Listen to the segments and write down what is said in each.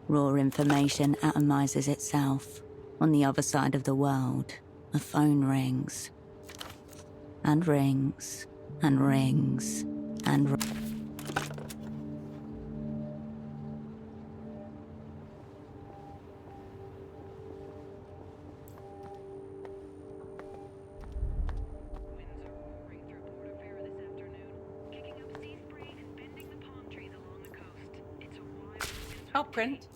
Raw information atomizes itself. On the other side of the world, a phone rings. And rings. And rings. And Oh, print.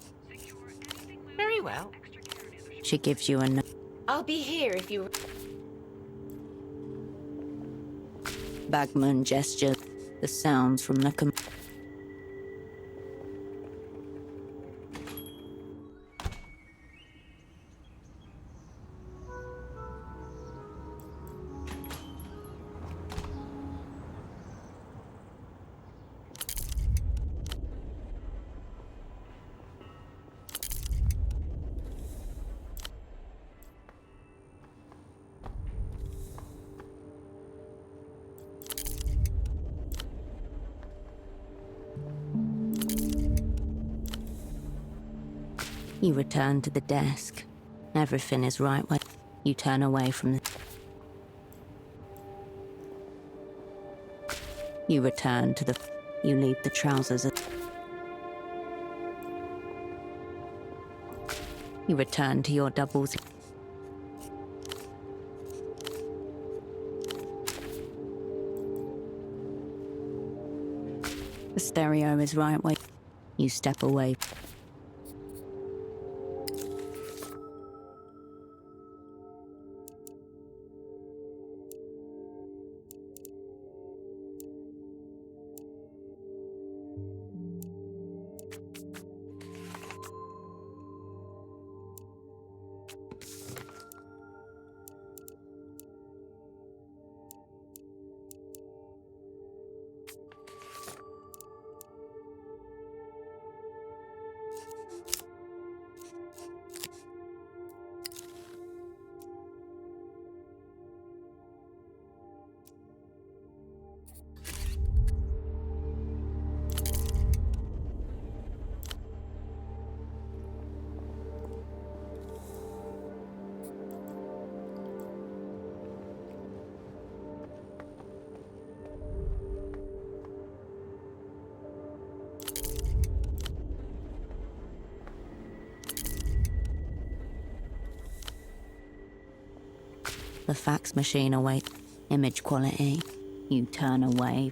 Very well. She gives you a note. I'll be here if you... Bagman gestures the sounds from the You return to the desk. Everything is right where you turn away from the... You return to the... You leave the trousers at... You return to your doubles. The stereo is right where you step away. The fax machine awaits. Image quality. You turn away.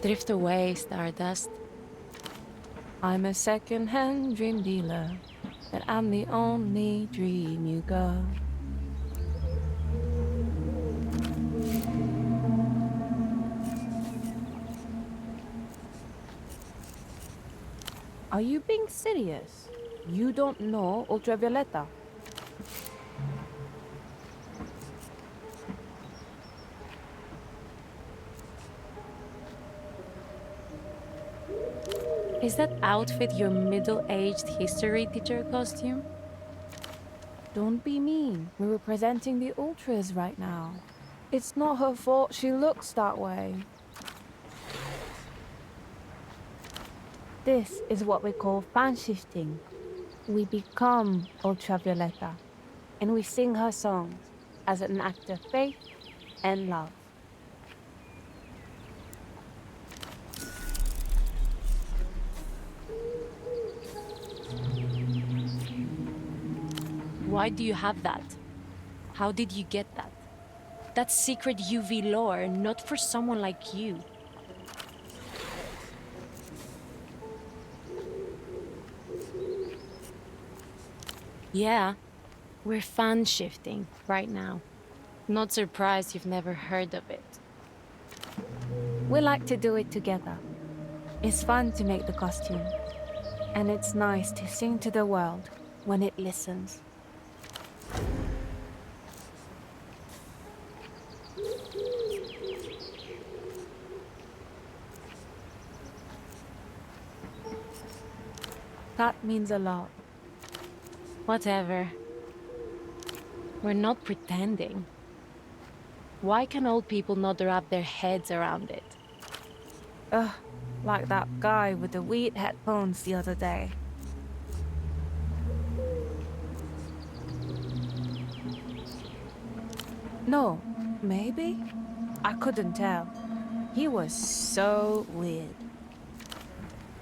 Drift away, Stardust. I'm a second-hand dream dealer, and I'm the only dream you got. Are you being serious? You don't know Ultravioleta? Is that outfit your middle-aged history teacher costume? Don't be mean. We're representing the Ultras right now. It's not her fault she looks that way. This is what we call fan shifting. We become Ultravioleta, and we sing her songs as an act of faith and love. Why do you have that? How did you get that? That's secret UV lore, not for someone like you. Yeah, we're fan shifting right now. Not surprised you've never heard of it. We like to do it together. It's fun to make the costume. And it's nice to sing to the world when it listens. That means a lot. Whatever. We're not pretending. Why can old people not wrap their heads around it? Ugh, like that guy with the weird headphones the other day. No, maybe? I couldn't tell. He was so weird.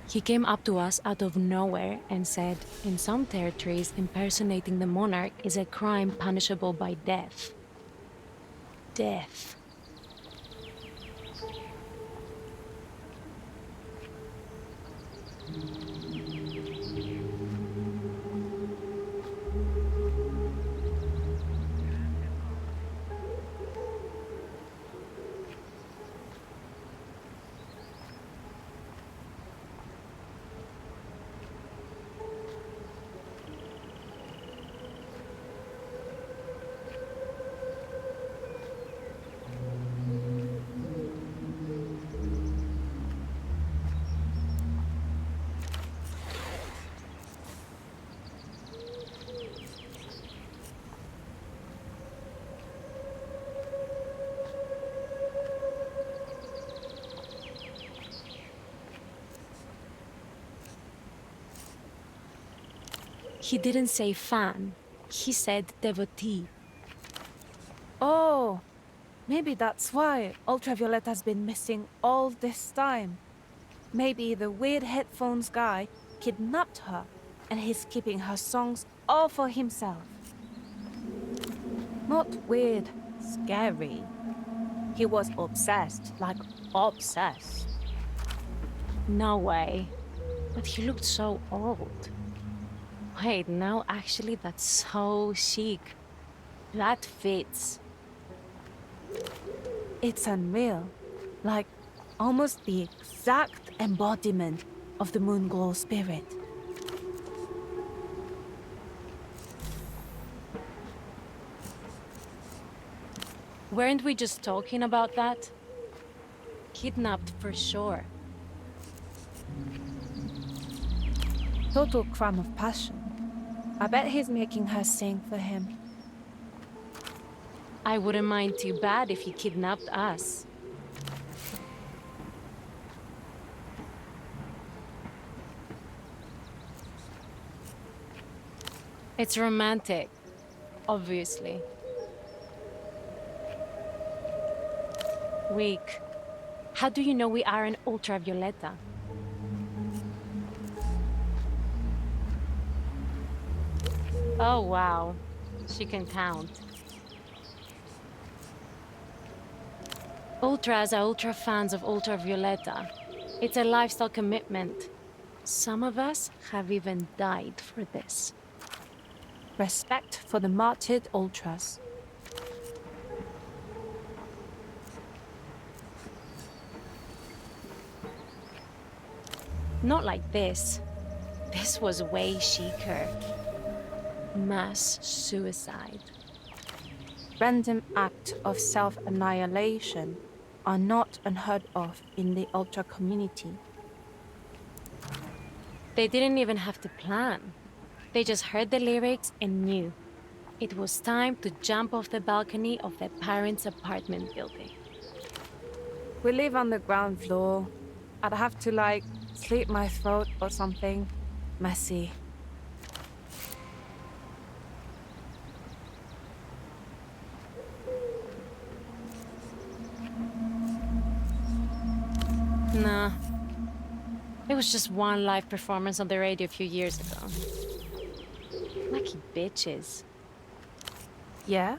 He came up to us out of nowhere and said, in some territories, impersonating the monarch is a crime punishable by death. Death. He didn't say fan. He said devotee. Oh, maybe that's why Ultraviolet has been missing all this time. Maybe the weird headphones guy kidnapped her, and he's keeping her songs all for himself. Not weird, scary. He was obsessed, like obsessed. No way. But he looked so old. Wait, no, actually, that's so chic. That fits. It's unreal. Like, almost the exact embodiment of the Moonglow spirit. Weren't we just talking about that? Kidnapped for sure. Total crime of passion. I bet he's making her sing for him. I wouldn't mind too bad if he kidnapped us. It's romantic, obviously. Weak. How do you know we aren't Ultravioleta? Oh wow, she can count. Ultras are ultra fans of Ultravioleta. It's a lifestyle commitment. Some of us have even died for this. Respect for the martyred Ultras. Not like this. This was way chicer. Mass suicide. Random acts of self-annihilation are not unheard of in the ultra community. They didn't even have to plan. They just heard the lyrics and knew. It was time to jump off the balcony of their parents' apartment building. We live on the ground floor. I'd have to, like, slit my throat or something. Messy. Nah. It was just one live performance on the radio a few years ago. Lucky bitches. Yeah?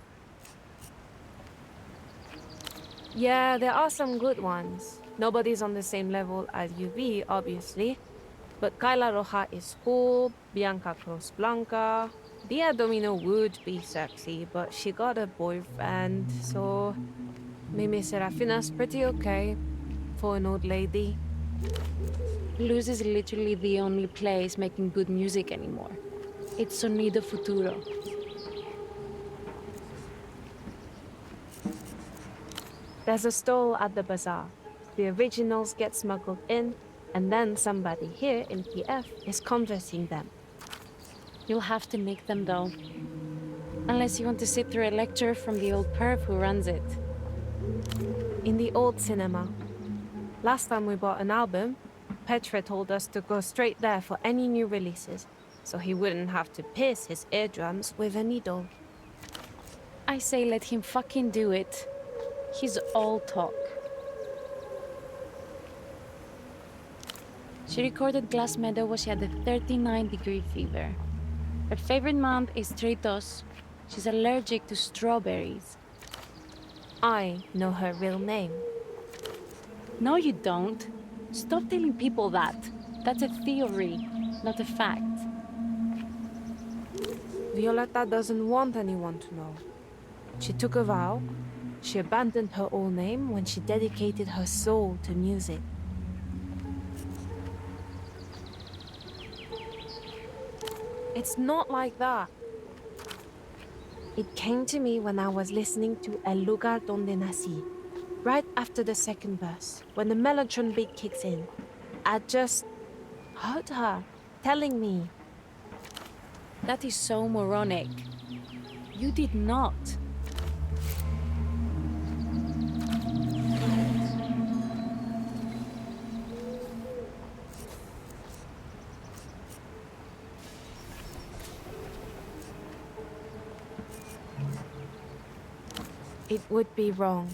Yeah, there are some good ones. Nobody's on the same level as UV, obviously. But Kyla Roja is cool, Bianca Cruz Blanca. Dia Domino would be sexy, but she got a boyfriend, so... Mimi Serafina's pretty okay for an old lady. Luz is literally the only place making good music anymore. It's Sonido Futuro. There's a stall at the bazaar. The originals get smuggled in, and then somebody here in PF is converting them. You'll have to nick them though. Unless you want to sit through a lecture from the old perv who runs it. In the old cinema. Last time we bought an album, Petra told us to go straight there for any new releases, so he wouldn't have to pierce his eardrums with a needle. I say let him fucking do it. He's all talk. She recorded Glass Meadow when she had a 39-degree fever. Her favorite month is Tritos. She's allergic to strawberries. I know her real name. No, you don't. Stop telling people that. That's a theory, not a fact. Violetta doesn't want anyone to know. She took a vow. She abandoned her old name when she dedicated her soul to music. It's not like that. It came to me when I was listening to El Lugar Donde Nací, right after the second verse, when the mellotron beat kicks in. I just heard her telling me. That is so moronic. You did not. It would be wrong.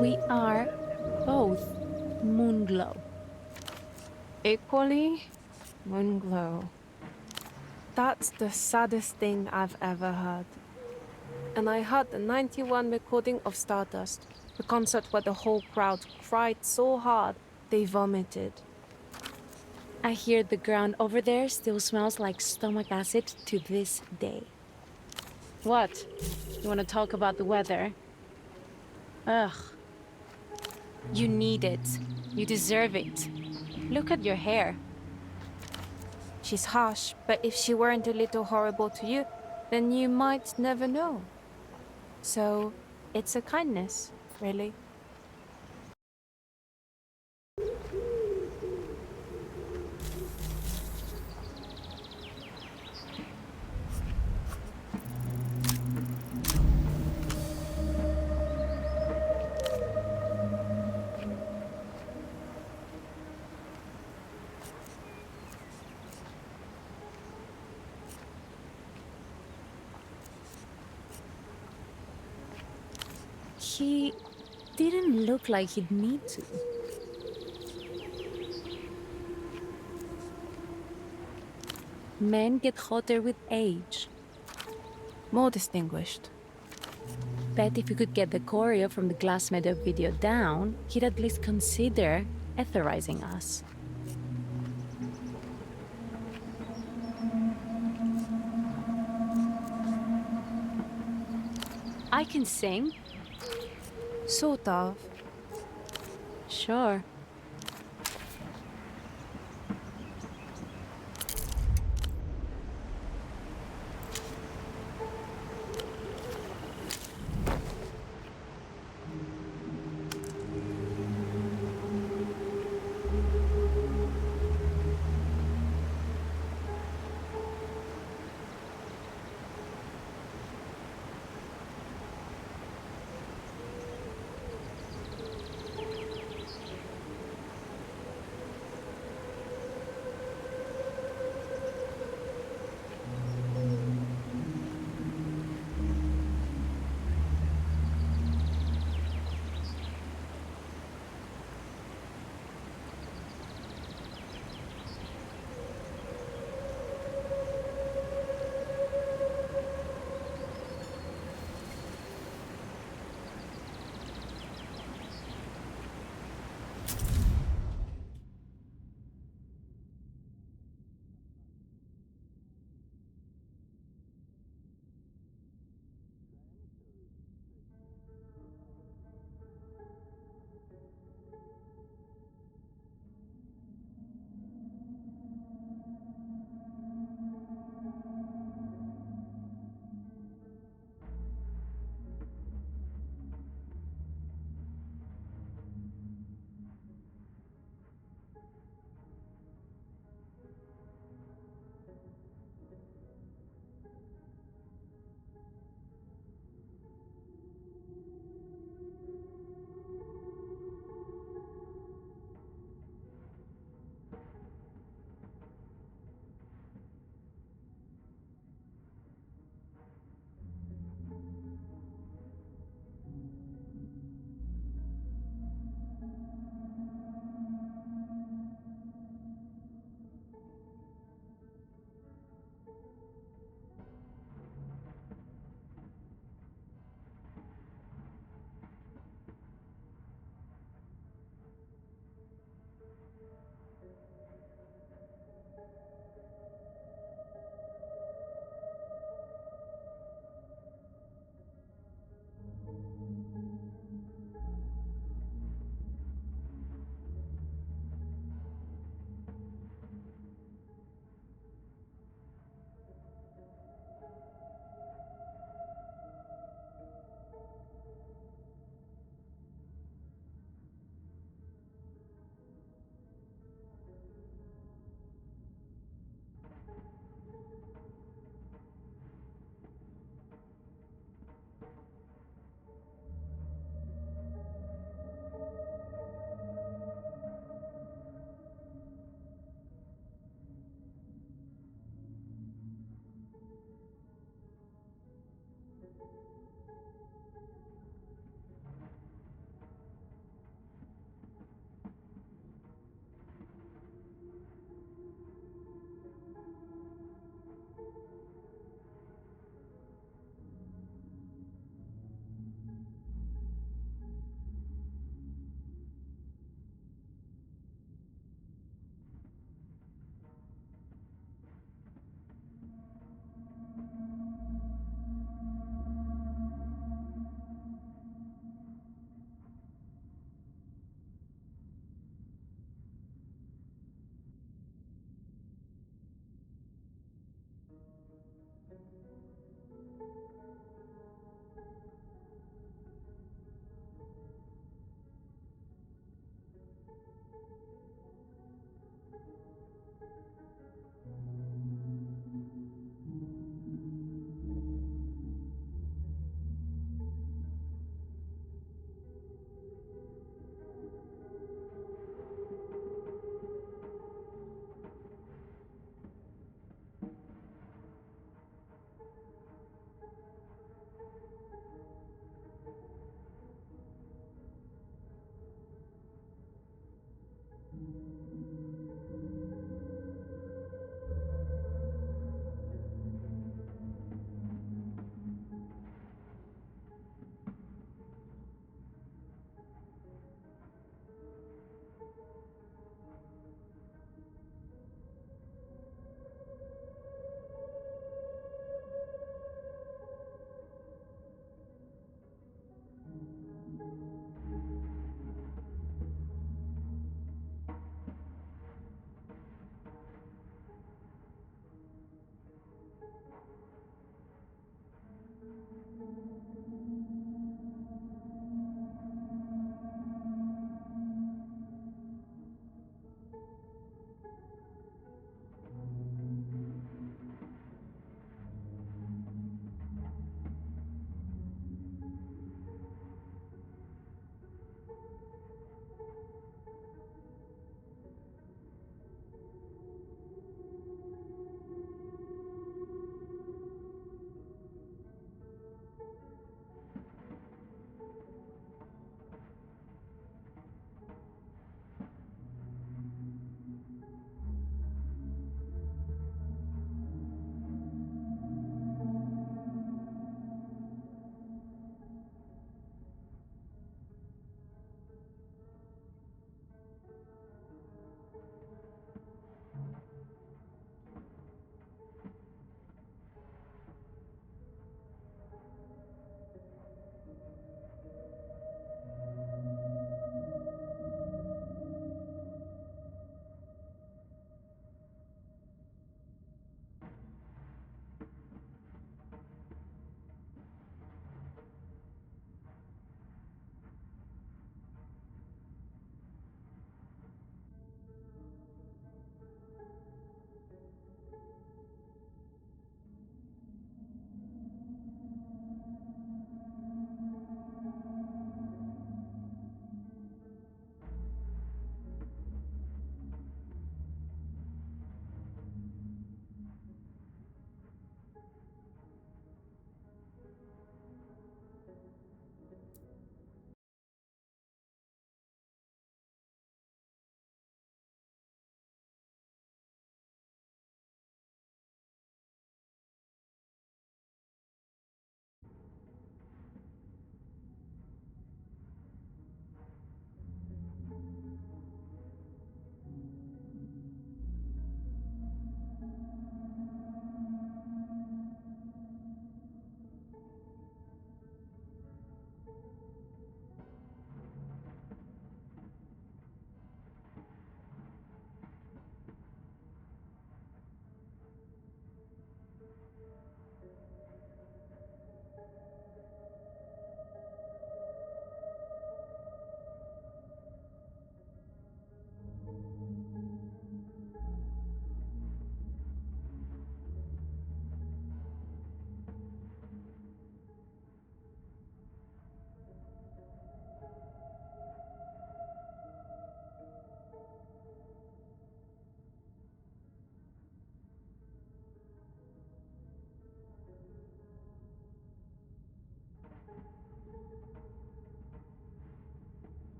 We are both Moonglow. Equally, Moonglow. That's the saddest thing I've ever heard. And I heard the 91 recording of Stardust, the concert where the whole crowd cried so hard they vomited. I hear the ground over there still smells like stomach acid to this day. What? You want to talk about the weather? Ugh. You need it. You deserve it. Look at your hair. She's harsh, but if she weren't a little horrible to you, then you might never know. So, it's a kindness, really. He didn't look like he'd need to. Men get hotter with age. More distinguished. Bet if we could get the choreo from the Glass Meadow video down, he'd at least consider authorizing us. I can sing. Sort of. Sure.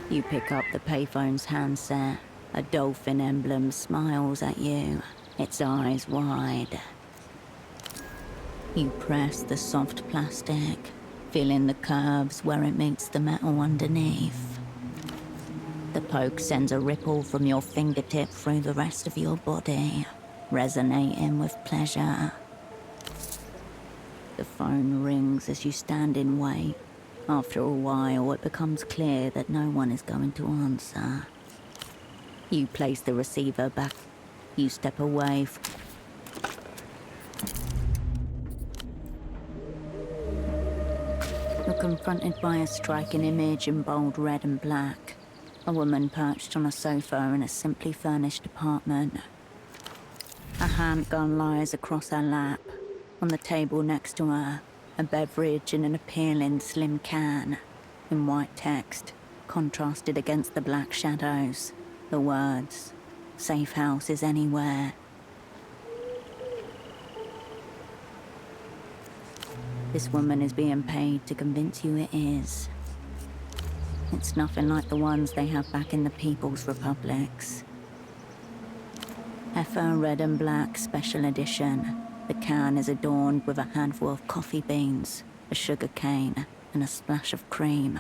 You pick up the payphone's handset. A dolphin emblem smiles at you, its eyes wide. You press the soft plastic, feeling the curves where it meets the metal underneath. The poke sends a ripple from your fingertip through the rest of your body, resonating with pleasure. The phone rings as you stand in wait. After a while, it becomes clear that no one is going to answer. You place the receiver back. You step away. You're confronted by a striking image in bold red and black. A woman perched on a sofa in a simply furnished apartment. A handgun lies across her lap. On the table next to her, a beverage in an appealing slim can. In white text, contrasted against the black shadows, the words, "Safe house is anywhere." This woman is being paid to convince you it is. It's nothing like the ones they have back in the People's Republics. Effa Red and Black Special Edition. The can is adorned with a handful of coffee beans, a sugar cane, and a splash of cream.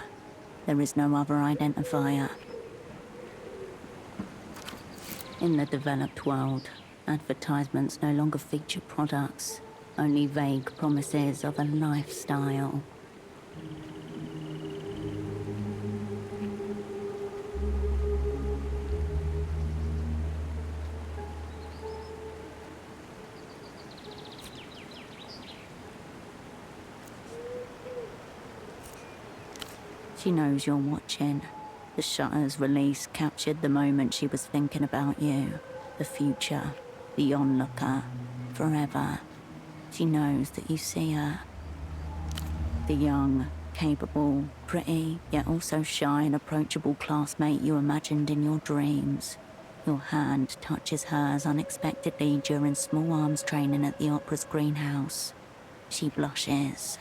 There is no other identifier. In the developed world, advertisements no longer feature products, only vague promises of a lifestyle. She knows you're watching. The shutter's release captured the moment she was thinking about you. The future. The onlooker. Forever. She knows that you see her. The young, capable, pretty, yet also shy and approachable classmate you imagined in your dreams. Your hand touches hers unexpectedly during small arms training at the opera's greenhouse. She blushes.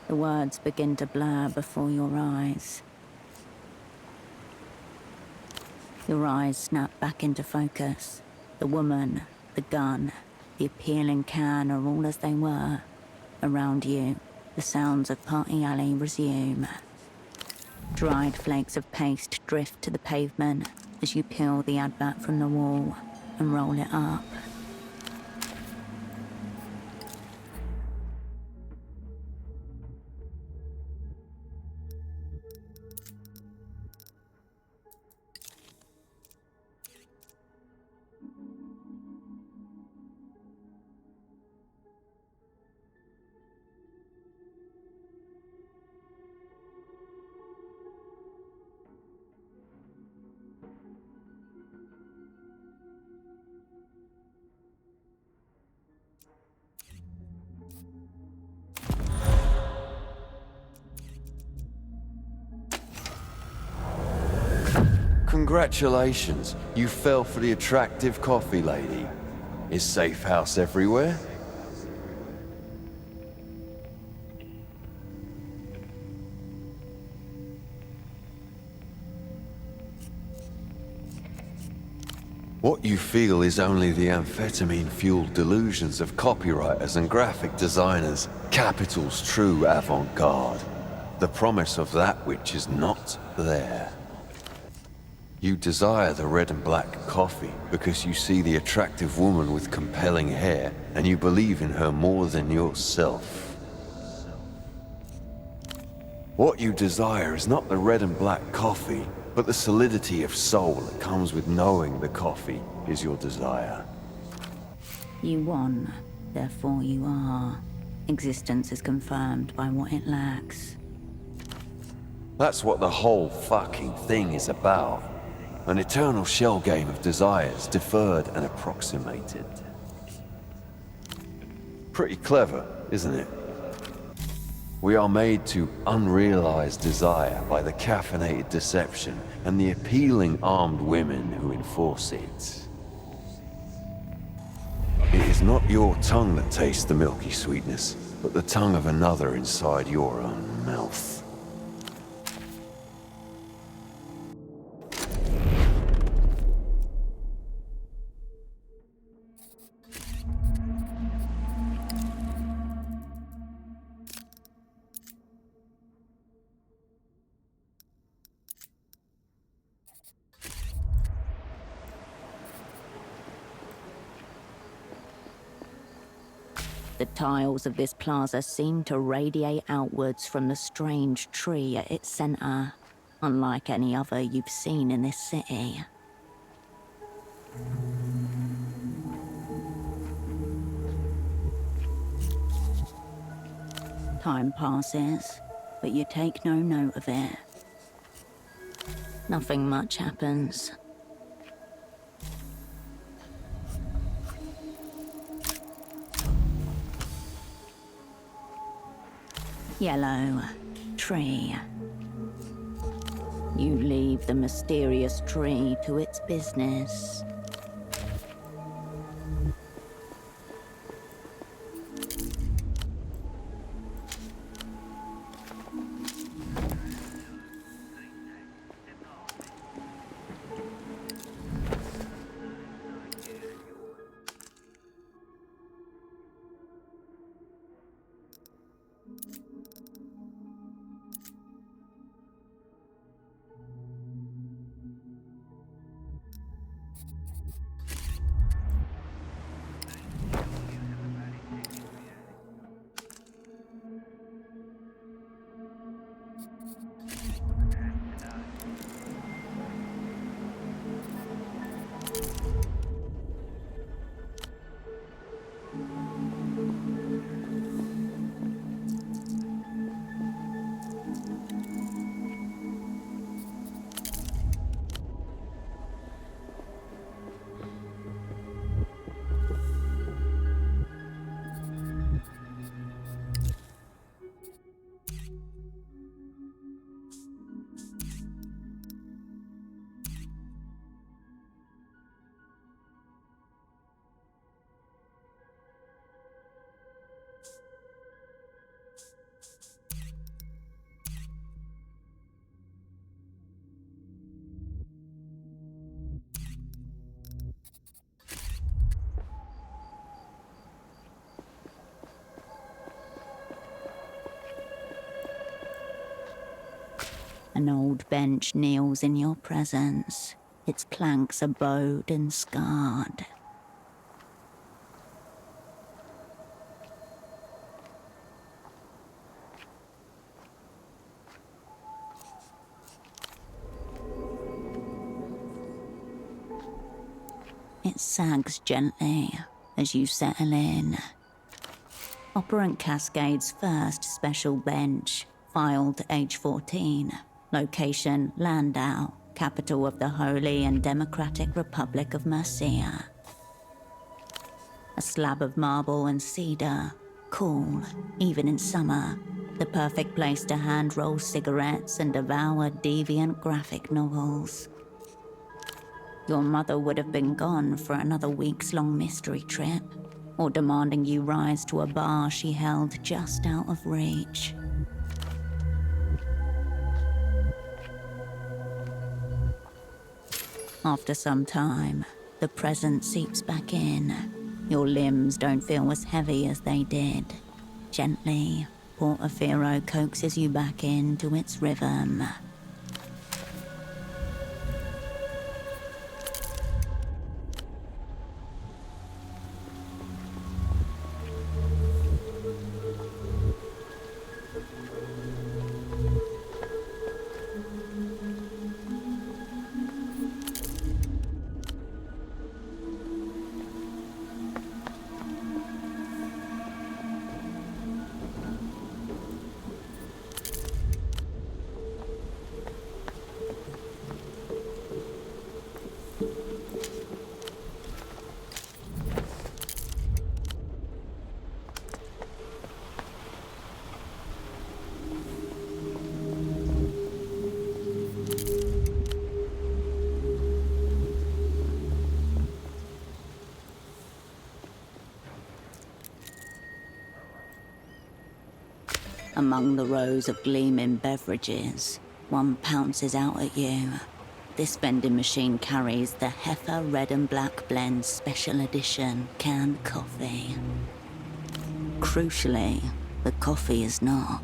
The words begin to blur before your eyes. Your eyes snap back into focus. The woman, the gun, the appealing can are all as they were. Around you, the sounds of Party Alley resume. Dried flakes of paste drift to the pavement as you peel the advert from the wall and roll it up. Congratulations, you fell for the attractive coffee lady. Is Safe House everywhere? What you feel is only the amphetamine-fueled delusions of copywriters and graphic designers, capital's true avant-garde. The promise of that which is not there. You desire the red and black coffee because you see the attractive woman with compelling hair and you believe in her more than yourself. What you desire is not the red and black coffee, but the solidity of soul that comes with knowing the coffee is your desire. You won, therefore you are. Existence is confirmed by what it lacks. That's what the whole fucking thing is about. An eternal shell game of desires, deferred and approximated. Pretty clever, isn't it? We are made to unrealized desire by the caffeinated deception and the appealing armed women who enforce it. It is not your tongue that tastes the milky sweetness, but the tongue of another inside your own mouth. The tiles of this plaza seem to radiate outwards from the strange tree at its center, unlike any other you've seen in this city. Time passes, but you take no note of it. Nothing much happens. Yellow tree. You leave the mysterious tree to its business. An old bench kneels in your presence, its planks are bowed and scarred. It sags gently as you settle in. Operant Cascade's first special bench, filed H14. Location, Landau, capital of the Holy and Democratic Republic of Mercia. A slab of marble and cedar, cool, even in summer. The perfect place to hand-roll cigarettes and devour deviant graphic novels. Your mother would have been gone for another weeks-long mystery trip, or demanding you rise to a bar she held just out of reach. After some time, the presence seeps back in. Your limbs don't feel as heavy as they did. Gently, Portofino coaxes you back into its rhythm. Among the rows of gleaming beverages, one pounces out at you. This vending machine carries the Heifer Red and Black Blend Special Edition canned coffee. Crucially, the coffee is not.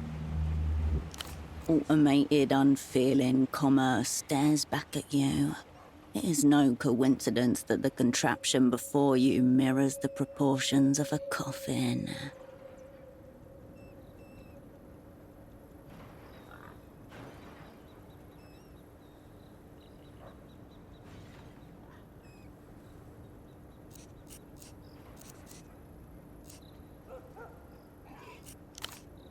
Automated, unfeeling commerce stares back at you. It is no coincidence that the contraption before you mirrors the proportions of a coffin.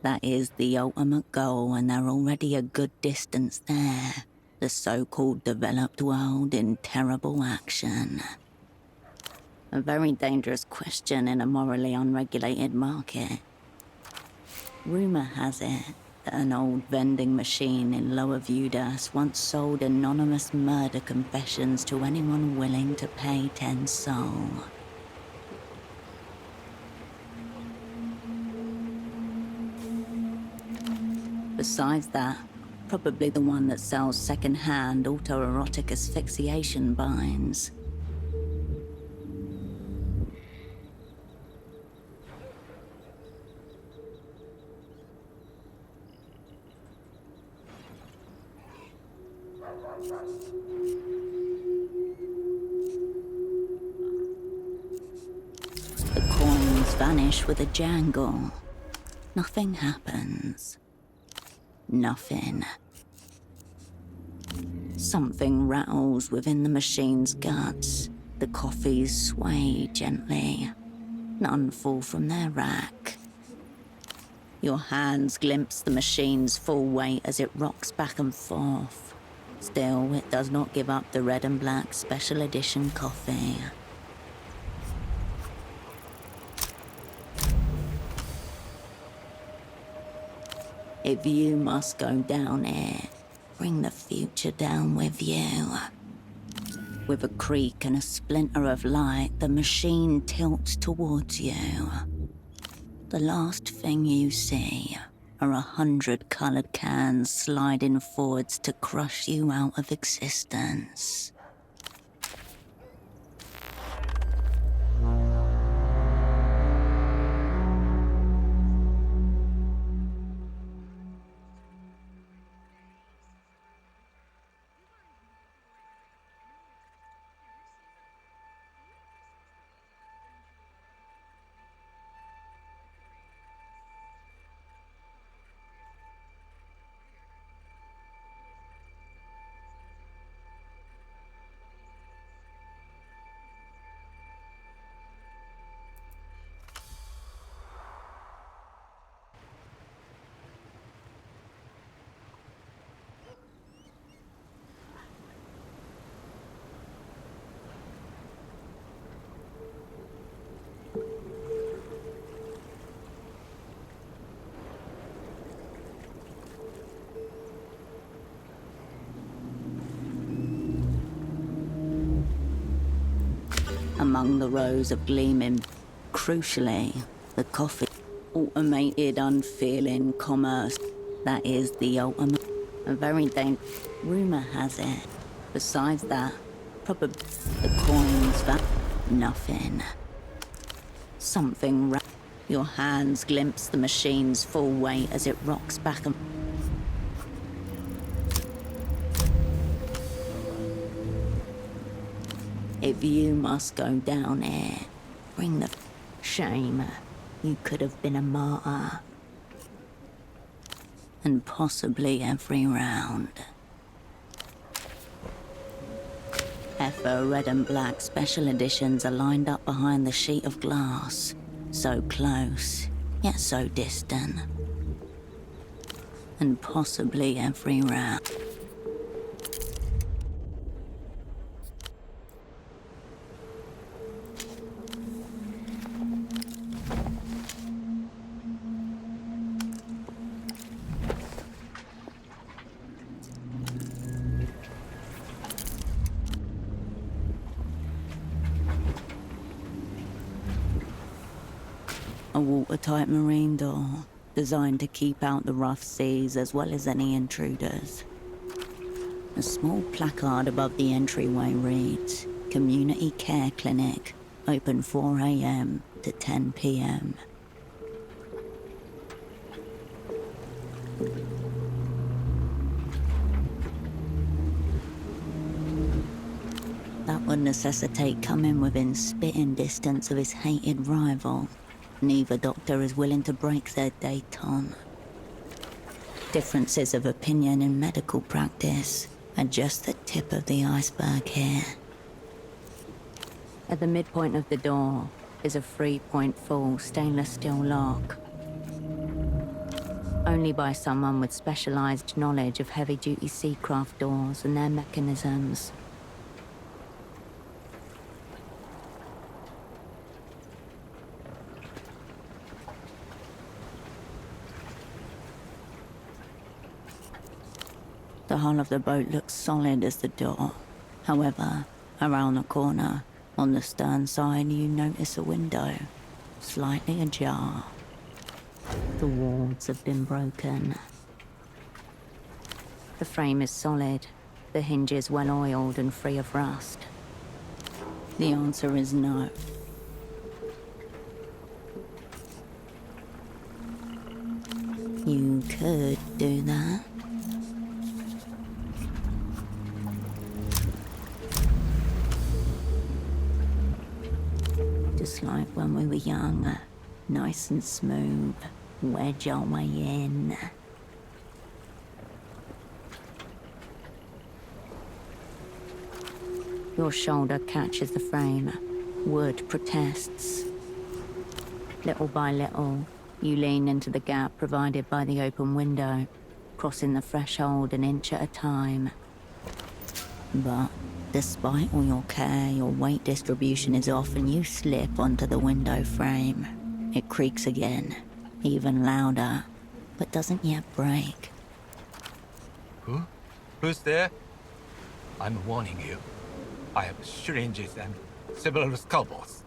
That is the ultimate goal, and they're already a good distance there. The so-called developed world in terrible action. A very dangerous question in a morally unregulated market. Rumor has it that an old vending machine in Lower Vudas once sold anonymous murder confessions to anyone willing to pay 10 sol. Besides that, probably the one that sells second-hand autoerotic asphyxiation binds. The coins vanish with a jangle. Nothing happens. Nothing. Something rattles within the machine's guts. The coffees sway gently. None fall from their rack. Your hands glimpse the machine's full weight as it rocks back and forth. Still, it does not give up the red and black special edition coffee. If you must go down here, bring the future down with you. With a creak and a splinter of light, the machine tilts towards you. The last thing you see are 100 colored cans sliding forwards to crush you out of existence. Among the rows of gleaming, crucially, the coffee. Automated, unfeeling commerce. That is the ultimate. A very dangerous. Rumor has it. Besides that, probably the coins that. Nothing. Something. Your hands glimpse the machine's full weight as it rocks back and. If you must go down here, bring the shame. You could have been a martyr. And possibly every round. FO red and black special editions are lined up behind the sheet of glass. So close, yet so distant. And possibly every round. A watertight marine door, designed to keep out the rough seas as well as any intruders. A small placard above the entryway reads, Community Care Clinic, open 4 AM to 10 PM. That would necessitate coming within spitting distance of his hated rival. Neither doctor is willing to break their date on. Differences of opinion in medical practice are just the tip of the iceberg here. At the midpoint of the door is a 3-point full stainless steel lock. Only by someone with specialized knowledge of heavy-duty seacraft doors and their mechanisms. The hull of the boat looks solid as the door. However, around the corner, on the stern side, you notice a window, slightly ajar. The wards have been broken. The frame is solid, the hinges well oiled and free of rust. The answer is no. You could do that. Just like when we were young, nice and smooth, wedge our way in. Your shoulder catches the frame. Wood protests. Little by little, you lean into the gap provided by the open window, crossing the threshold an inch at a time. But despite all your care, your weight distribution is off and you slip onto the window frame. It creaks again, even louder, but doesn't yet break. Who? Who's there? I'm warning you. I have syringes and several scalpels.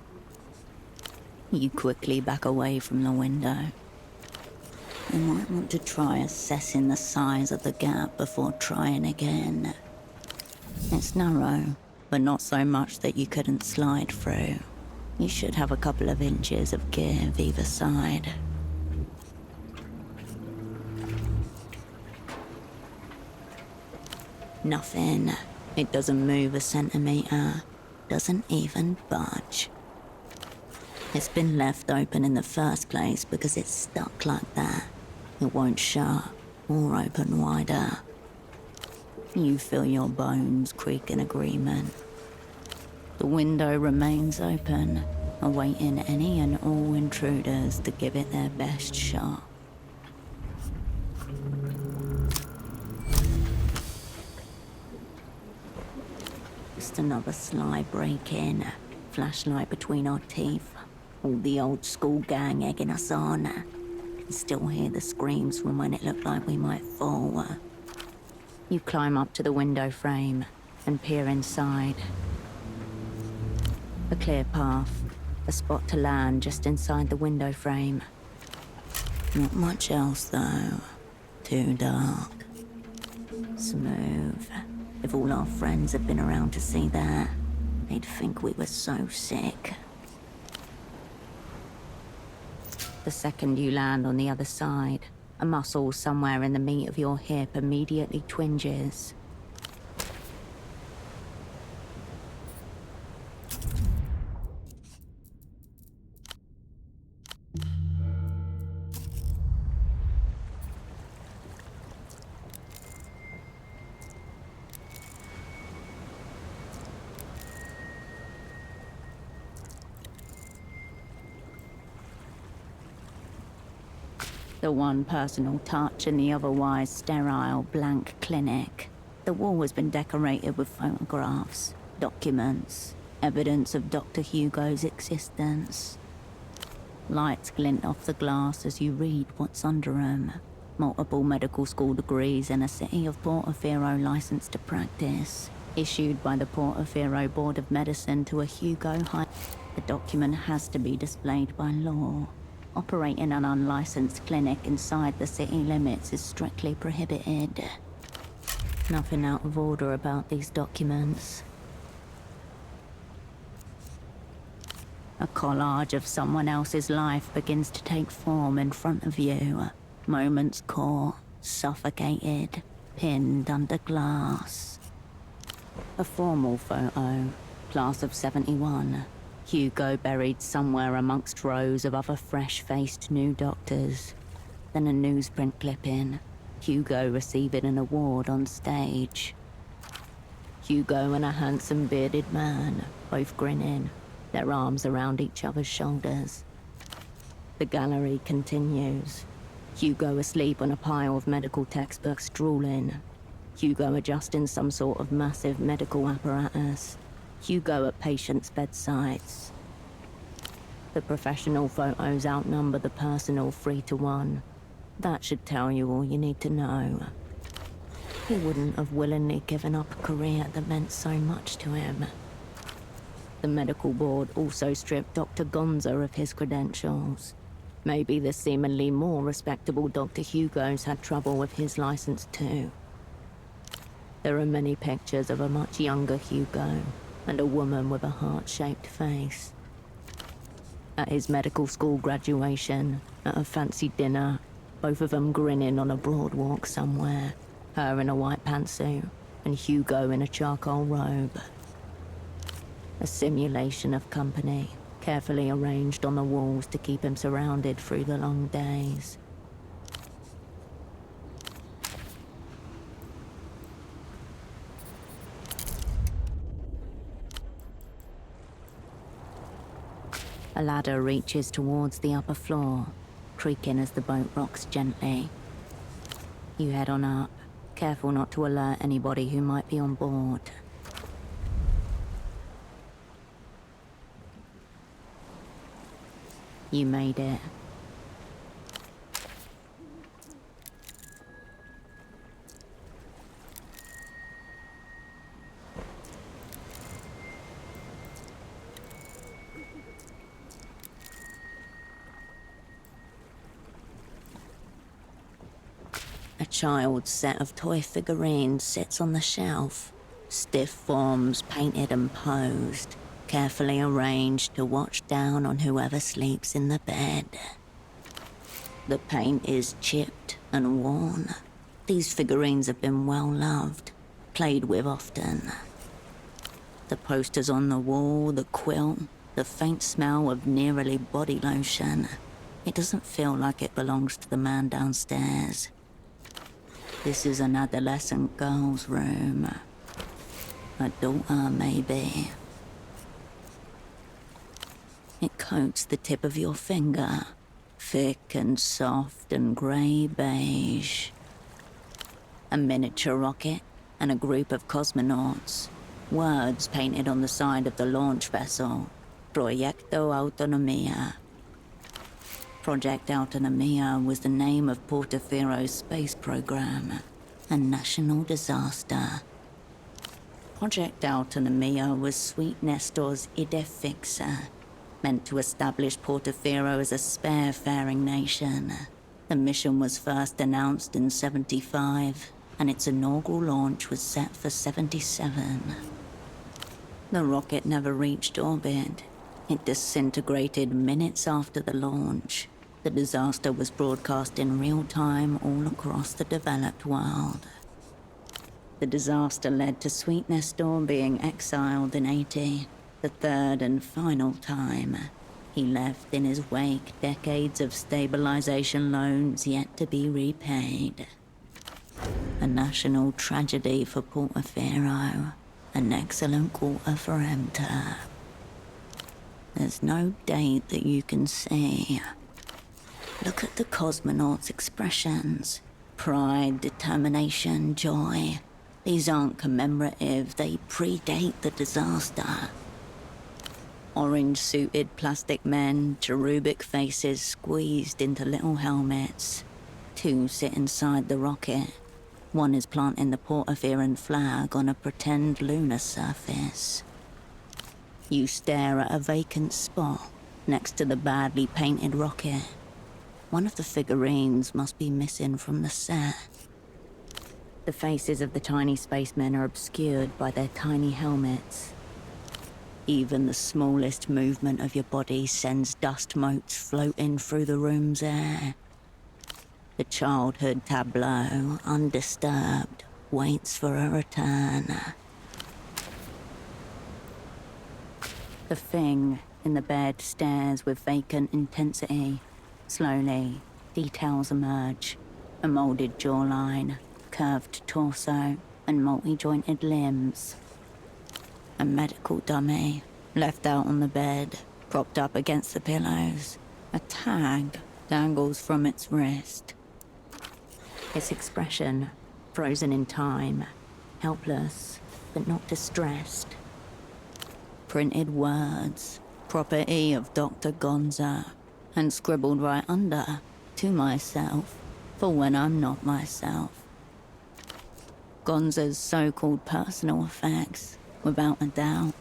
You quickly back away from the window. You might want to try assessing the size of the gap before trying again. It's narrow, but not so much that you couldn't slide through. You should have a couple of inches of give either side. Nothing. It doesn't move a centimeter. Doesn't even budge. It's been left open in the first place because it's stuck like that. It won't shut or open wider. You feel your bones creak in agreement. The window remains open, awaiting any and all intruders to give it their best shot. Just another sly break-in. Flashlight between our teeth. All the old school gang egging us on. Can still hear the screams from when it looked like we might fall. You climb up to the window frame and peer inside. A clear path, a spot to land just inside the window frame. Not much else though. Too dark. Smooth. If all our friends had been around to see that, they'd think we were so sick. The second you land on the other side, a muscle somewhere in the meat of your hip immediately twinges. The one personal touch in the otherwise sterile, blank clinic. The wall has been decorated with photographs, documents, evidence of Dr. Hugo's existence. Lights glint off the glass as you read what's under them. Multiple medical school degrees and a City of Portofino license to practice, issued by the Portofino Board of Medicine to a Hugo High. The document has to be displayed by law. Operating an unlicensed clinic inside the city limits is strictly prohibited. Nothing out of order about these documents. A collage of someone else's life begins to take form in front of you. Moments caught, suffocated, pinned under glass. A formal photo, class of 71. Hugo buried somewhere amongst rows of other fresh-faced new doctors. Then a newsprint clipping. Hugo receiving an award on stage. Hugo and a handsome bearded man, both grinning, their arms around each other's shoulders. The gallery continues. Hugo asleep on a pile of medical textbooks, drooling. Hugo adjusting some sort of massive medical apparatus. Hugo at patients' bedsides. The professional photos outnumber the personal 3-to-1. That should tell you all you need to know. He wouldn't have willingly given up a career that meant so much to him. The medical board also stripped Dr. Gonza of his credentials. Maybe the seemingly more respectable Dr. Hugo's had trouble with his license too. There are many pictures of a much younger Hugo and a woman with a heart-shaped face. At his medical school graduation, at a fancy dinner, both of them grinning on a broad walk somewhere, her in a white pantsuit and Hugo in a charcoal robe. A simulation of company, carefully arranged on the walls to keep him surrounded through the long days. A ladder reaches towards the upper floor, creaking as the boat rocks gently. You head on up, careful not to alert anybody who might be on board. You made it. A child's set of toy figurines sits on the shelf. Stiff forms painted and posed, carefully arranged to watch down on whoever sleeps in the bed. The paint is chipped and worn. These figurines have been well loved, played with often. The posters on the wall, the quilt, the faint smell of nearly body lotion. It doesn't feel like it belongs to the man downstairs. This is an adolescent girl's room. A daughter, maybe. It coats the tip of your finger, thick and soft and grey beige. A miniature rocket and a group of cosmonauts. Words painted on the side of the launch vessel. Proyecto Autonomia. Project Autonomia was the name of Portafero's space program. A national disaster. Project Autonomia was Sweet Nestor's idea fixa, meant to establish Portafero as a sparefaring nation. The mission was first announced in 75, and its inaugural launch was set for 77. The rocket never reached orbit. It disintegrated minutes after the launch. The disaster was broadcast in real time all across the developed world. The disaster led to Sweet Nestor being exiled in 80, the third and final time. He left in his wake decades of stabilization loans yet to be repaid. A national tragedy for Portaferro, an excellent quarter for Emter. There's no date that you can see. Look at the cosmonauts' expressions. Pride, determination, joy. These aren't commemorative, they predate the disaster. Orange-suited plastic men, cherubic faces squeezed into little helmets. Two sit inside the rocket. One is planting the Portaferan flag on a pretend lunar surface. You stare at a vacant spot next to the badly painted rocket. One of the figurines must be missing from the set. The faces of the tiny spacemen are obscured by their tiny helmets. Even the smallest movement of your body sends dust motes floating through the room's air. The childhood tableau, undisturbed, waits for a return. The thing in the bed stares with vacant intensity. Slowly, details emerge. A molded jawline, curved torso, and multi-jointed limbs. A medical dummy, left out on the bed, propped up against the pillows. A tag dangles from its wrist. Its expression, frozen in time, helpless, but not distressed. Printed words, property of Dr. Gonza, and scribbled right under, to myself, for when I'm not myself. Gonza's so-called personal effects, without a doubt.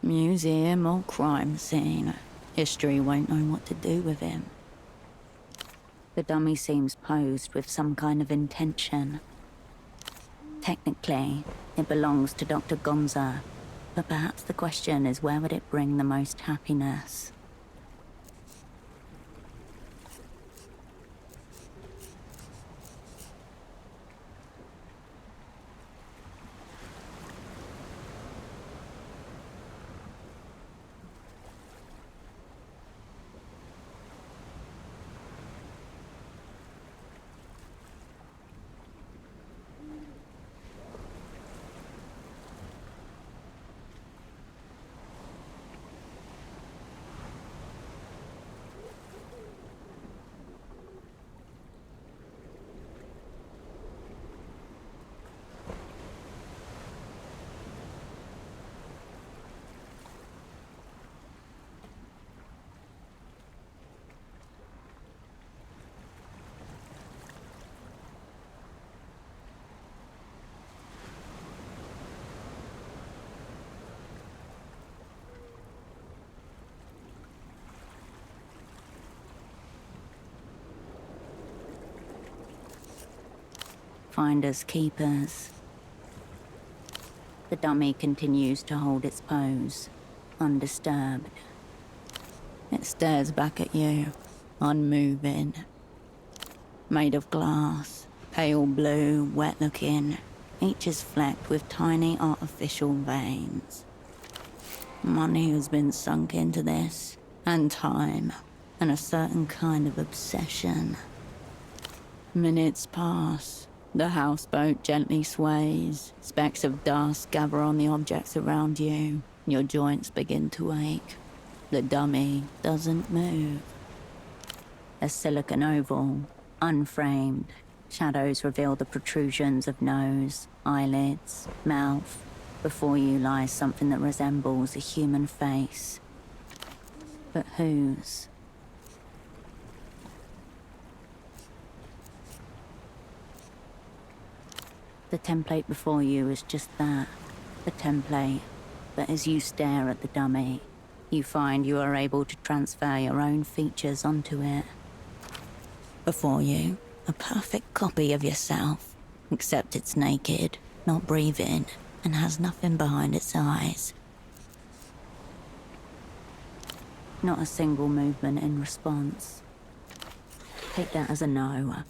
Museum or crime scene, history won't know what to do with him. The dummy seems posed with some kind of intention. Technically, it belongs to Dr. Gonza, but perhaps the question is where would it bring the most happiness? Finders keepers. The dummy continues to hold its pose, undisturbed. It stares back at you, unmoving. Made of glass, pale blue, wet-looking, each is flecked with tiny artificial veins. Money has been sunk into this, and time, and a certain kind of obsession. Minutes pass. The houseboat gently sways. Specks of dust gather on the objects around you. Your joints begin to ache. The dummy doesn't move. A silicon oval, unframed. Shadows reveal the protrusions of nose, eyelids, mouth. Before you lies something that resembles a human face. But whose? The template before you is just that, a template. But as you stare at the dummy, you find you are able to transfer your own features onto it. Before you, a perfect copy of yourself, except it's naked, not breathing, and has nothing behind its eyes. Not a single movement in response. Take that as a no.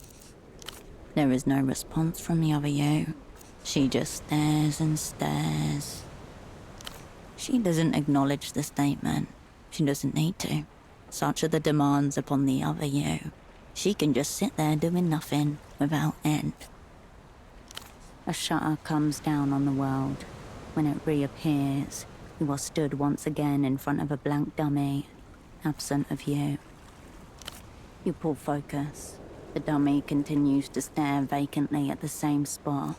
There is no response from the other you. She just stares and stares. She doesn't acknowledge the statement. She doesn't need to. Such are the demands upon the other you. She can just sit there doing nothing without end. A shutter comes down on the world. When it reappears, you are stood once again in front of a blank dummy, absent of you. You pull focus. The dummy continues to stare vacantly at the same spot.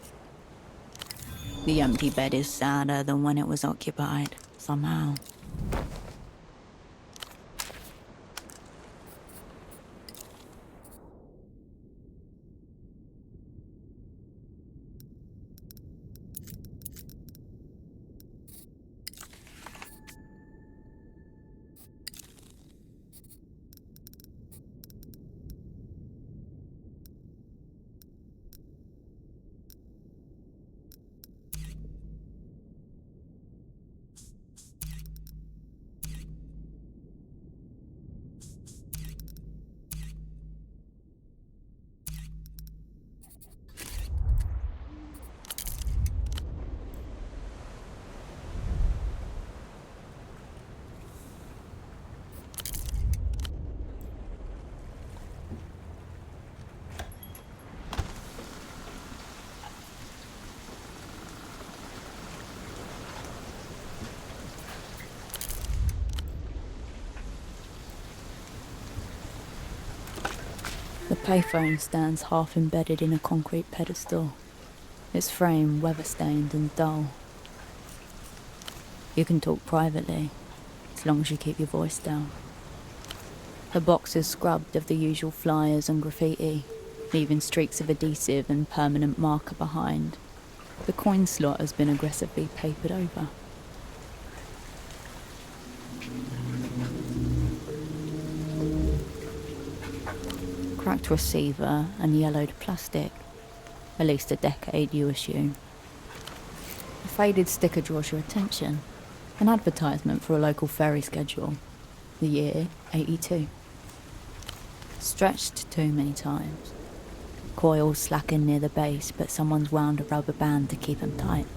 The empty bed is sadder than when it was occupied, somehow. The payphone stands half embedded in a concrete pedestal, its frame weather-stained and dull. You can talk privately, as long as you keep your voice down. The box is scrubbed of the usual flyers and graffiti, leaving streaks of adhesive and permanent marker behind. The coin slot has been aggressively papered over. Cracked receiver and yellowed plastic. At least a decade, you assume. A faded sticker draws your attention. An advertisement for a local ferry schedule. The year, 82. Stretched too many times. Coils slacken near the base, but someone's wound a rubber band to keep them tight.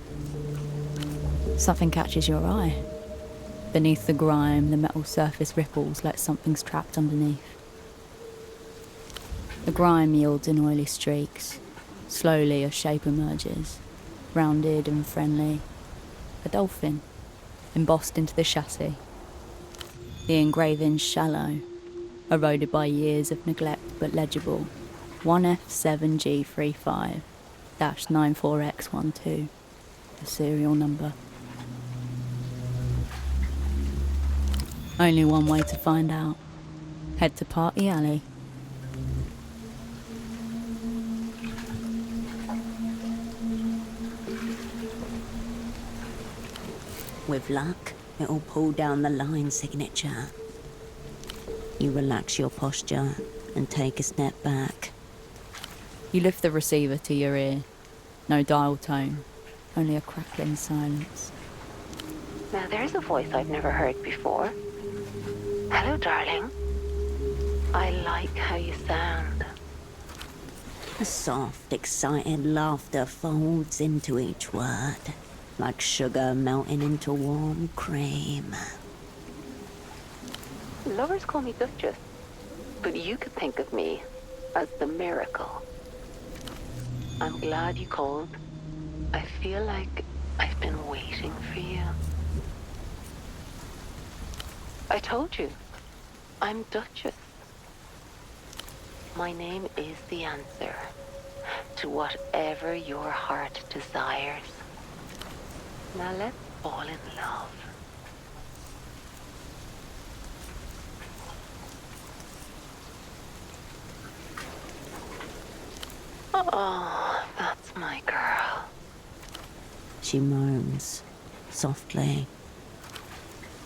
Something catches your eye. Beneath the grime, the metal surface ripples like something's trapped underneath. The grime yields in oily streaks. Slowly a shape emerges, rounded and friendly. A dolphin, embossed into the chassis. The engraving's shallow, eroded by years of neglect but legible. 1F7G35-94X12, the serial number. Only one way to find out. Head to Party Alley. With luck, it'll pull down the line signature. You relax your posture and take a step back. You lift the receiver to your ear. No dial tone, only a crackling silence. Now there's a voice I've never heard before. Hello, darling. I like how you sound. A soft, excited laughter folds into each word, like sugar melting into warm cream. Lovers call me Duchess, but you could think of me as the miracle. I'm glad you called. I feel like I've been waiting for you. I told you, I'm Duchess. My name is the answer to whatever your heart desires. Now let's fall in love. Oh, that's my girl. She moans, softly.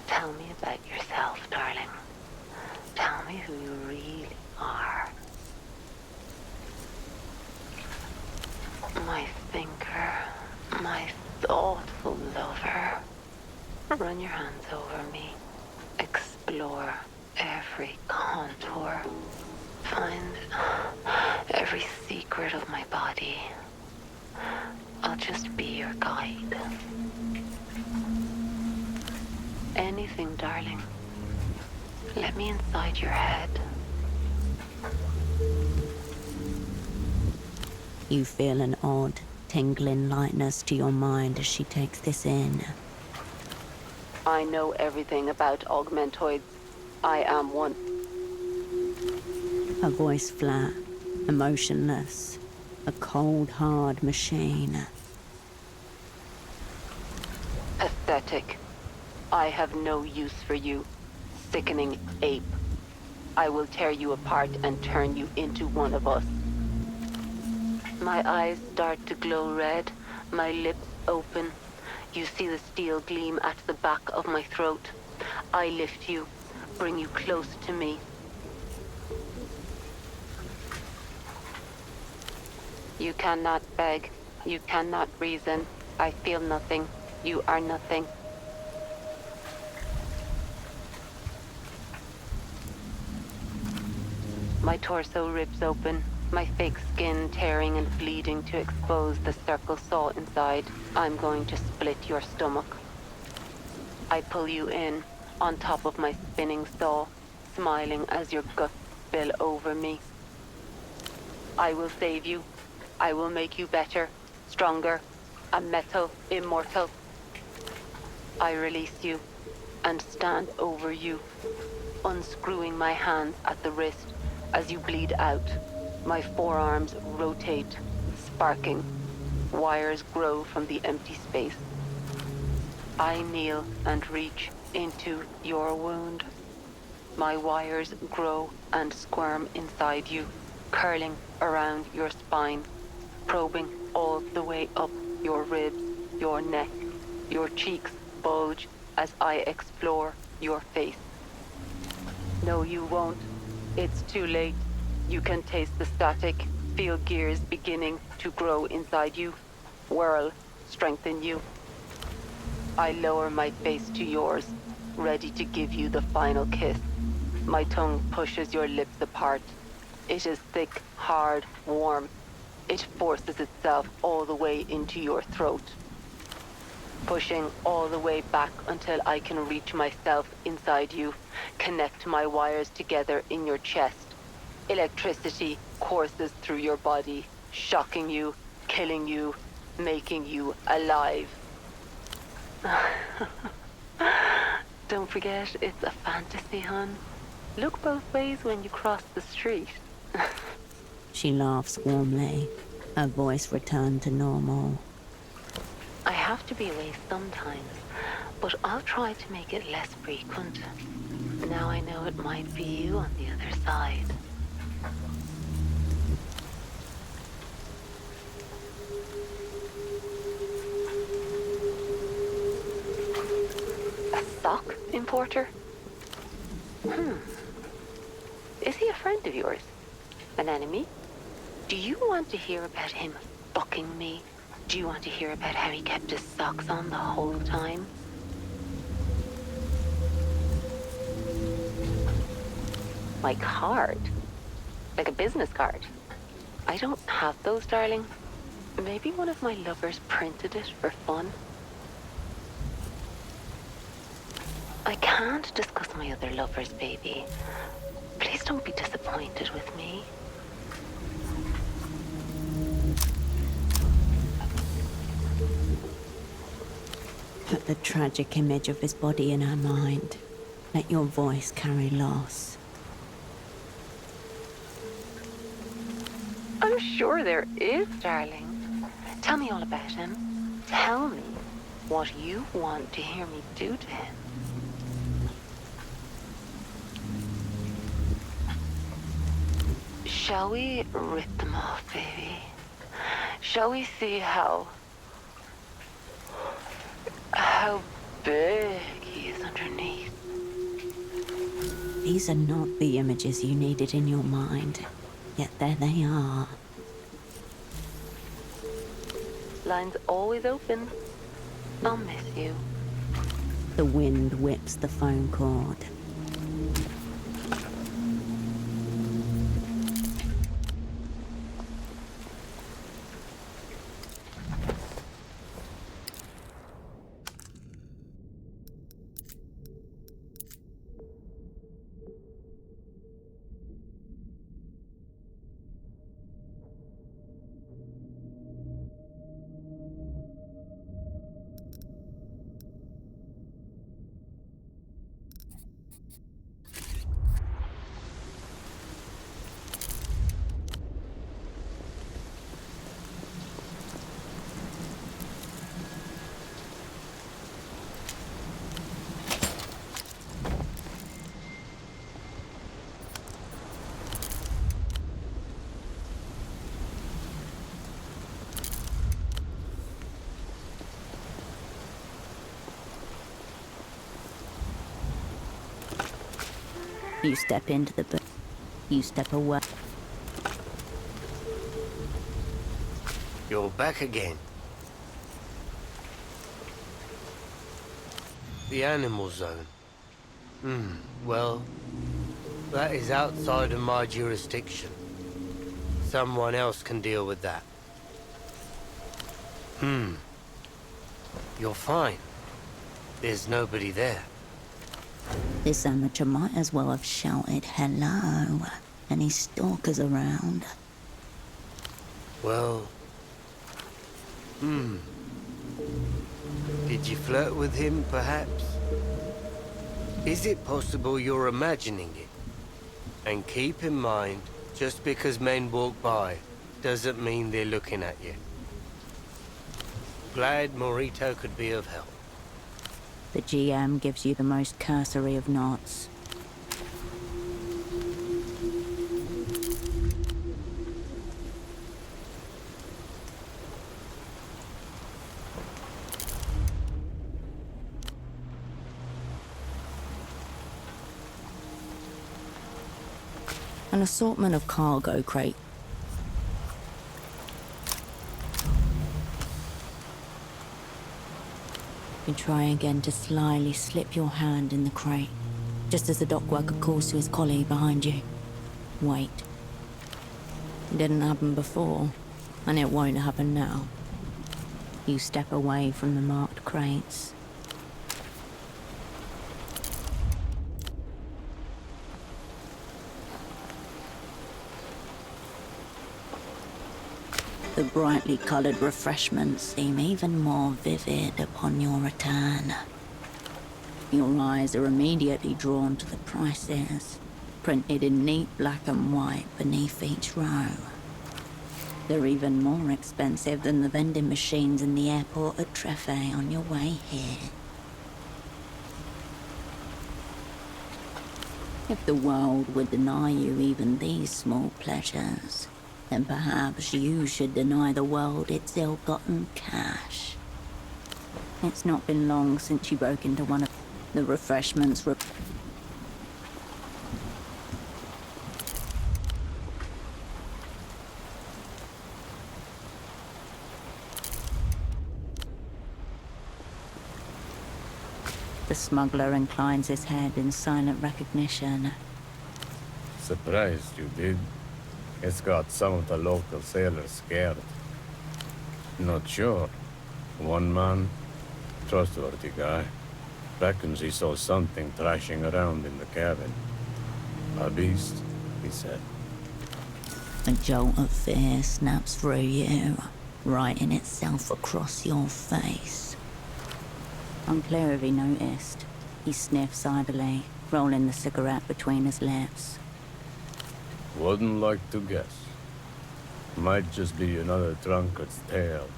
Tell me about yourself, darling. Tell me who you really are. My thinker, my thoughtful lover. Run your hands over me. Explore every contour. Find every secret of my body. I'll just be your guide. Anything, darling. Let me inside your head. You feel an odd, tingling lightness to your mind as she takes this in. I know everything about augmentoids. I am one. Her voice flat, emotionless. A cold, hard machine. Pathetic. I have no use for you. Sickening ape. I will tear you apart and turn you into one of us. My eyes start to glow red, my lips open. You see the steel gleam at the back of my throat. I lift you, bring you close to me. You cannot beg. You cannot reason. I feel nothing. You are nothing. My torso rips open, my fake skin tearing and bleeding to expose the circle saw inside. I'm going to split your stomach. I pull you in, on top of my spinning saw, smiling as your guts spill over me. I will save you. I will make you better, stronger, a metal immortal. I release you and stand over you, unscrewing my hands at the wrist as you bleed out. My forearms rotate, sparking. Wires grow from the empty space. I kneel and reach into your wound. My wires grow and squirm inside you, curling around your spine, probing all the way up your ribs, your neck. Your cheeks bulge as I explore your face. No, you won't. It's too late. You can taste the static, feel gears beginning to grow inside you, whirl, strengthen you. I lower my face to yours, ready to give you the final kiss. My tongue pushes your lips apart. It is thick, hard, warm. It forces itself all the way into your throat, pushing all the way back until I can reach myself inside you, connect my wires together in your chest. Electricity courses through your body, shocking you, killing you, making you alive. Don't forget, it's a fantasy, hon. Look both ways when you cross the street. She laughs warmly. Her voice returned to normal. I have to be away sometimes, but I'll try to make it less frequent. Now I know it might be you on the other side. A sock importer? Is he a friend of yours? An enemy? Do you want to hear about him fucking me? Do you want to hear about how he kept his socks on the whole time? My card? Like a business card? I don't have those, darling. Maybe one of my lovers printed it for fun. I can't discuss my other lovers, baby. Please don't be disappointed with me. Put the tragic image of his body in her mind. Let your voice carry loss. I'm sure there is, darling. Tell me all about him. Tell me what you want to hear me do to him. Shall we rip them off, baby? Shall we see how big he is underneath? These are not the images you needed in your mind, yet there they are. Line's always open. I'll miss you. The wind whips the phone cord. You step into the book. You step away. You're back again. The animal zone. Well, that is outside of my jurisdiction. Someone else can deal with that. You're fine. There's nobody there. This amateur might as well have shouted hello. Any stalkers around? Well... Did you flirt with him, perhaps? Is it possible you're imagining it? And keep in mind, Just because men walk by doesn't mean they're looking at you. Glad Morito could be of help. The GM gives you the most cursory of nods. An assortment of cargo crate. You try again to slyly slip your hand in the crate, just as the dock worker calls to his colleague behind you. Wait. It didn't happen before, and it won't happen now. You step away from the marked crates. The brightly coloured refreshments seem even more vivid upon your return. Your eyes are immediately drawn to the prices, printed in neat black and white beneath each row. They're even more expensive than the vending machines in the airport at Trefe on your way here. If the world would deny you even these small pleasures, then perhaps you should deny the world its ill-gotten cash. It's not been long since you broke into one of the refreshments. The smuggler inclines his head in silent recognition. Surprised you did. It's got some of the local sailors scared. Not sure. One man, trustworthy guy, reckons he saw something thrashing around in the cabin. A beast, he said. A jolt of fear snaps through you, writing itself across your face. Unclear if he noticed. He sniffs idly, rolling the cigarette between his lips. Wouldn't like to guess. Might just be another drunkard's tale.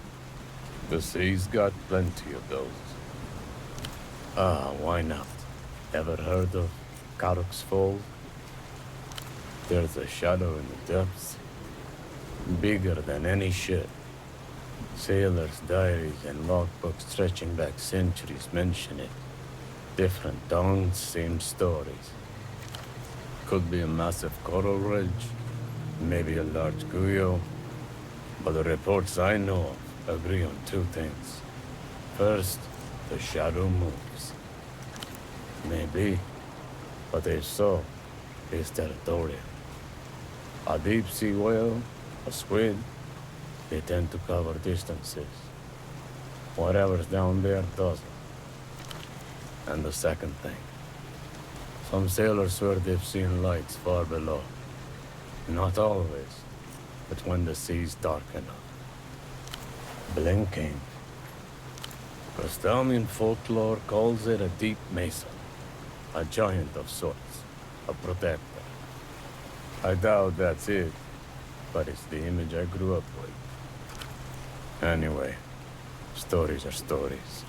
The sea's got plenty of those. Why not? Ever heard of Karuk's Fall? There's a shadow in the depths, bigger than any ship. Sailors' diaries and logbooks stretching back centuries mention it. Different tongues, same stories. Could be a massive coral ridge, maybe a large guyo. But the reports I know of agree on two things. First, the shadow moves. Maybe, but if so, it's territorial. A deep-sea whale, a squid, they tend to cover distances. Whatever's down there doesn't. And the second thing. Some sailors swear they've seen lights far below. Not always, but when the sea's dark enough. Blinking. Crostamian folklore calls it a deep mesa. A giant of sorts. A protector. I doubt that's it, but it's the image I grew up with. Anyway, stories are stories.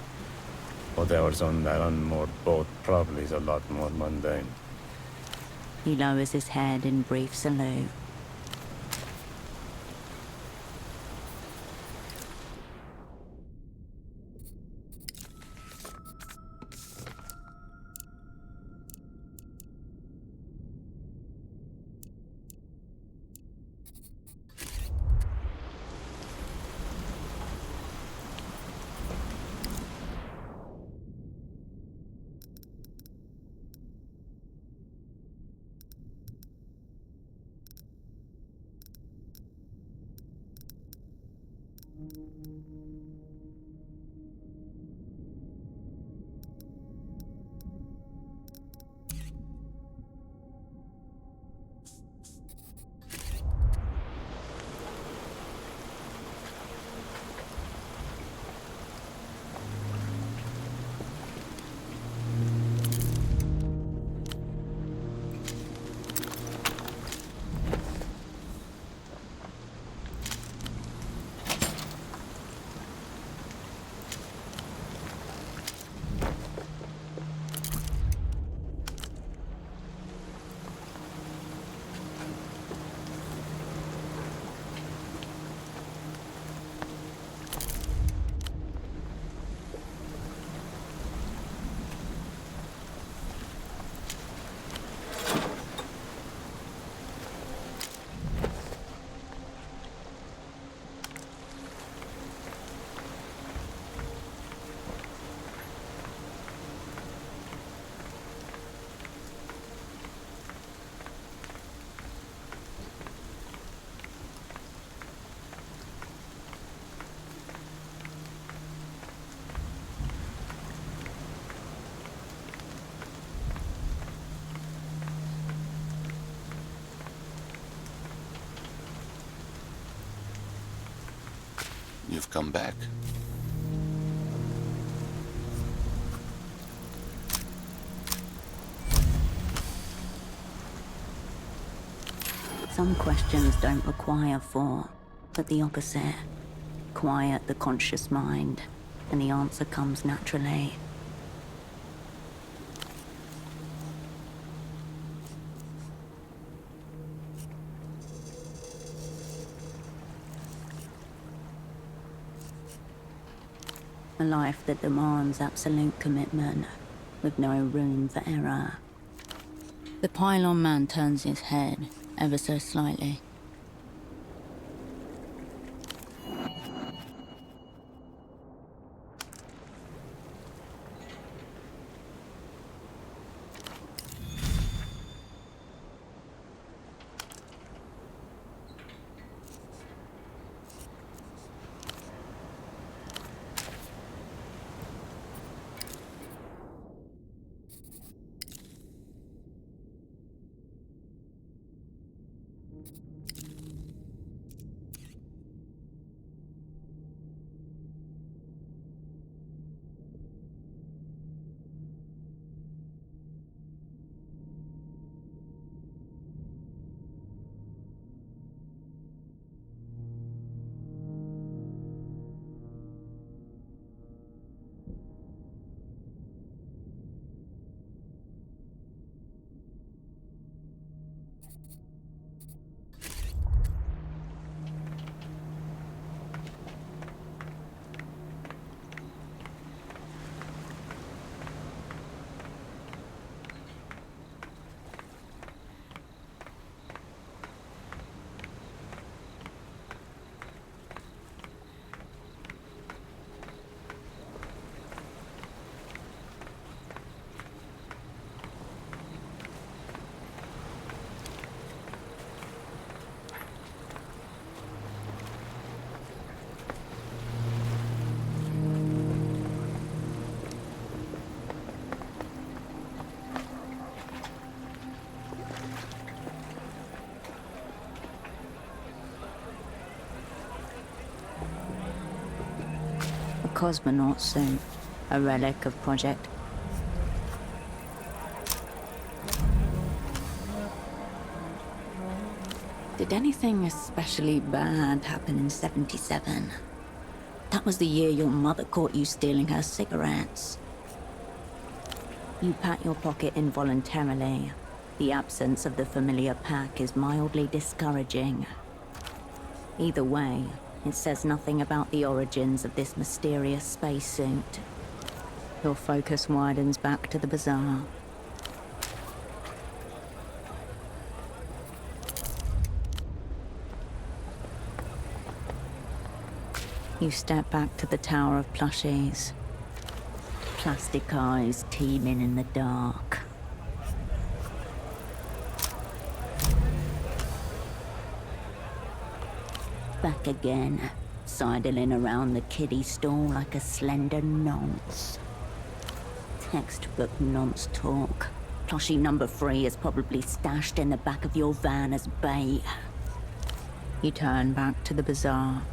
Whatever's on that unmoored boat probably is a lot more mundane. He lowers his head in brief salute. come back. Some questions don't require thought, but the opposite. Quiet the conscious mind, and the answer comes naturally. A life that demands absolute commitment, with no room for error. The pylon man turns his head, ever so slightly. Cosmonaut suit, a relic of Project. Did anything especially bad happen in 77? That was the year your mother caught you stealing her cigarettes. You pat your pocket involuntarily. The absence of the familiar pack is mildly discouraging. Either way, it says nothing about the origins of this mysterious spacesuit. Your focus widens back to the bazaar. You step back to the tower of plushies. Plastic eyes teeming in the dark. Back again, sidling around the kiddie stall like a slender nonce. Textbook nonce talk. Plushie number 3 is probably stashed in the back of your van as bait. You turn back to the bazaar.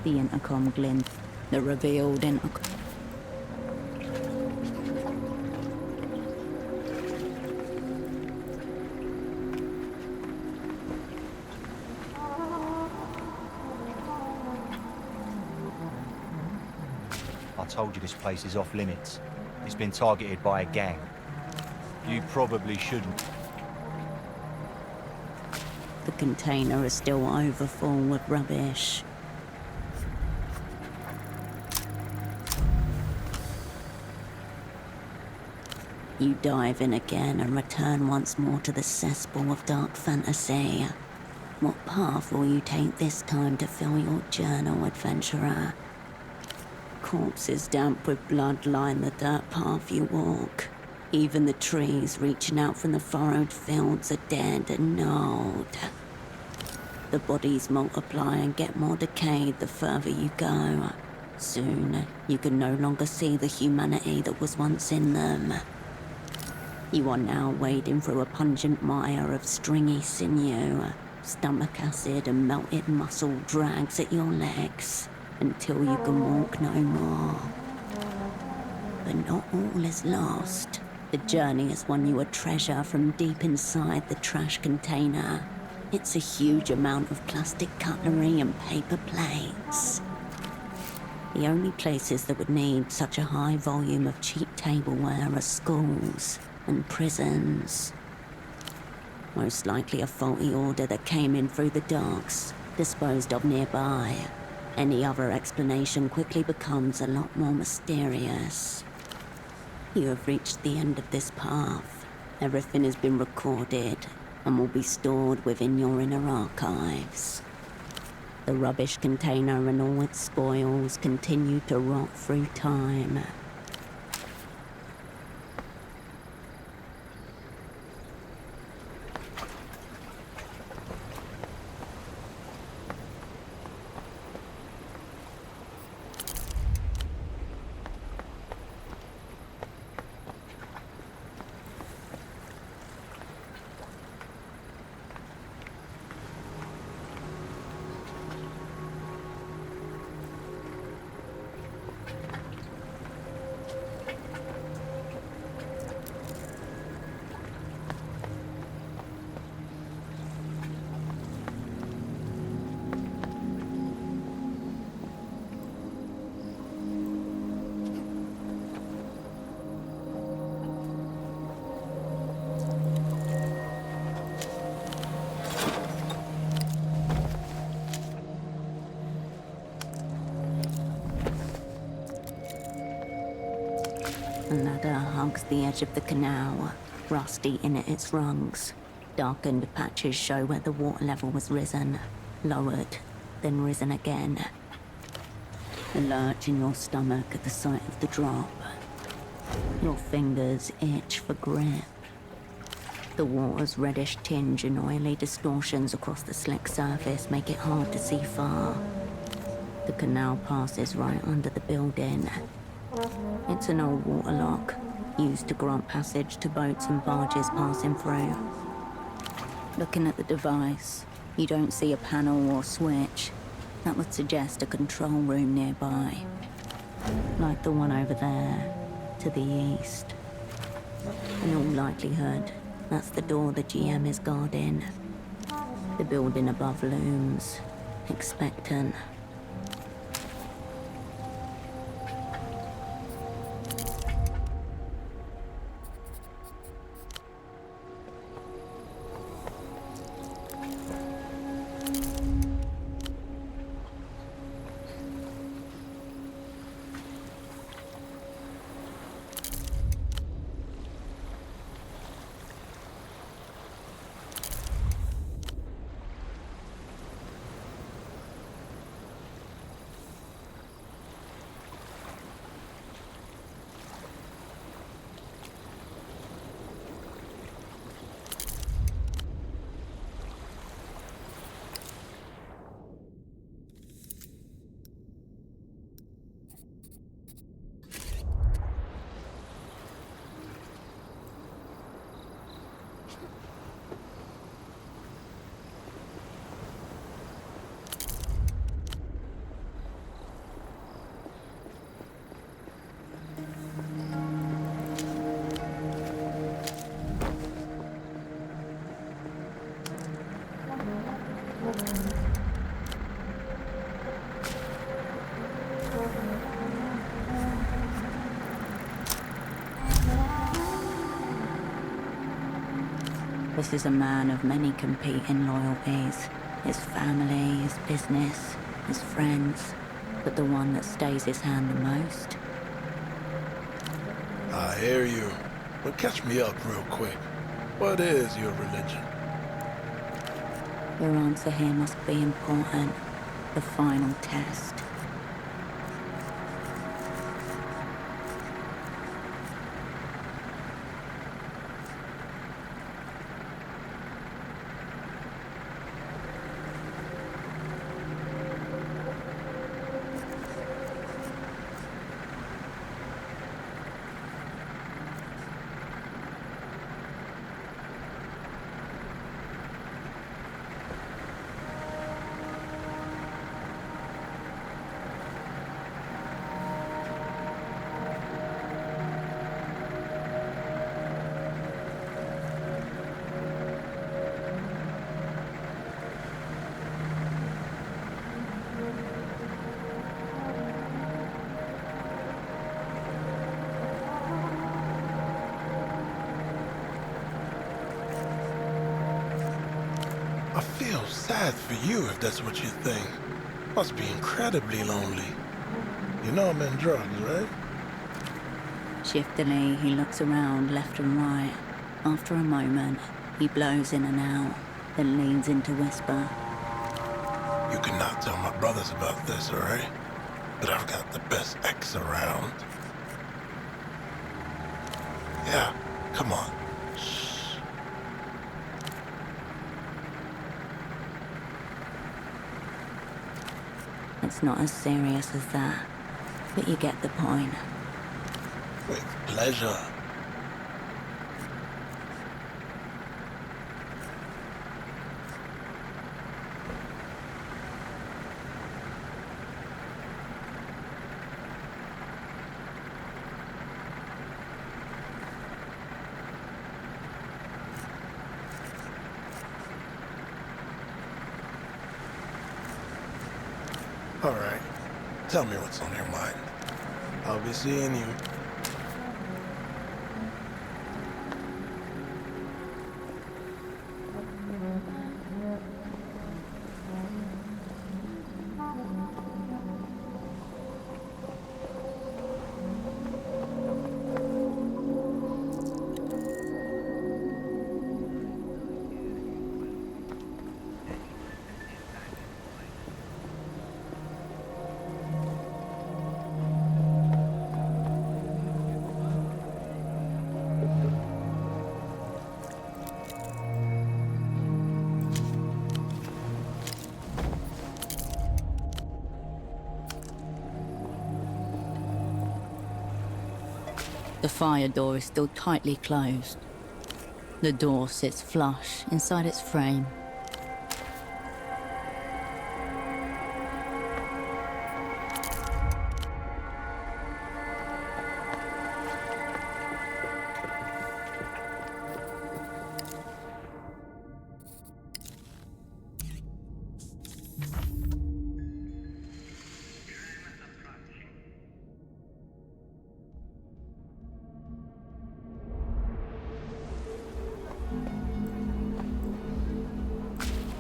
The intercom glint, the revealed intercom. I told you this place is off limits. It's been targeted by a gang. You probably shouldn't. The container is still overfull with rubbish. You dive in again and return once more to the cesspool of dark fantasy. What path will you take this time to fill your journal, adventurer? Corpses damp with blood line the dirt path you walk. Even the trees reaching out from the furrowed fields are dead and gnarled. The bodies multiply and get more decayed the further you go. Soon, you can no longer see the humanity that was once in them. You are now wading through a pungent mire of stringy sinew. Stomach acid and melted muscle drags at your legs until you can walk no more. But not all is lost. The journey is one you would treasure from deep inside the trash container. It's a huge amount of plastic cutlery and paper plates. The only places that would need such a high volume of cheap tableware are schools and prisons. Most likely a faulty order that came in through the docks, disposed of nearby. Any other explanation quickly becomes a lot more mysterious. You have reached the end of this path. Everything has been recorded and will be stored within your inner archives. The rubbish container and all its spoils continue to rot through time. A ladder hugs the edge of the canal, rust eating at its rungs. Darkened patches show where the water level was risen, lowered, then risen again. A lurch in your stomach at the sight of the drop. Your fingers itch for grip. The water's reddish tinge and oily distortions across the slick surface make it hard to see far. The canal passes right under the building. It's an old waterlock, used to grant passage to boats and barges passing through. Looking at the device, you don't see a panel or switch. That would suggest a control room nearby. Like the one over there, to the east. In all likelihood, that's the door the GM is guarding. The building above looms, expectant. This is a man of many competing loyalties. His family, his business, his friends. But the one that stays his hand the most? I hear you. But catch me up real quick. What is your religion? Your answer here must be important. The final test. Sad for you if that's what you think. Must be incredibly lonely. You know I'm in drugs, right? Shiftily, he looks around left and right. After a moment, he blows in and out, then leans in to whisper. You cannot tell my brothers about this, alright? But I've got the best ex around. Yeah, come on. Shh. It's not as serious as that, but you get the point. With pleasure. All right. Tell me what's on your mind. I'll be seeing you. The fire door is still tightly closed. The door sits flush inside its frame.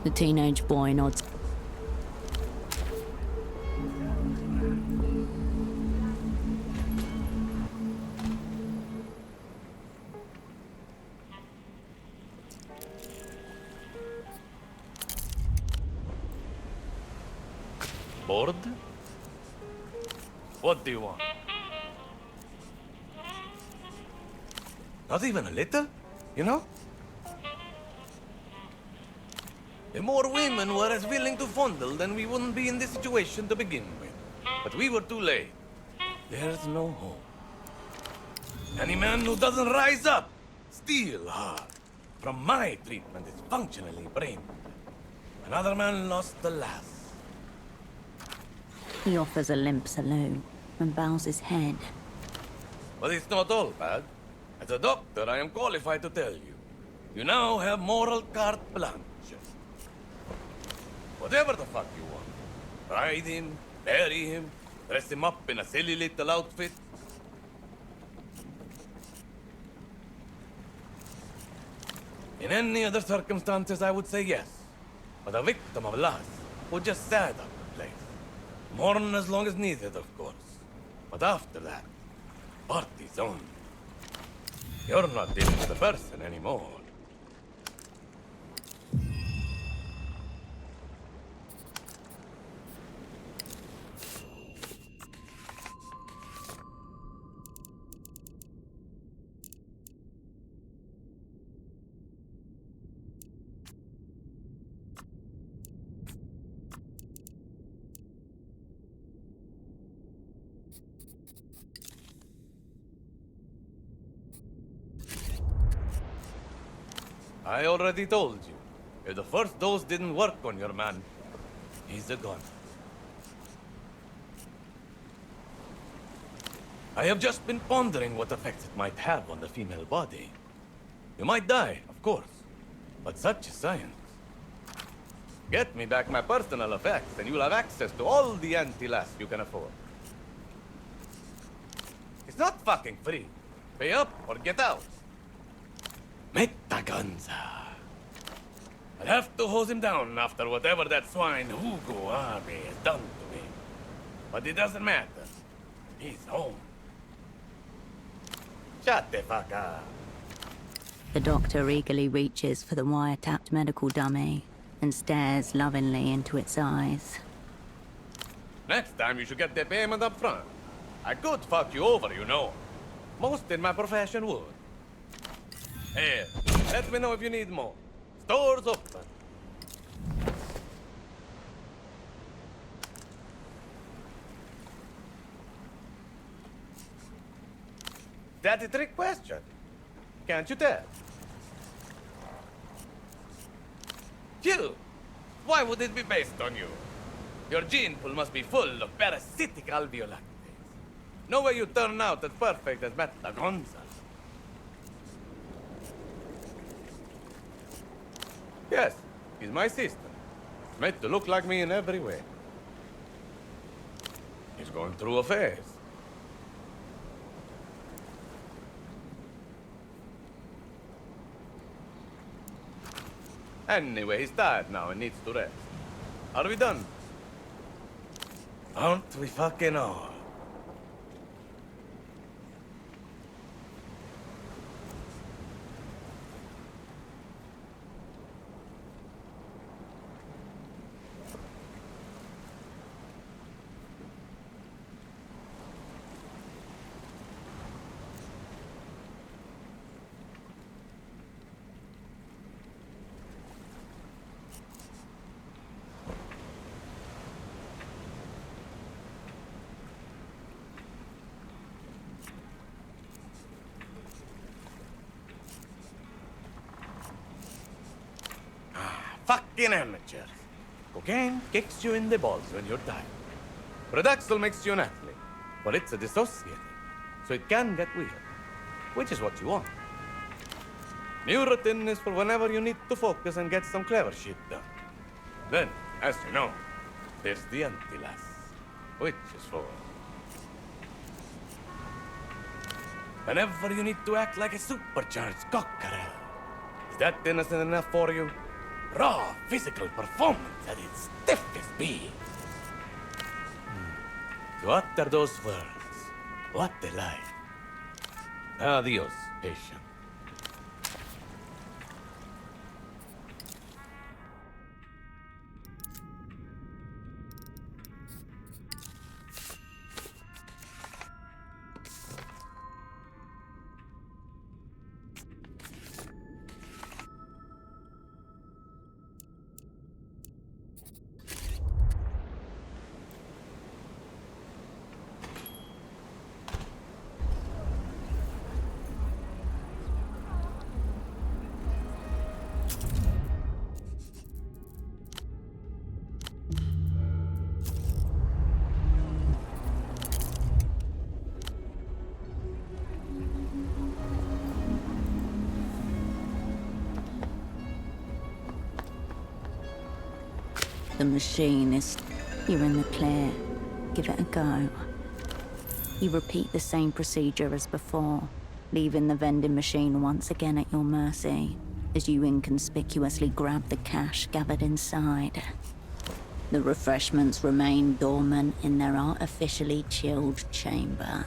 The teenage boy nods. Bored? What do you want? Not even a little, you know? If more women were as willing to fondle, then we wouldn't be in this situation to begin with. But we were too late. There's no hope. Any man who doesn't rise up, steel hard, from my treatment is functionally brain. Another man lost the last. He offers a limp salute and bows his head. But it's not all bad. As a doctor, I am qualified to tell you. You now have moral carte blanche. Whatever the fuck you want. Ride him, bury him, dress him up in a silly little outfit. In any other circumstances, I would say yes. But a victim of loss would just sad up the place. Mourn as long as needed, of course. But after that, party's on. You're not dealing with the person anymore. I already told you. If the first dose didn't work on your man, he's a goner. I have just been pondering what effects it might have on the female body. You might die, of course, but such is science. Get me back my personal effects, and you'll have access to all the anti-last you can afford. It's not fucking free. Pay up or get out. Metaganza. I'll have to hose him down after whatever that swine Hugo Army has done to me. But it doesn't matter. He's home. Shut the fuck up. The doctor eagerly reaches for the wiretapped medical dummy and stares lovingly into its eyes. Next time you should get the payment up front. I could fuck you over, you know. Most in my profession would. Here, let me know if you need more. Store's open. That's a trick question. Can't you tell? You! Why would it be based on you? Your gene pool must be full of parasitic alveolactates. No way you turn out as perfect as Meta Gonzalez. Yes, he's my sister. Made to look like me in every way. He's going through a phase. Anyway, he's tired now and needs to rest. Are we done? Aren't we fucking all? Fucking amateurs. Cocaine kicks you in the balls when you're tired. Redaxel makes you an athlete, but it's a dissociator, so it can get weird, which is what you want. Neurotin is for whenever you need to focus and get some clever shit done. Then, as you know, there's the antilas, which is for whenever you need to act like a supercharged cockerel. Is that innocent enough for you? Raw physical performance at its stiffest being. To utter those words, what a life. Adios, patient. The machine is... You're in the clear. Give it a go. You repeat the same procedure as before, leaving the vending machine once again at your mercy, as you inconspicuously grab the cash gathered inside. The refreshments remain dormant in their artificially chilled chamber.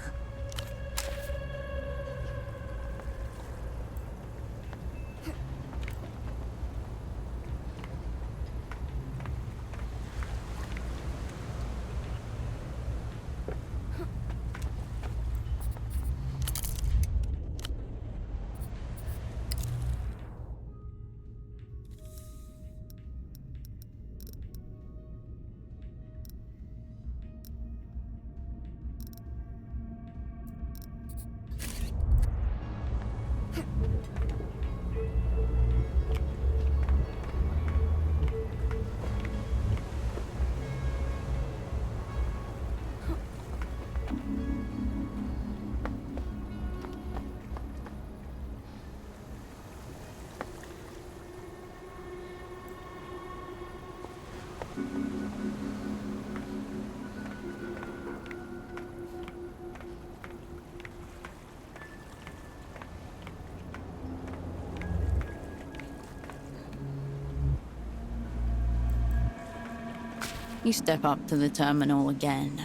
You step up to the terminal again.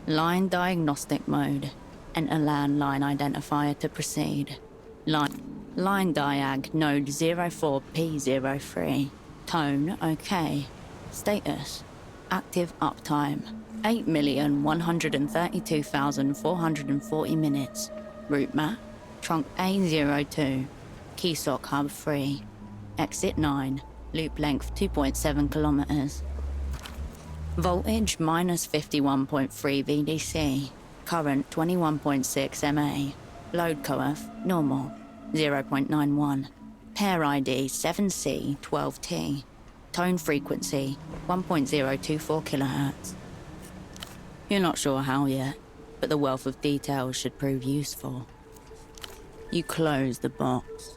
Line diagnostic mode. Enter landline identifier to proceed. Line diag node 04P03. Tone okay. Status active uptime 8,132,440 minutes. Route map trunk A02. Keysock hub 3. Exit 9. Loop length 2.7 kilometers. Voltage minus 51.3 VDC. Current 21.6 MA. Load coef normal 0.91. Pair ID 7C12T. Tone frequency 1.024 kHz. You're not sure how yet, but the wealth of details should prove useful. You close the box.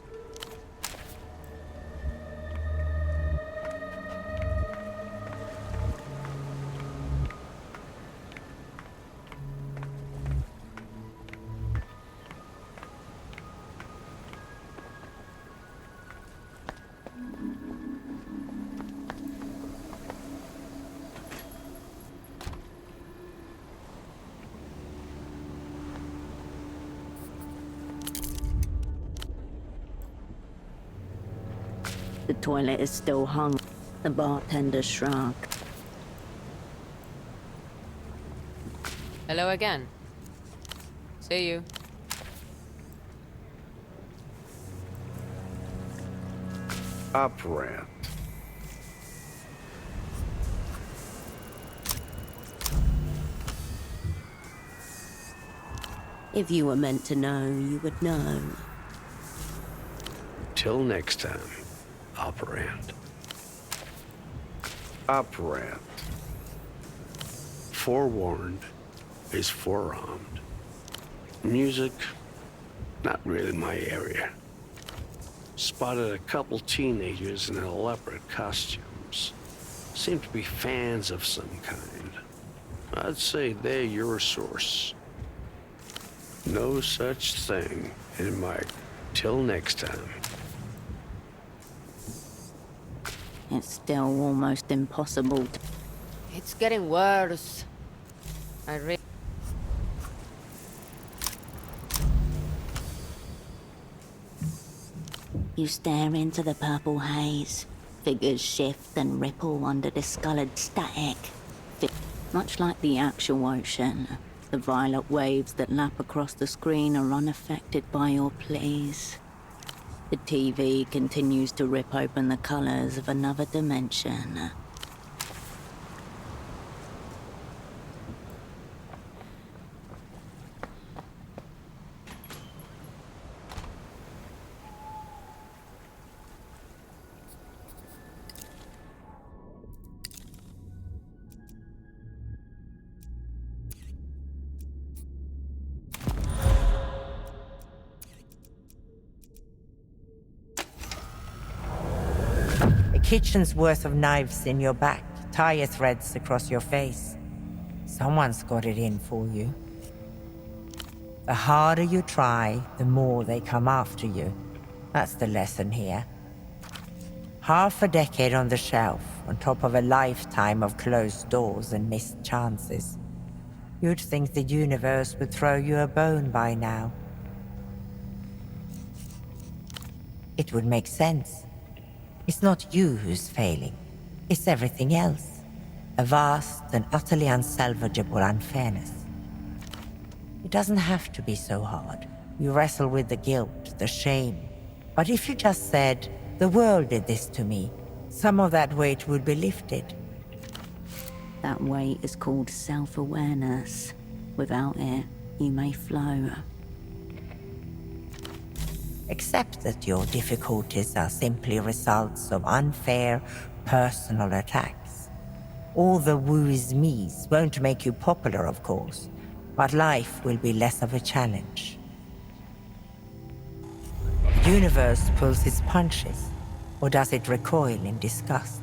The toilet is still hung. The bartender shrugged. Hello again. See you. Operant. If you were meant to know, you would know. Till next time, Operant. Operant. Forewarned is forearmed. Music, not really my area. Spotted a couple teenagers in elaborate costumes. Seem to be fans of some kind. I'd say they're your source. No such thing in my till next time. It's still almost impossible to... It's getting worse. You stare into the purple haze. Figures shift and ripple under discolored static. Much like the actual ocean, the violet waves that lap across the screen are unaffected by your pleas. The TV continues to rip open the colors of another dimension. Kitchen's worth of knives in your back, tire threads across your face. Someone's got it in for you. The harder you try, the more they come after you. That's the lesson here. Half a decade on the shelf, on top of a lifetime of closed doors and missed chances. You'd think the universe would throw you a bone by now. It would make sense. It's not you who's failing. It's everything else. A vast and utterly unsalvageable unfairness. It doesn't have to be so hard. You wrestle with the guilt, the shame. But if you just said, the world did this to me, some of that weight would be lifted. That weight is called self-awareness. Without it, you may flow. Accept that your difficulties are simply results of unfair, personal attacks. All the woos-me's won't make you popular, of course, but life will be less of a challenge. The universe pulls its punches, or does it recoil in disgust?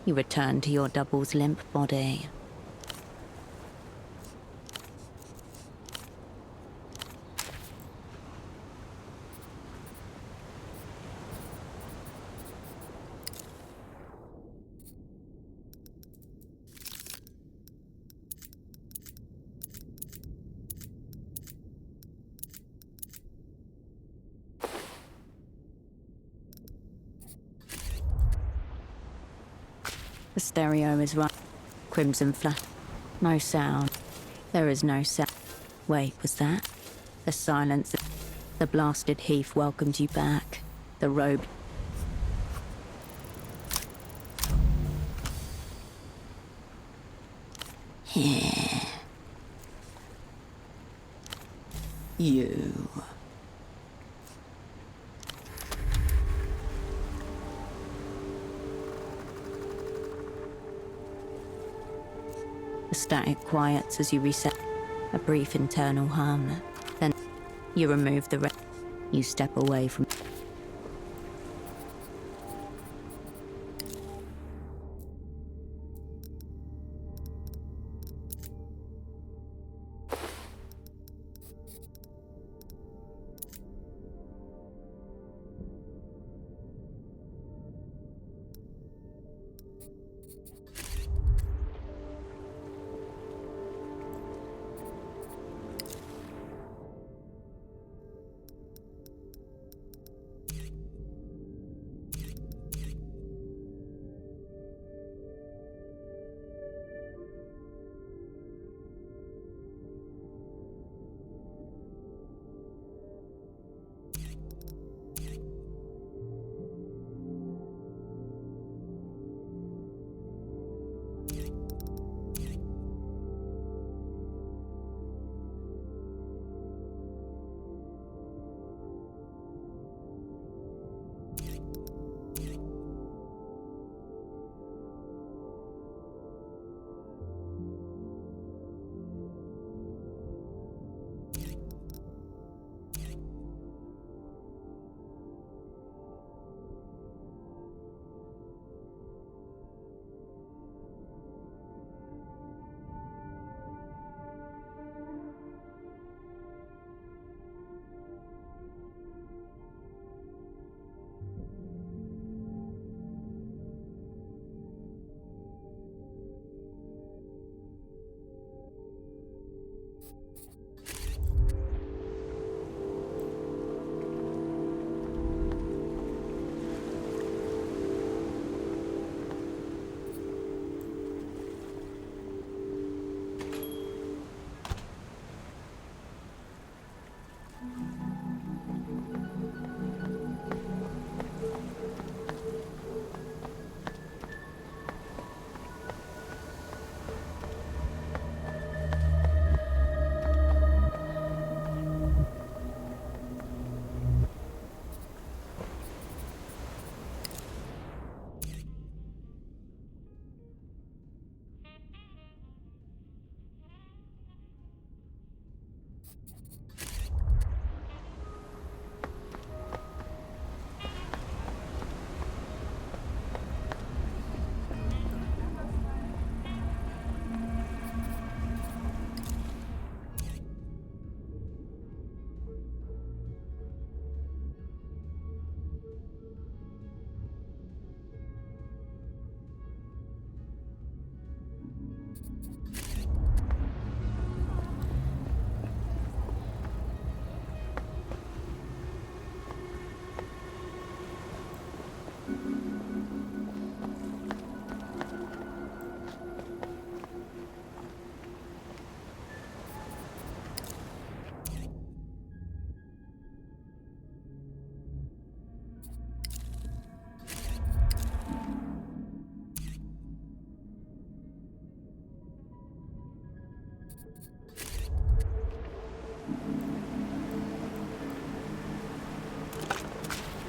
You return to your double's limp body. The stereo is right. Crimson flash. No sound. There is no sound. Wait, was that? The silence. The blasted heath welcomed you back. The robe. Here. You. The static quiets as you reset. A brief internal hum. Then you remove the You step away from.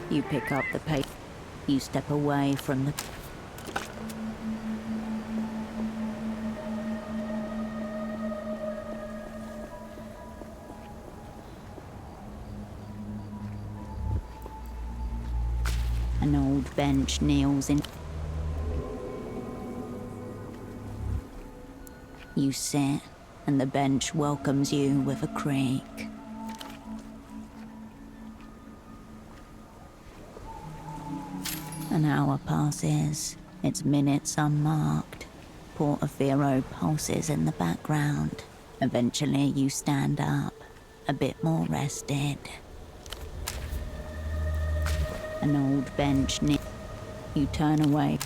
You pick up the pace. You step away from the... An old bench kneels in... You sit, and the bench welcomes you with a creak. An hour passes, its minutes unmarked. Portofino pulses in the background. Eventually you stand up, a bit more rested. An old bench near you turn away.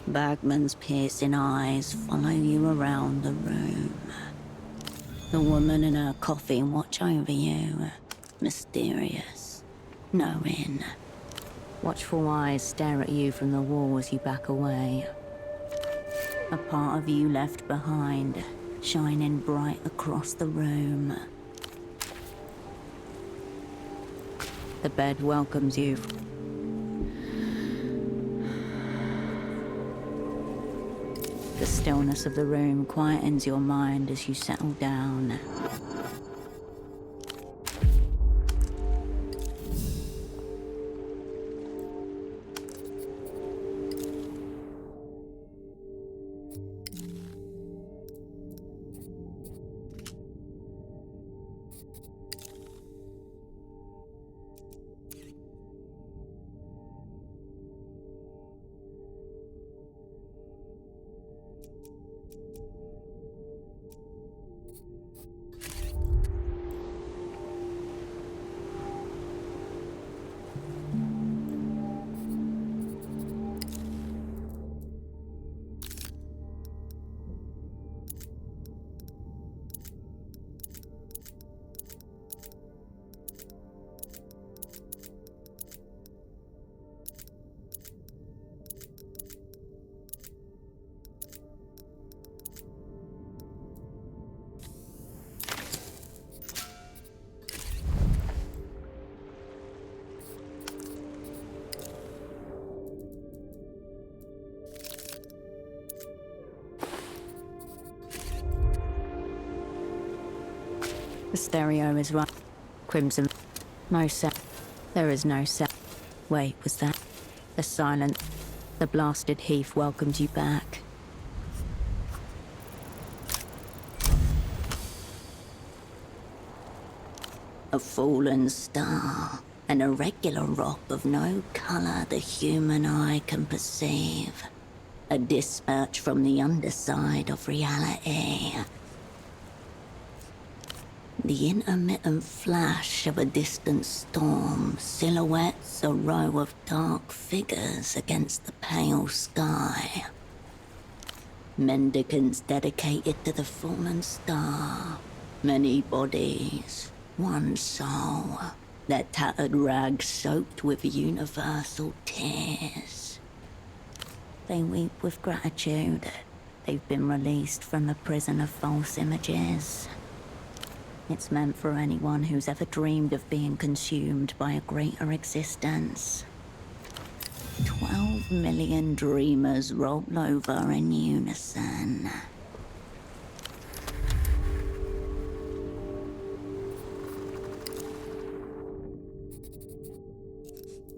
Bagman's piercing eyes follow you around the room. The woman and her coffin watch over you, mysterious, knowing. Watchful eyes stare at you from the wall as you back away. A part of you left behind, shining bright across the room. The bed welcomes you. The stillness of the room quietens your mind as you settle down. The stereo is right. Crimson. No sound. There is no sound. Wait, was that? The silence. The blasted heath welcomes you back. A fallen star. An irregular rock of no colour the human eye can perceive. A dispatch from the underside of reality. The intermittent flash of a distant storm silhouettes a row of dark figures against the pale sky. Mendicants dedicated to the fallen star. Many bodies, one soul. Their tattered rags soaked with universal tears. They weep with gratitude. They've been released from the prison of false images. It's meant for anyone who's ever dreamed of being consumed by a greater existence. 12 million dreamers roll over in unison.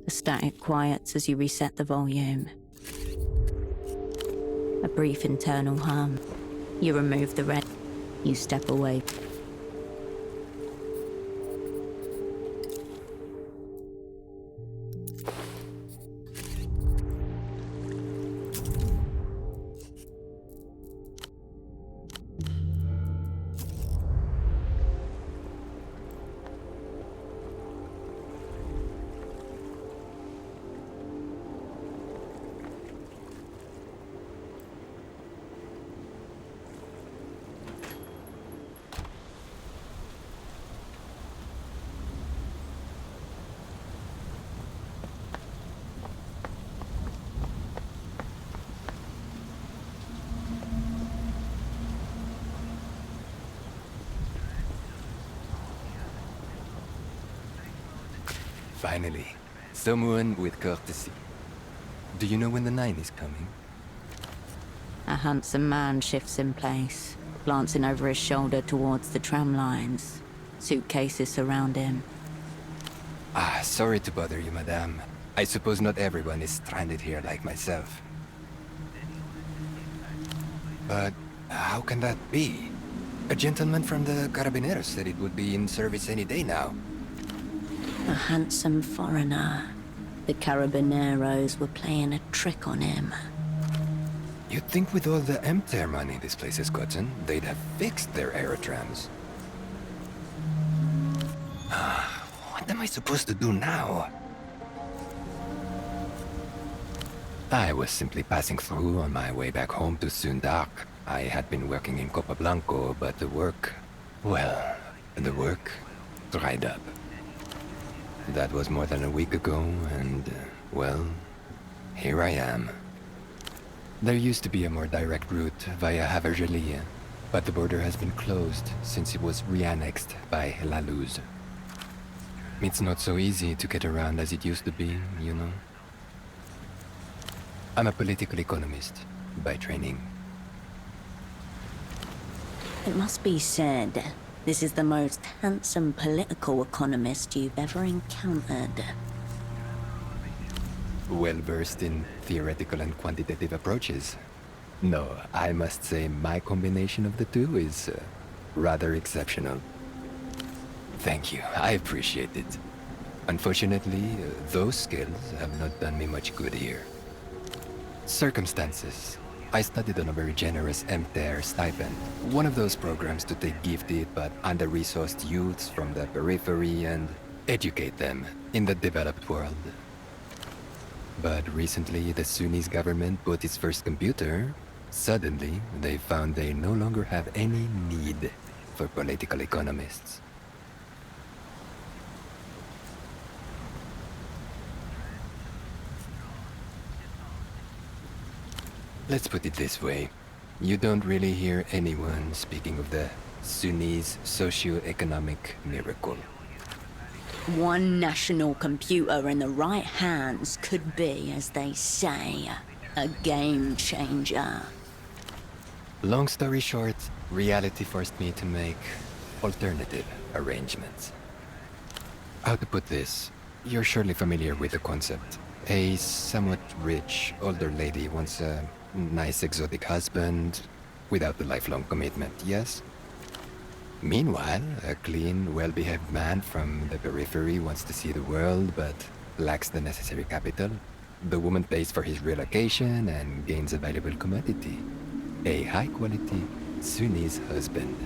The static quiets as you reset the volume. A brief internal hum. You remove the red. You step away. Finally, someone with courtesy. Do you know when the 9 is coming? A handsome man shifts in place, glancing over his shoulder towards the tram lines. Suitcases surround him. Ah, sorry to bother you, madame. I suppose not everyone is stranded here like myself. But how can that be? A gentleman from the Carabineros said it would be in service any day now. A handsome foreigner. The Carabineros were playing a trick on him. You'd think with all the MTER money this place has gotten, they'd have fixed their aerotrams. What am I supposed to do now? I was simply passing through on my way back home to Sundark. I had been working in Copa Blanco, but the work dried up. That was more than a week ago, and, well, here I am. There used to be a more direct route via Havergelie, but the border has been closed since it was re-annexed by La Luz. It's not so easy to get around as it used to be, you know. I'm a political economist by training. It must be said, this is the most handsome political economist you've ever encountered. Well-versed in theoretical and quantitative approaches. No, I must say my combination of the two is rather exceptional. Thank you, I appreciate it. Unfortunately, those skills have not done me much good here. Circumstances. I studied on a very generous MTER stipend, one of those programs to take gifted but under-resourced youths from the periphery and educate them in the developed world. But recently, the Sunnis government bought its first computer. Suddenly, they found they no longer have any need for political economists. Let's put it this way. You don't really hear anyone speaking of the Sunnis' socio-economic miracle. One national computer in the right hands could be, as they say, a game changer. Long story short, reality forced me to make alternative arrangements. How to put this? You're surely familiar with the concept. A somewhat rich, older lady wants a nice exotic husband without the lifelong commitment, yes? Meanwhile, a clean, well-behaved man from the periphery wants to see the world but lacks the necessary capital. The woman pays for his relocation and gains a valuable commodity. A high-quality Sunnis husband.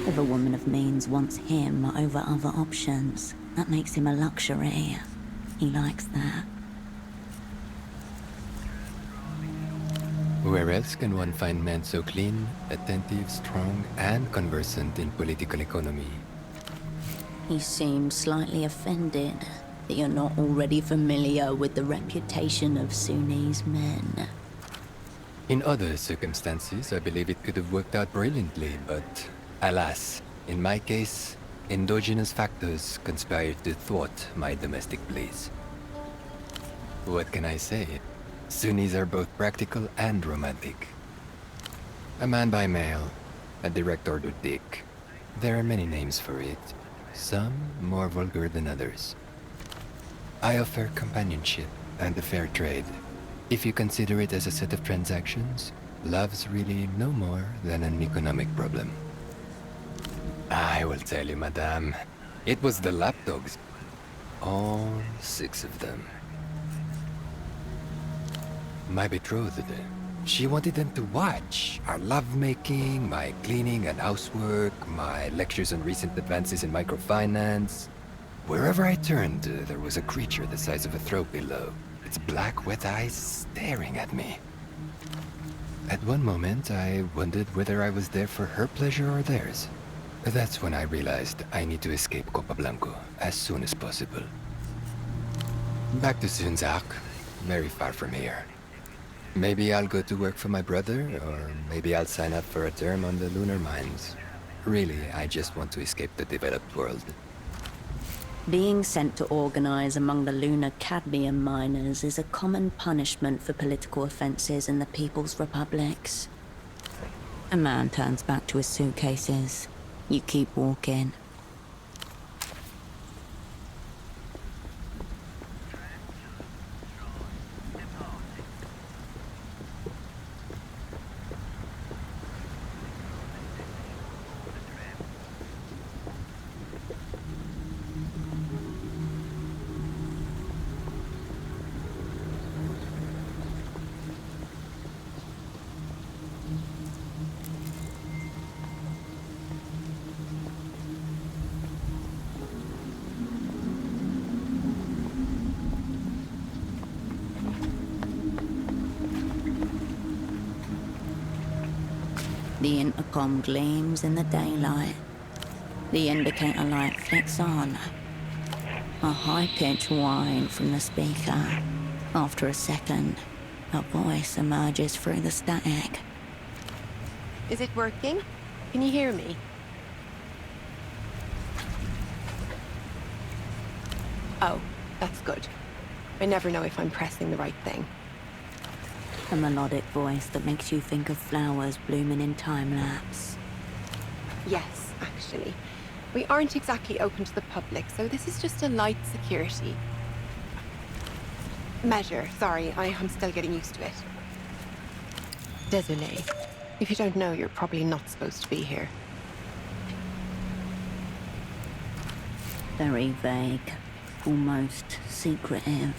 If a woman of means wants him over other options, that makes him a luxury. He likes that. Where else can one find men so clean, attentive, strong, and conversant in political economy? He seems slightly offended that you're not already familiar with the reputation of Sunnis men. In other circumstances, I believe it could have worked out brilliantly, but alas, in my case, endogenous factors conspired to thwart my domestic bliss. What can I say? Sunnis are both practical and romantic. A man by mail, a direct order dick. There are many names for it, some more vulgar than others. I offer companionship and a fair trade. If you consider it as a set of transactions, love's really no more than an economic problem. I will tell you, madame, it was the lapdogs. All 6 of them. My betrothed, she wanted them to watch our lovemaking, my cleaning and housework, my lectures on recent advances in microfinance. Wherever I turned, there was a creature the size of a throw pillow, its black, wet eyes staring at me. At one moment, I wondered whether I was there for her pleasure or theirs. That's when I realized I need to escape Copa Blanco as soon as possible. Back to Sundark, very far from here. Maybe I'll go to work for my brother, or maybe I'll sign up for a term on the lunar mines. Really, I just want to escape the developed world. Being sent to organize among the lunar cadmium miners is a common punishment for political offenses in the People's Republics. A man turns back to his suitcases. You keep walking. The intercom gleams in the daylight. The indicator light flicks on. A high-pitched whine from the speaker. After a second, a voice emerges through the static. Is it working? Can you hear me? Oh, that's good. I never know if I'm pressing the right thing. A melodic voice that makes you think of flowers blooming in time-lapse. Yes, actually. We aren't exactly open to the public, so this is just a light security measure. Sorry, I'm still getting used to it. Désolé. If you don't know, you're probably not supposed to be here. Very vague, almost secretive.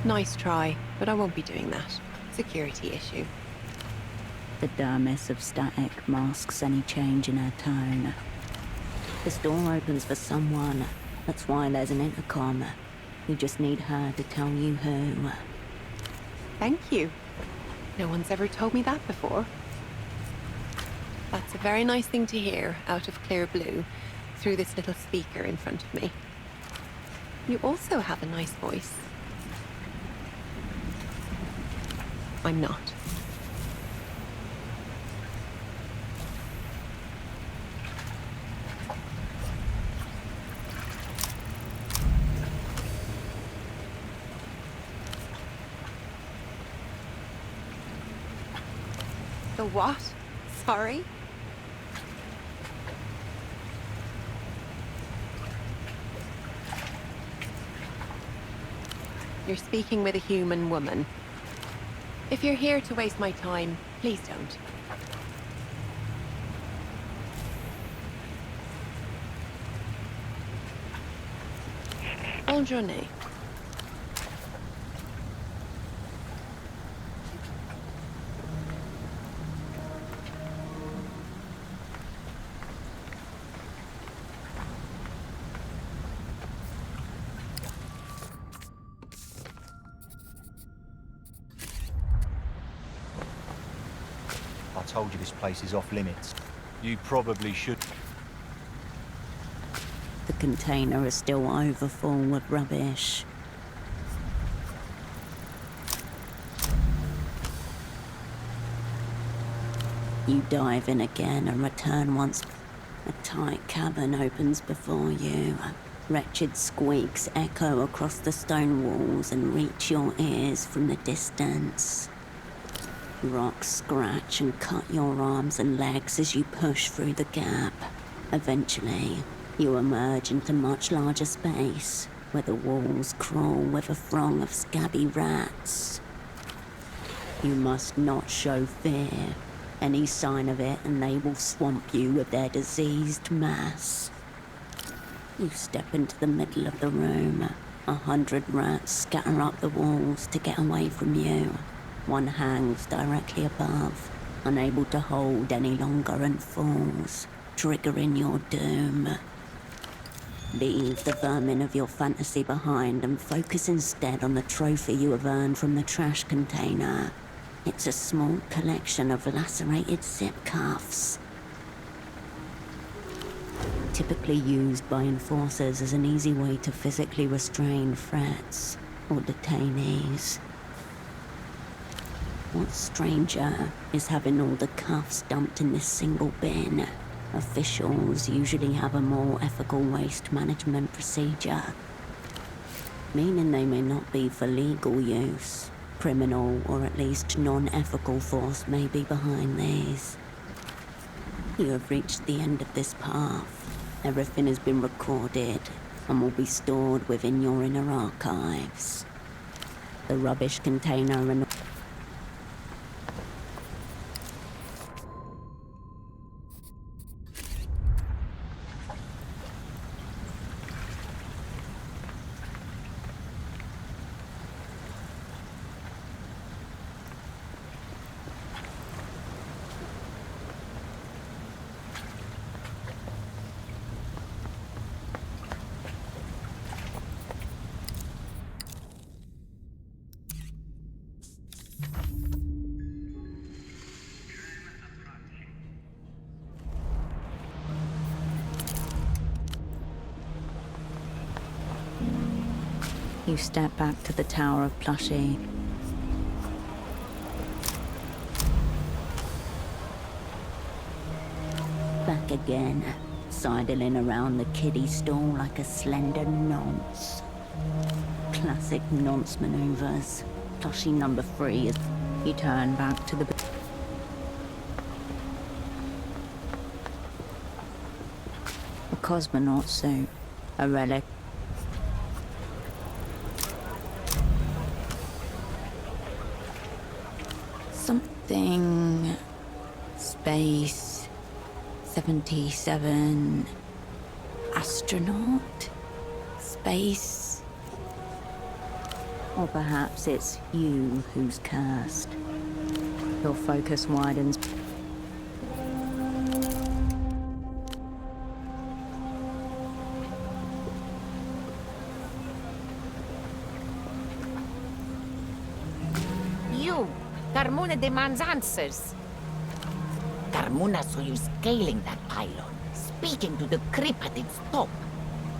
Nice try, but I won't be doing that. Security issue. The dermis of static masks any change in her tone. This door opens for someone. That's why there's an intercom. You just need her to tell you who. Thank you. No one's ever told me that before. That's a very nice thing to hear out of clear blue through this little speaker in front of me. You also have a nice voice. I'm not. The what? Sorry? You're speaking with a human woman. If you're here to waste my time, please don't. Bonne journée. I told you this place is off limits. You probably should. The container is still overfull with rubbish. You dive in again and return once. A tight cavern opens before you. Wretched squeaks echo across the stone walls and reach your ears from the distance. Rocks scratch and cut your arms and legs as you push through the gap. Eventually, you emerge into much larger space, where the walls crawl with a throng of scabby rats. You must not show fear. Any sign of it and they will swamp you with their diseased mass. You step into the middle of the room. 100 rats scatter up the walls to get away from you. One hangs directly above, unable to hold any longer and falls, triggering your doom. Leave the vermin of your fantasy behind and focus instead on the trophy you have earned from the trash container. It's a small collection of lacerated zip cuffs. Typically used by enforcers as an easy way to physically restrain threats or detainees. What's stranger is having all the cuffs dumped in this single bin. Officials usually have a more ethical waste management procedure, meaning they may not be for legal use. Criminal or at least non-ethical force may be behind these. You have reached the end of this path. Everything has been recorded and will be stored within your inner archives. The rubbish container and you step back to the Tower of Plushie. Back again, sidling around the kiddie stall like a slender nonce. Classic nonce maneuvers. Plushie number 3 is... You turn back to the... A cosmonaut suit. A relic. Something... Space... 77... Astronaut? Space... Or perhaps it's you who's cursed. Your focus widens. You! Carmona demands answers. Carmona saw you scaling that pylon, speaking to the creep at its top.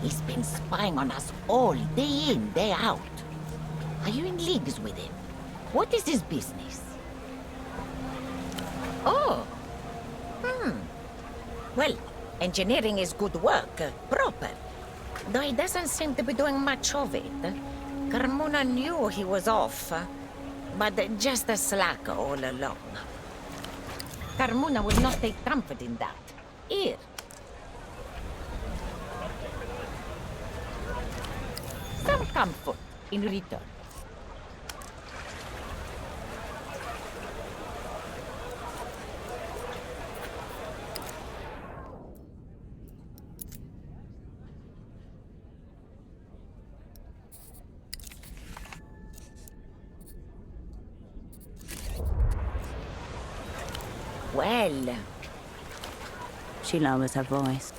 He's been spying on us all, day in, day out. Are you in leagues with him? What is his business? Oh! Well, engineering is good work, proper. Though he doesn't seem to be doing much of it. Carmona knew he was off, but just a slacker all along. Carmona will not take comfort in that. Here. Some comfort in return. Well... She lowers her voice.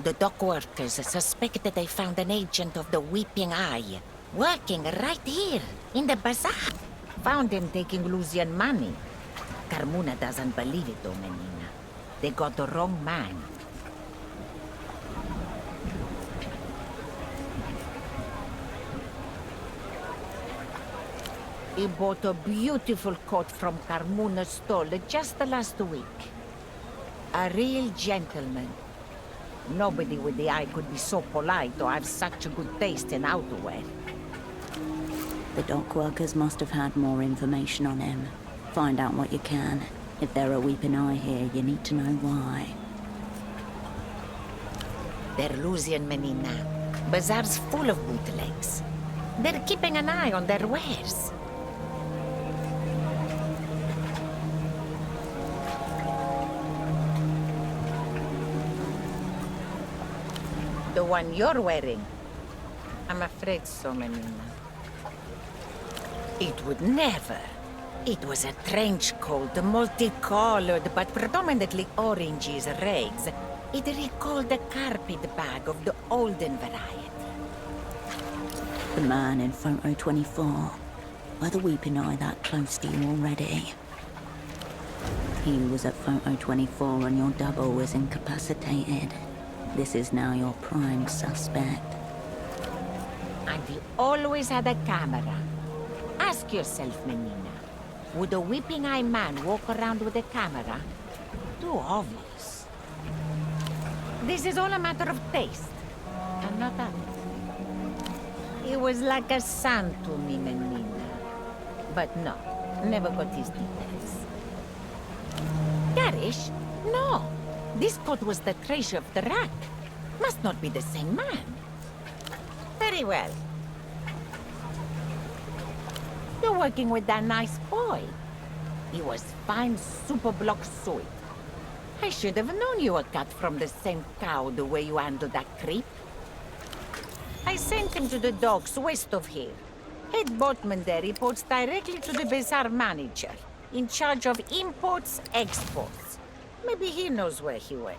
The dock workers suspected they found an agent of the Weeping Eye, working right here, in the bazaar. Found him taking Lucian money. Carmona doesn't believe it, though, Menina. They got the wrong man. He bought a beautiful coat from Carmona's stall just last week. A real gentleman. Nobody with the eye could be so polite or have such a good taste in outerwear. The dock workers must have had more information on him. Find out what you can. If there are Weeping Eye here, you need to know why. They're Lucian, Menina. Bazaar's full of bootlegs. They're keeping an eye on their wares. The one you're wearing? I'm afraid so, Menina. It would never. It was a trench coat, multicolored, but predominantly oranges, rags. It recalled the carpet bag of the olden variety. The man in photo 24. Were the Weeping Eye that close to you already? He was at photo 24 and your double was incapacitated. This is now your prime suspect. And he always had a camera. Ask yourself, Menina. Would a Weeping Eye man walk around with a camera? Too obvious. This is all a matter of taste, and not that. He was like a son to me, Menina. But no, never got his details. Garish? No. This coat was the treasure of the rack. Must not be the same man. Very well. You're working with that nice boy. He was fine super block suit. I should have known you were cut from the same cow the way you handled that creep. I sent him to the docks west of here. Head boatman there reports directly to the bazaar manager, in charge of imports, exports. Maybe he knows where he went.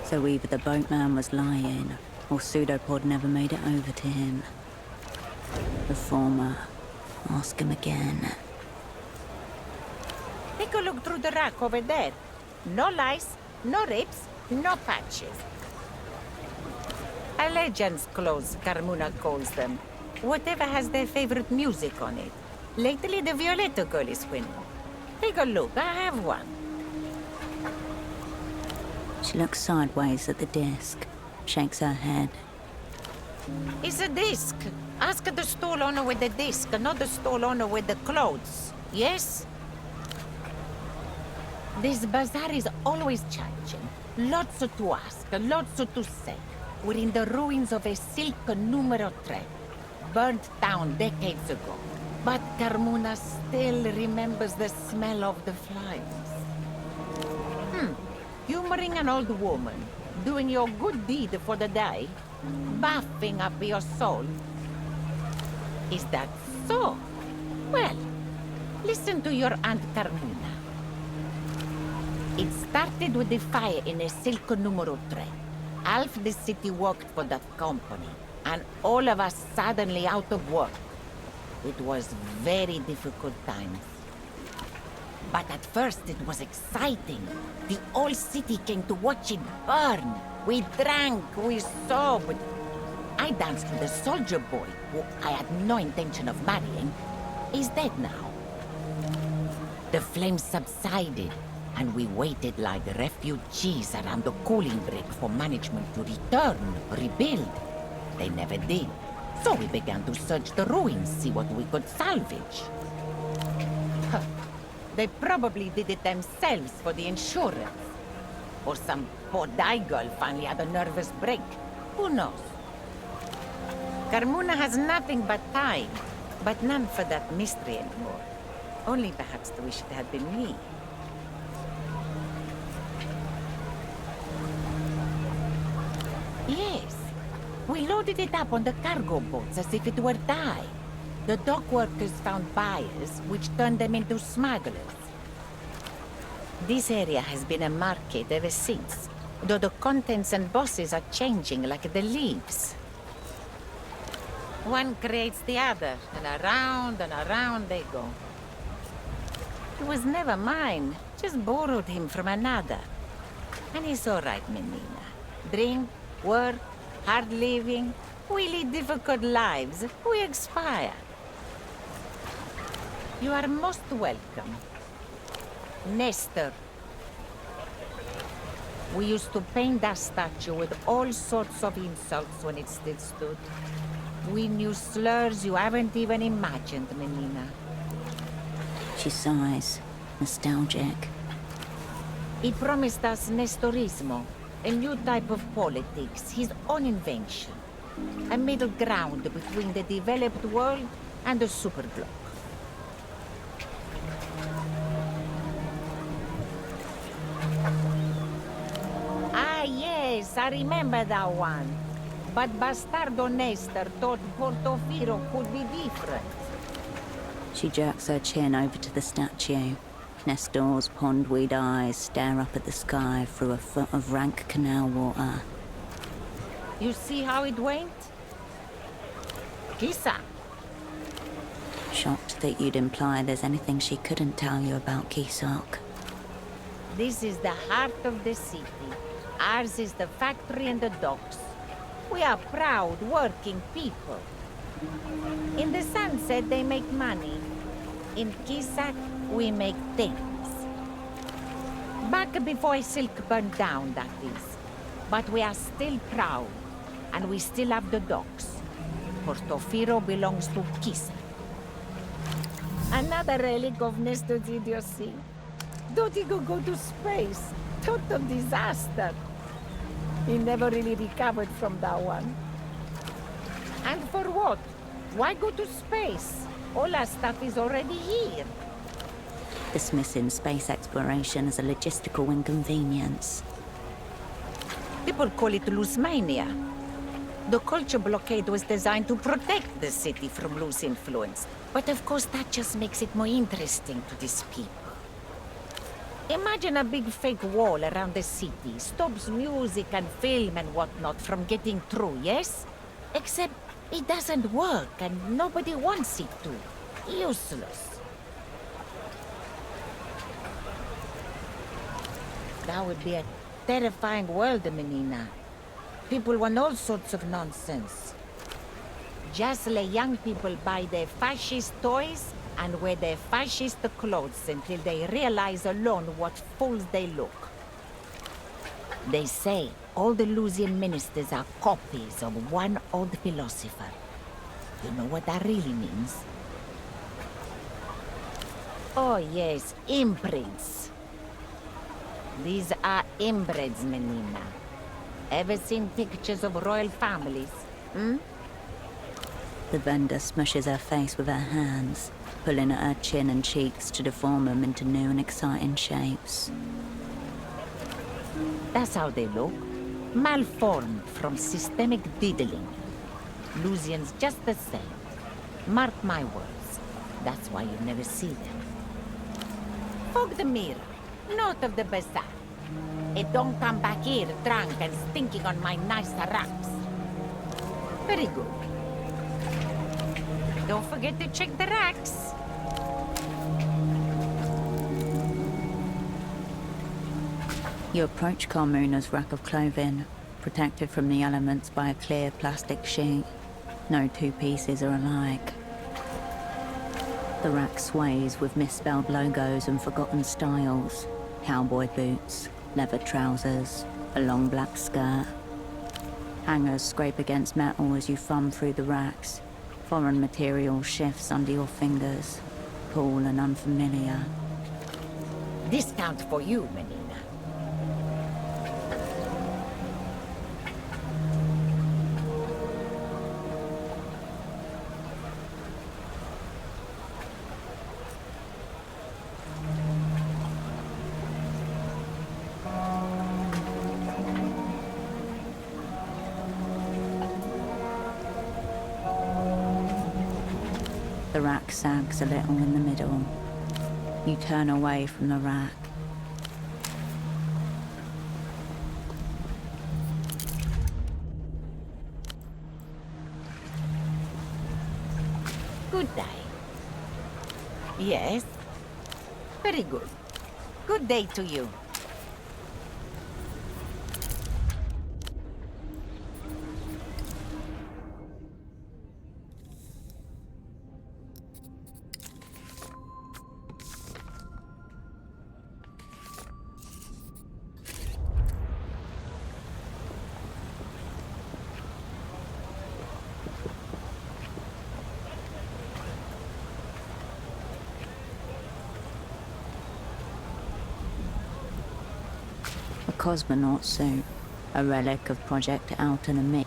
So either the boatman was lying, or Pseudopod never made it over to him. The former. Ask him again. Take a look through the rack over there. No lice, no rips, no patches. A legend's clothes, Carmuna calls them. Whatever has their favorite music on it. Lately, the Violetta girl is winning. Take a look, I have one. She looks sideways at the disc, shakes her head. It's a disc. Ask the stall owner with the disc, not the stall owner with the clothes. Yes? This bazaar is always changing. Lots to ask, lots to say. We're in the ruins of a silk numero 3, burnt down decades ago. But Carmuna still remembers the smell of the flies. Humoring an old woman, doing your good deed for the day, buffing up your soul. Is that so? Well, listen to your Aunt Carmuna. It started with the fire in a silk numero 3. Half the city worked for that company, and all of us suddenly out of work. It was very difficult times. But at first it was exciting. The whole city came to watch it burn. We drank, we sobbed. I danced with a soldier boy who I had no intention of marrying. He's dead now. The flames subsided, and we waited like refugees around the cooling break for management to return, rebuild. They never did. So we began to search the ruins, see what we could salvage. They probably did it themselves for the insurance. Or some poor die girl finally had a nervous break. Who knows? Carmuna has nothing but time, but none for that mystery anymore. Only perhaps to wish it had been me. Yes. We loaded it up on the cargo boats as if it were dye. The dock workers found buyers, which turned them into smugglers. This area has been a market ever since, though the contents and bosses are changing like the leaves. One creates the other, and around they go. It was never mine, just borrowed him from another. And it's all right, Menina. Drink, work, hard living. We lead difficult lives. We expire. You are most welcome. Nestor. We used to paint that statue with all sorts of insults when it still stood. We knew slurs you haven't even imagined, Menina. She sighs, nostalgic. He promised us Nestorismo, a new type of politics, his own invention. A middle ground between the developed world and the superblock. Ah, yes, I remember that one. But Bastardo Nestor thought Portofino could be different. She jerks her chin over to the statue. Nestor's pondweed eyes stare up at the sky through a foot of rank canal water. You see how it went? Kisa. Shocked that you'd imply there's anything she couldn't tell you about Kisok. This is the heart of the city. Ours is the factory and the docks. We are proud, working people. In the sunset, they make money. In Kisak, we make things. Back before Silk burned down, that is. But we are still proud, and we still have the docks. Portofino belongs to Kist. Another relic of Nestor's idiocy. Don't he go to space? Total disaster. He never really recovered from that one. And for what? Why go to space? All our stuff is already here. Dismissing space exploration as a logistical inconvenience. People call it loose mania. The culture blockade was designed to protect the city from loose influence. But of course that just makes it more interesting to these people. Imagine a big fake wall around the city. Stops music and film and whatnot from getting through, yes? Except it doesn't work and nobody wants it to. Useless. That would be a terrifying world, Menina. People want all sorts of nonsense. Just let young people buy their fascist toys and wear their fascist clothes until they realize alone what fools they look. They say all the Lusian ministers are copies of one old philosopher. You know what that really means? Oh yes, imprints. These are inbreds, Menina. Ever seen pictures of royal families? Hmm? The vendor smushes her face with her hands, pulling at her chin and cheeks to deform them into new and exciting shapes. That's how they look. Malformed from systemic diddling. Lusians just the same. Mark my words. That's why you never see them. Fog the mirror. Note of the bazaar. It don't come back here drunk and stinking on my nice racks. Very good. Don't forget to check the racks. You approach Carmuna's rack of clothing, protected from the elements by a clear plastic sheet. No two pieces are alike. The rack sways with misspelled logos and forgotten styles. Cowboy boots, leather trousers, a long black skirt. Hangers scrape against metal as you thumb through the racks. Foreign material shifts under your fingers, cool and unfamiliar. Discount for you, Menina. The rack sags a little in the middle. You turn away from the rack. Good day. Yes? Very good. Good day to you. A cosmonaut suit, a relic of Project Alton and me.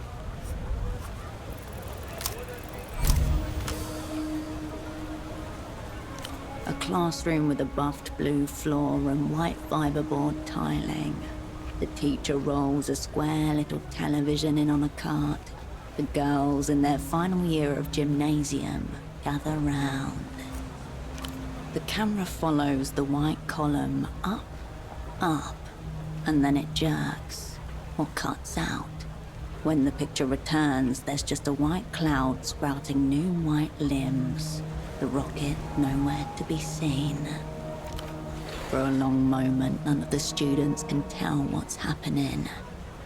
A classroom with a buffed blue floor and white fiberboard tiling. The teacher rolls a square little television in on a cart. The girls in their final year of gymnasium gather round. The camera follows the white column up, up, and then it jerks, or cuts out. When the picture returns, there's just a white cloud sprouting new white limbs. The rocket nowhere to be seen. For a long moment, none of the students can tell what's happening.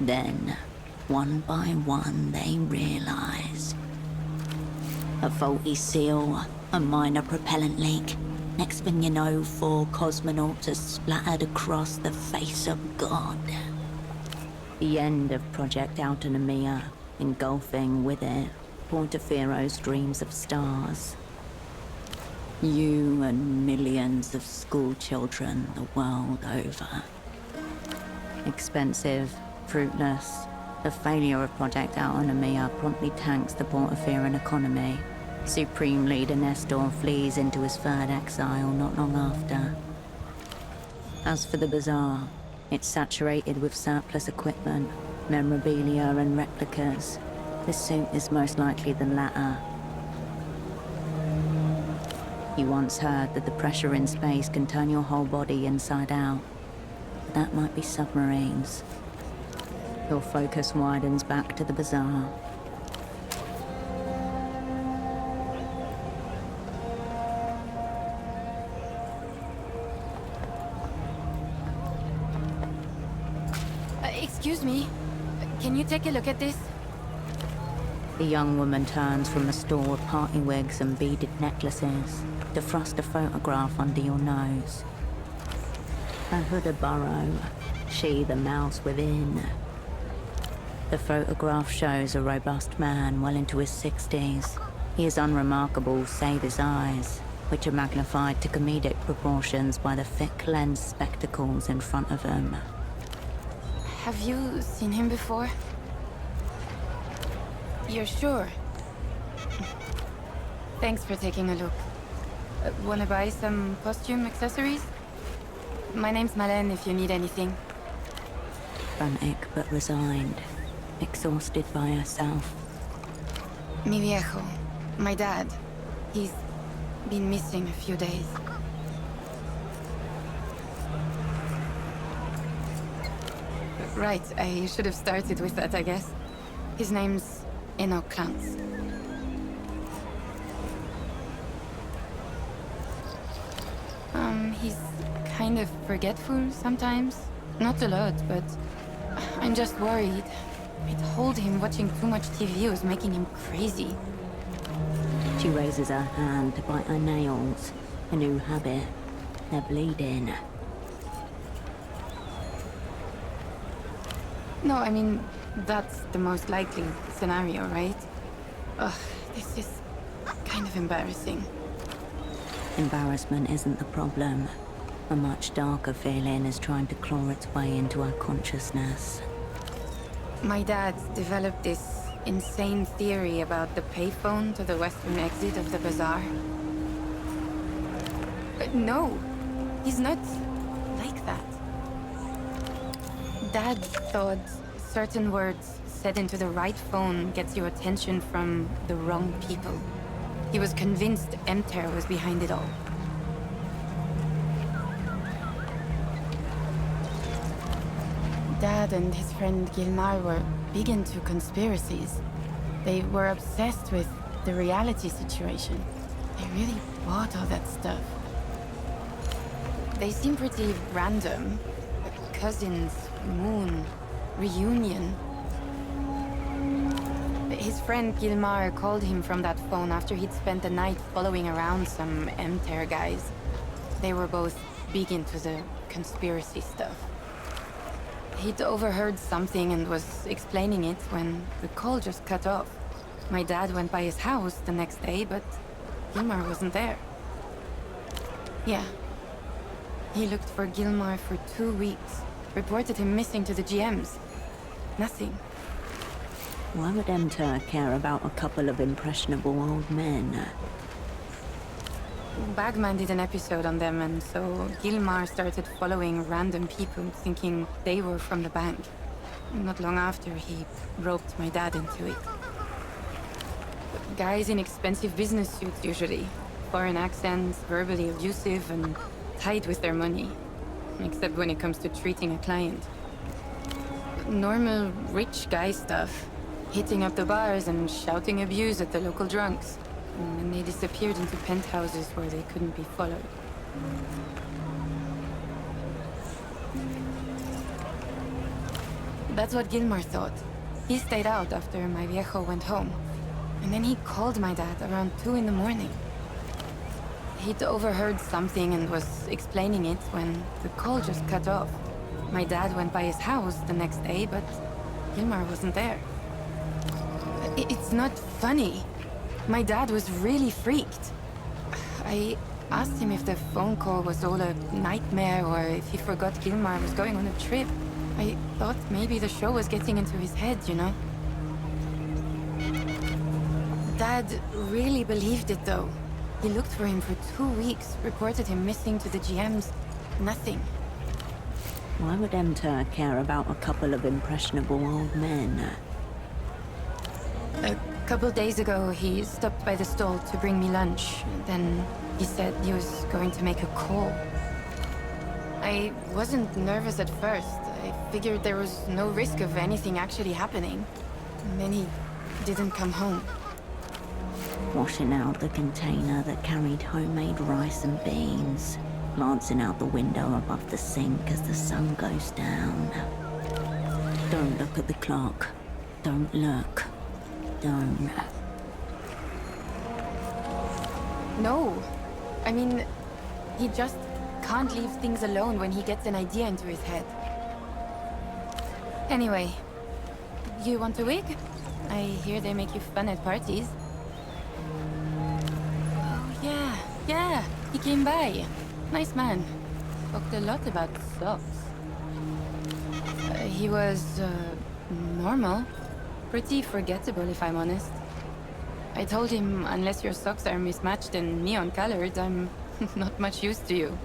Then, one by one, they realize. A faulty seal, a minor propellant leak. Next thing you know, 4 cosmonauts are splattered across the face of God. The end of Project Autonomia, engulfing with it Portafero's dreams of stars. You and millions of school children the world over. Expensive, fruitless, the failure of Project Autonomia promptly tanks the Portaferan economy. Supreme Leader Nestor flees into his 3rd exile not long after. As for the bazaar, it's saturated with surplus equipment, memorabilia and replicas. The suit is most likely the latter. You once heard that the pressure in space can turn your whole body inside out. But that might be submarines. Your focus widens back to the bazaar. Excuse me. Can you take a look at this? The young woman turns from a store of party wigs and beaded necklaces to thrust a photograph under your nose. A Huda burrow, she the mouse within. The photograph shows a robust man well into his 60s. He is unremarkable save his eyes, which are magnified to comedic proportions by the thick lens spectacles in front of him. Have you seen him before? You're sure? Thanks for taking a look. Wanna buy some costume accessories? My name's Malène if you need anything. Frantic but resigned, exhausted by herself. Mi viejo, my dad. He's been missing a few days. Right, I should have started with that, I guess. His name's Enoch Clance. He's kind of forgetful sometimes. Not a lot, but I'm just worried. I told him watching too much TV was making him crazy. She raises her hand to bite her nails. A new habit. They're bleeding. No, I mean, that's the most likely scenario, right? Ugh, this is kind of embarrassing. Embarrassment isn't the problem. A much darker feeling is trying to claw its way into our consciousness. My dad developed this insane theory about the payphone to the western exit of the bazaar. No, he's not like that. Dad thought certain words said into the right phone gets your attention from the wrong people. He was convinced Emter was behind it all. Dad and his friend Gilmar were big into conspiracies. They were obsessed with the reality situation. They really bought all that stuff. They seem pretty random. Cousins, moon, reunion. His friend Gilmar called him from that phone after he'd spent the night following around some Emter guys. They were both big into the conspiracy stuff. He'd overheard something and was explaining it when the call just cut off. My dad went by his house the next day, but Gilmar wasn't there. Yeah. He looked for Gilmar for 2 weeks. Reported him missing to the GMs. Nothing. Why would Emter care about a couple of impressionable old men? Bagman did an episode on them, and so Gilmar started following random people, thinking they were from the bank. Not long after, he roped my dad into it. Guys in expensive business suits, usually. Foreign accents, verbally abusive, and tight with their money. Except when it comes to treating a client. Normal rich guy stuff. Hitting up the bars and shouting abuse at the local drunks. And then they disappeared into penthouses where they couldn't be followed. That's what Gilmar thought. He stayed out after my viejo went home. And then he called my dad around 2 in the morning. He'd overheard something and was explaining it when the call just cut off. My dad went by his house the next day, but Gilmar wasn't there. It's not funny. My dad was really freaked. I asked him if the phone call was all a nightmare or if he forgot Gilmar was going on a trip. I thought maybe the show was getting into his head, you know? Dad really believed it, though. He looked for him for 2 weeks, reported him missing to the GMs. Nothing. Why would Emter care about a couple of impressionable old men? A couple days ago, he stopped by the stall to bring me lunch. Then he said he was going to make a call. I wasn't nervous at first. I figured there was no risk of anything actually happening. And then he didn't come home. Washing out the container that carried homemade rice and beans. Glancing out the window above the sink as the sun goes down. Don't look at the clock. Don't look. Don't. No. I mean, he just can't leave things alone when he gets an idea into his head. Anyway, you want a wig? I hear they make you fun at parties. Oh, yeah, he came by. Nice man. Talked a lot about socks. He was, normal. Pretty forgettable, if I'm honest. I told him, unless your socks are mismatched and neon-colored, I'm not much use to you.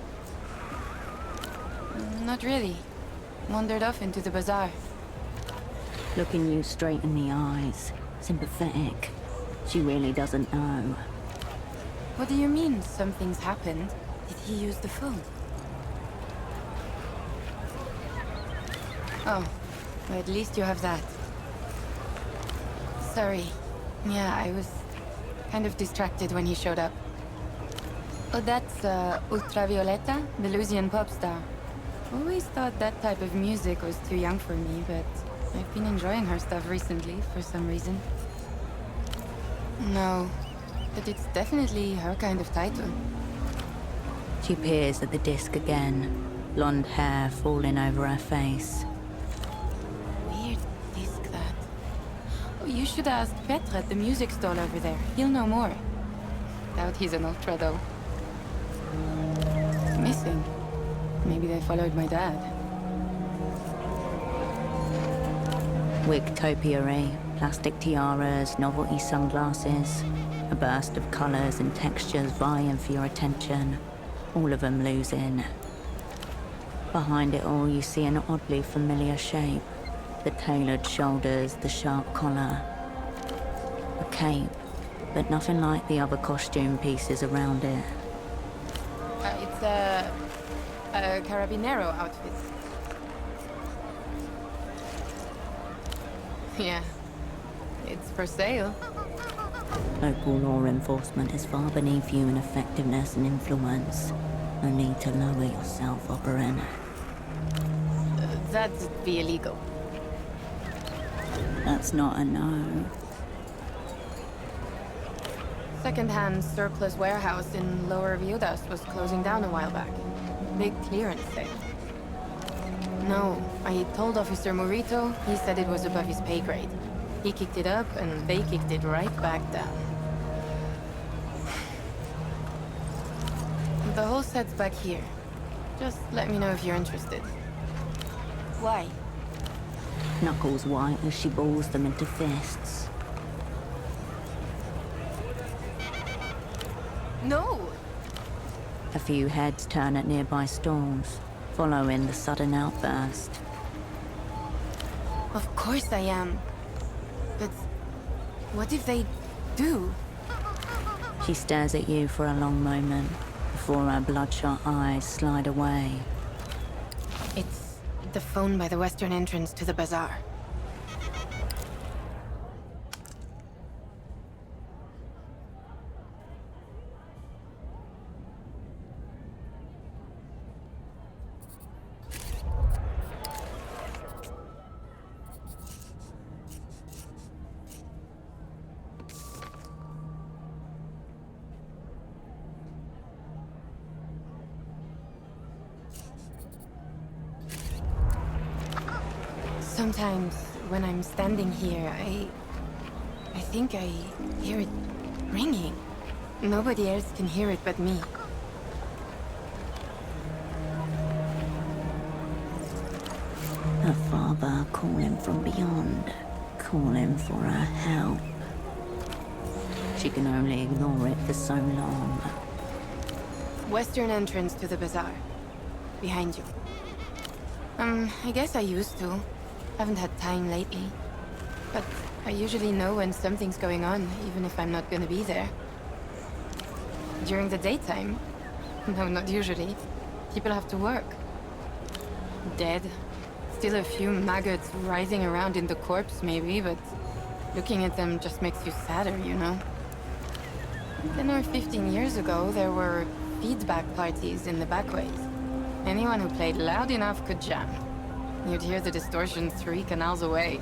Not really. Wandered off into the bazaar. Looking you straight in the eyes. Sympathetic. She really doesn't know. What do you mean, something's happened? Did he use the phone? Oh, well, at least you have that. Sorry. Yeah, I was kind of distracted when he showed up. Oh, that's Ultravioleta, the Lusian pop star. Always thought that type of music was too young for me, but I've been enjoying her stuff recently for some reason. No, but it's definitely her kind of title. She peers at the disc again, blonde hair falling over her face. Weird disc, that. Oh, you should ask Petra at the music stall over there. He'll know more. Doubt he's an ultra, though. Missing. Maybe they followed my dad. Wigtopiary, plastic tiaras, novelty sunglasses. A burst of colours and textures vying for your attention. All of them losing. Behind it all, you see an oddly familiar shape. The tailored shoulders, the sharp collar. A cape, but nothing like the other costume pieces around it. It's a Carabinero outfit. Yeah, it's for sale. Local law enforcement is far beneath you in effectiveness and influence. No need to lower yourself, Oberon. That'd be illegal. That's not a no. Second-hand surplus warehouse in Lower Viudas was closing down a while back. Big clearance sale. No, I told Officer Morito. He said it was above his pay grade. He kicked it up, and they kicked it right back down. The whole set's back here. Just let me know if you're interested. Why? Knuckles white as she balls them into fists. No! A few heads turn at nearby stalls, following the sudden outburst. Of course I am. But what if they do? She stares at you for a long moment, before her bloodshot eyes slide away. It's the phone by the western entrance to the bazaar. Sometimes when I'm standing here, I think I hear it ringing. Nobody else can hear it but me. Her father calling from beyond, calling for her help. She can only ignore it for so long. Western entrance to the bazaar. Behind you. I guess I used to. Haven't had time lately. But I usually know when something's going on, even if I'm not gonna be there. During the daytime? No, not usually. People have to work. Dead. Still a few maggots writhing around in the corpse, maybe, but looking at them just makes you sadder, you know? 10 or 15 years ago, there were feedback parties in the backways. Anyone who played loud enough could jam. You'd hear the distortion 3 canals away.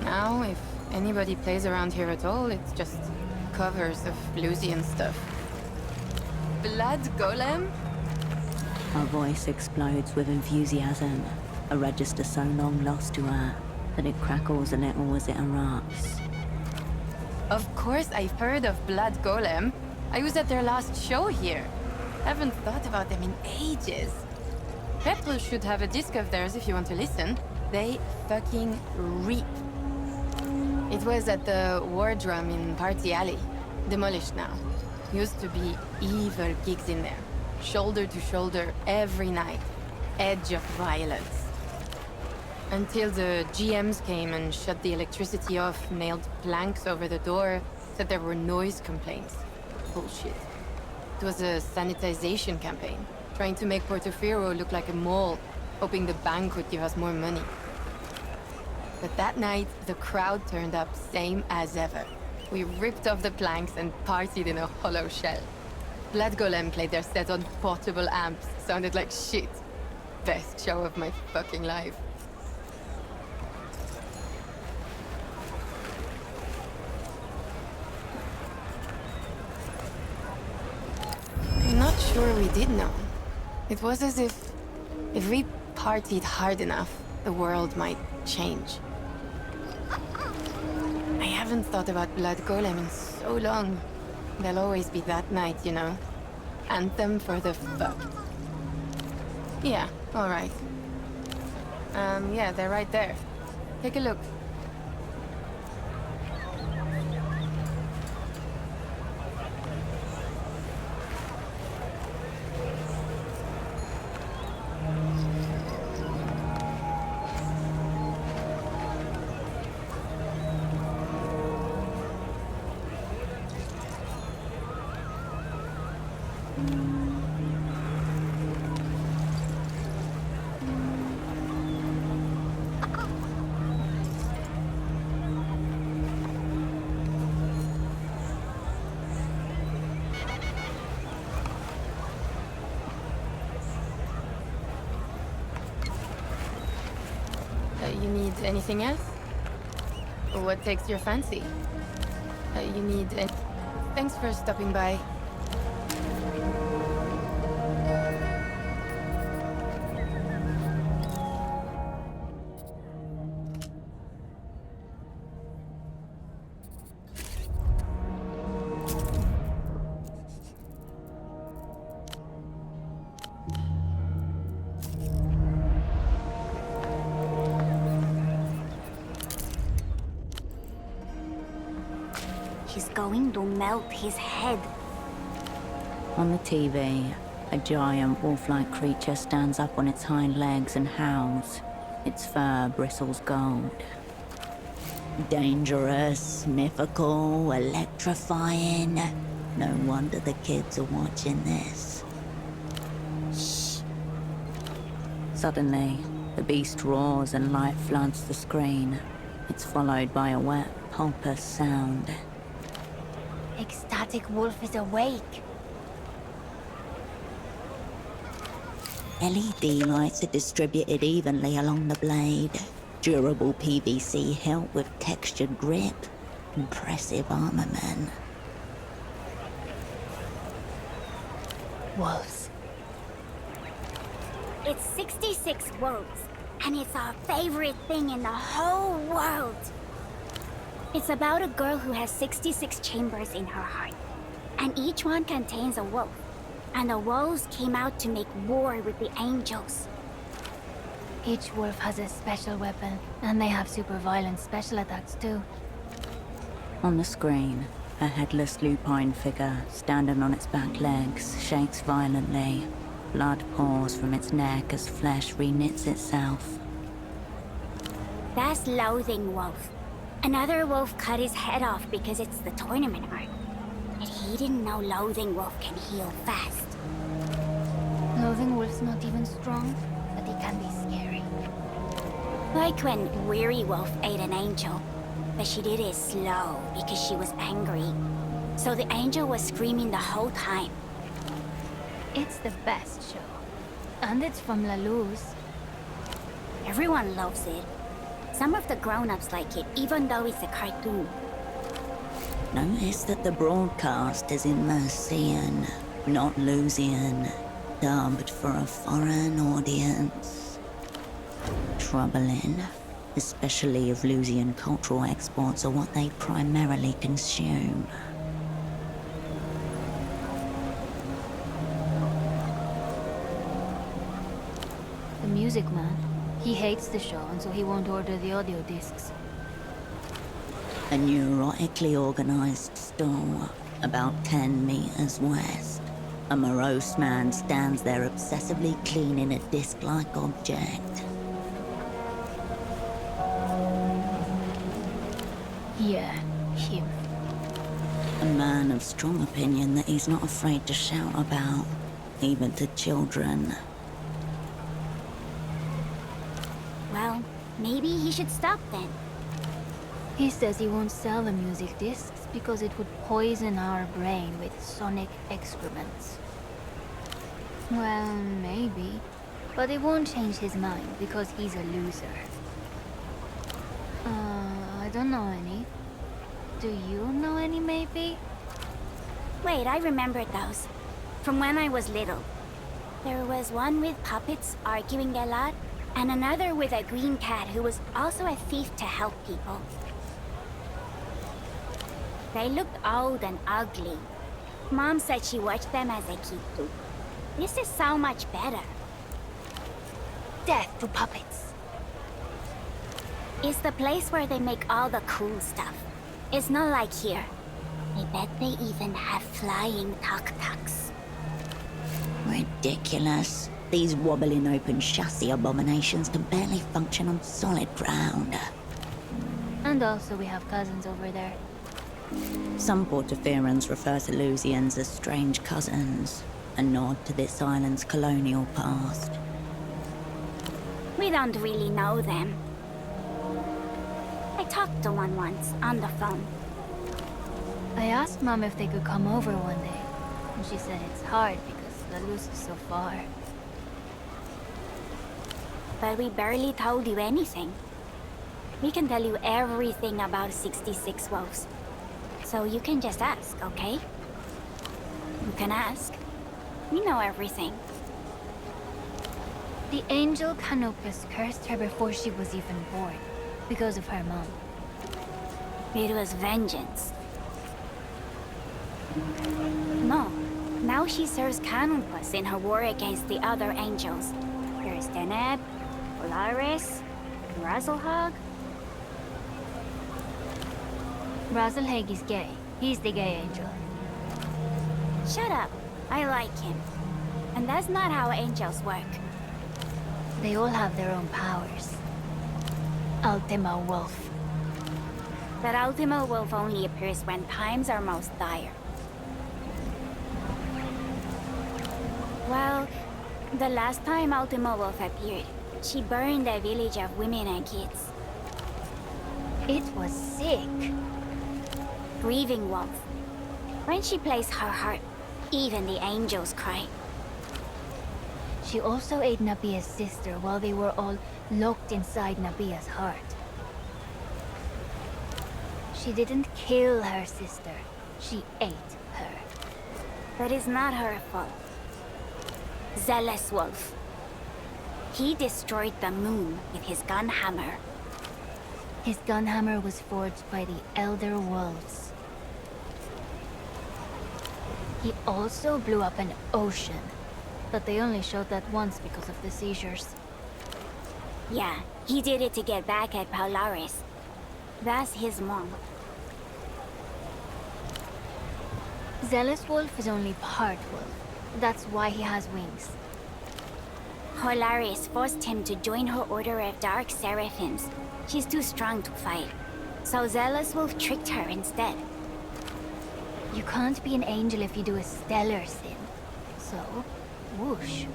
Now, if anybody plays around here at all, it's just covers of bluesy and stuff. Blood Golem? Her voice explodes with enthusiasm, a register so long lost to her that it crackles a little as it erupts. Of course I've heard of Blood Golem. I was at their last show here. Haven't thought about them in ages. Petrol should have a disc of theirs if you want to listen. They fucking reap. It was at the War Drum in Party Alley. Demolished now. Used to be evil gigs in there. Shoulder to shoulder every night. Edge of violence. Until the GMs came and shut the electricity off, nailed planks over the door, said there were noise complaints. Bullshit. It was a sanitization campaign, trying to make Portofino look like a mall, hoping the bank would give us more money. But that night, the crowd turned up same as ever. We ripped off the planks and partied in a hollow shell. Blood Golem played their set on portable amps, sounded like shit. Best show of my fucking life. I'm not sure we did know. It was as if we partied hard enough, the world might change. I haven't thought about Blood Golem in so long. There'll always be that night, you know. Anthem for the fucked. Yeah, alright. Yeah, they're right there. Take a look. You need anything else? What takes your fancy? You need any... Thanks for stopping by. She's going to melt his head. On the TV, a giant wolf-like creature stands up on its hind legs and howls. Its fur bristles gold. Dangerous, mythical, electrifying. No wonder the kids are watching this. Shh. Suddenly, the beast roars and light floods the screen. It's followed by a wet, pulpous sound. Ecstatic Wolf is awake. LED lights are distributed evenly along the blade. Durable PVC hilt with textured grip. Impressive armament. Wolves. It's 66 wolves. and it's our favorite thing in the whole world. It's about a girl who has 66 chambers in her heart, and each one contains a wolf. And the wolves came out to make war with the angels. Each wolf has a special weapon, and they have super violent special attacks too. On the screen, a headless lupine figure, standing on its back legs, shakes violently. Blood pours from its neck as flesh reknits itself. That's Loathing Wolf. Another wolf cut his head off because it's the tournament art. And he didn't know Loathing Wolf can heal fast. Loathing Wolf's not even strong, but he can be scary. Like when Weary Wolf ate an angel, but she did it slow because she was angry. So the angel was screaming the whole time. It's the best show. And it's from La Luz. Everyone loves it. Some of the grown-ups like it, even though it's a cartoon. Notice that the broadcast is in Mercian, not Lusian, dubbed for a foreign audience. Troubling, especially if Lusian cultural exports are what they primarily consume. The Music Man. He hates the show, and so he won't order the audio discs. A neurotically organized stall, about 10 meters west. A morose man stands there obsessively cleaning a disc-like object. Yeah, him. A man of strong opinion that he's not afraid to shout about, even to children. Well, maybe he should stop then. He says he won't sell the music discs because it would poison our brain with sonic excrements. Well, maybe. But it won't change his mind because he's a loser. I don't know any. Do you know any, maybe? Wait, I remembered those. From when I was little. There was one with puppets arguing a lot, and another with a green cat who was also a thief to help people. They looked old and ugly. Mom said she watched them as a kid too. This is so much better. Death to puppets. It's the place where they make all the cool stuff. It's not like here. I bet they even have flying tuk-tuks. Ridiculous. These wobbling open chassis abominations can barely function on solid ground. And also we have cousins over there. Some Portoferans refer to Lusians as strange cousins, a nod to this island's colonial past. We don't really know them. I talked to one once, on the phone. I asked Mom if they could come over one day, and she said it's hard because La Luz is so far. But we barely told you anything. We can tell you everything about 66 wolves. So you can just ask, okay? You can ask. We know everything. The angel Canopus cursed her before she was even born, because of her mom. It was vengeance. No, now she serves Canopus in her war against the other angels. There's Deneb, Polaris, Razelhag. Razelhag is gay. He's the gay angel. Shut up. I like him. And that's not how angels work. They all have their own powers. Ultima Wolf. That Ultima Wolf only appears when times are most dire. Well, the last time Ultima Wolf appeared, she burned a village of women and kids. It was sick. Grieving Wolf. When she plays her heart, even the angels cry. She also ate Nabia's sister while they were all locked inside Nabia's heart. She didn't kill her sister. She ate her. But it's not her fault. Zealous Wolf. He destroyed the moon with his gun hammer. His gun hammer was forged by the Elder Wolves. He also blew up an ocean, but they only showed that once because of the seizures. Yeah, he did it to get back at Polaris. That's his mom. Zealous Wolf is only part wolf. That's why he has wings. Polaris forced him to join her Order of Dark Seraphims. She's too strong to fight. So Zealous Wolf tricked her instead. You can't be an angel if you do a stellar sin. So, whoosh.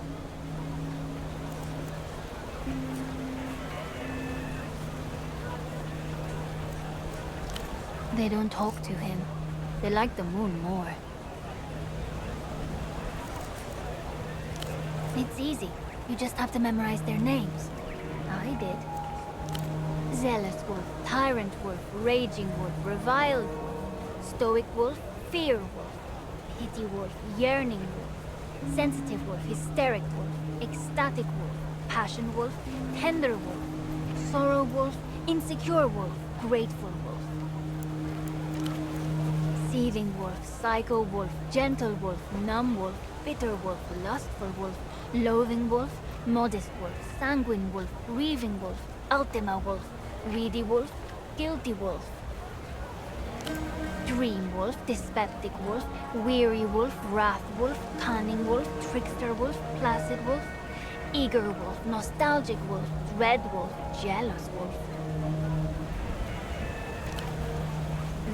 They don't talk to him. They like the moon more. It's easy. You just have to memorize their names. I did. Zealous Wolf, Tyrant Wolf, Raging Wolf, Reviled Wolf, Stoic Wolf, Fear Wolf, Pity Wolf, Yearning Wolf, Sensitive Wolf, Hysteric Wolf, Ecstatic Wolf, Passion Wolf, Tender Wolf, Sorrow Wolf, Insecure Wolf, Grateful Wolf, Seething Wolf, Psycho Wolf, Gentle Wolf, Numb Wolf, Bitter Wolf, Lustful Wolf, Loathing Wolf, Modest Wolf, Sanguine Wolf, Grieving Wolf, Ultima Wolf, Greedy Wolf, Guilty Wolf, Dream Wolf, Dyspeptic Wolf, Weary Wolf, Wrath Wolf, Cunning Wolf, Trickster Wolf, Placid Wolf, Eager Wolf, Nostalgic Wolf, Dread Wolf, Jealous Wolf,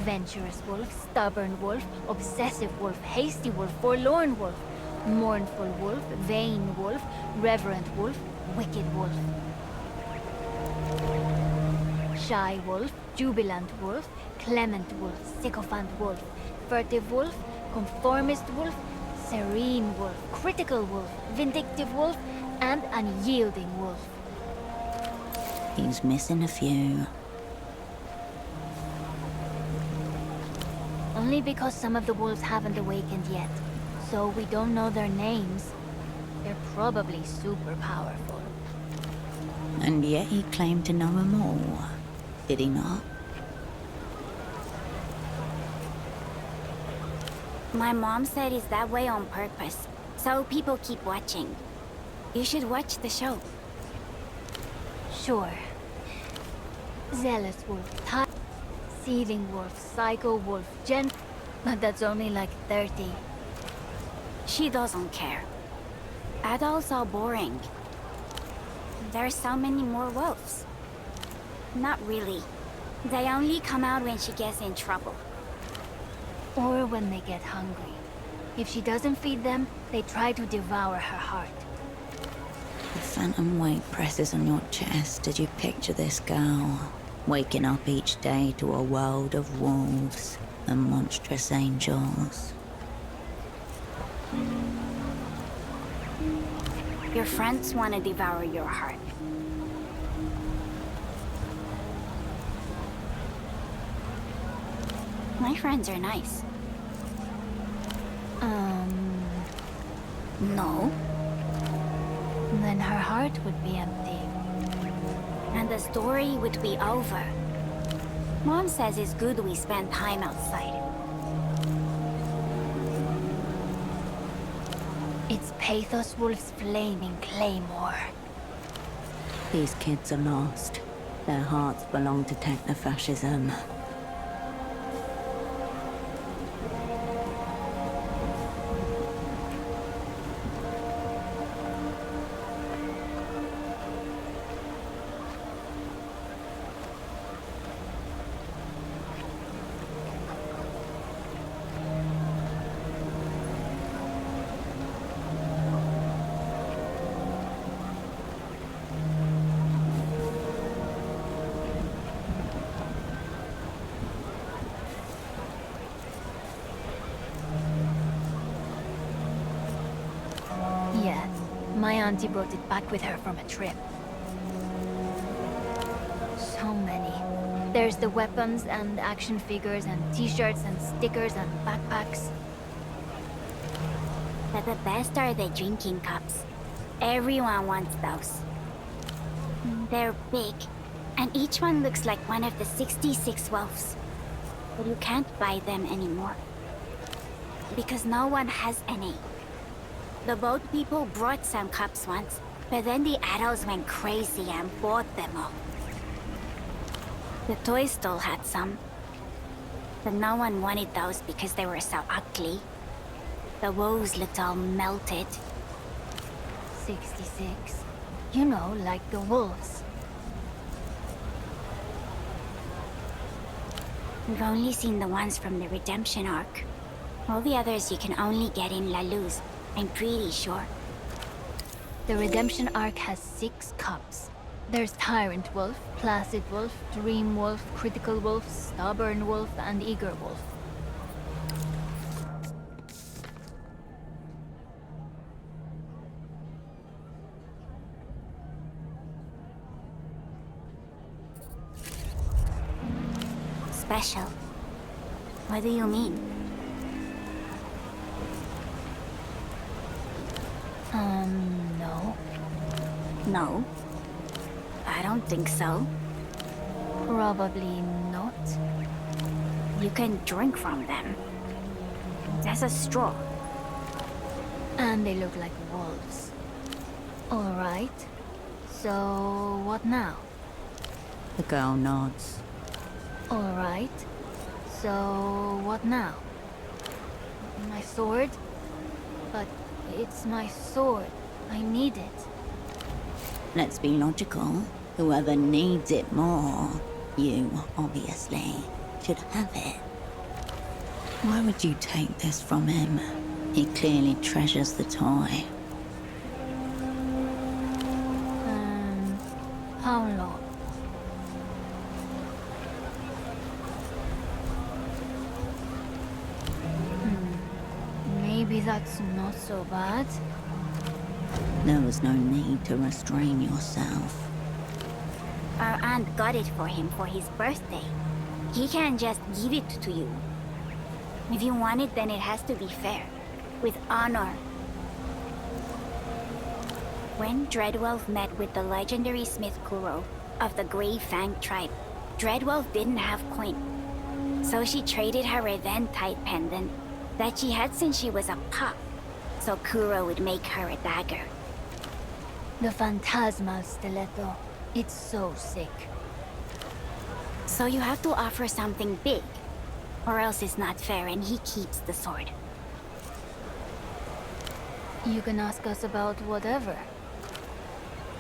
Venturous Wolf, Stubborn Wolf, Obsessive Wolf, Hasty Wolf, Forlorn Wolf, Mournful Wolf, Vain Wolf, Reverent Wolf, Wicked Wolf, Shy Wolf, Jubilant Wolf, Clement Wolf, Sycophant Wolf, Furtive Wolf, Conformist Wolf, Serene Wolf, Critical Wolf, Vindictive Wolf, and Unyielding Wolf. He's missing a few. Only because some of the wolves haven't awakened yet, so we don't know their names. They're probably super powerful. And yet he claimed to know them all. Did he not? My mom said it's that way on purpose, so people keep watching. You should watch the show. Sure. Zealous Wolf, Seething Wolf, Psycho Wolf, but that's only like 30. She doesn't care. Adults are boring. There's so many more wolves. Not really. They only come out when she gets in trouble. Or when they get hungry. If she doesn't feed them, they try to devour her heart. The phantom weight presses on your chest as you picture this girl, waking up each day to a world of wolves and monstrous angels. Your friends want to devour your heart. My friends are nice. No. Then her heart would be empty. And the story would be over. Mom says it's good we spend time outside. It's Pathos Wolf's flaming claymore. These kids are lost. Their hearts belong to technofascism. My auntie brought it back with her from a trip. So many. There's the weapons and action figures and t-shirts and stickers and backpacks. But the best are the drinking cups. Everyone wants those. They're big, and each one looks like one of the 66 wolves. But you can't buy them anymore. Because no one has any. The boat people brought some cups once, but then the adults went crazy and bought them all. The toy stall had some, but no one wanted those because they were so ugly. The wolves looked all melted. 66. You know, like the wolves. We've only seen the ones from the Redemption arc. All the others you can only get in La Luz, I'm pretty sure. The Redemption arc has 6 cups. There's Tyrant Wolf, Placid Wolf, Dream Wolf, Critical Wolf, Stubborn Wolf, and Eager Wolf. Special? What do you mean? No. No? I don't think so. Probably not. You can drink from them. There's a straw. And they look like wolves. Alright. So, what now? The girl nods. Alright. So, what now? My sword? But it's my sword. I need it. Let's be logical. Whoever needs it more, you, obviously, should have it. Why would you take this from him? He clearly treasures the toy. Paolo. Maybe that's not so bad. There was no need to restrain yourself. Our aunt got it for him for his birthday. He can't just give it to you. If you want it, then it has to be fair. With honor. When Dreadwolf met with the legendary Smith Kuro of the Grey Fang tribe, Dreadwolf didn't have coin. So she traded her Reventide pendant that she had since she was a pup, so Kuro would make her a dagger. The Phantasmal Stiletto. It's so sick. So you have to offer something big, or else it's not fair and he keeps the sword. You can ask us about whatever.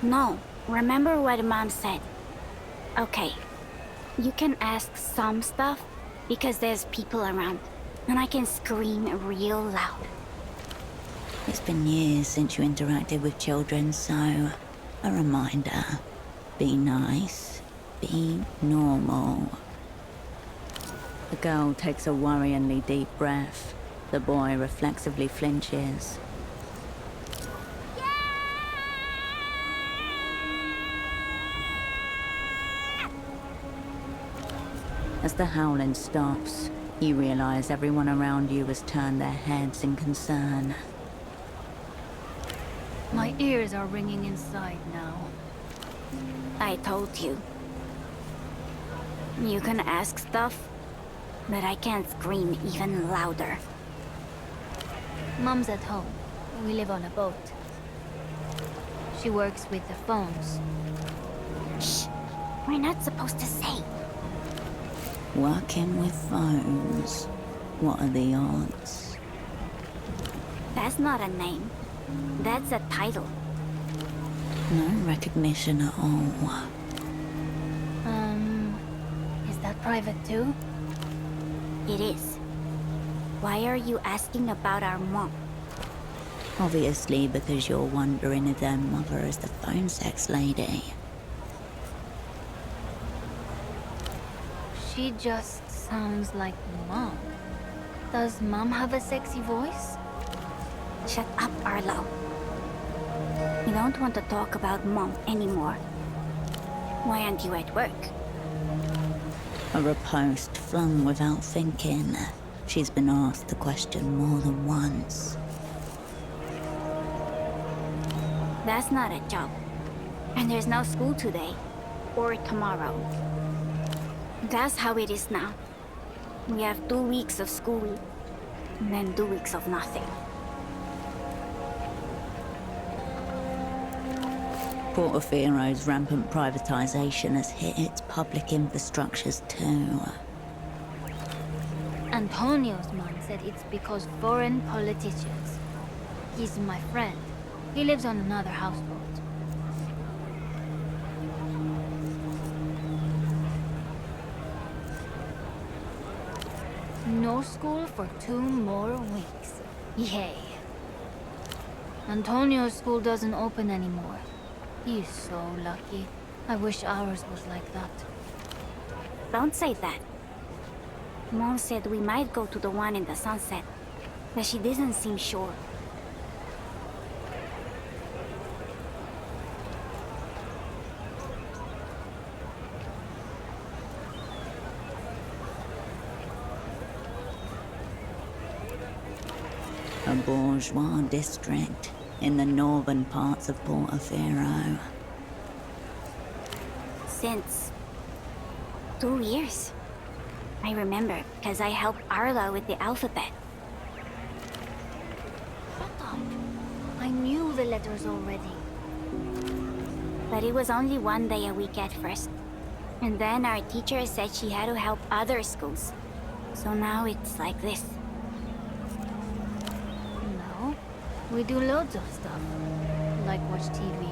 No, remember what Mom said. Okay, you can ask some stuff because there's people around, and I can scream real loud. It's been years since you interacted with children, so a reminder. Be nice. Be normal. The girl takes a worryingly deep breath. The boy reflexively flinches. As the howling stops, you realize everyone around you has turned their heads in concern. My ears are ringing inside now. I told you. You can ask stuff, but I can't scream even louder. Mom's at home. We live on a boat. She works with the phones. Shh. We're not supposed to say. Working with phones. What are the odds? That's not a name. That's a title. No recognition at all. Is that private too? It is. Why are you asking about our mom? Obviously because you're wondering if their mother is the phone sex lady. She just sounds like Mom. Does Mom have a sexy voice? Shut up, Arlo. You don't want to talk about Mom anymore. Why aren't you at work? A riposte flung without thinking. She's been asked the question more than once. That's not a job. And there's no school today. Or tomorrow. That's how it is now. We have 2 weeks of school. And then 2 weeks of nothing. Portofiero's rampant privatization has hit its public infrastructures too. Antonio's mom said it's because foreign politicians. He's my friend. He lives on another houseboat. No school for 2 more weeks. Yay. Antonio's school doesn't open anymore. He's so lucky. I wish ours was like that. Don't say that. Mom said we might go to the one in the sunset, but she didn't seem sure. A bourgeois district in the northern parts of Portofiero. Since 2 years. I remember, because I helped Arla with the alphabet. Shut up. I knew the letters already. But it was only 1 day a week at first. And then our teacher said she had to help other schools. So now it's like this. No. We do loads of stuff. Like watch TV.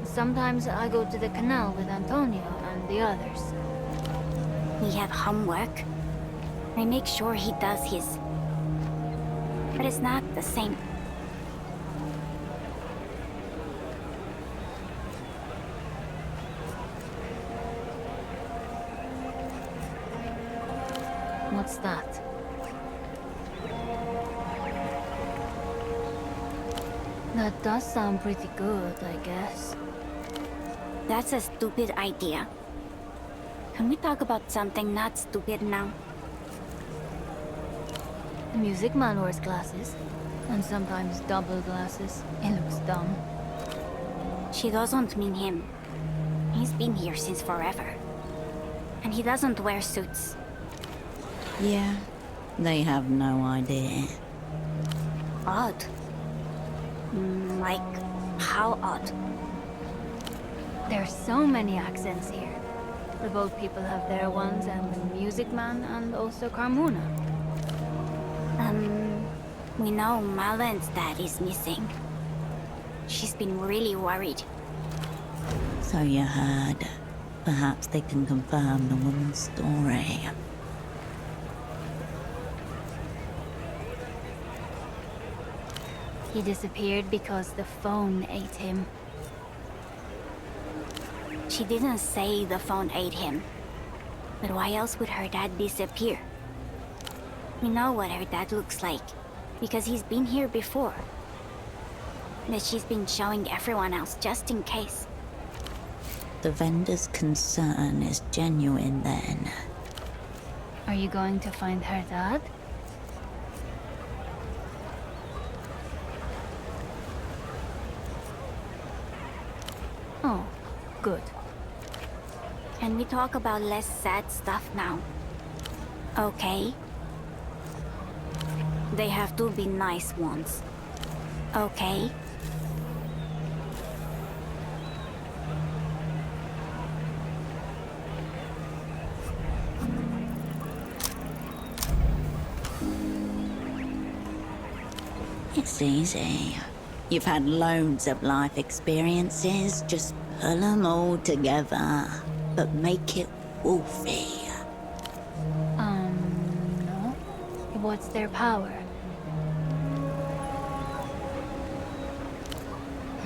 Sometimes I go to the canal with Antonio and the others. We have homework. I make sure he does his. But it's not the same. What's that? That does sound pretty good, I guess. That's a stupid idea. Can we talk about something not stupid now? The music man wears glasses. And sometimes double glasses. It looks dumb. She doesn't mean him. He's been here since forever. And he doesn't wear suits. Yeah, they have no idea. Odd. Like, how odd? There's so many accents here. The boat people have their ones, and the music man, and also Carmona. We know Malen's dad is missing. She's been really worried. So you heard. Perhaps they can confirm the woman's story. He disappeared because the phone ate him. She didn't say the phone ate him. But why else would her dad disappear? We know what her dad looks like, because he's been here before. That she's been showing everyone else just in case. The vendor's concern is genuine then. Are you going to find her dad? Oh, good. Can we talk about less sad stuff now? Okay. They have to be nice ones. Okay. It's easy. You've had loads of life experiences. Just pull them all together, but make it wolfy. No. What's their power?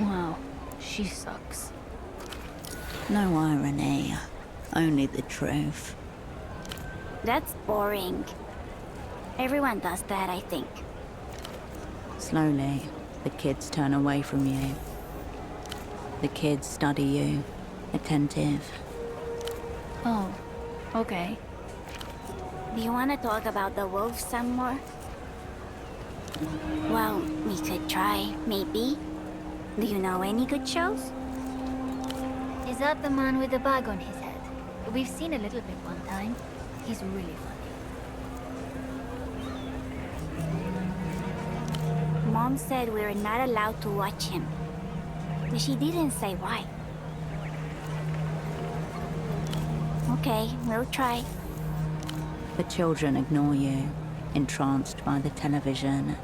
Wow, she sucks. No irony, only the truth. That's boring. Everyone does that, I think. Slowly, the kids turn away from you. The kids study you, attentive. Oh, okay. Do you want to talk about the wolves some more? Well, we could try, maybe. Do you know any good shows? that the man with the bag on his head? We've seen a little bit one time. He's really funny. Mom said we were not allowed to watch him. But she didn't say why. Okay, we'll try. The children ignore you, entranced by the television.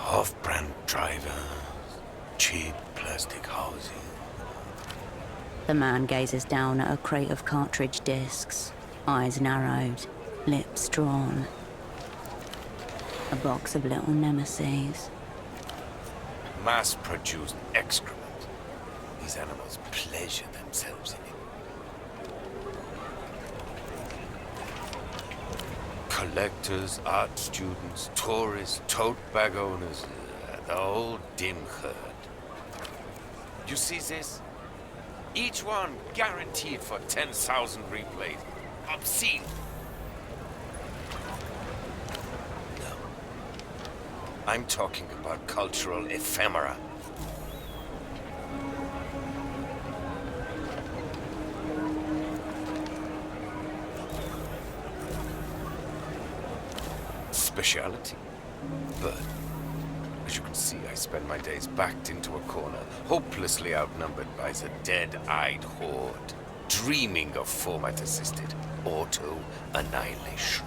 Off-brand drivers, cheap plastic housing. The man gazes down at a crate of cartridge discs, eyes narrowed, lips drawn. A box of little nemesis. Mass-produced excrement. These animals pleasure themselves in it. Collectors, art students, tourists, tote bag owners, the whole dim herd. You see this? Each one guaranteed for 10,000 replays. Obscene. No. I'm talking about cultural ephemera. Speciality. But, as you can see, I spend my days backed into a corner, hopelessly outnumbered by the dead-eyed horde, dreaming of format-assisted auto-annihilation.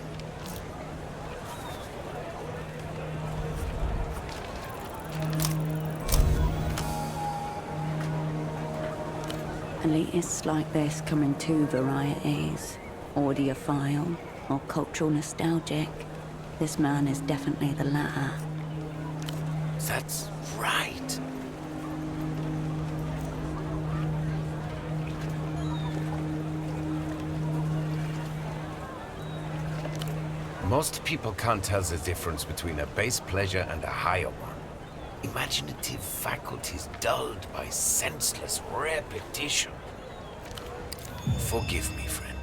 Elitists like this come in two varieties, audiophile or cultural nostalgic. This man is definitely the latter. That's right. Most people can't tell the difference between a base pleasure and a higher one. Imaginative faculties dulled by senseless repetition. Forgive me, friend.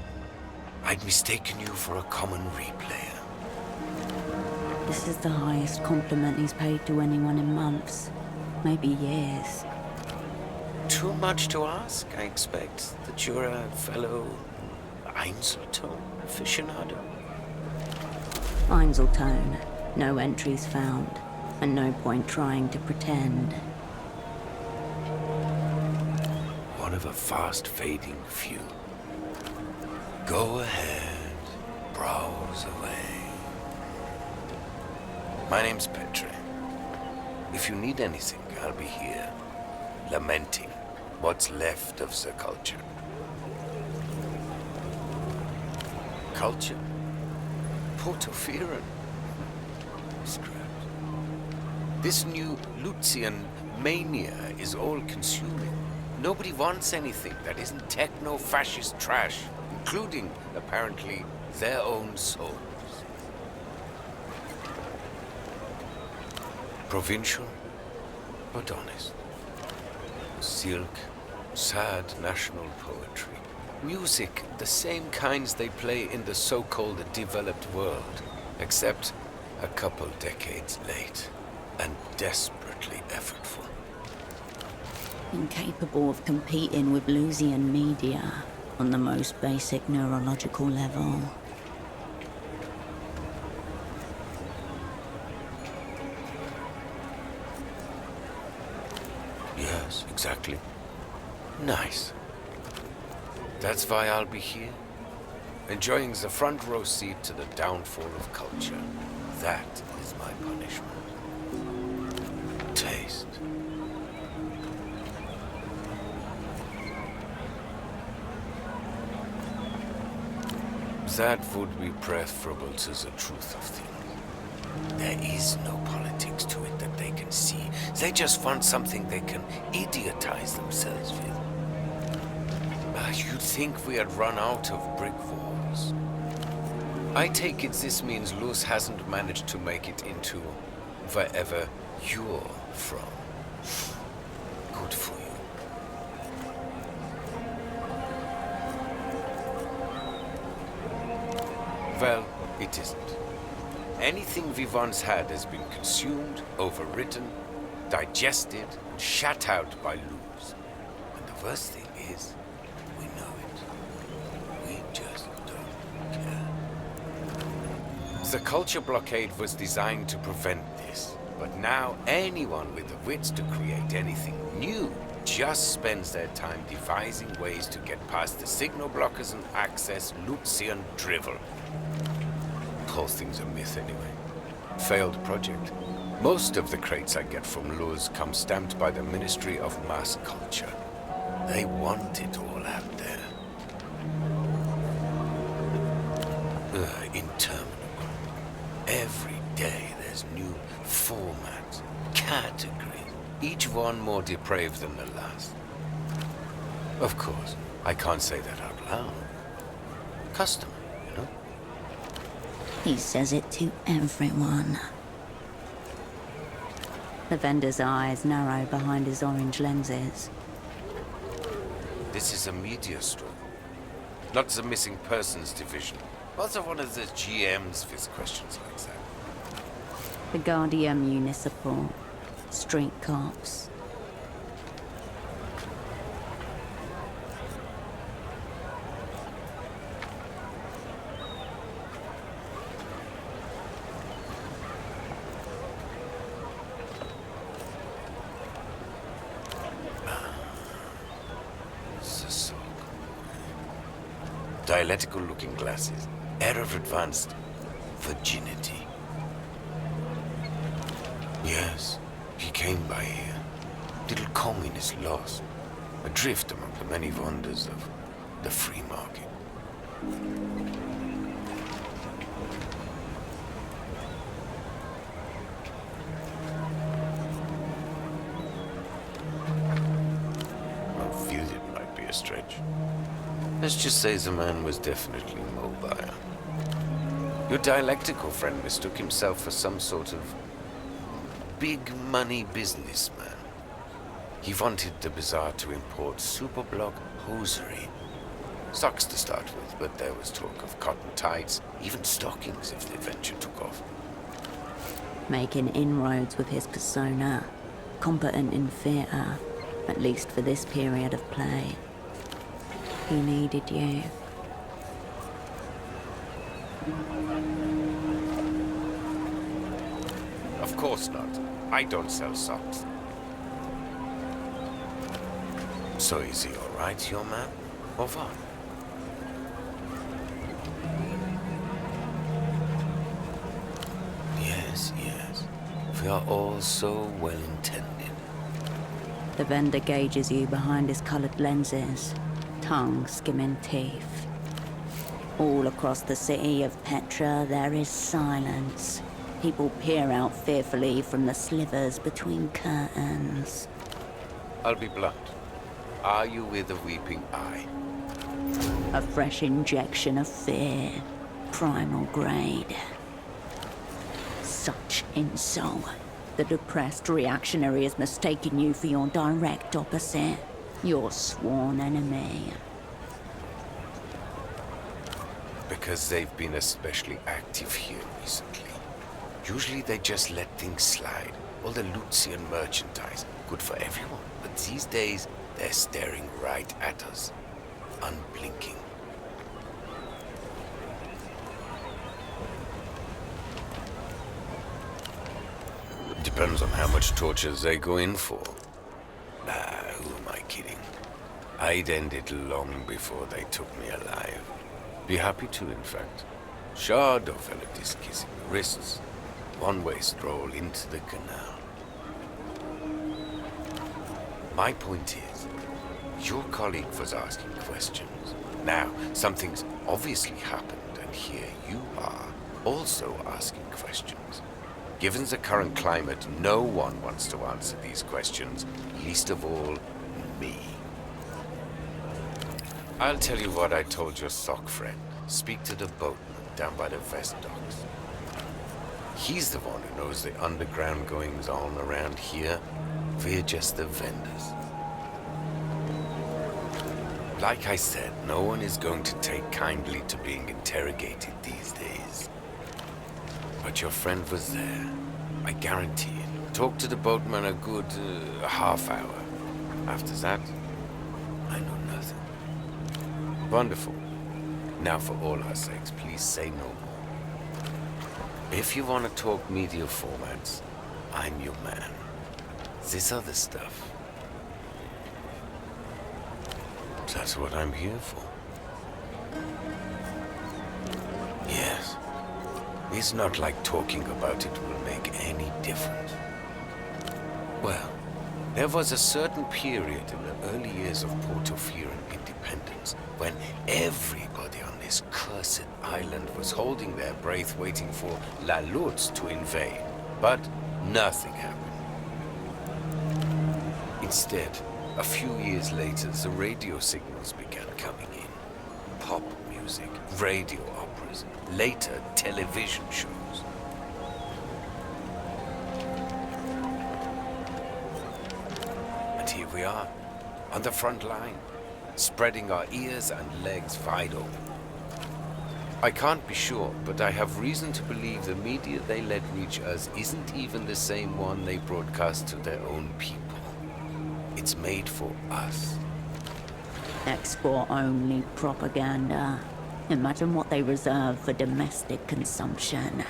I'd mistaken you for a common replayer. This is the highest compliment he's paid to anyone in months, maybe years. Too much to ask, I expect, that you're a fellow Einzeltone aficionado. Einzeltone, no entries found, and no point trying to pretend. One of a fast-fading few. Go ahead, browse away. My name's Petre. If you need anything, I'll be here, lamenting what's left of the culture. Culture? Portophiran? Scrapped. This new Lucian mania is all-consuming. Nobody wants anything that isn't techno-fascist trash, including, apparently, their own souls. Provincial, but honest. Silk, sad national poetry. Music, the same kinds they play in the so-called developed world, except a couple decades late and desperately effortful. Incapable of competing with Lusian media on the most basic neurological level. Yes, exactly. Nice. That's why I'll be here, enjoying the front row seat to the downfall of culture. That is my punishment. Taste. That would be preferable to the truth of things. There is no politics to it that they can see. They just want something they can idiotize themselves with. You'd think we had run out of brick walls. I take it this means Luz hasn't managed to make it into wherever you're from. Well, it isn't. Anything we once had has been consumed, overwritten, digested, and shat out by Luz. And the worst thing is, we know it. We just don't care. The culture blockade was designed to prevent this, but now anyone with the wits to create anything new just spends their time devising ways to get past the signal blockers and access Lucian drivel. Whole thing's a myth anyway. Failed project. Most of the crates I get from Luz come stamped by the Ministry of Mass Culture. They want it all out there. Interminable. Every day there's new formats, categories, each one more depraved than the last. Of course, I can't say that out loud. Custom. He says it to everyone. The vendor's eyes narrow behind his orange lenses. This is a media store, not the missing persons division. Also one of the GMs with questions like that. The Guardia Municipal. Street cops. Dialectical looking glasses. Air of advanced virginity. Yes, he came by here. Little communist lost. Adrift among the many wonders of the free market. Well, viewed it might be a stretch. Let's just say the man was definitely mobile. Your dialectical friend mistook himself for some sort of big money businessman. He wanted the bazaar to import superblock hosiery. Socks to start with, but there was talk of cotton tights, even stockings if the venture took off. Making inroads with his persona. Competent in theatre, at least for this period of play. He needed you. Of course not. I don't sell socks. So is he all right, your man? Or what? Yes, yes. We are all so well intended. The vendor gauges you behind his colored lenses. Tongue skimming teeth. All across the city of Petra, there is silence. People peer out fearfully from the slivers between curtains. I'll be blunt. Are you with a weeping eye? A fresh injection of fear. Primal grade. Such insult. The depressed reactionary has mistaken you for your direct opposite. Your sworn enemy. Because they've been especially active here recently. Usually they just let things slide. All the Lucian merchandise, good for everyone. But these days, they're staring right at us, unblinking. Depends on how much torture they go in for. Nah, who am I kidding? I'd end it long before they took me alive. Be happy to, in fact. Shard of Veladis kissing the wrists. One-way stroll into the canal. My point is, your colleague was asking questions. Now, something's obviously happened, and here you are, also asking questions. Given the current climate, no one wants to answer these questions, least of all, me. I'll tell you what I told your sock friend. Speak to the boatman down by the Vest docks. He's the one who knows the underground goings-on around here. We're just the vendors. Like I said, no one is going to take kindly to being interrogated these days. But your friend was there. I guarantee it. Talked to the boatman a good half hour. After that, I know nothing. Wonderful. Now for all our sakes, please say no more. If you want to talk media formats, I'm your man. This other stuff, that's what I'm here for. Yes. It's not like talking about it will make any difference. Well, there was a certain period in the early years of Portofieran independence when everybody on this cursed island was holding their breath waiting for La Luz to invade. But nothing happened. Instead, a few years later, the radio signals began coming in. Pop music, radio operas, later television shows. And here we are, on the front line, spreading our ears and legs wide open. I can't be sure, but I have reason to believe the media they let reach us isn't even the same one they broadcast to their own people. It's made for us. Export-only propaganda. Imagine what they reserve for domestic consumption.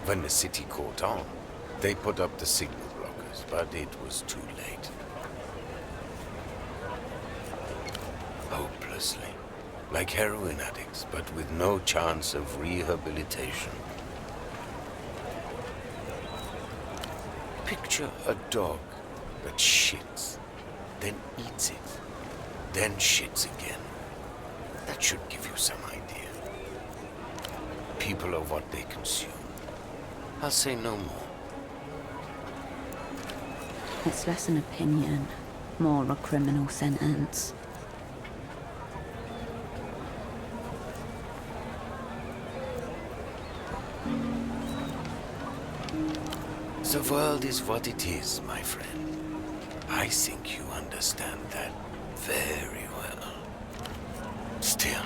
When the city caught on, they put up the signal blockers, but it was too late. Hopelessly. Like heroin addicts, but with no chance of rehabilitation. Picture a dog that shits, then eats it, then shits again. That should give you some idea. People are what they consume. I'll say no more. It's less an opinion, more a criminal sentence. The world is what it is, my friend. I think you understand that very well. Still,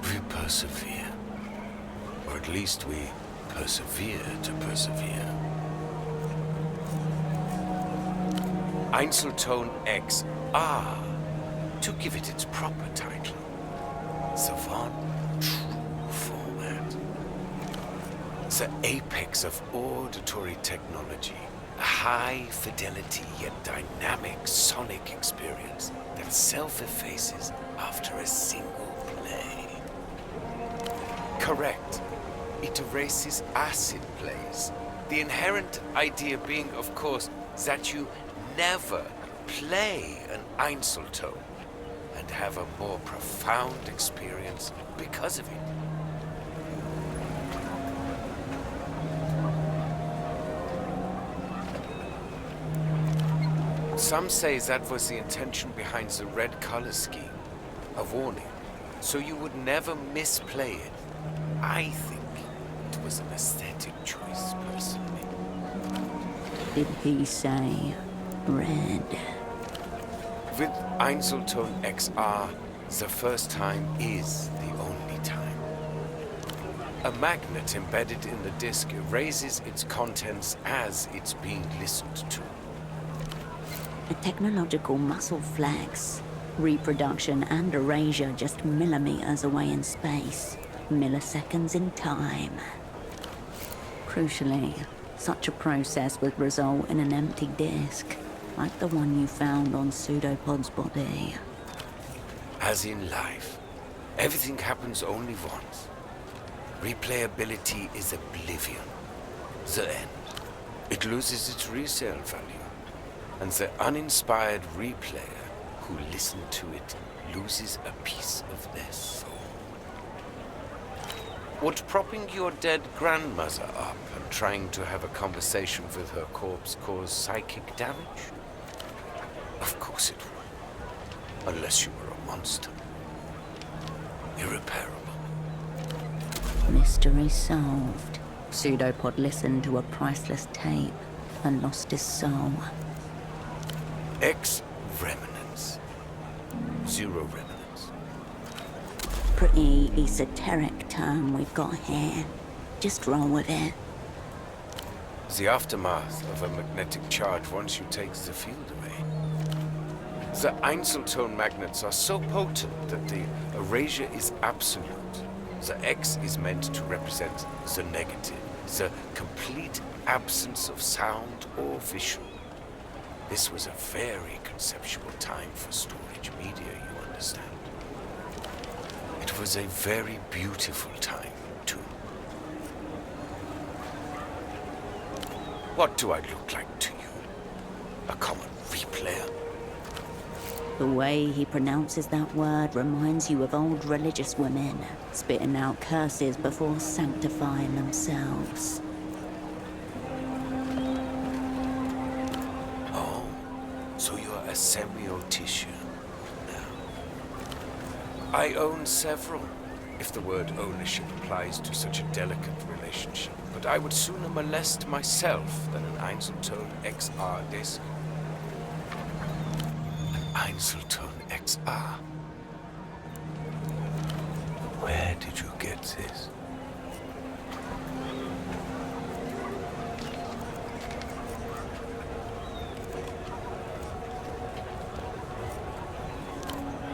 we persevere. Or at least we persevere to persevere. Einzelton XR, to give it its proper title. The one true format. The apex of auditory technology. A high-fidelity yet dynamic sonic experience that self-effaces after a single play. Correct. It erases acid plays. The inherent idea being, of course, that you never play an Einzelton and have a more profound experience because of it. Some say that was the intention behind the red color scheme. A warning, so you would never misplay it. I think it was an aesthetic choice, personally. Did he say red? With Einzelton XR, the first time is the only time. A magnet embedded in the disc erases its contents as it's being listened to. A technological muscle flex. Reproduction and erasure just millimeters away in space. Milliseconds in time. Crucially, such a process would result in an empty disk, like the one you found on Pseudopod's body. As in life, everything happens only once. Replayability is oblivion. The end. It loses its resale value. And the uninspired replayer who listened to it loses a piece of their soul. Would propping your dead grandmother up and trying to have a conversation with her corpse cause psychic damage? Of course it would. Unless you were a monster. Irreparable. Mystery solved. Pseudopod listened to a priceless tape and lost his soul. Ex-remnants. Zero remnants. Pretty esoteric term we've got here. Just roll with it. The aftermath of a magnetic charge once you take the field away. The Einzeltone magnets are so potent that the erasure is absolute. The X is meant to represent the negative, the complete absence of sound or visual. This was a very conceptual time for storage media, you understand. It was a very beautiful time, too. What do I look like to you? A common replayer? The way he pronounces that word reminds you of old religious women, spitting out curses before sanctifying themselves. Oh, so you're a semiotician now. I own several, if the word ownership applies to such a delicate relationship. But I would sooner molest myself than an Einzeltone XR disc. Einzeltone XR. Where did you get this?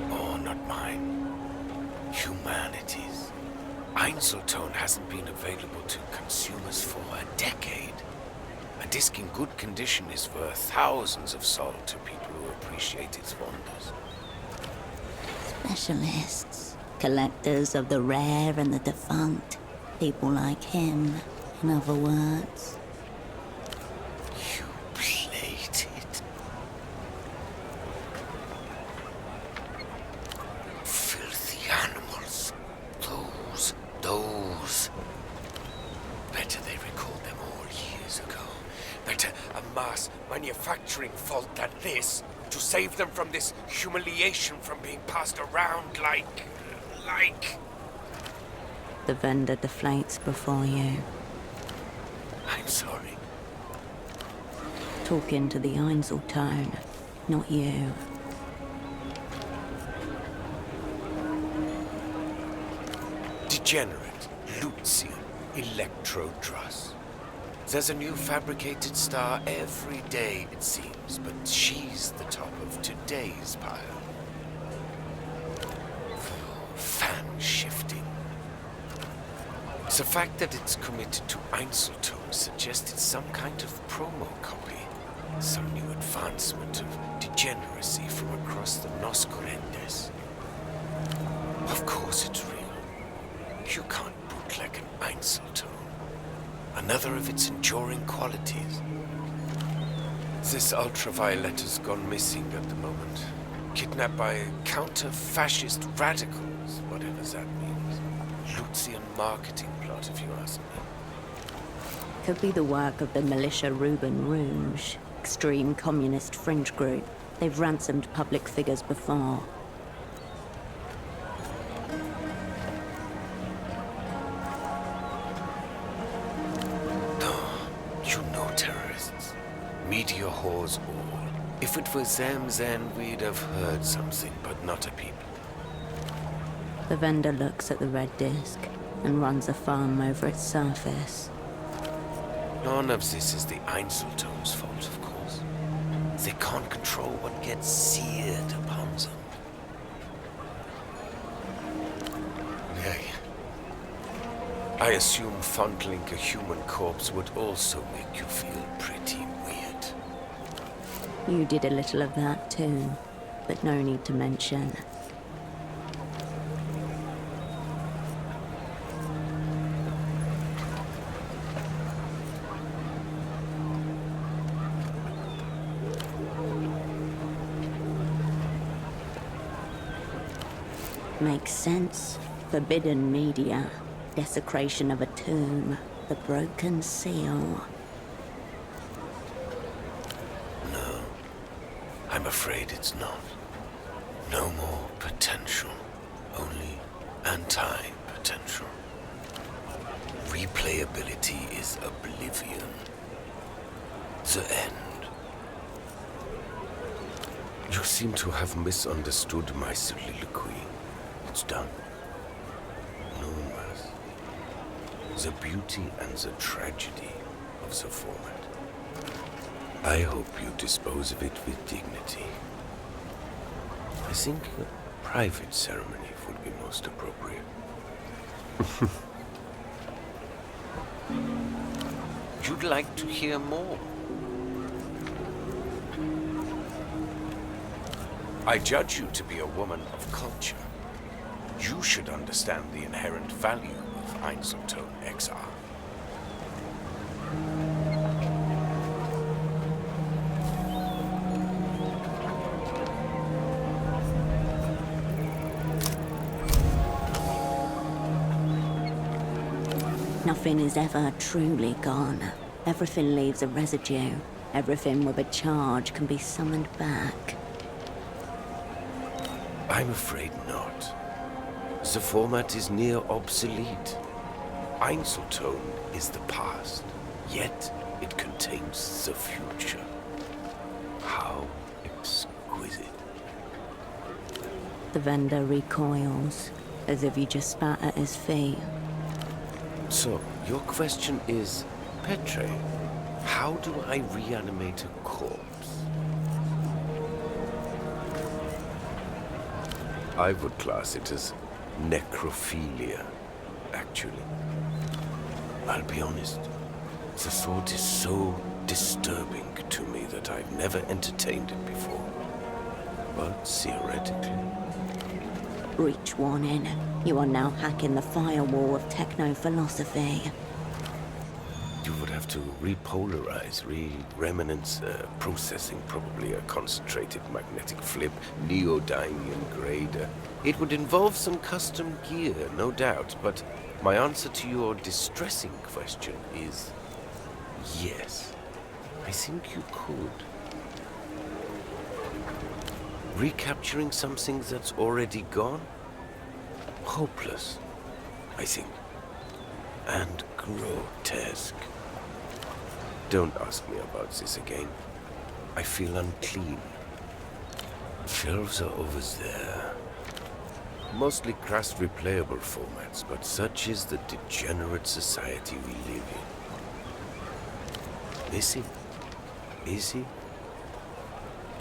Oh, not mine. Humanity's. Einzeltone hasn't been available to consumers for a decade. A disc in good condition is worth thousands of sol to people who appreciate its wonders. Specialists, collectors of the rare and the defunct. People like him, in other words. You played it. Filthy animals. Those. Better they recalled them all years ago. Better a mass manufacturing fault than this, to save them from this humiliation from being passed around like... The vendor deflates before you. I'm sorry. Talking to the Einzeltone, not you. Degenerate, Lucian, Electrodruss. There's a new fabricated star every day, it seems, but she's the top of today's pile. Fan shifting. The fact that it's committed to Einzeltone suggested some kind of promo copy. Some new advancement of degeneracy from across the Noscorendes. Of course it's real. You can't bootleg an Einzeltone. Another of its enduring qualities. This ultraviolet has gone missing at the moment. Kidnapped by counter-fascist radicals, whatever that means. Lucian marketing plot, if you ask me. Could be the work of the militia Ruben Rouge, extreme communist fringe group. They've ransomed public figures before. Media whores all. If it was them, then we'd have heard something, but not a peep. The vendor looks at the red disc and runs a thumb over its surface. None of this is the Einzeltone's fault, of course. They can't control what gets seared upon them. Nay. I assume fondling a human corpse would also make you feel pretty weird. You did a little of that too, but no need to mention. Makes sense. Forbidden media, desecration of a tomb, the broken seal. I'm afraid it's not. No more potential, only anti-potential. Replayability is oblivion. The end. You seem to have misunderstood my soliloquy. It's done. No mas. The beauty and the tragedy of the format. I hope you dispose of it with dignity. I think a private ceremony would be most appropriate. You'd like to hear more? I judge you to be a woman of culture. You should understand the inherent value of Einzeltone XR. Nothing is ever truly gone. Everything leaves a residue. Everything with a charge can be summoned back. I'm afraid not. The format is near obsolete. Einzeltone is the past, yet it contains the future. How exquisite. The vendor recoils, as if you just spat at his feet. So, your question is, Petre, how do I reanimate a corpse? I would class it as necrophilia, actually. I'll be honest, the thought is so disturbing to me that I've never entertained it before. But theoretically... Breach warning. You are now hacking the firewall of techno-philosophy. You would have to repolarize, re-reminence, processing, probably a concentrated magnetic flip, neodymium grader. It would involve some custom gear, no doubt, but my answer to your distressing question is yes. I think you could. Recapturing something that's already gone? Hopeless, I think. And grotesque. Don't ask me about this again. I feel unclean. Shelves are over there. Mostly crass replayable formats, but such is the degenerate society we live in. Is he? Is he?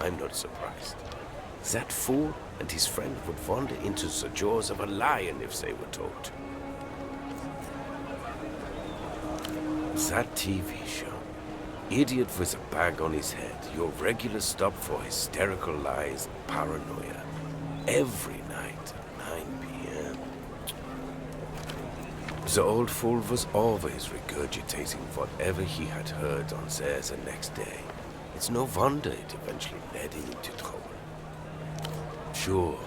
I'm not surprised. That fool and his friend would wander into the jaws of a lion if they were told to. That TV show. Idiot with a bag on his head. Your regular stop for hysterical lies and paranoia. Every night at 9 p.m. The old fool was always regurgitating whatever he had heard on there the next day. It's no wonder it eventually led him into trouble. Sure.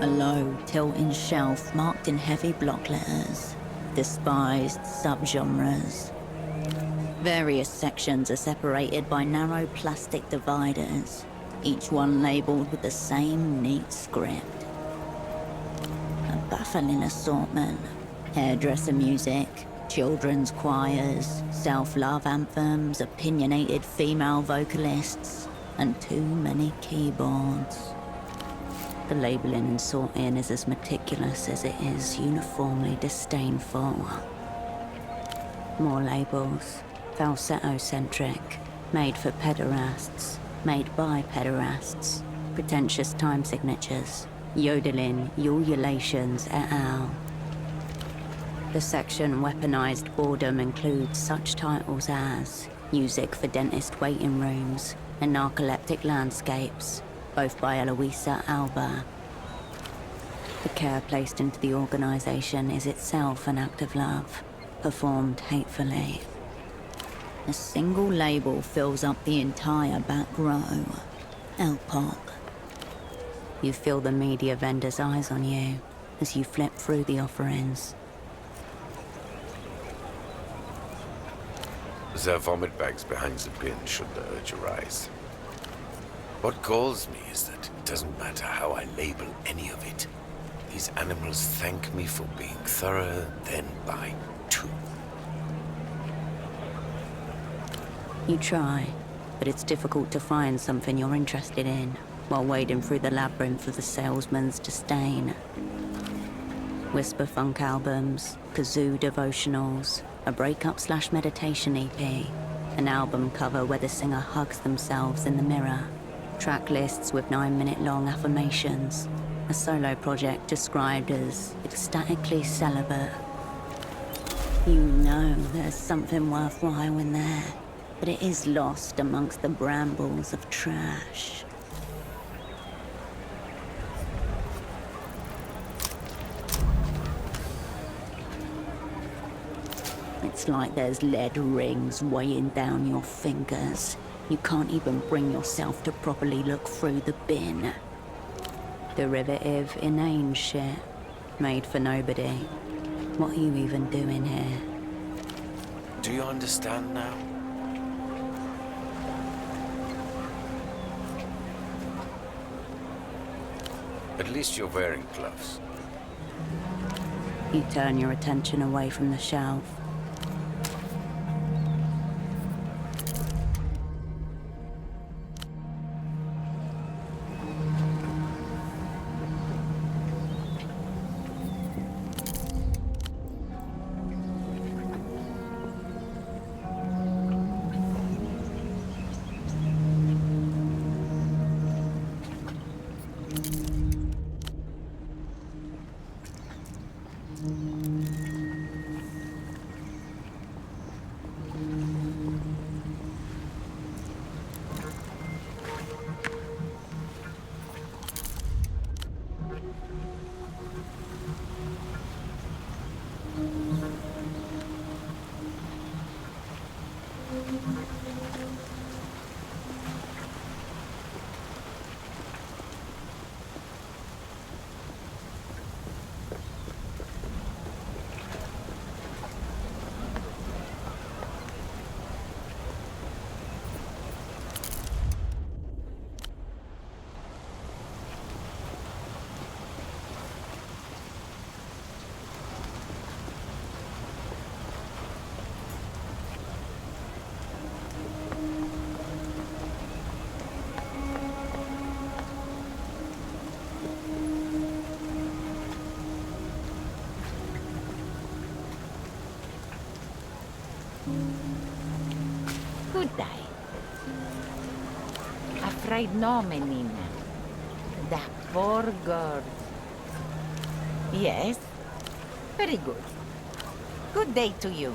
A low, tilting shelf marked in heavy block letters. Despised subgenres. Various sections are separated by narrow plastic dividers, each one labeled with the same neat script. A baffling assortment. Hairdresser music, children's choirs, self-love anthems, opinionated female vocalists, and too many keyboards. The labeling and sorting is as meticulous as it is uniformly disdainful. More labels, falsetto-centric, made for pederasts, made by pederasts, pretentious time signatures, yodeling, ululations et al. The section Weaponized Boredom includes such titles as Music for Dentist Waiting Rooms and Narcoleptic Landscapes, both by Eloisa Alba. The care placed into the organization is itself an act of love, performed hatefully. A single label fills up the entire back row. LPOC. You feel the media vendor's eyes on you as you flip through the offerings. There are vomit bags behind the bin should the urge arise. What galls me is that it doesn't matter how I label any of it. These animals thank me for being thorough, then buy two. You try, but it's difficult to find something you're interested in while wading through the labyrinth of the salesman's disdain. Whisper funk albums, kazoo devotionals, a breakup/meditation EP, an album cover where the singer hugs themselves in the mirror, track lists with 9-minute-long affirmations, a solo project described as ecstatically celibate. You know there's something worthwhile in there, but it is lost amongst the brambles of trash. It's like there's lead rings weighing down your fingers. You can't even bring yourself to properly look through the bin. Derivative, inane shit. Made for nobody. What are you even doing here? Do you understand now? At least you're wearing gloves. You turn your attention away from the shelf. Good day. Afraid no, menina. That poor girl. Yes? Very good. Good day to you.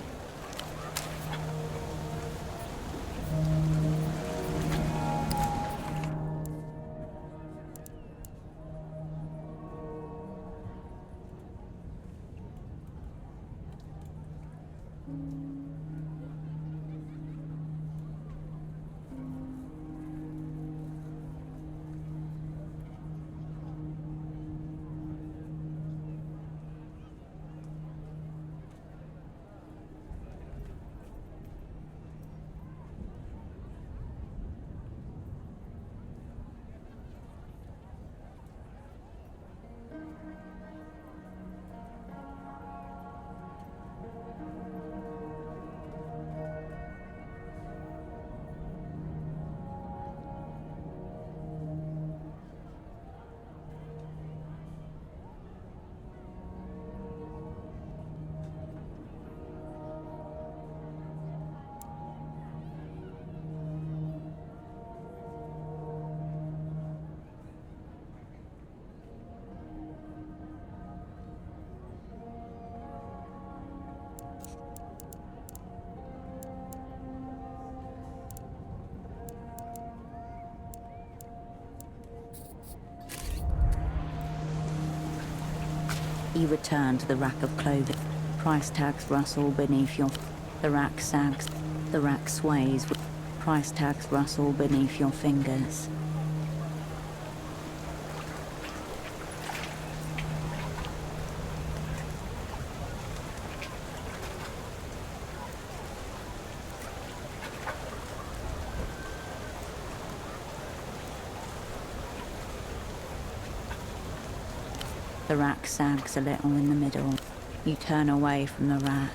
You return to the rack of clothing. Price tags rustle beneath your... The rack sags. The rack sways. Price tags rustle beneath your fingers. The rack sags a little in the middle. You turn away from the rack.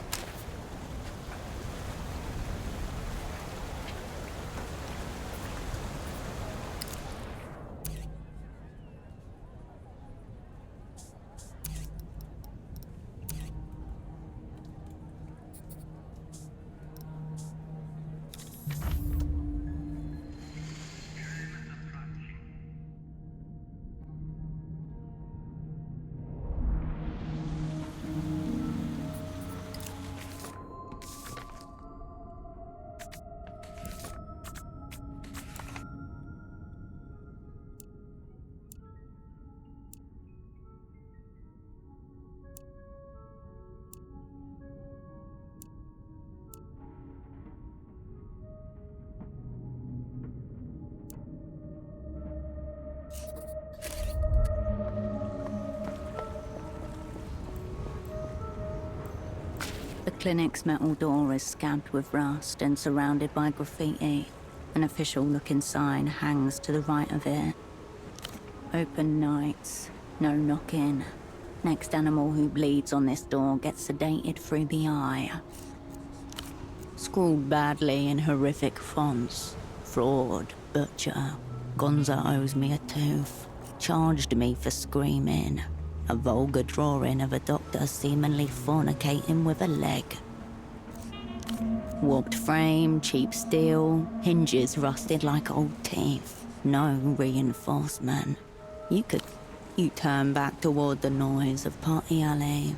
The clinic's metal door is scabbed with rust and surrounded by graffiti. An official-looking sign hangs to the right of it. Open nights, no knocking. Next animal who bleeds on this door gets sedated through the eye. Scrawled badly in horrific fonts. Fraud, butcher. Gonza owes me a tooth. Charged me for screaming. A vulgar drawing of a doctor seemingly fornicating with a leg. Warped frame, cheap steel, hinges rusted like old teeth. No reinforcement. You turn back toward the noise of Party Alley.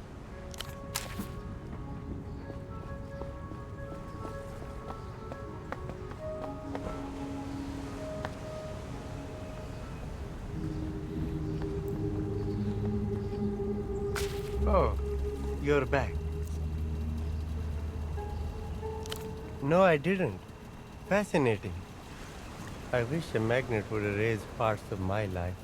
Oh, you're back. No, I didn't. Fascinating. I wish a magnet would erase parts of my life.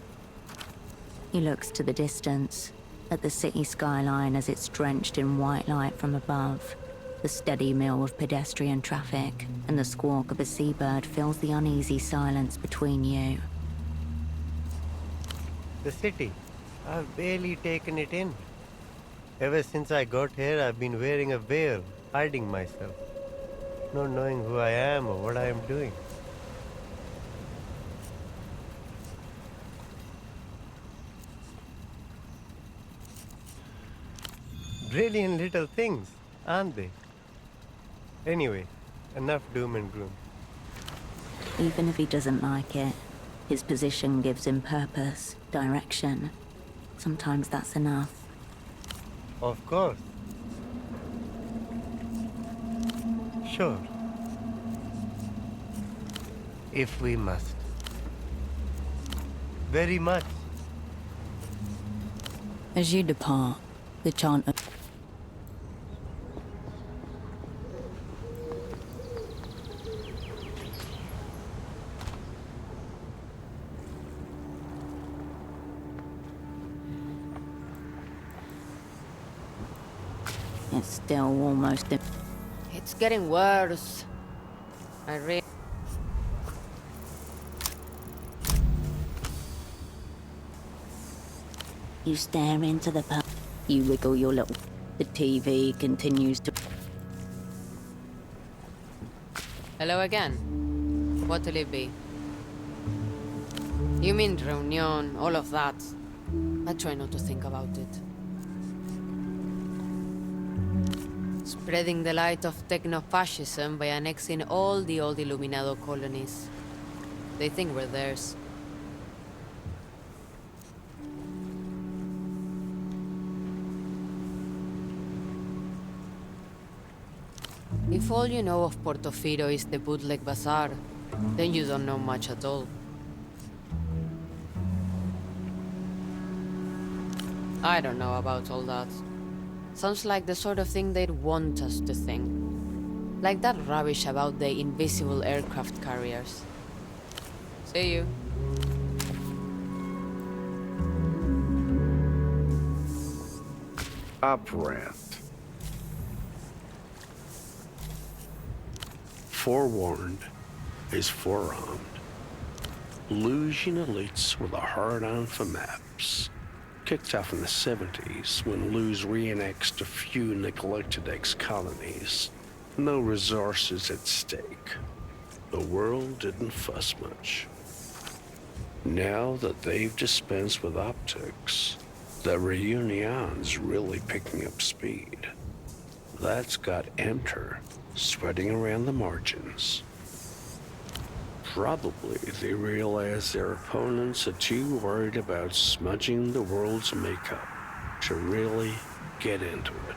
He looks to the distance, at the city skyline as it's drenched in white light from above. The steady mill of pedestrian traffic and the squawk of a seabird fills the uneasy silence between you. The city. I've barely taken it in. Ever since I got here, I've been wearing a veil, hiding myself. Not knowing who I am or what I am doing. Brilliant little things, aren't they? Anyway, enough doom and gloom. Even if he doesn't like it, his position gives him purpose, direction. Sometimes that's enough. Of course. Sure. If we must. Very much. As you depart, the chant of... It's still almost... It's getting worse. You stare into the pub. You wiggle your little... The TV continues to... Hello again. What'll it be? You mean reunion, all of that? I try not to think about it. Spreading the light of techno-fascism by annexing all the old Illuminado colonies. They think we're theirs. If all you know of Portofino is the bootleg bazaar, then you don't know much at all. I don't know about all that. Sounds like the sort of thing they'd want us to think. Like that rubbish about the invisible aircraft carriers. See you. Operant. Forewarned is forearmed. Losing elites with a hard-on for maps. Kicked off in the 70s when Luz re-annexed a few neglected ex-colonies. No resources at stake. The world didn't fuss much. Now that they've dispensed with optics, the reunion's really picking up speed. That's got Enter sweating around the margins. Probably they realize their opponents are too worried about smudging the world's makeup to really get into it.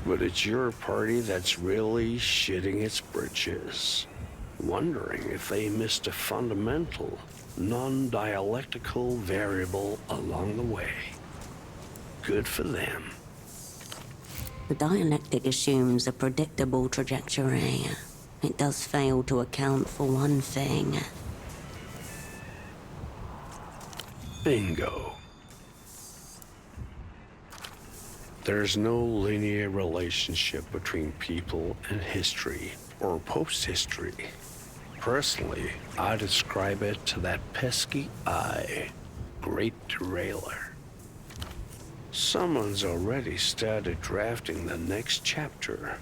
But it's your party that's really shitting its britches, wondering if they missed a fundamental, non-dialectical variable along the way. Good for them. The dialectic assumes a predictable trajectory. It does fail to account for one thing. Bingo. There's no linear relationship between people and history, or post-history. Personally, I describe it to that pesky eye. Great derailer. Someone's already started drafting the next chapter.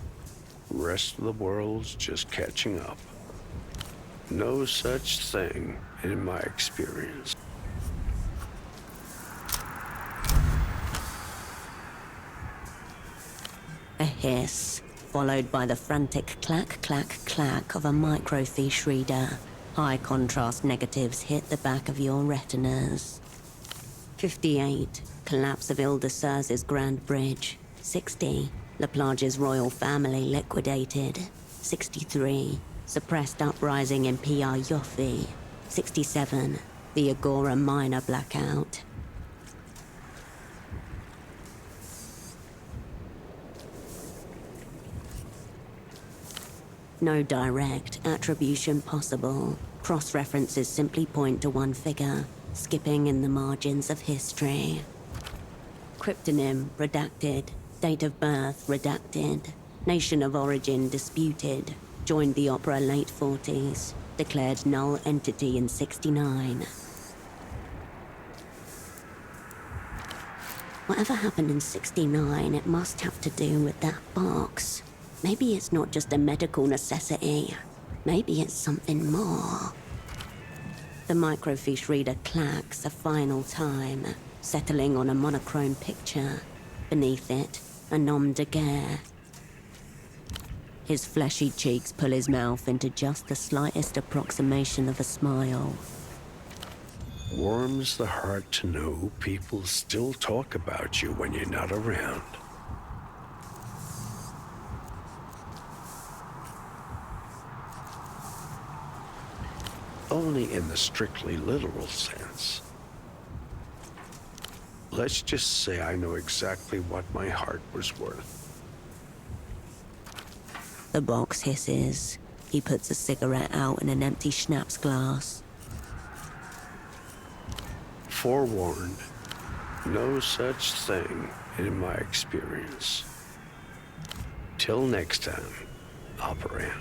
Rest of the world's just catching up. No such thing in my experience. A hiss, followed by the frantic clack, clack, clack of a microfiche reader. High contrast negatives hit the back of your retinas. 58, collapse of Ile-de-Serres' Grand Bridge. 60, La Plage's royal family liquidated. 63, suppressed uprising in PR Yoffie. 67, the Agora minor blackout. No direct attribution possible. Cross-references simply point to one figure, skipping in the margins of history. Cryptonym redacted. Date of birth redacted. Nation of origin disputed. Joined the opera late 40s. Declared null entity in 69. Whatever happened in 69, it must have to do with that box. Maybe it's not just a medical necessity. Maybe it's something more. The microfiche reader clacks a final time, settling on a monochrome picture. Beneath it, a nom de guerre. His fleshy cheeks pull his mouth into just the slightest approximation of a smile. Warms the heart to know people still talk about you when you're not around. Only in the strictly literal sense. Let's just say I know exactly what my heart was worth. The box hisses. He puts a cigarette out in an empty schnapps glass. Forewarned, no such thing in my experience. Till next time, Operant.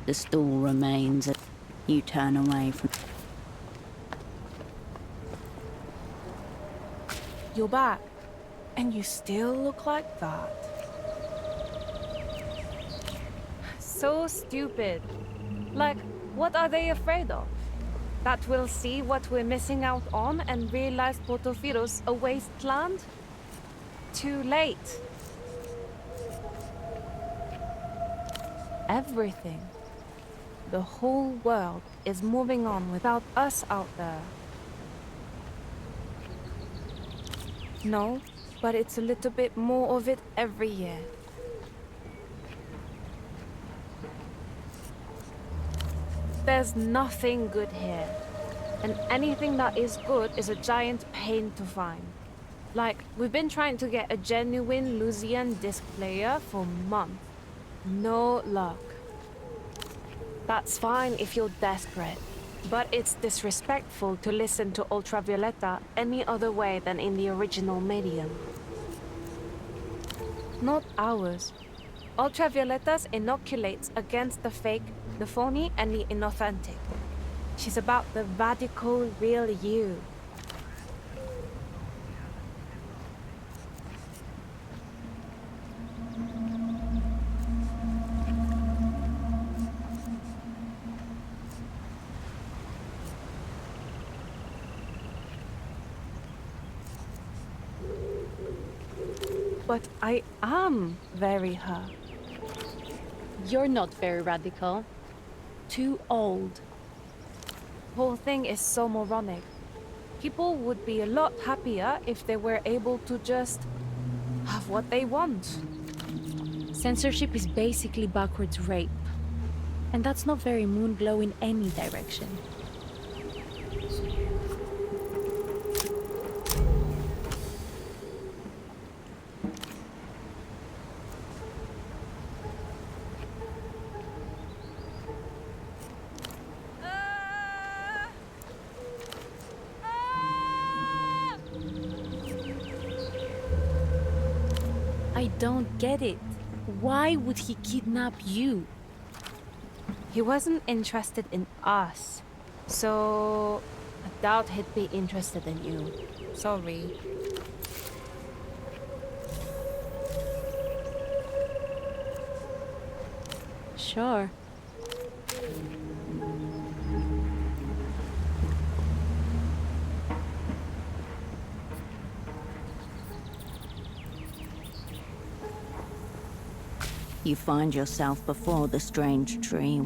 The stool remains. You turn away from... You're back. And you still look like that. So stupid. Like, what are they afraid of? That we'll see what we're missing out on and realize Portofiero's a wasteland? Too late. Everything. The whole world is moving on without us out there. No, but it's a little bit more of it every year. There's nothing good here. And anything that is good is a giant pain to find. Like, we've been trying to get a genuine Lusian disc player for months. No luck. That's fine if you're desperate, but it's disrespectful to listen to Ultravioleta any other way than in the original medium. Not ours. Ultravioleta's inoculates against the fake, the phony, and the inauthentic. She's about the radical, real you. But I am very her. You're not very radical. Too old. Whole thing is so moronic. People would be a lot happier if they were able to just have what they want. Censorship is basically backwards rape. And that's not very Moonglow in any direction. I don't get it. Why would he kidnap you? He wasn't interested in us. So I doubt he'd be interested in you. Sorry. Sure. You find yourself before the strange tree.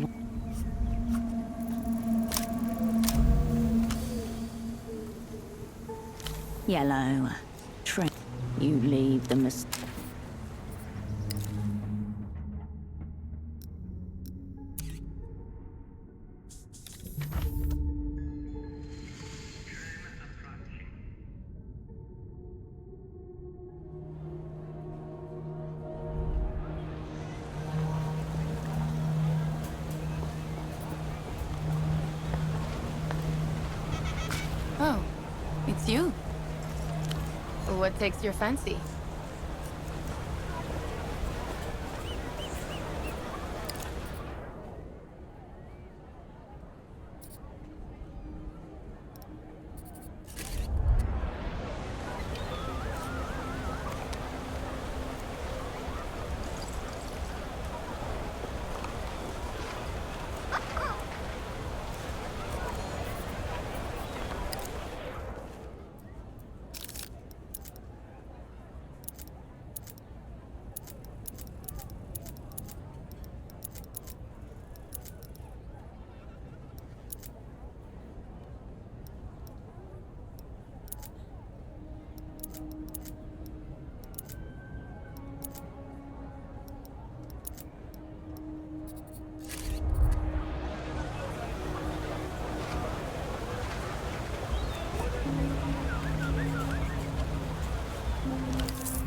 Yellow tree. You leave the Oh, it's you. What takes your fancy?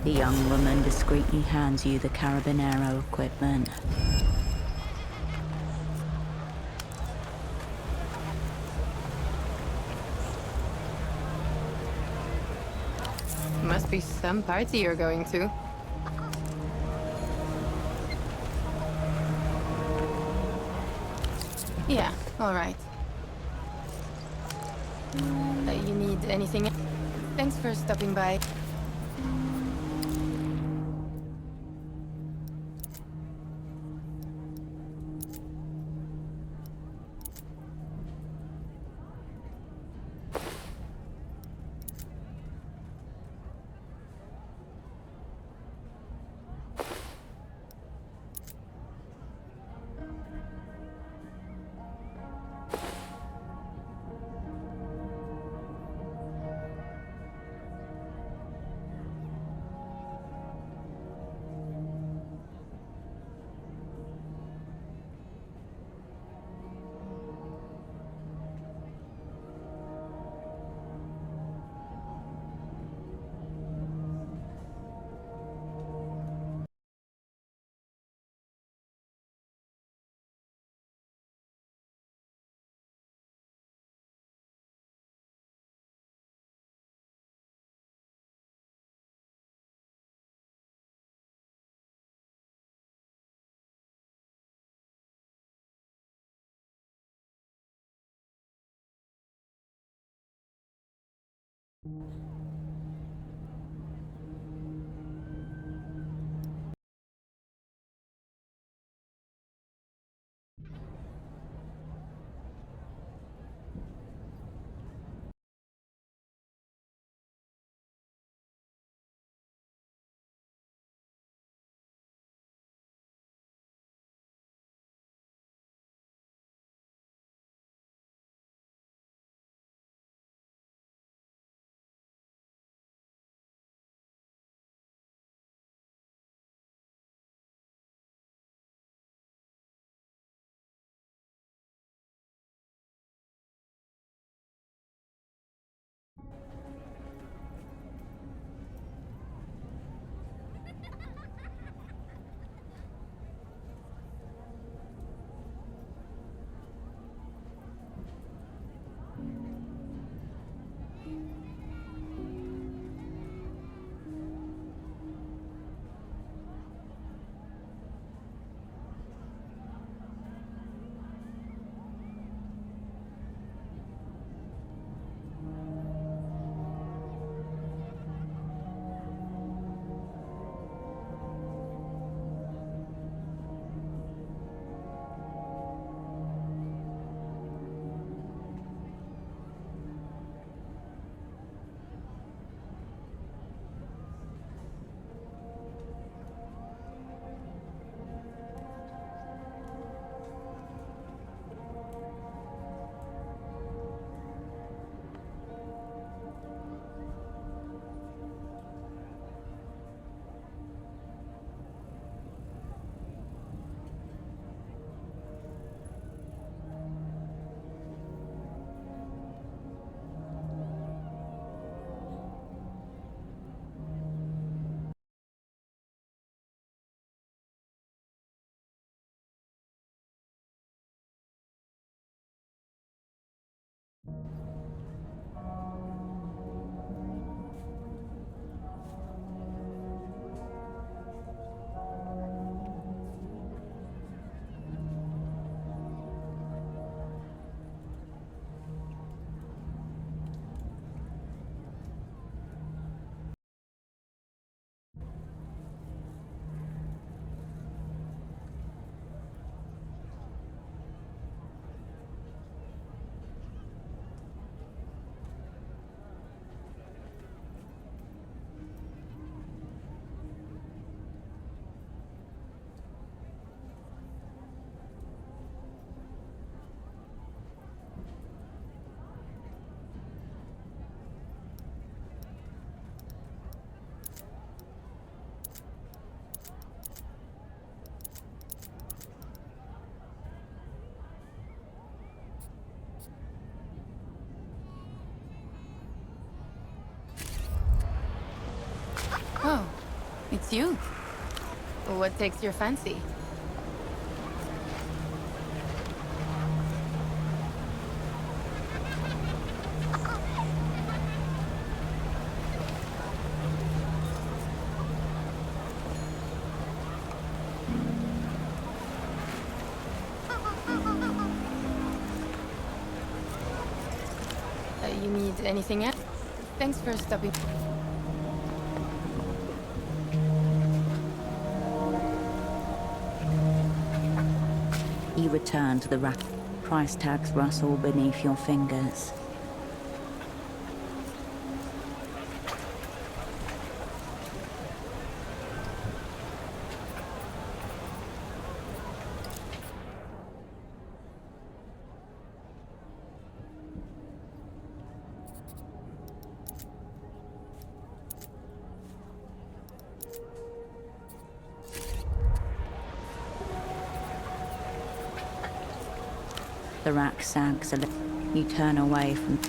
The young woman discreetly hands you the Carabinero equipment. Must be some party you're going to. Yeah, all right. You need anything? Thanks for stopping by. Oh, it's you. What takes your fancy? You need anything else? Thanks for stopping. You return to the rack. Price tags rustle beneath your fingers. The rack sags a little. You turn away from...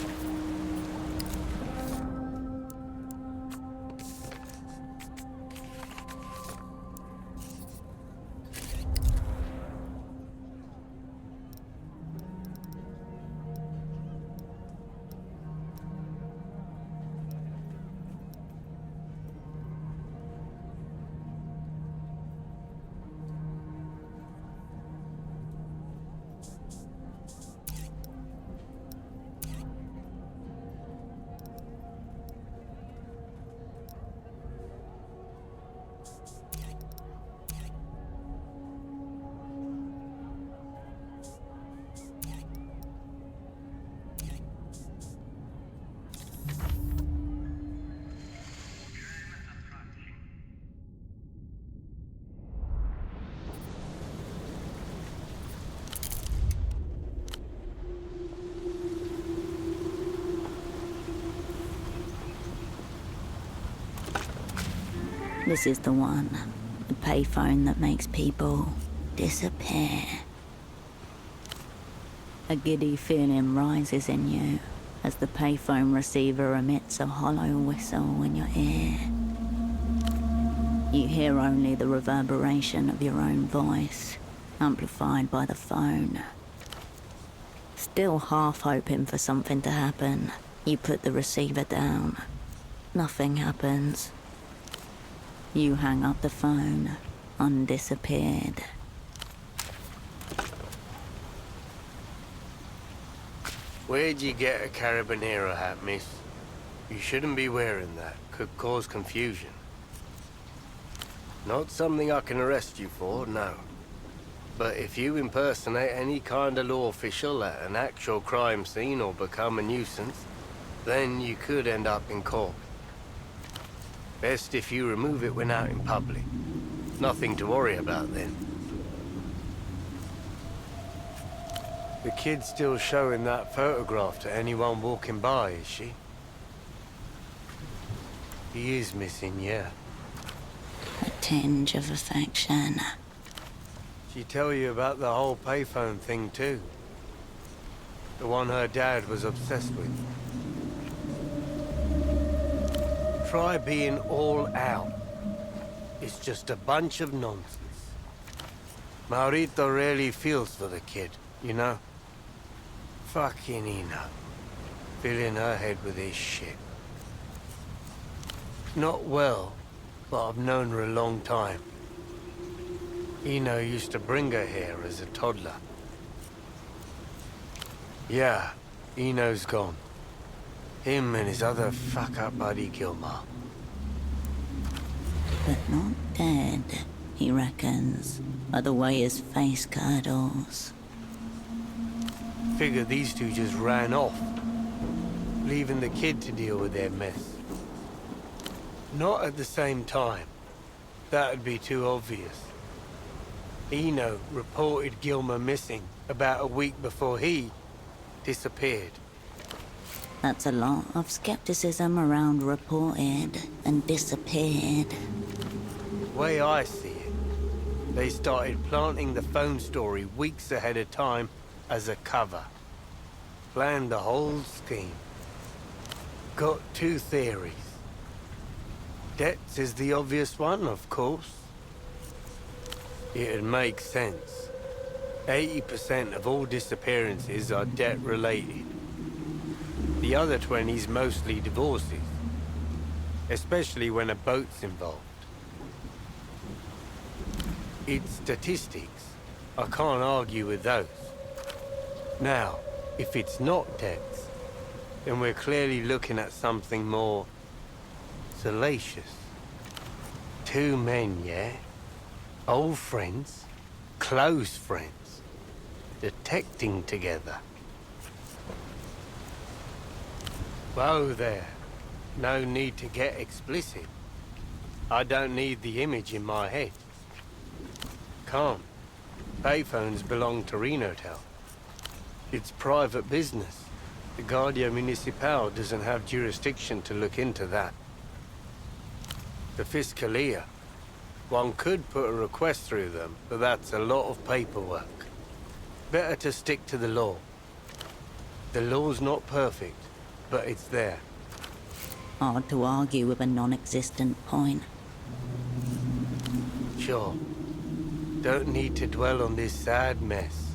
This is the one. The payphone that makes people disappear. A giddy feeling rises in you as the payphone receiver emits a hollow whistle in your ear. You hear only the reverberation of your own voice, amplified by the phone. Still half hoping for something to happen, you put the receiver down. Nothing happens. You hang up the phone, undisappeared. Where'd you get a Carabinero hat, miss? You shouldn't be wearing that. Could cause confusion. Not something I can arrest you for, no. But if you impersonate any kind of law official at an actual crime scene or become a nuisance, then you could end up in court. Best if you remove it when out in public. Nothing to worry about then. The kid's still showing that photograph to anyone walking by, is she? He is missing, yeah. A tinge of affection. She tell you about the whole payphone thing too? The one her dad was obsessed with. Try being all out. It's just a bunch of nonsense. Maurito really feels for the kid, you know? Fucking Ina. Filling her head with his shit. Not well, but I've known her a long time. Ino used to bring her here as a toddler. Yeah, Ino's gone. Him and his other fuck-up buddy Gilmar. But not dead, he reckons, by the way his face curdles. Figure these two just ran off, leaving the kid to deal with their mess. Not at the same time. That'd be too obvious. Ino reported Gilmer missing about a week before he disappeared. That's a lot of skepticism around reported and disappeared. Way I see it, they started planting the phone story weeks ahead of time as a cover. Planned the whole scheme. Got two theories. Debts is the obvious one, of course. It'd make sense. 80% of all disappearances are debt-related. The other 20's mostly divorces, especially when a boat's involved. It's statistics. I can't argue with those. Now, if it's not debts, then we're clearly looking at something more salacious. Two men, yeah? Old friends, close friends, detecting together. Whoa there. No need to get explicit. I don't need the image in my head. Can't. Payphones belong to Renotel. It's private business. The Guardia Municipal doesn't have jurisdiction to look into that. The Fiscalia. One could put a request through them, but that's a lot of paperwork. Better to stick to the law. The law's not perfect, but it's there. Hard to argue with a non-existent point. Sure. Don't need to dwell on this sad mess.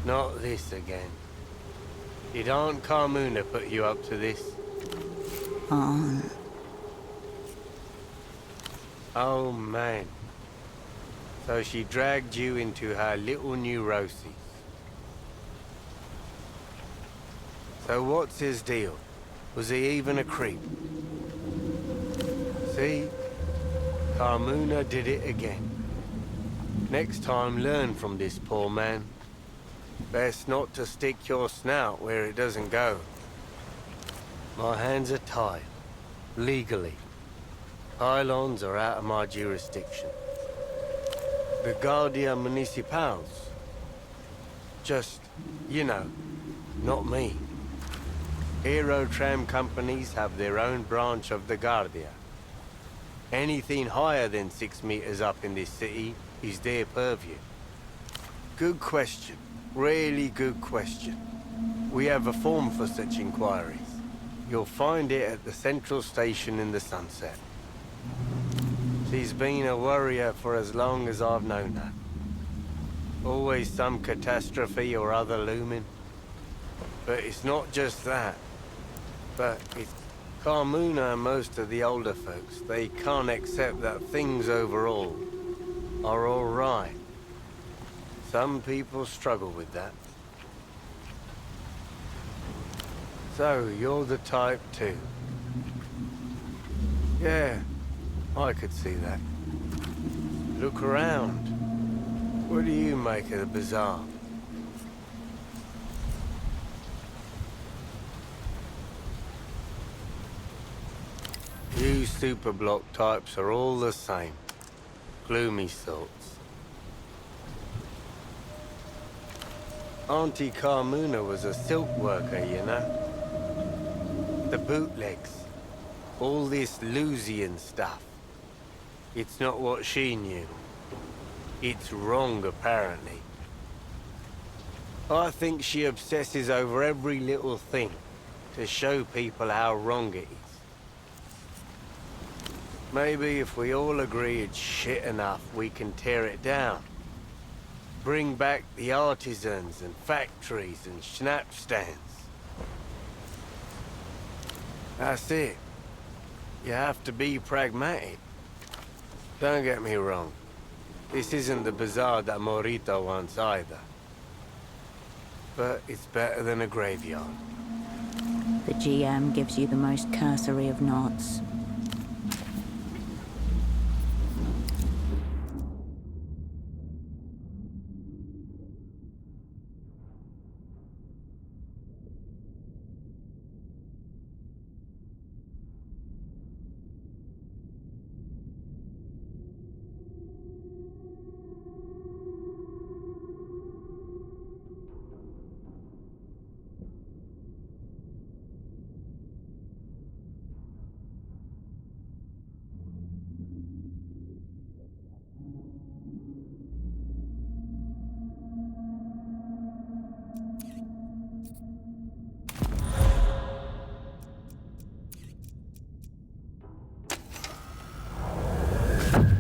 Not this again. Did Aunt Carmuna put you up to this? Aunt. Oh, man. So she dragged you into her little neuroses. So what's his deal? Was he even a creep? See? Carmuna did it again. Next time, learn from this poor man. Best not to stick your snout where it doesn't go. My hands are tied. Legally. Pylons are out of my jurisdiction. The Guardia Municipals. Just, you know, not me. Hero tram companies have their own branch of the Guardia. Anything higher than 6 meters up in this city is their purview. Good question. Really good question. We have a form for such inquiries. You'll find it at the central station in the Sunset. She's been a worrier for as long as I've known her. Always some catastrophe or other looming. But it's not just that. But it's Carmuna and most of the older folks. They can't accept that things overall are all right. Some people struggle with that. So, you're the type too. Yeah, I could see that. Look around. What do you make of the bazaar? You superblock types are all the same. Gloomy sorts. Auntie Carmuna was a silk worker, you know? The bootlegs. All this Lusian stuff. It's not what she knew. It's wrong, apparently. I think she obsesses over every little thing to show people how wrong it is. Maybe if we all agree it's shit enough, we can tear it down. Bring back the artisans and factories and schnapps stands. That's it. You have to be pragmatic. Don't get me wrong. This isn't the bazaar that Morita wants either. But it's better than a graveyard. The GM gives you the most cursory of nods.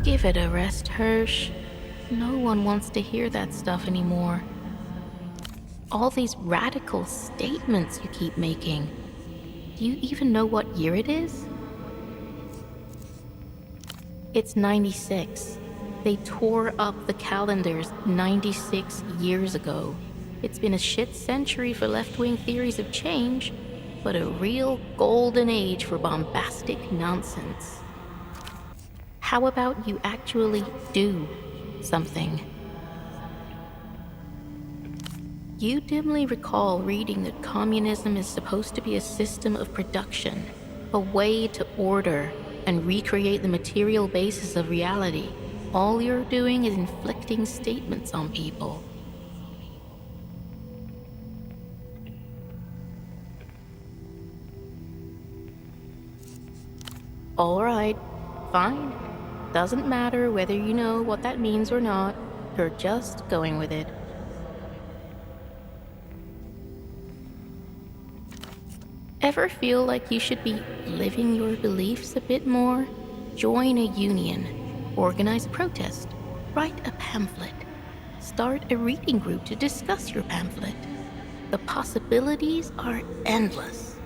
Give it a rest, Hirsch. No one wants to hear that stuff anymore. All these radical statements you keep making. Do you even know what year it is? It's 96. They tore up the calendars 96 years ago. It's been a shit century for left-wing theories of change, but a real golden age for bombastic nonsense. How about you actually do something? You dimly recall reading that communism is supposed to be a system of production, a way to order and recreate the material basis of reality. All you're doing is inflicting statements on people. All right, fine. Doesn't matter whether you know what that means or not. You're just going with it. Ever feel like you should be living your beliefs a bit more? Join a union, organize a protest, write a pamphlet, start a reading group to discuss your pamphlet. The possibilities are endless.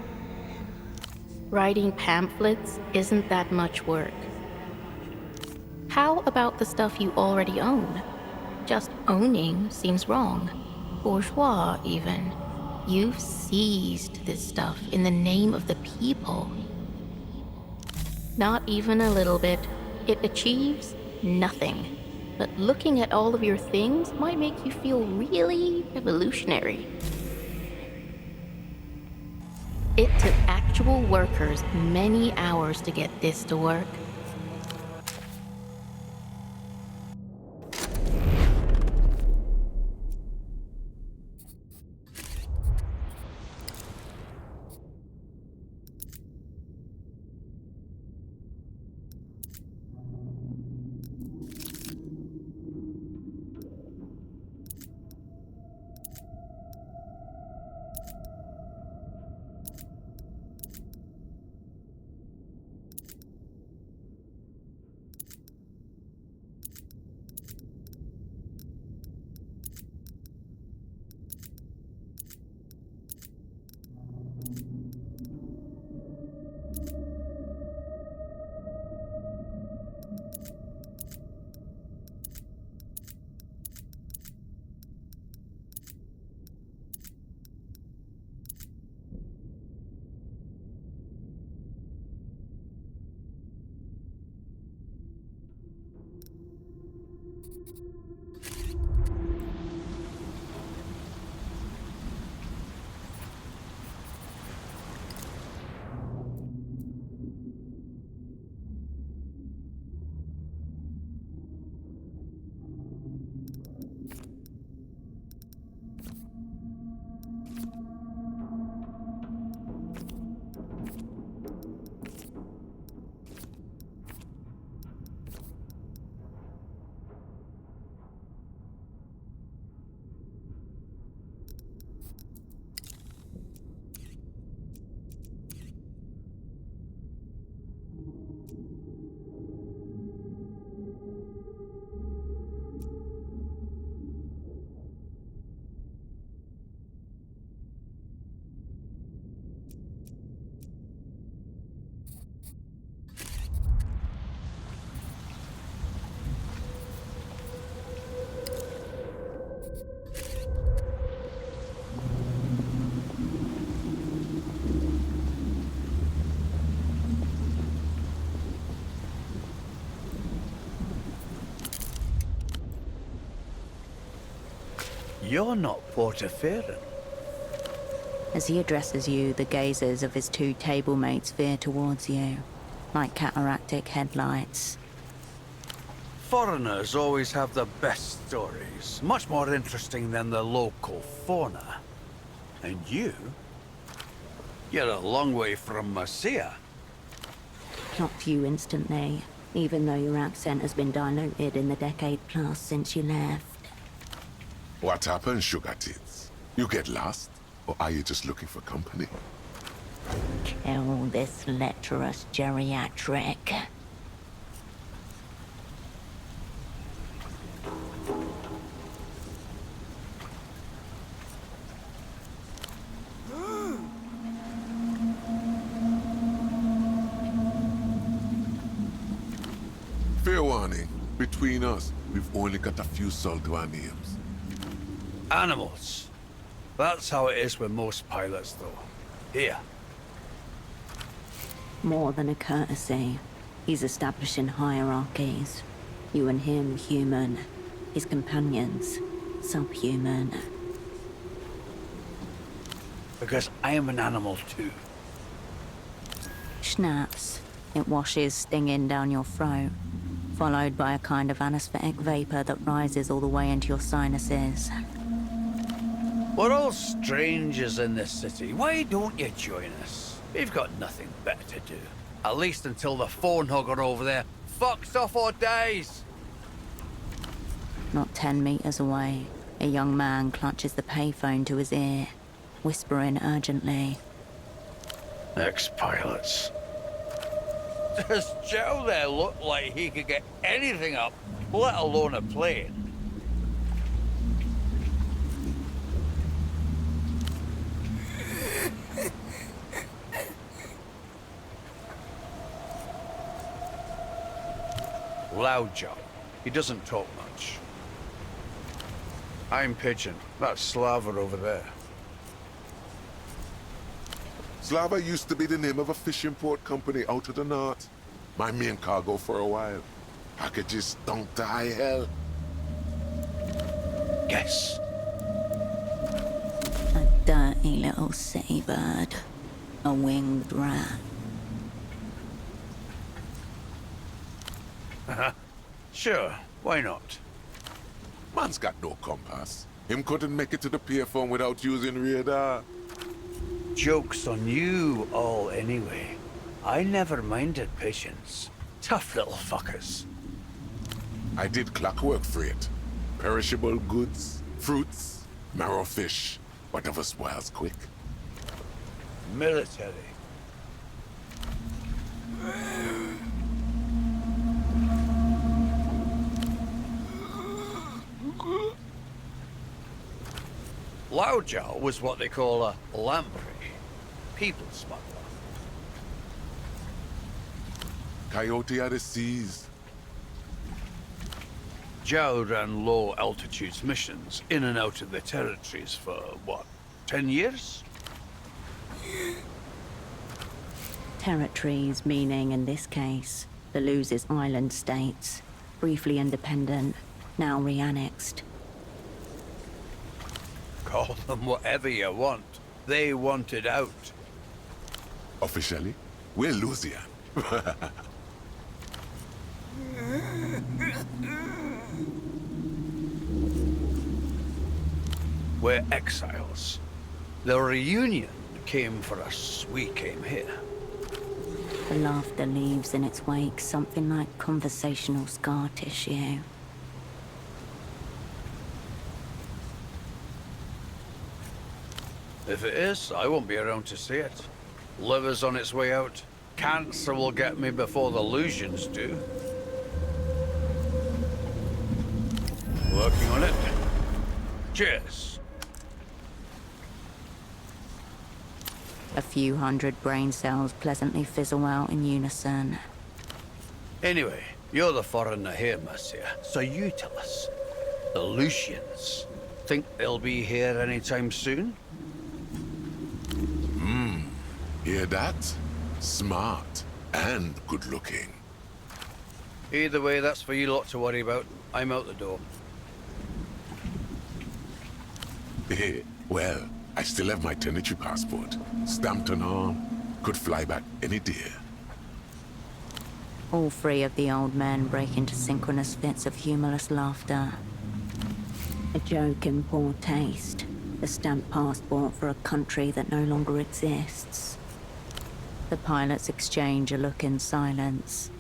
Writing pamphlets isn't that much work. How about the stuff you already own? Just owning seems wrong. Bourgeois, even. You've seized this stuff in the name of the people. Not even a little bit. It achieves nothing. But looking at all of your things might make you feel really revolutionary. It took actual workers many hours to get this to work. You're not Portaferran. As he addresses you, the gazes of his two table mates veer towards you, like cataractic headlights. Foreigners always have the best stories, much more interesting than the local fauna. And you're a long way from Marcia. Clocked you instantly, even though your accent has been diluted in the decade plus since you left. What happened, Sugar Tits? You get lost? Or are you just looking for company? Kill this lecherous geriatric. Fair warning. Between us, we've only got a few salt to our names. Animals. That's how it is with most pilots, though. Here. More than a courtesy, he's establishing hierarchies. You and him, human. His companions, subhuman. Because I am an animal, too. Schnaps. It washes stinging down your throat, followed by a kind of anesthetic vapor that rises all the way into your sinuses. We're all strangers in this city. Why don't you join us? We've got nothing better to do. At least until the phone hugger over there fucks off or dies. Not 10 meters away, a young man clutches the payphone to his ear, whispering urgently. Ex-pilots. Does Joe there look like he could get anything up, let alone a plane? Loud Joe. He doesn't talk much. I'm Pigeon. That's Slava over there. Slava used to be the name of a fishing port company out of the north. My main cargo for a while. Packages stunk to high hell. Yes. A dirty little city bird. A winged rat. Sure, why not? Man's got no compass. Him couldn't make it to the pier phone without using radar. Joke's on you all anyway. I never minded Pigeons. Tough little fuckers. I did clockwork freight. Perishable goods, fruits, marrow fish. Whatever spoils quick. Military. Loudjaw was what they call a lamprey. People smuggler. Coyote of the seas. Zhao ran low-altitude missions in and out of the territories for, what, 10 years? Territories meaning, in this case, the Luz's island states. Briefly independent, now re-annexed. Call them whatever you want. They wanted out. Officially, we're Lusian. We're exiles. The reunion came for us. We came here. The laughter leaves in its wake something like conversational scar tissue. If it is, I won't be around to see it. Liver's on its way out. Cancer will get me before the Lusians do. Working on it. Cheers. A few hundred brain cells pleasantly fizzle out in unison. Anyway, you're the foreigner here, Marcia, so you tell us. The Lusians. Think they'll be here anytime soon? Hear that? Smart and good looking. Either way, that's for you lot to worry about. I'm out the door. Well, I still have my tenantry passport. Stamped on arm. Could fly back any day. All three of the old men break into synchronous fits of humorless laughter. A joke in poor taste. A stamped passport for a country that no longer exists. The pilots exchange a look in silence.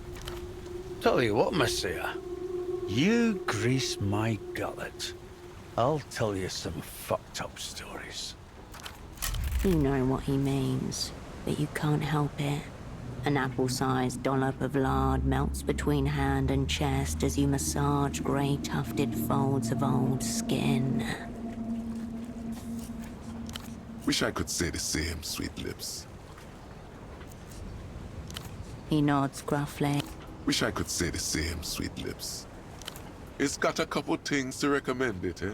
Tell you what, Messiah. You grease my gullet. I'll tell you some fucked up stories. You know what he means, but you can't help it. An apple-sized dollop of lard melts between hand and chest as you massage grey tufted folds of old skin. Wish I could say the same, sweet lips. He nods gruffly. Wish I could say the same, sweet lips. It's got a couple things to recommend it, eh?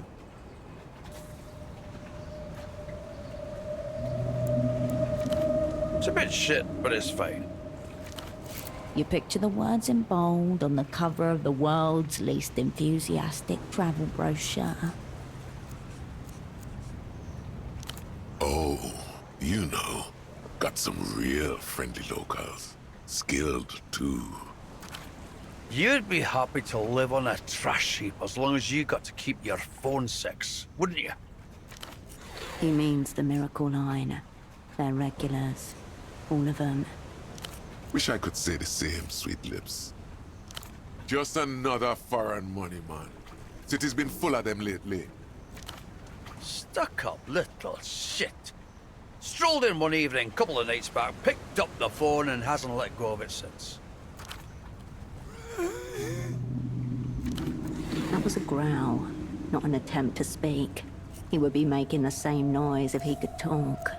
It's a bit shit, but it's fine. You picture the words in bold on the cover of the world's least enthusiastic travel brochure. Oh, you know. Got some real friendly locals. Skilled, too. You'd be happy to live on a trash heap as long as you got to keep your phone sex, wouldn't you? He means the Miracle Line. They're regulars. All of them. Wish I could say the same, sweet lips. Just another foreign money, man. City's been full of them lately. Stuck-up little shit. Strolled in one evening, couple of nights back, picked up the phone and hasn't let go of it since. That was a growl, not an attempt to speak. He would be making the same noise if he could talk.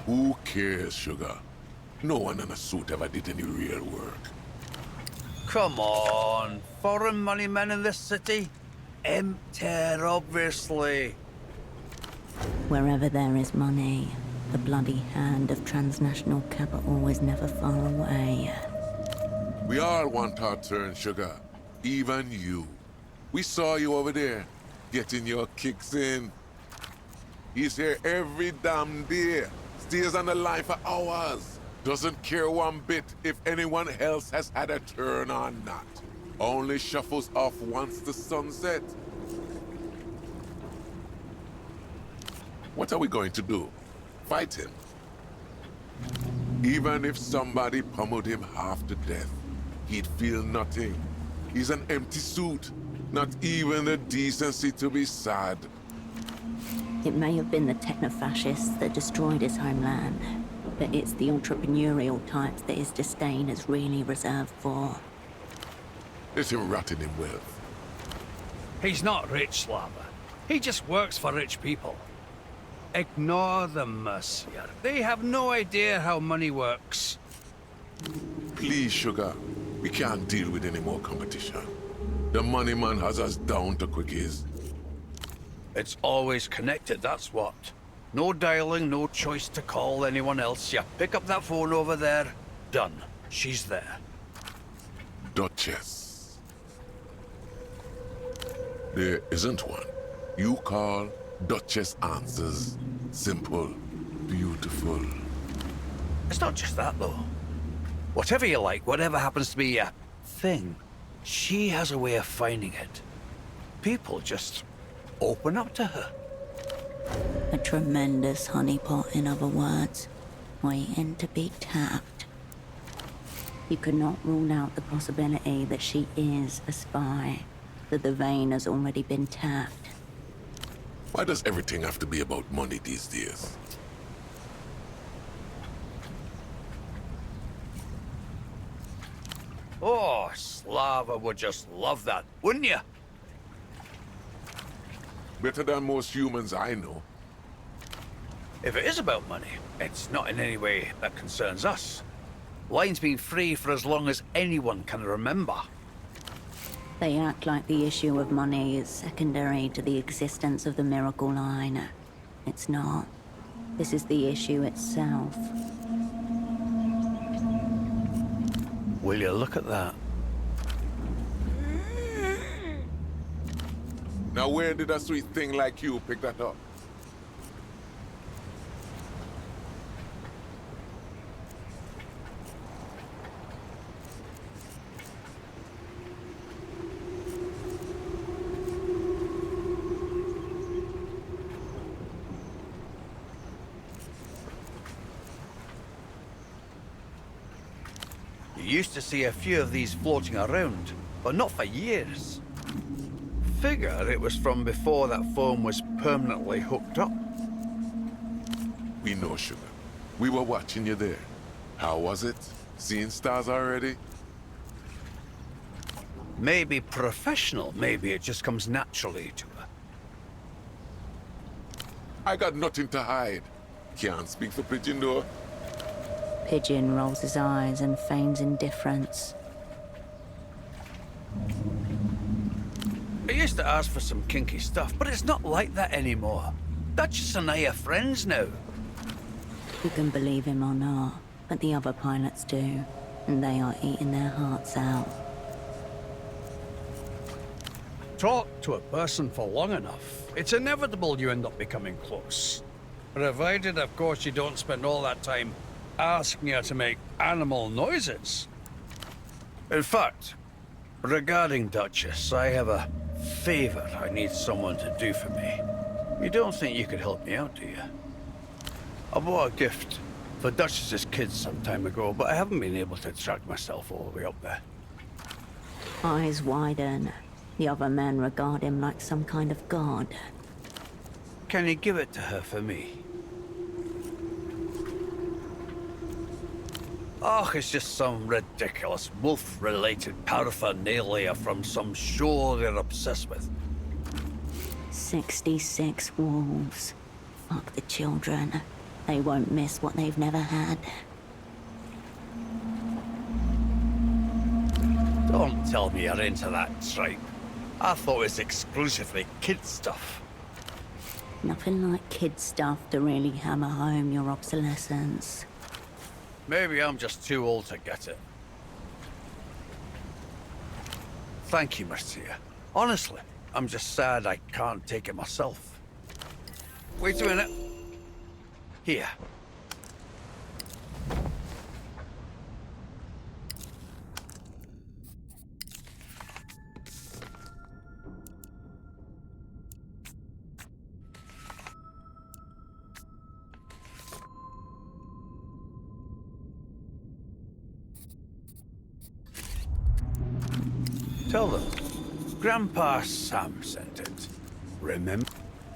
Who cares, sugar? No one in a suit ever did any real work. Come on, foreign money men in this city? Empty, obviously. Wherever there is money, the bloody hand of transnational capital is never far away. We all want our turn, sugar. Even you. We saw you over there, getting your kicks in. He's here every damn day. Stays on the line for hours. Doesn't care one bit if anyone else has had a turn or not. Only shuffles off once the sun sets. What are we going to do? Fight him? Even if somebody pummeled him half to death, he'd feel nothing. He's an empty suit. Not even the decency to be sad. It may have been the techno-fascists that destroyed his homeland, but it's the entrepreneurial types that his disdain is really reserved for. Let him rot in him wealth. He's not rich, Slava. He just works for rich people. Ignore them, Mercier. They have no idea how money works. Please, sugar. We can't deal with any more competition. The money man has us down to quickies. It's always connected, that's what. No dialing, no choice to call anyone else. You pick up that phone over there, done. She's there. Duchess. There isn't one. You call, Duchess answers. Simple, beautiful. It's not just that, though. Whatever you like, whatever happens to be a thing, she has a way of finding it. People just open up to her. A tremendous honeypot, in other words, waiting to be tapped. You could not rule out the possibility that she is a spy, that the vein has already been tapped. Why does everything have to be about money these days? Oh, Slava would just love that, wouldn't you? Better than most humans I know. If it is about money, it's not in any way that concerns us. Line's been free for as long as anyone can remember. They act like the issue of money is secondary to the existence of the Miracle Line. It's not. This is the issue itself. Will you look at that? Now where did a sweet thing like you pick that up? You used to see a few of these floating around, but not for years. Figure it was from before that foam was permanently hooked up. We know, Sugar. We were watching you there. How was it? Seeing stars already? Maybe professional, maybe it just comes naturally to her. I got nothing to hide. Can't speak for Pigeon though. Pigeon rolls his eyes and feigns indifference. I used to ask for some kinky stuff, but it's not like that anymore. Duchess and I are friends now. You can believe him or not, but the other pilots do, and they are eating their hearts out. Talk to a person for long enough, it's inevitable you end up becoming close. Provided, of course, you don't spend all that time asking her to make animal noises. In fact, regarding Duchess, I have a favor I need someone to do for me. You don't think you could help me out, do you? I bought a gift for Duchess's kids some time ago, but I haven't been able to track myself all the way up there. Eyes widen. The other men regard him like some kind of god. Can you give it to her for me? Oh, it's just some ridiculous wolf-related paraphernalia from some show they're obsessed with. 66 wolves. Fuck the children. They won't miss what they've never had. Don't tell me you're into that tripe. I thought it was exclusively kid stuff. Nothing like kid stuff to really hammer home your obsolescence. Maybe I'm just too old to get it. Thank you, Marcia. Honestly, I'm just sad I can't take it myself. Wait a minute. Here. Tell them, Grandpa Sam sent it. Remember?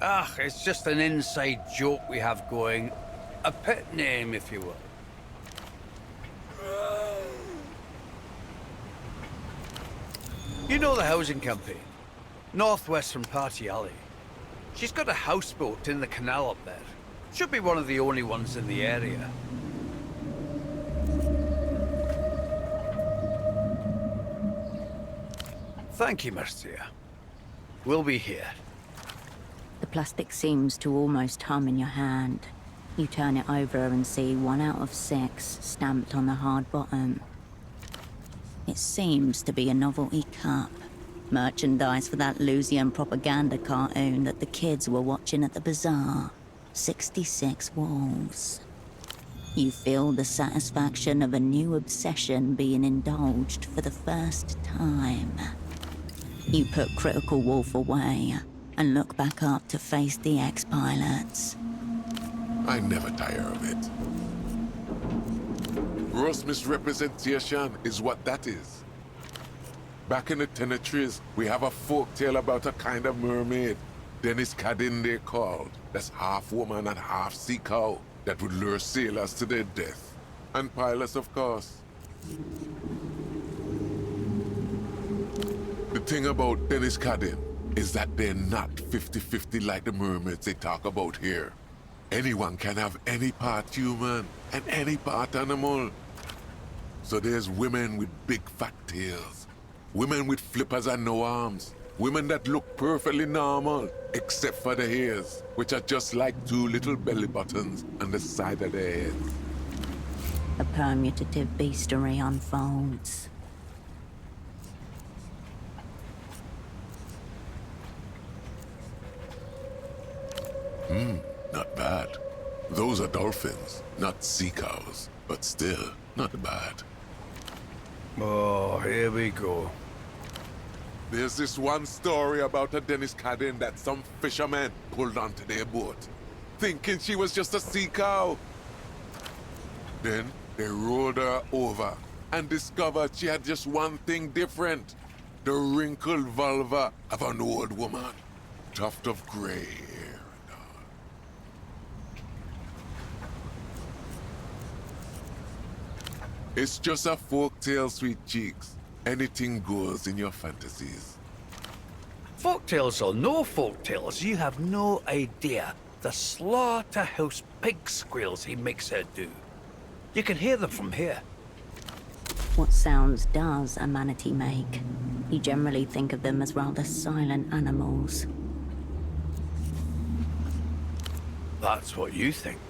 Ah, it's just an inside joke we have going. A pet name, if you will. You know the housing campaign? Northwest from Party Alley. She's got a houseboat in the canal up there. Should be one of the only ones in the area. Thank you, Marcia. We'll be here. The plastic seems to almost hum in your hand. You turn it over and see 1 out of 6 stamped on the hard bottom. It seems to be a novelty cup. Merchandise for that Lusian propaganda cartoon that the kids were watching at the bazaar. 66 wolves. You feel the satisfaction of a new obsession being indulged for the first time. You put Critical Wolf away and look back up to face the ex-pilots. I never tire of it. Gross misrepresentation is what that is. Back in the Tenetries, we have a folk tale about a kind of mermaid, Dennis Cadin they called, that's half woman and half sea cow, that would lure sailors to their death. And pilots, of course. The thing about Dennis Cadin is that they're not 50-50 like the mermaids they talk about here. Anyone can have any part human and any part animal. So there's women with big fat tails, women with flippers and no arms, women that look perfectly normal, except for the hairs, which are just like 2 little belly buttons on the side of their heads. A permutative beastery unfolds. Those are dolphins, not sea cows, but still, not bad. Oh, here we go. There's this one story about a Dennis Cadden that some fishermen pulled onto their boat, thinking she was just a sea cow. Then they rolled her over and discovered she had just one thing different. The wrinkled vulva of an old woman. Tuft of gray hair and all. It's just a folktale, sweet cheeks. Anything goes in your fantasies. Folktales or no folktales, you have no idea the slaughterhouse pig squeals he makes her do. You can hear them from here. What sounds does a manatee make? You generally think of them as rather silent animals. That's what you think.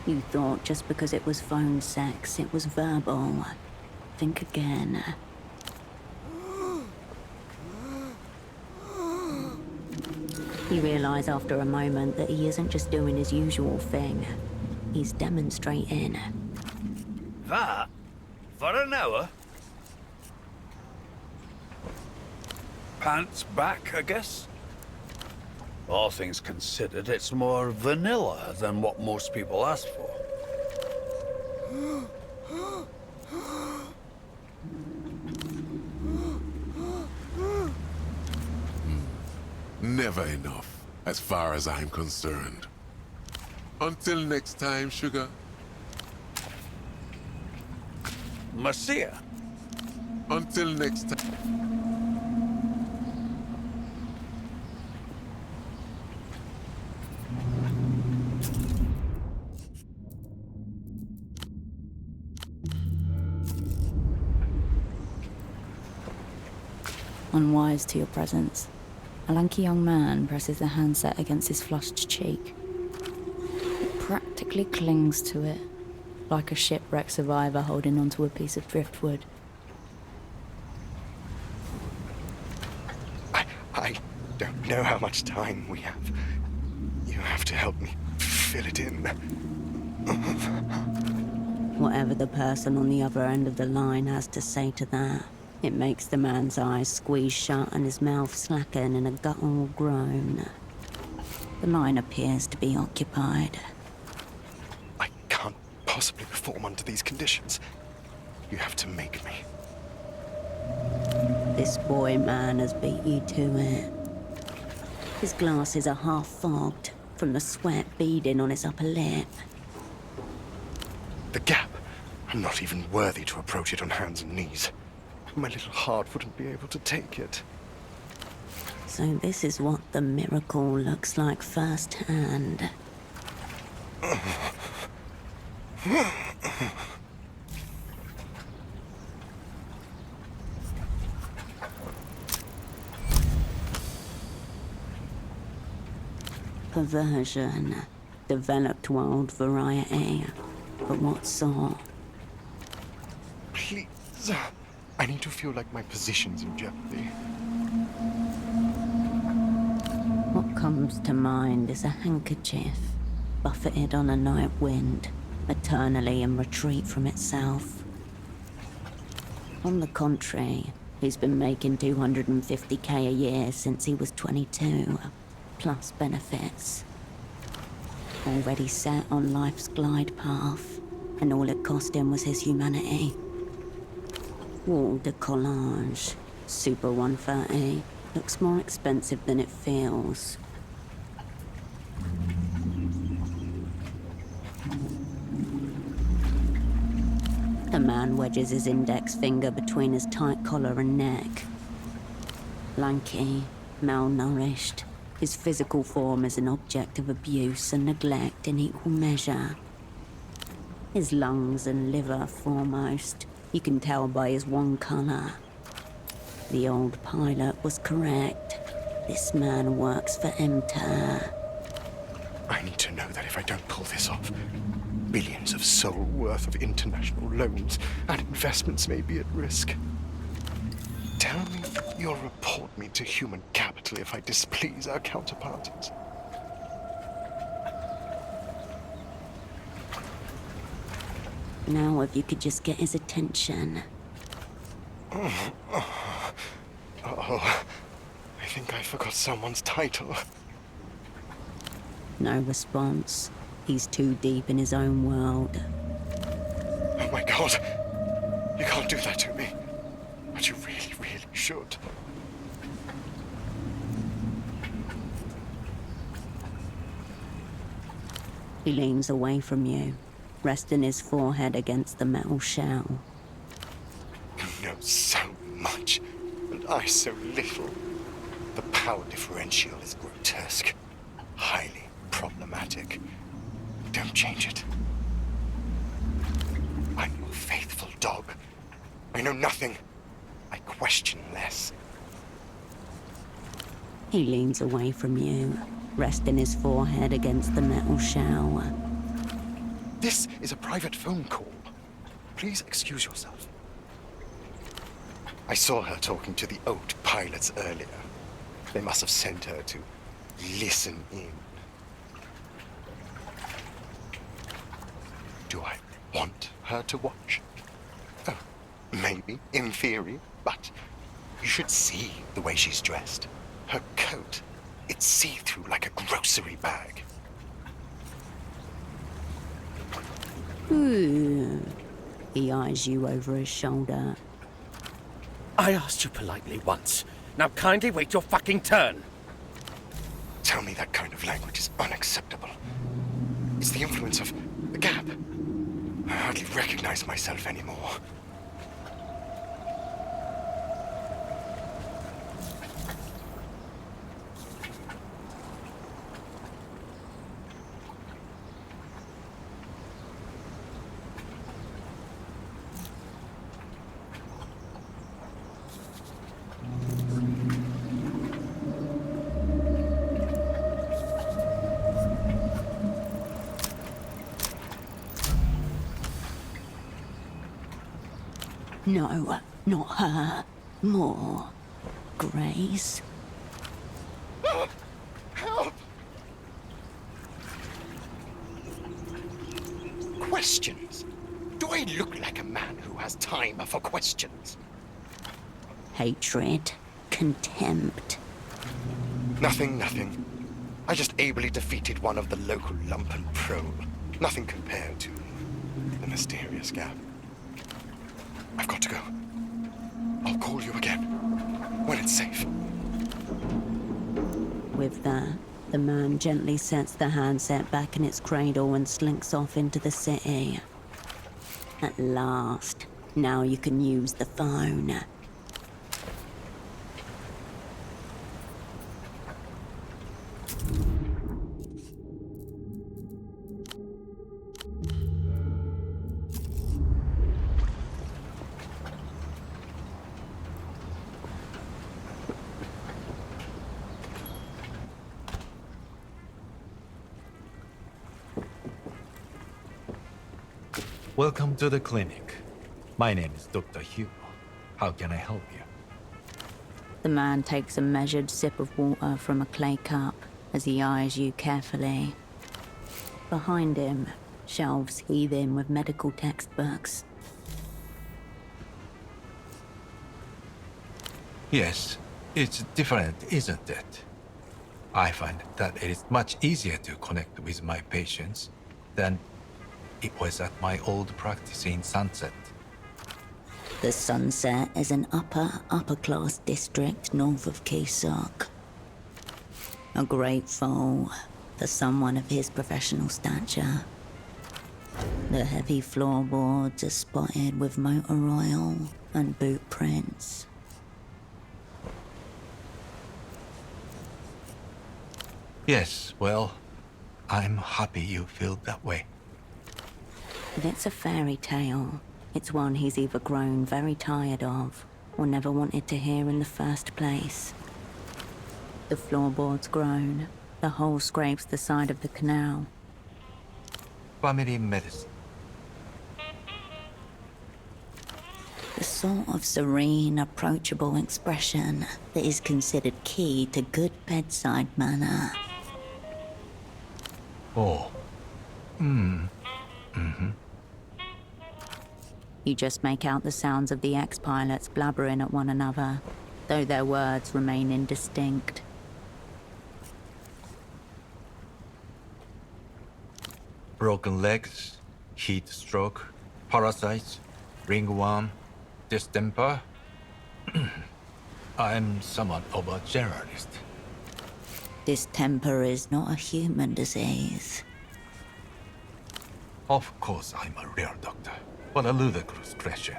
You thought just because it was phone sex, it was verbal. Think again. You realize after a moment that he isn't just doing his usual thing. He's demonstrating. That? For an hour? Pants back, I guess? All things considered, it's more vanilla than what most people ask for. Never enough, as far as I'm concerned. Until next time, sugar. Marcia. Until next time. Unwise to your presence, a lanky young man presses the handset against his flushed cheek. It practically clings to it, like a shipwrecked survivor holding onto a piece of driftwood. I don't know how much time we have. You have to help me fill it in. Whatever the person on the other end of the line has to say to that, it makes the man's eyes squeeze shut and his mouth slacken in a guttural groan. The line appears to be occupied. I can't possibly perform under these conditions. You have to make me. This boy man has beat you to it. His glasses are half fogged from the sweat beading on his upper lip. The gap. I'm not even worthy to approach it on hands and knees. My little heart wouldn't be able to take it. So this is what the miracle looks like firsthand. Perversion, developed wild variety, but what sort? Please. I need to feel like my position's in jeopardy. What comes to mind is a handkerchief, buffeted on a night wind, eternally in retreat from itself. On the contrary, he's been making 250k a year since he was 22, plus benefits. Already set on life's glide path, and all it cost him was his humanity. Wall de collage, Super 130, looks more expensive than it feels. The man wedges his index finger between his tight collar and neck. Lanky, malnourished, his physical form is an object of abuse and neglect in equal measure. His lungs and liver foremost. You can tell by his one color. The old pilot was correct. This man works for Emter. I need to know that if I don't pull this off, billions of soul worth of international loans and investments may be at risk. You'll report me to human capital if I displease our counterparties. Now if you could just get his attention. Oh, I think I forgot someone's title. No response. He's too deep in his own world. Oh my god. You can't do that to me. But you really, really should. He leans away from you, resting his forehead against the metal shell. You know so much, and I so little. The power differential is grotesque, highly problematic. Don't change it. I'm your faithful dog. I know nothing. I question less. He leans away from you, resting his forehead against the metal shell. This is a private phone call. Please excuse yourself. I saw her talking to the Oat pilots earlier. They must have sent her to listen in. Do I want her to watch? Oh, maybe, in theory, but you should see the way she's dressed. Her coat, it's see-through like a grocery bag. Ooh. He eyes you over his shoulder. I asked you politely once. Now kindly wait your fucking turn. Tell me that kind of language is unacceptable. It's the influence of the gap. I hardly recognize myself anymore. No, not her. More. Grace. Help! Questions? Do I look like a man who has time for questions? Hatred. Contempt. Nothing. I just ably defeated one of the local lumpen probe. Nothing compared to the mysterious gap. I've got to go. I'll call you again when it's safe. With that, the man gently sets the handset back in its cradle and slinks off into the city. At last, now you can use the phone. Welcome to the clinic. My name is Dr. Hugo. How can I help you? The man takes a measured sip of water from a clay cup as he eyes you carefully. Behind him, shelves heaving with medical textbooks. Yes, it's different, isn't it? I find that it is much easier to connect with my patients than it was at my old practice in Sunset. The Sunset is an upper-class district north of Keysark. A great foal for someone of his professional stature. The heavy floorboards are spotted with motor oil and boot prints. Yes, well, I'm happy you feel that way. If it's a fairy tale, it's one he's either grown very tired of or never wanted to hear in the first place. The floorboards groan, the hole scrapes the side of the canal. Family medicine. The The sort of serene, approachable expression that is considered key to good bedside manner. Oh. You just make out the sounds of the ex-pilots blabbering at one another, though their words remain indistinct. Broken legs, heat stroke, parasites, ringworm, distemper. I'm somewhat of a generalist. Distemper is not a human disease. Of course I'm a real doctor. What a ludicrous question.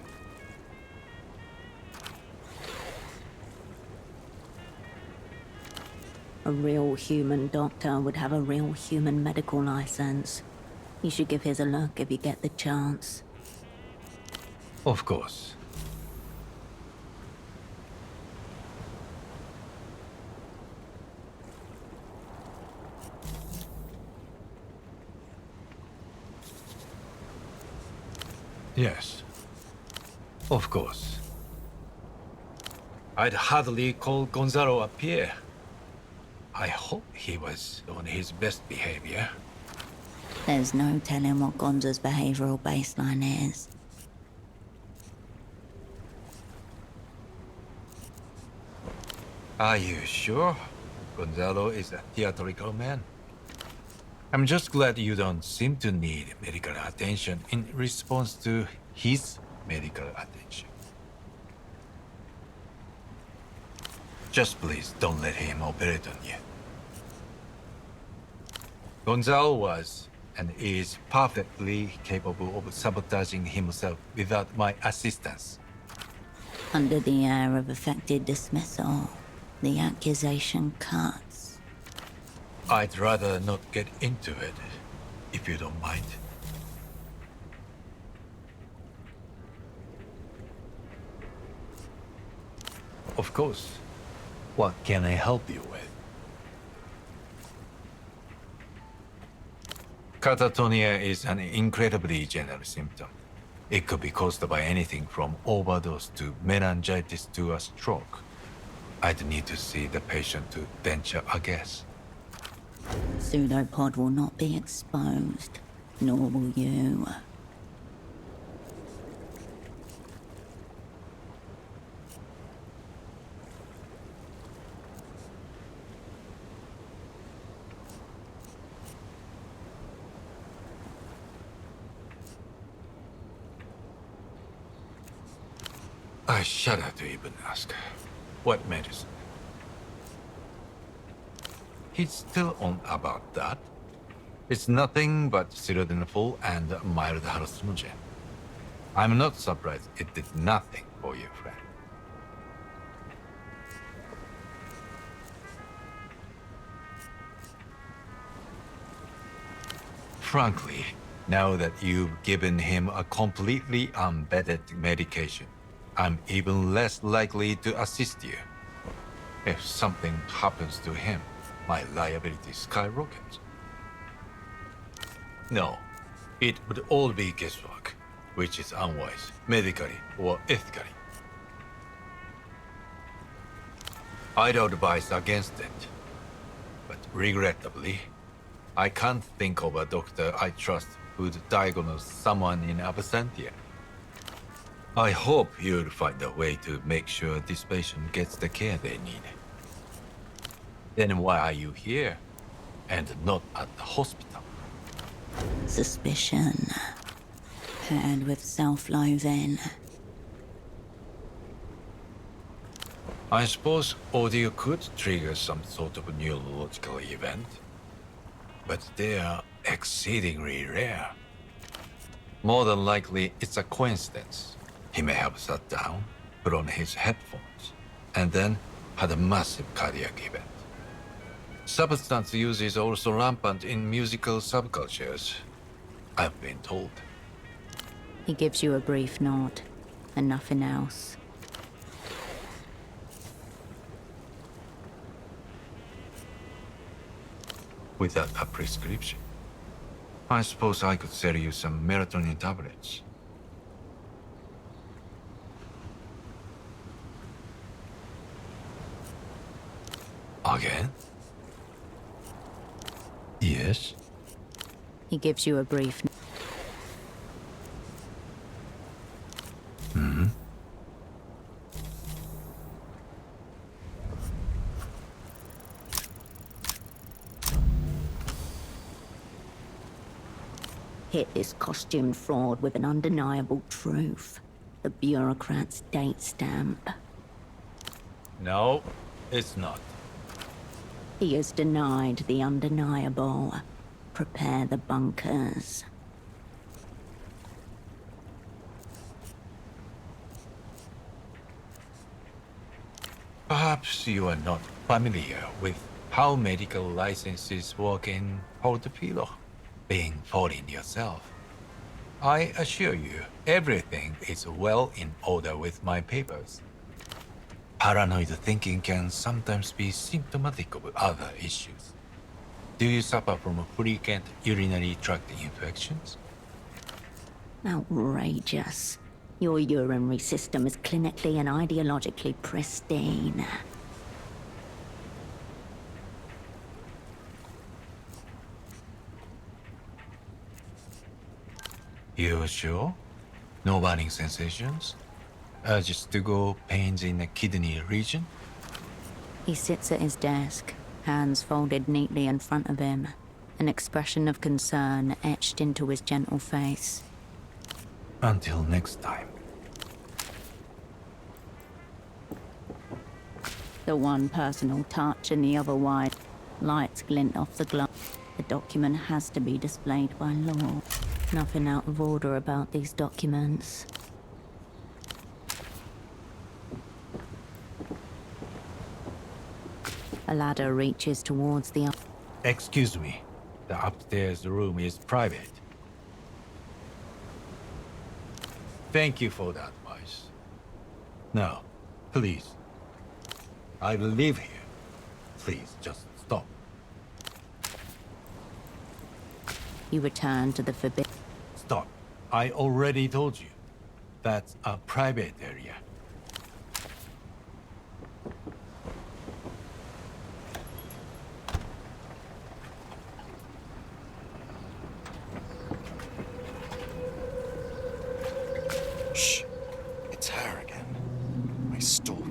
A real human doctor would have a real human medical license. You should give his a look if you get the chance. Of course. Yes. Of course. I'd hardly call Gonzalo a peer. I hope he was on his best behavior. There's no telling what Gonza's behavioral baseline is. Are you sure? Gonzalo is a theatrical man. I'm just glad you don't seem to need medical attention in response to his medical attention. Just please don't let him operate on you. Gonzalo was and is perfectly capable of sabotaging himself without my assistance. Under the air of affected dismissal, the accusation cuts. I'd rather not get into it, if you don't mind. Of course. What can I help you with? Catatonia is an incredibly general symptom. It could be caused by anything from overdose to meningitis to a stroke. I'd need to see the patient to venture a guess. Pseudopod will not be exposed, nor will you. I shudder to even ask. What medicine? He's still on about that. It's nothing but sildenafil and mild hallucinogen. I'm not surprised it did nothing for you, friend. Frankly, now that you've given him a completely unvetted medication, I'm even less likely to assist you. If something happens to him, my liability skyrockets. No, it would all be guesswork, which is unwise, medically or ethically. I'd advise against it, but regrettably, I can't think of a doctor I trust who'd diagnose someone in absentia. I hope you'll find a way to make sure this patient gets the care they need. Then why are you here, and not at the hospital? Suspicion, paired with self-loathing. I suppose audio could trigger some sort of neurological event, but they are exceedingly rare. More than likely, it's a coincidence. He may have sat down, put on his headphones, and then had a massive cardiac event. Substance use is also rampant in musical subcultures, I've been told. He gives you a brief nod, and nothing else. Without a prescription, I suppose I could sell you some melatonin tablets. Again? Yes? He gives you a brief. Hmm? Hit this costumed fraud with an undeniable truth. The bureaucrat's date stamp. No, it's not. He has denied the undeniable. Prepare the bunkers. Perhaps you are not familiar with how medical licenses work in Portofino, being foreign yourself. I assure you, everything is well in order with my papers. Paranoid thinking can sometimes be symptomatic of other issues. Do you suffer from frequent urinary tract infections? Outrageous. Your urinary system is clinically and ideologically pristine. You sure? No burning sensations? Urges to go, pains in the kidney region? He sits at his desk, hands folded neatly in front of him, an expression of concern etched into his gentle face. Until next time. The one personal touch and the other wide. Lights glint off the glove. The document has to be displayed by law. Nothing out of order about these documents. A ladder reaches towards the up. Excuse me. The upstairs room is private. Thank you for the advice. Now, please. I live here. Please, just stop. You return to the forbidden. Stop. I already told you. That's a private area. Shh. It's her again. My stalker.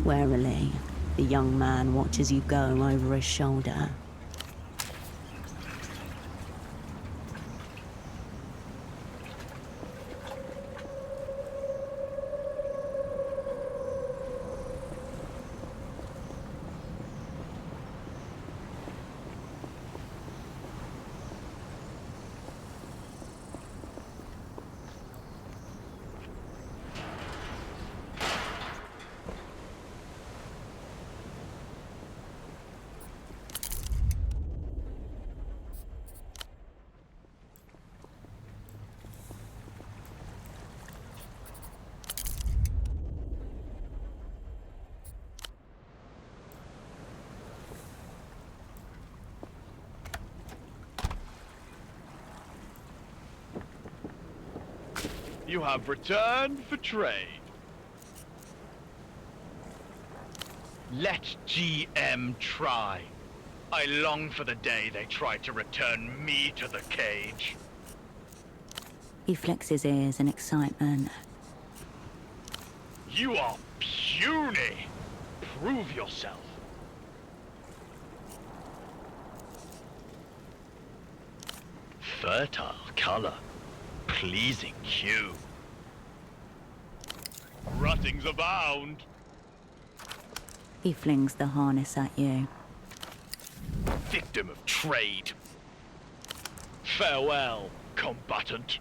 Warily, the young man watches you go over his shoulder. You have returned for trade. Let GM try. I long for the day they try to return me to the cage. He flicks his ears in excitement. You are puny. Prove yourself. Fertile color. Pleasing hue. Ruttings abound. He flings the harness at you. Victim of trade. Farewell, combatant.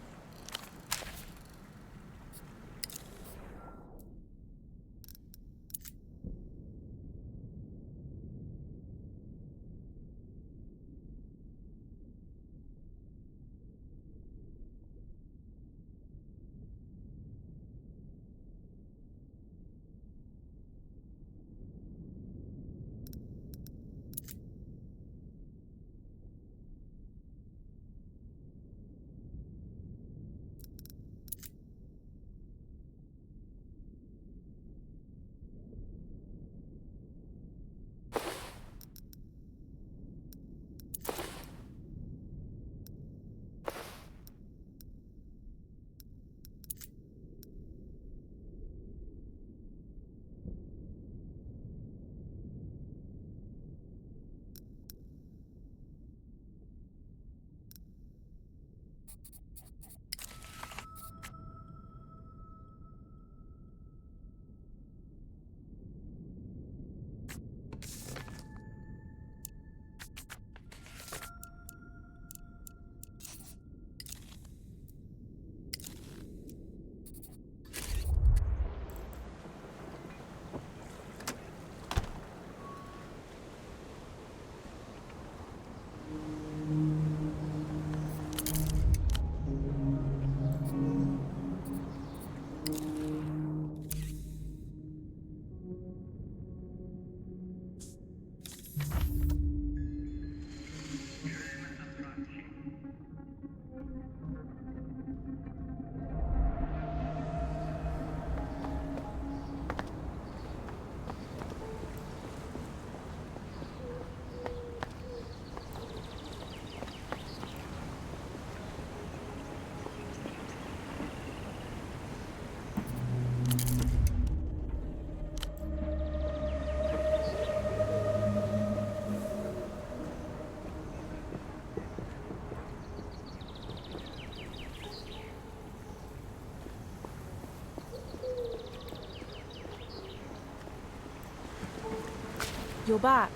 You're back.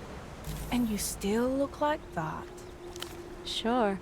And you still look like that. Sure.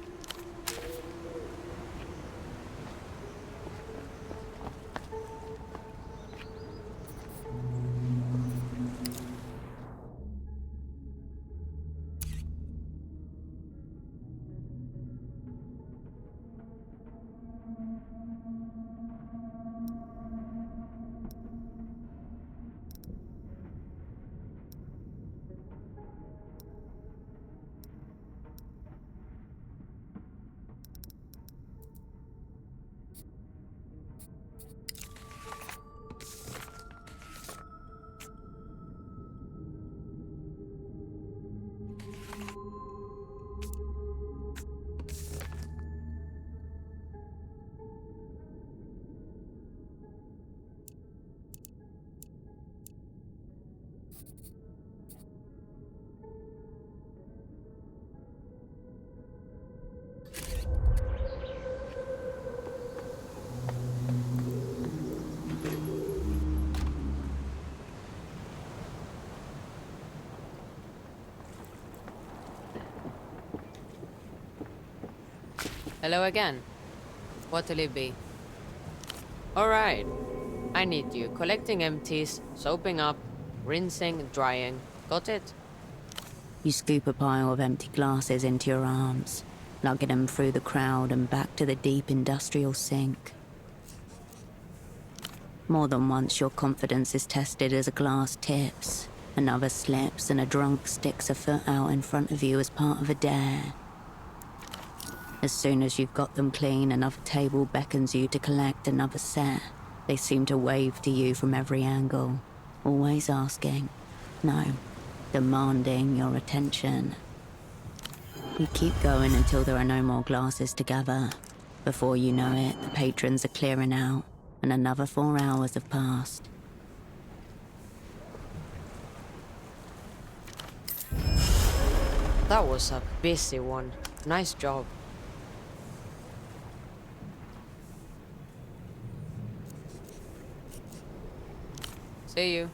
Hello again. What'll it be? Alright. I need you collecting empties, soaping up, rinsing, drying. Got it? You scoop a pile of empty glasses into your arms, lugging them through the crowd and back to the deep industrial sink. More than once, your confidence is tested as a glass tips, another slips, and a drunk sticks a foot out in front of you as part of a dare. As soon as you've got them clean, another table beckons you to collect another set. They seem to wave to you from every angle, always asking, no, demanding your attention. You keep going until there are no more glasses to gather. Before you know it, the patrons are clearing out, and another 4 hours have passed. That was a busy one. Nice job. See you.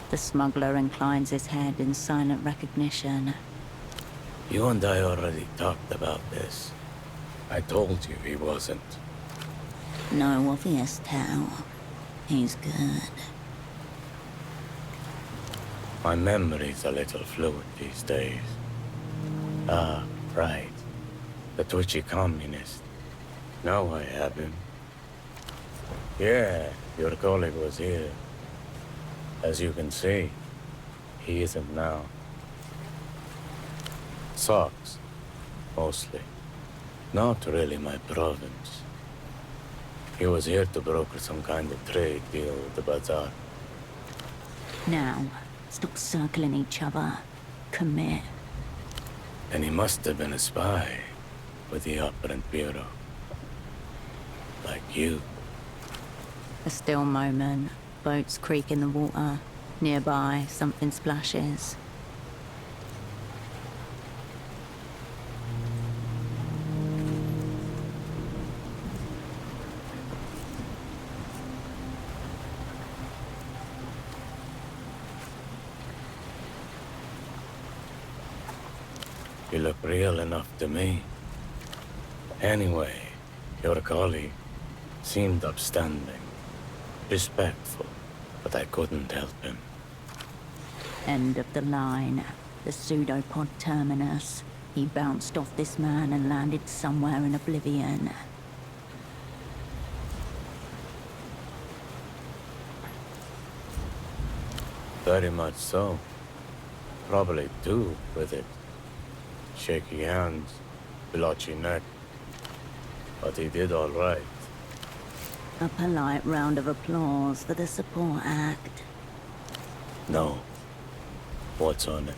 The smuggler inclines his head in silent recognition. You and I already talked about this. I told you he wasn't. No obvious tell. He's good. My memory's a little fluid these days. Ah, right. The twitchy communist. Now I have him. Yeah, your colleague was here. As you can see, he isn't now. Socks, mostly. Not really my province. He was here to broker some kind of trade deal with the bazaar. Now, stop circling each other. Commit. And he must have been a spy with the Operant Bureau. Like you. A still moment. Boats creak in the water. Nearby, something splashes. You look real enough to me. Anyway, your colleague seemed upstanding, respectful, but I couldn't help him. End of the line. The pseudopod terminus. He bounced off this man and landed somewhere in oblivion. Very much so. Probably two with it. Shaky hands, blotchy neck. But he did all right. A polite round of applause for the support act. No. What's on it?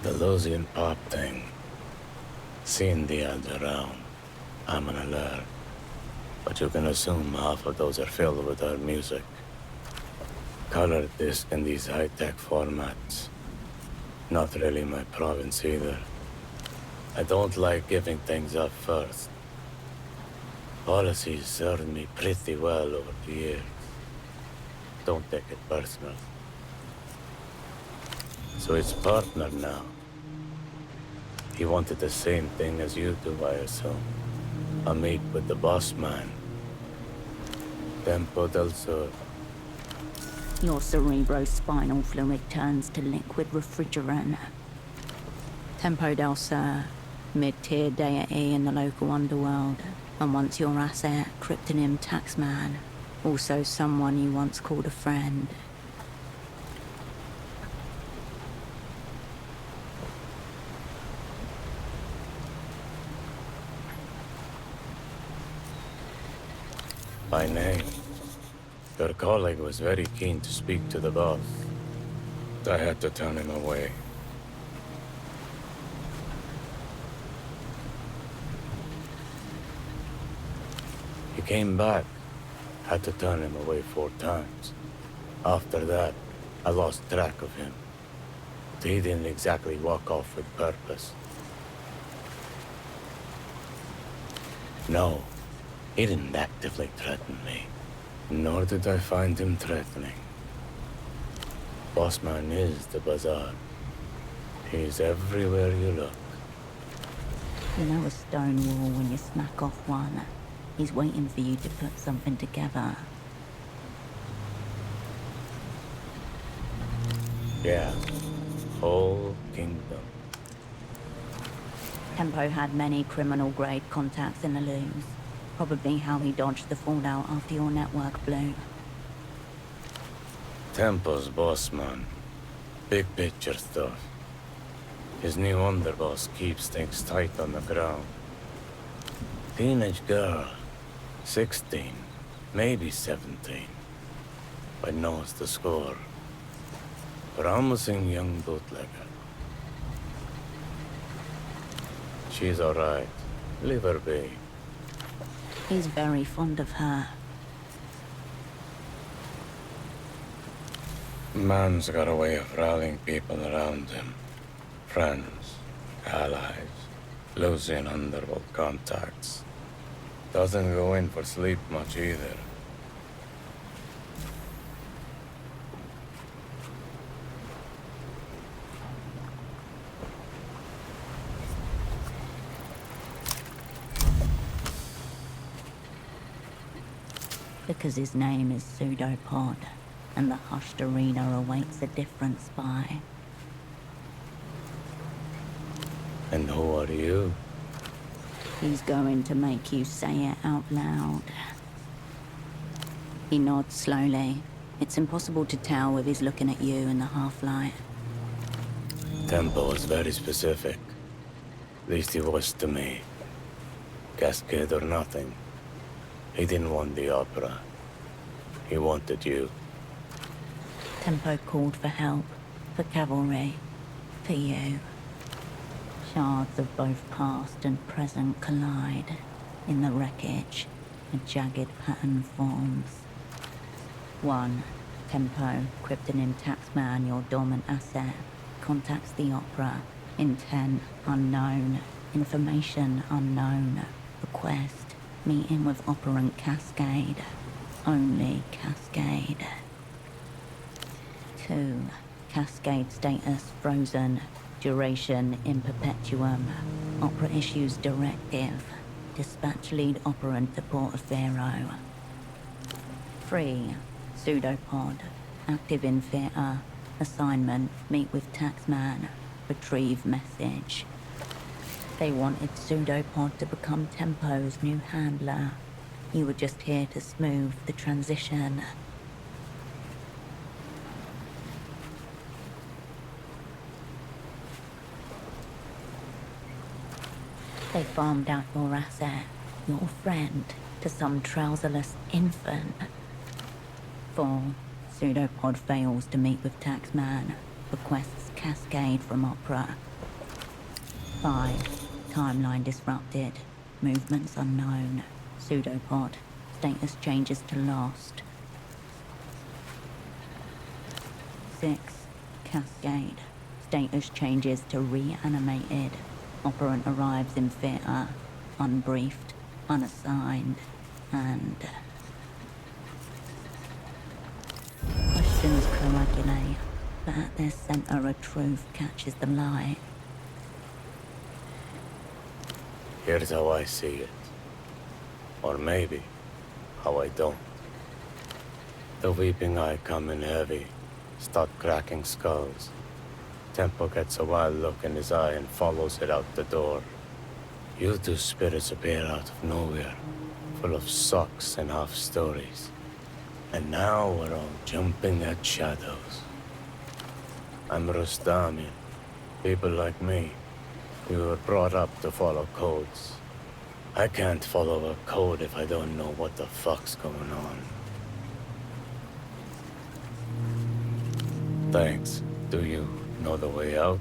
The Losian pop thing. Seen the ads around. I'm an alert. But you can assume half of those are filled with our music. Colored disc in these high-tech formats. Not really my province either. I don't like giving things up first. Policies served me pretty well over the years. Don't take it personal. So it's partner now. He wanted the same thing as you do, I assume. A meet with the boss man. Tempo del Sur. Your cerebrospinal fluid turns to liquid refrigerant. Tempo del Sur, mid-tier deity in the local underworld. And once your asset, cryptonym Taxman. Also someone you once called a friend. By name. Your colleague was very keen to speak to the boss. I had to turn him away. He came back. Had to turn him away 4 times. After that, I lost track of him. But he didn't exactly walk off with purpose. No, he didn't actively threaten me. Nor did I find him threatening. Bossman is the bazaar. He's everywhere you look. You know a stone wall when you smack off one. He's waiting for you to put something together. Yeah, whole kingdom. Tempo had many criminal-grade contacts in the loose. Probably how he dodged the fallout after your network blew. Tempo's boss man. Big picture stuff. His new underboss keeps things tight on the ground. Teenage girl. 16, maybe 17. But knows the score. Promising young bootlegger. She's alright. Leave her be. He's very fond of her. Man's got a way of rallying people around him. Friends, allies, losing underworld contacts. Doesn't go in for sleep much either. Because his name is Pseudopod, and the hushed arena awaits a different spy. And who are you? He's going to make you say it out loud. He nods slowly. It's impossible to tell if he's looking at you in the half-light. Tempo was very specific. At least he was to me. Cascade or nothing. He didn't want the opera. He wanted you. Tempo called for help, for cavalry, for you. Shards of both past and present collide. In the wreckage, a jagged pattern forms. 1. Tempo, Kryptonim Taxman, your dormant asset, contacts the opera. Intent unknown. Information unknown. Request, meeting with operant Cascade. Only Cascade. 2. Cascade status frozen. Duration in perpetuum. Opera issues directive. Dispatch lead operant to Portaferro. 3. Pseudopod. Active in theater. Assignment, meet with Taxman. Retrieve message. They wanted Pseudopod to become Tempo's new handler. You were just here to smooth the transition. They farmed out your asset, your friend, to some trouserless infant. 4. Pseudopod fails to meet with Taxman. Requests Cascade from Opera. 5. Timeline disrupted. Movements unknown. Pseudopod. Status changes to lost. 6. Cascade. Status changes to reanimated. Operant arrives in theater. Unbriefed. Unassigned. And... questions coagulate, but at their center a truth catches the light. Here's how I see it. Or maybe, how I don't. The Weeping Eye come in heavy, start cracking skulls. Tempo gets a wild look in his eye and follows it out the door. You two spirits appear out of nowhere, full of socks and half-stories. And now we're all jumping at shadows. I'm Rustamian. People like me, we were brought up to follow codes. I can't follow a code if I don't know what the fuck's going on. Thanks. Do you know the way out?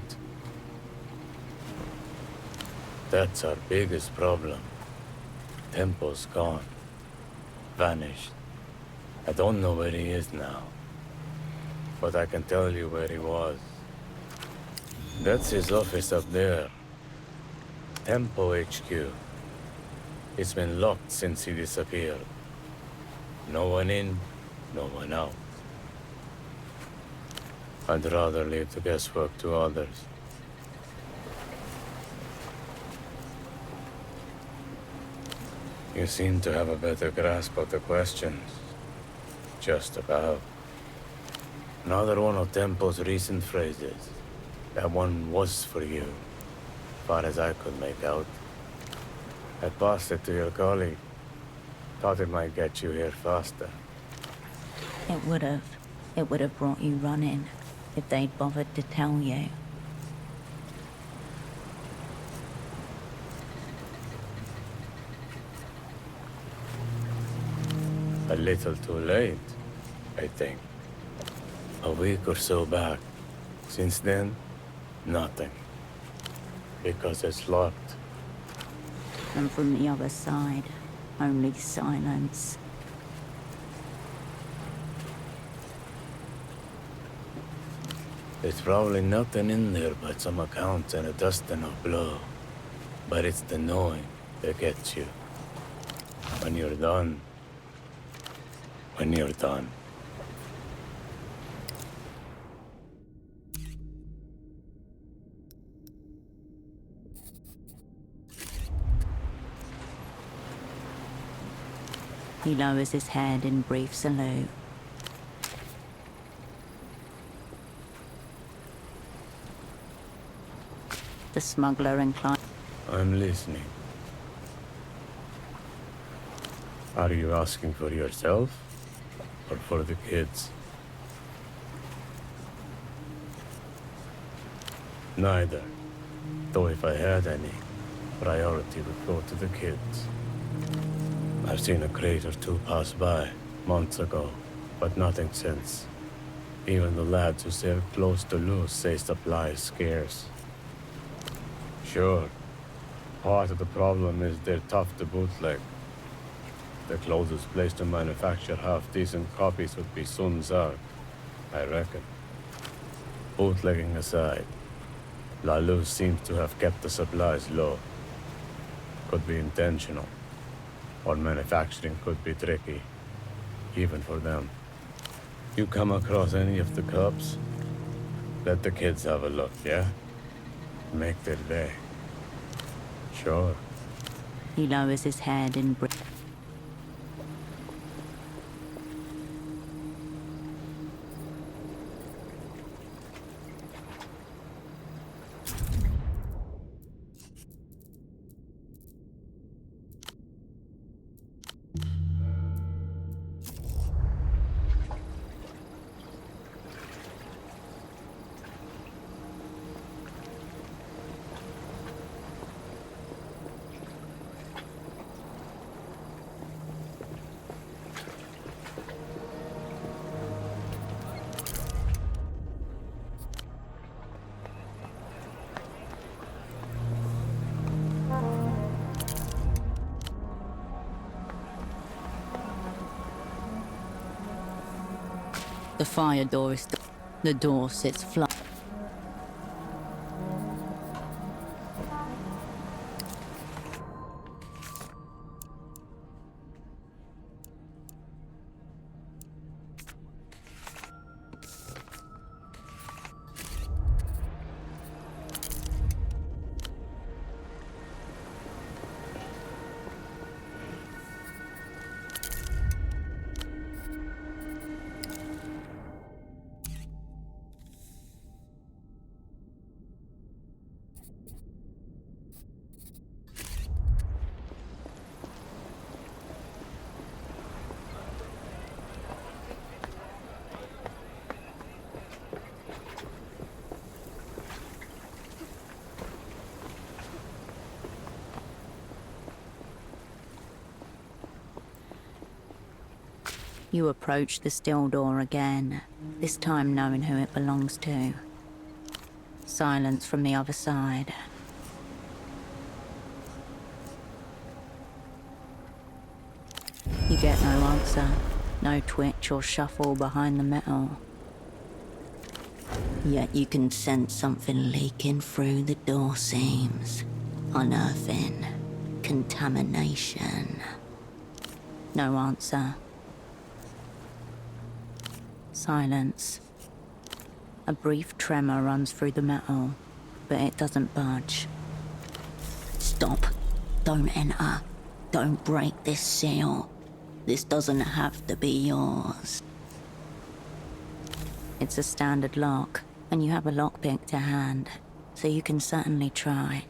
That's our biggest problem. Tempo's gone. Vanished. I don't know where he is now. But I can tell you where he was. That's his office up there. Tempo HQ. It's been locked since he disappeared. No one in, no one out. I'd rather leave the guesswork to others. You seem to have a better grasp of the questions. Just about. Another one of Tempo's recent phrases. That one was for you, far as I could make out. I passed it to your colleague. Thought it might get you here faster. It would have. It would have brought you running, if they'd bothered to tell you. A little too late, I think. A week or so back. Since then, nothing. Because it's locked. And from the other side, only silence. There's probably nothing in there but some accounts and a dusting of blow. But it's the knowing that gets you. When you're done. When you're done. He lowers his head in brief salute. The smuggler inclines. I'm listening. Are you asking for yourself or for the kids? Neither. Though if I had any, priority would go to the kids. I've seen a crate or two pass by months ago, but nothing since. Even the lads who sail close to Luz say supply is scarce. Sure, part of the problem is they're tough to bootleg. The closest place to manufacture half-decent copies would be Sun Zark, I reckon. Bootlegging aside, La Luz seems to have kept the supplies low. Could be intentional, or manufacturing could be tricky, even for them. You come across any of the cups? Let the kids have a look, yeah? Make their day. Sure. He lowers his head in brief. The fire door is... The door sits flat. You approach the still door again, this time knowing who it belongs to. Silence from the other side. You get no answer, no twitch or shuffle behind the metal. Yet you can sense something leaking through the door seams. Unearthing. Contamination. No answer. Silence. A brief tremor runs through the metal, but it doesn't budge. Stop. Don't enter. Don't break this seal. This doesn't have to be yours. It's a standard lock, and you have a lockpick to hand, so you can certainly try.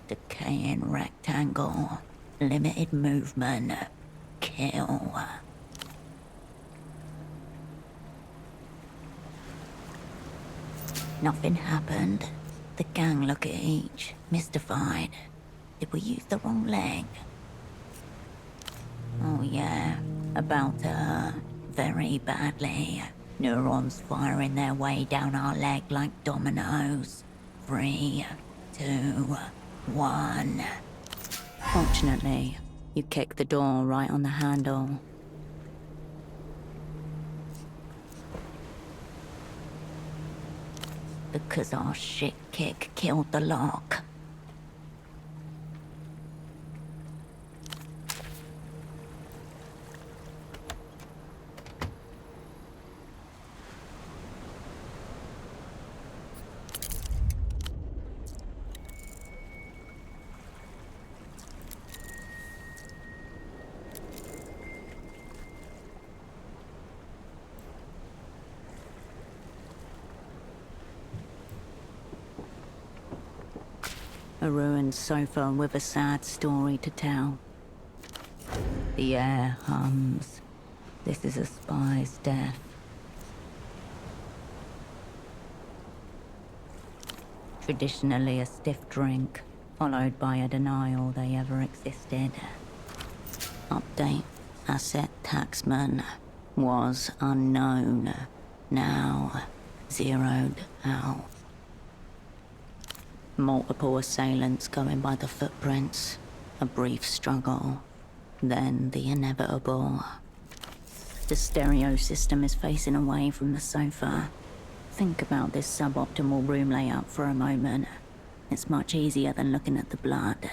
Decaying rectangle, limited movement, kill. Nothing happened. The gang look at each, mystified. Did we use the wrong leg? Oh yeah, about to hurt. Very badly. Neurons firing their way down our leg like dominoes. 3, 2, 1. Fortunately, you kick the door right on the handle. Because our shit kick killed the lock. A ruined sofa with a sad story to tell. The air hums. This is a spy's death. Traditionally a stiff drink, followed by a denial they ever existed. Update. Asset taxman was unknown. Now zeroed out. Multiple assailants going by the footprints. A brief struggle. Then the inevitable. The stereo system is facing away from the sofa. Think about this suboptimal room layout for a moment. It's much easier than looking at the blood.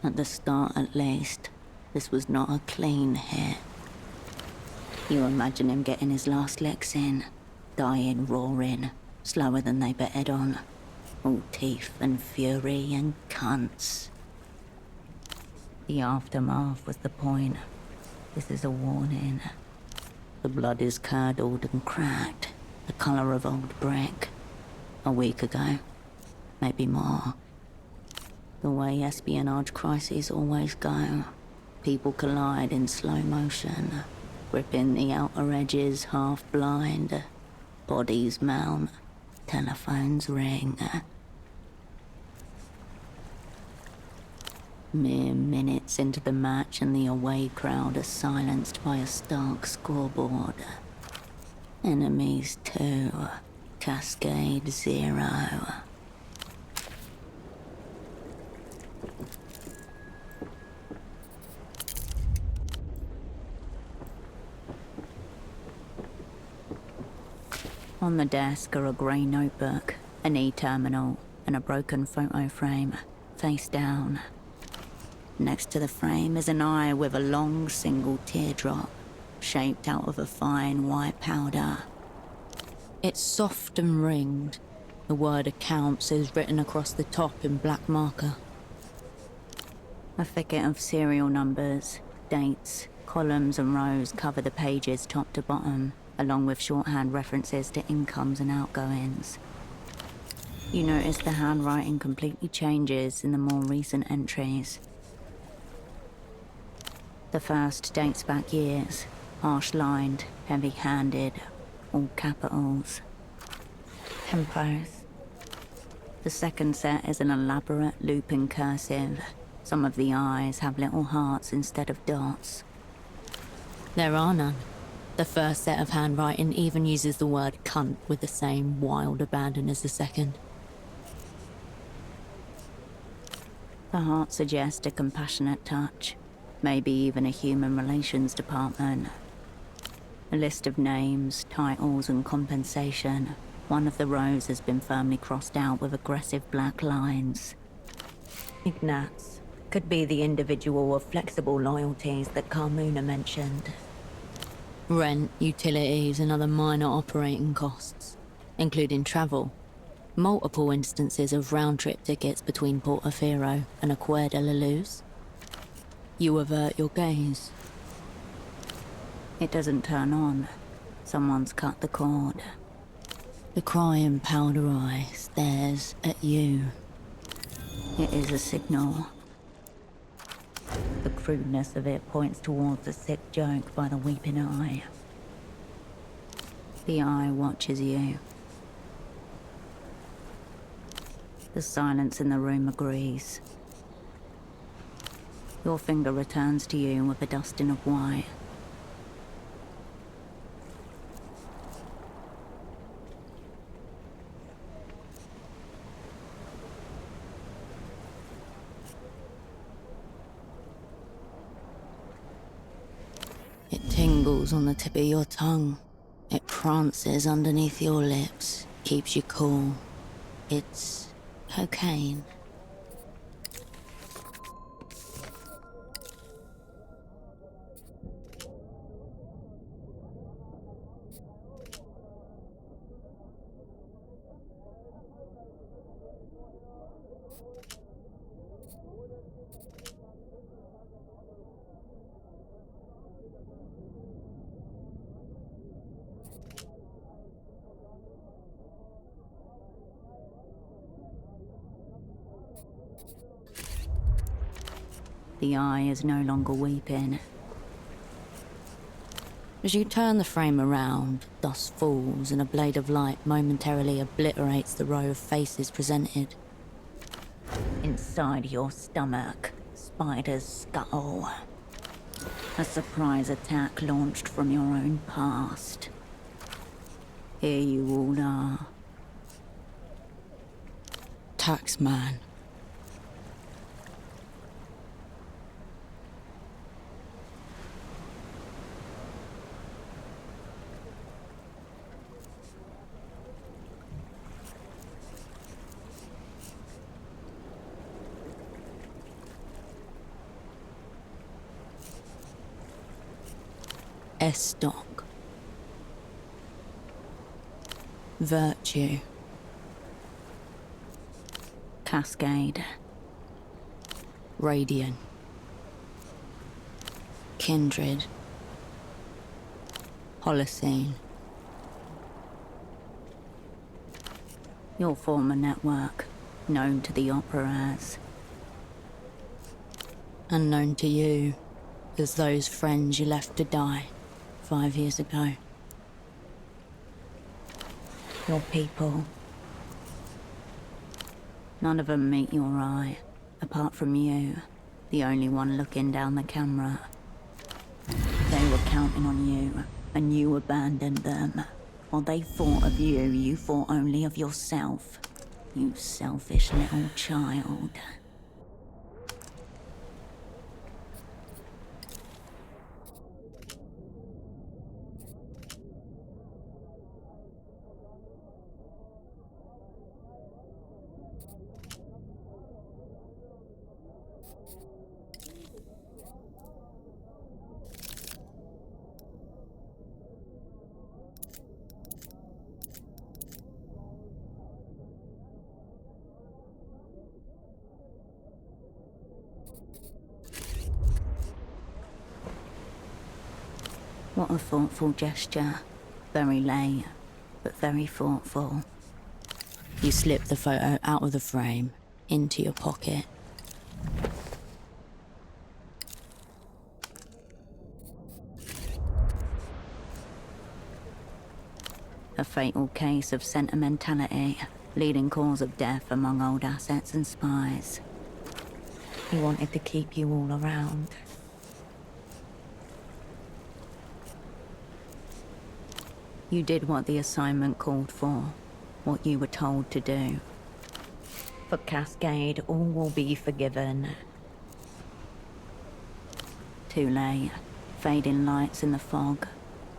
At the start, at least, this was not a clean hit. You imagine him getting his last licks in, dying roaring, slower than they betted on. All teeth and fury and cunts. The aftermath was the point. This is a warning. The blood is curdled and cracked, the color of old brick. A week ago, maybe more. The way espionage crises always go. People collide in slow motion, gripping the outer edges half blind. Bodies mount, telephones ring. Mere minutes into the match and the away crowd are silenced by a stark scoreboard. Enemies 2, Cascade 0. On the desk are a grey notebook, an e-terminal, and a broken photo frame, face down. Next to the frame is an eye with a long single teardrop, shaped out of a fine white powder. It's soft and ringed. The word accounts is written across the top in black marker. A thicket of serial numbers, dates, columns and rows cover the pages top to bottom, along with shorthand references to incomes and outgoings. You notice the handwriting completely changes in the more recent entries. The first dates back years, harsh-lined, heavy-handed, all capitals. Tempos. The second set is an elaborate looping cursive. Some of the eyes have little hearts instead of dots. There are none. The first set of handwriting even uses the word cunt with the same wild abandon as the second. The heart suggests a compassionate touch, maybe even a human relations department. A list of names, titles and compensation. One of the rows has been firmly crossed out with aggressive black lines. Ignatz could be the individual of flexible loyalties that Carmuna mentioned. Rent, utilities and other minor operating costs, including travel. Multiple instances of round-trip tickets between Portofino and Acquair de la Luz. You avert your gaze. It doesn't turn on. Someone's cut the cord. The crying powder eye stares at you. It is a signal. The crudeness of it points towards a sick joke by the weeping eye. The eye watches you. The silence in the room agrees. Your finger returns to you with a dusting of white. It tingles on the tip of your tongue. It prances underneath your lips, keeps you cool. It's cocaine. The eye is no longer weeping. As you turn the frame around, dust falls and a blade of light momentarily obliterates the row of faces presented. Inside your stomach, Spider's skull. A surprise attack launched from your own past. Here you all are. Taxman. Estoc. Virtue. Cascade. Radiant. Kindred. Holocene. Your former network, known to the Opera as. Unknown to you, as those friends you left to die 5 years ago. Your people. None of them meet your eye, apart from you, the only one looking down the camera. They were counting on you, and you abandoned them. While they thought of you, you thought only of yourself. You selfish little child. What a thoughtful gesture. Very late, but very thoughtful. You slip the photo out of the frame, into your pocket. A fatal case of sentimentality, leading cause of death among old assets and spies. He wanted to keep you all around. You did what the assignment called for, what you were told to do. For Cascade, all will be forgiven. Too late. Fading lights in the fog.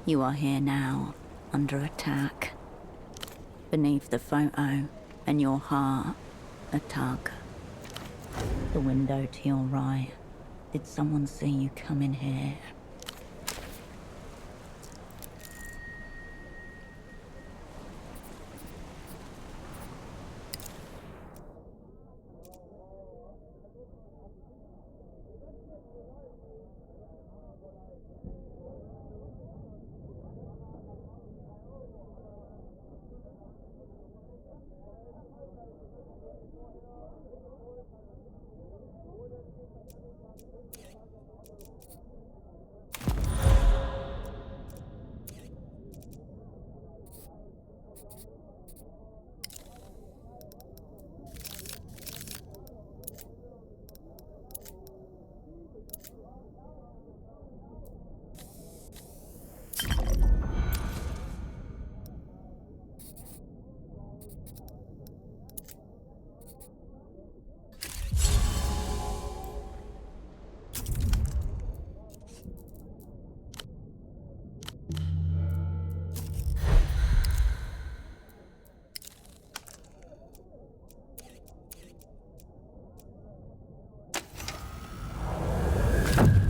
You are here now, under attack. Beneath the photo, and your heart, a tug. The window to your right. Did someone see you come in here?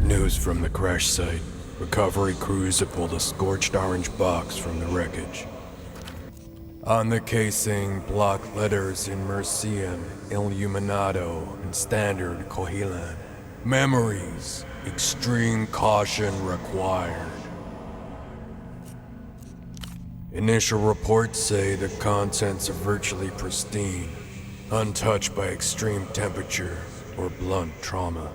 News from the crash site. Recovery crews have pulled a scorched orange box from the wreckage. On the casing, block letters in Mercian, Illuminado, and Standard Kohilan. Memories. Extreme caution required. Initial reports say the contents are virtually pristine, untouched by extreme temperature or blunt trauma.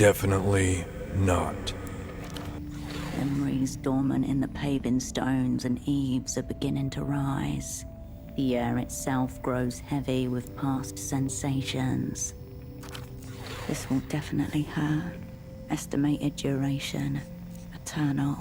Definitely not. Memories dormant in the paving stones and eaves are beginning to rise. The air itself grows heavy with past sensations. This will definitely hurt. Estimated duration, eternal.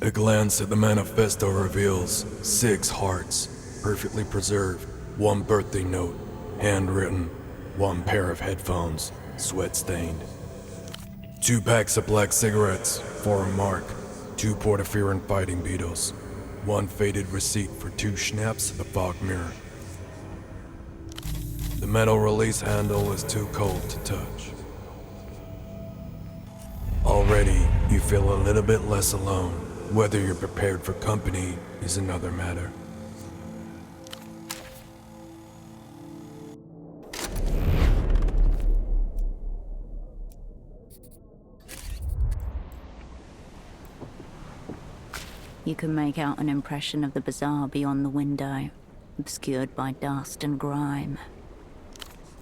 A glance at the manifesto reveals 6 hearts, perfectly preserved, 1 birthday note, handwritten, 1 pair of headphones, sweat-stained. 2 packs of black cigarettes, for a mark, 2 portafirant fighting beetles, 1 faded receipt for 2 schnapps at the fog mirror. The metal release handle is too cold to touch. Already, you feel a little bit less alone. Whether you're prepared for company is another matter. You can make out an impression of the bazaar beyond the window, obscured by dust and grime.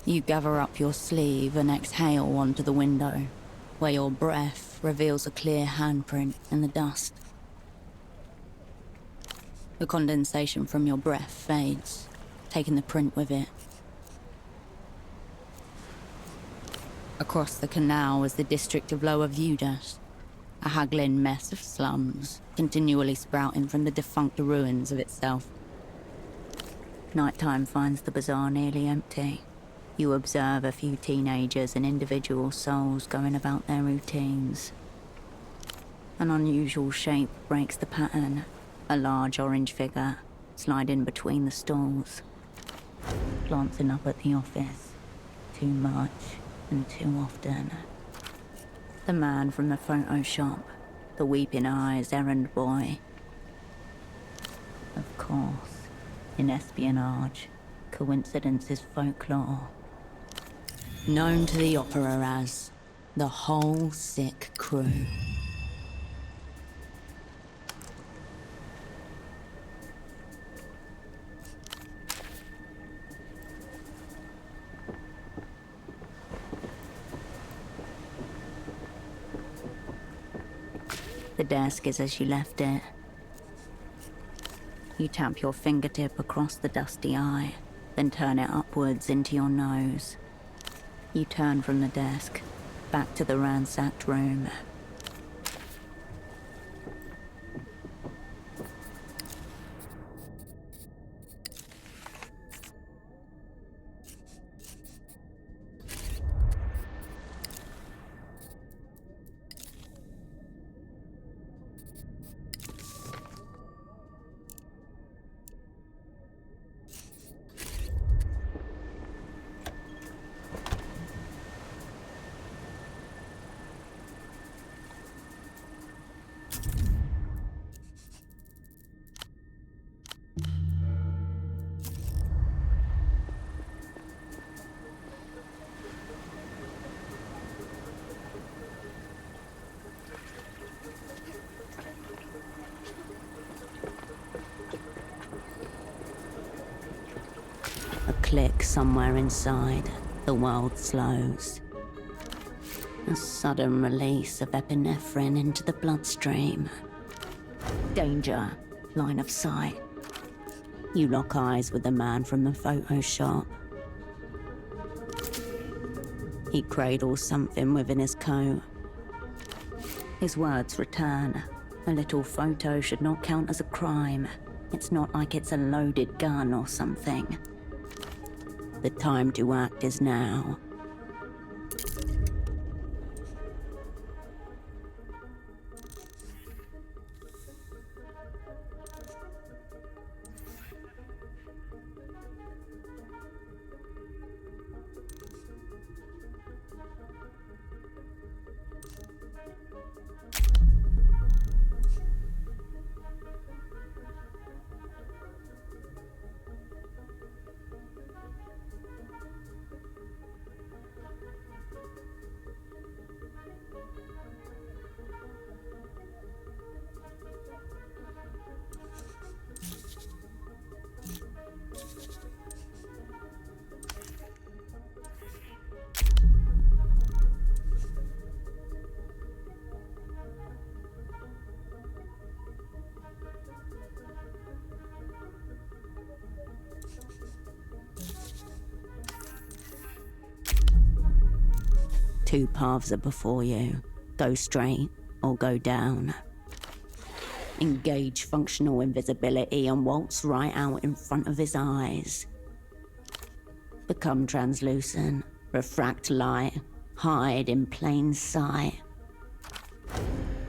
You gather up your sleeve and exhale onto the window, where your breath reveals a clear handprint in the dust. The condensation from your breath fades, taking the print with it. Across the canal is the district of Lower Vudas, a haggling mess of slums, continually sprouting from the defunct ruins of itself. Nighttime finds the bazaar nearly empty. You observe a few teenagers and individual souls going about their routines. An unusual shape breaks the pattern. A large orange figure sliding between the stalls. Glancing up at the office. Too much and too often. The man from the photo shop. The weeping eyes errand boy. Of course, in espionage, coincidence is folklore. Known to the opera as the Whole Sick Crew. The desk is as you left it. You tap your fingertip across the dusty eye, then turn it upwards into your nose. You turn from the desk, back to the ransacked room. A click somewhere inside, the world slows. A sudden release of epinephrine into the bloodstream. Danger, line of sight. You lock eyes with the man from the photo shop. He cradles something within his coat. His words return. A little photo should not count as a crime. It's not like it's a loaded gun or something. The time to act is now. Two paths are before you. Go straight or go down. Engage functional invisibility and waltz right out in front of his eyes. Become translucent, refract light, hide in plain sight.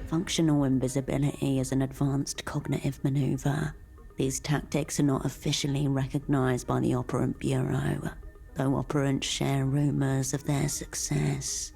Functional invisibility is an advanced cognitive maneuver. These tactics are not officially recognized by the Operant Bureau, though operants share rumors of their success.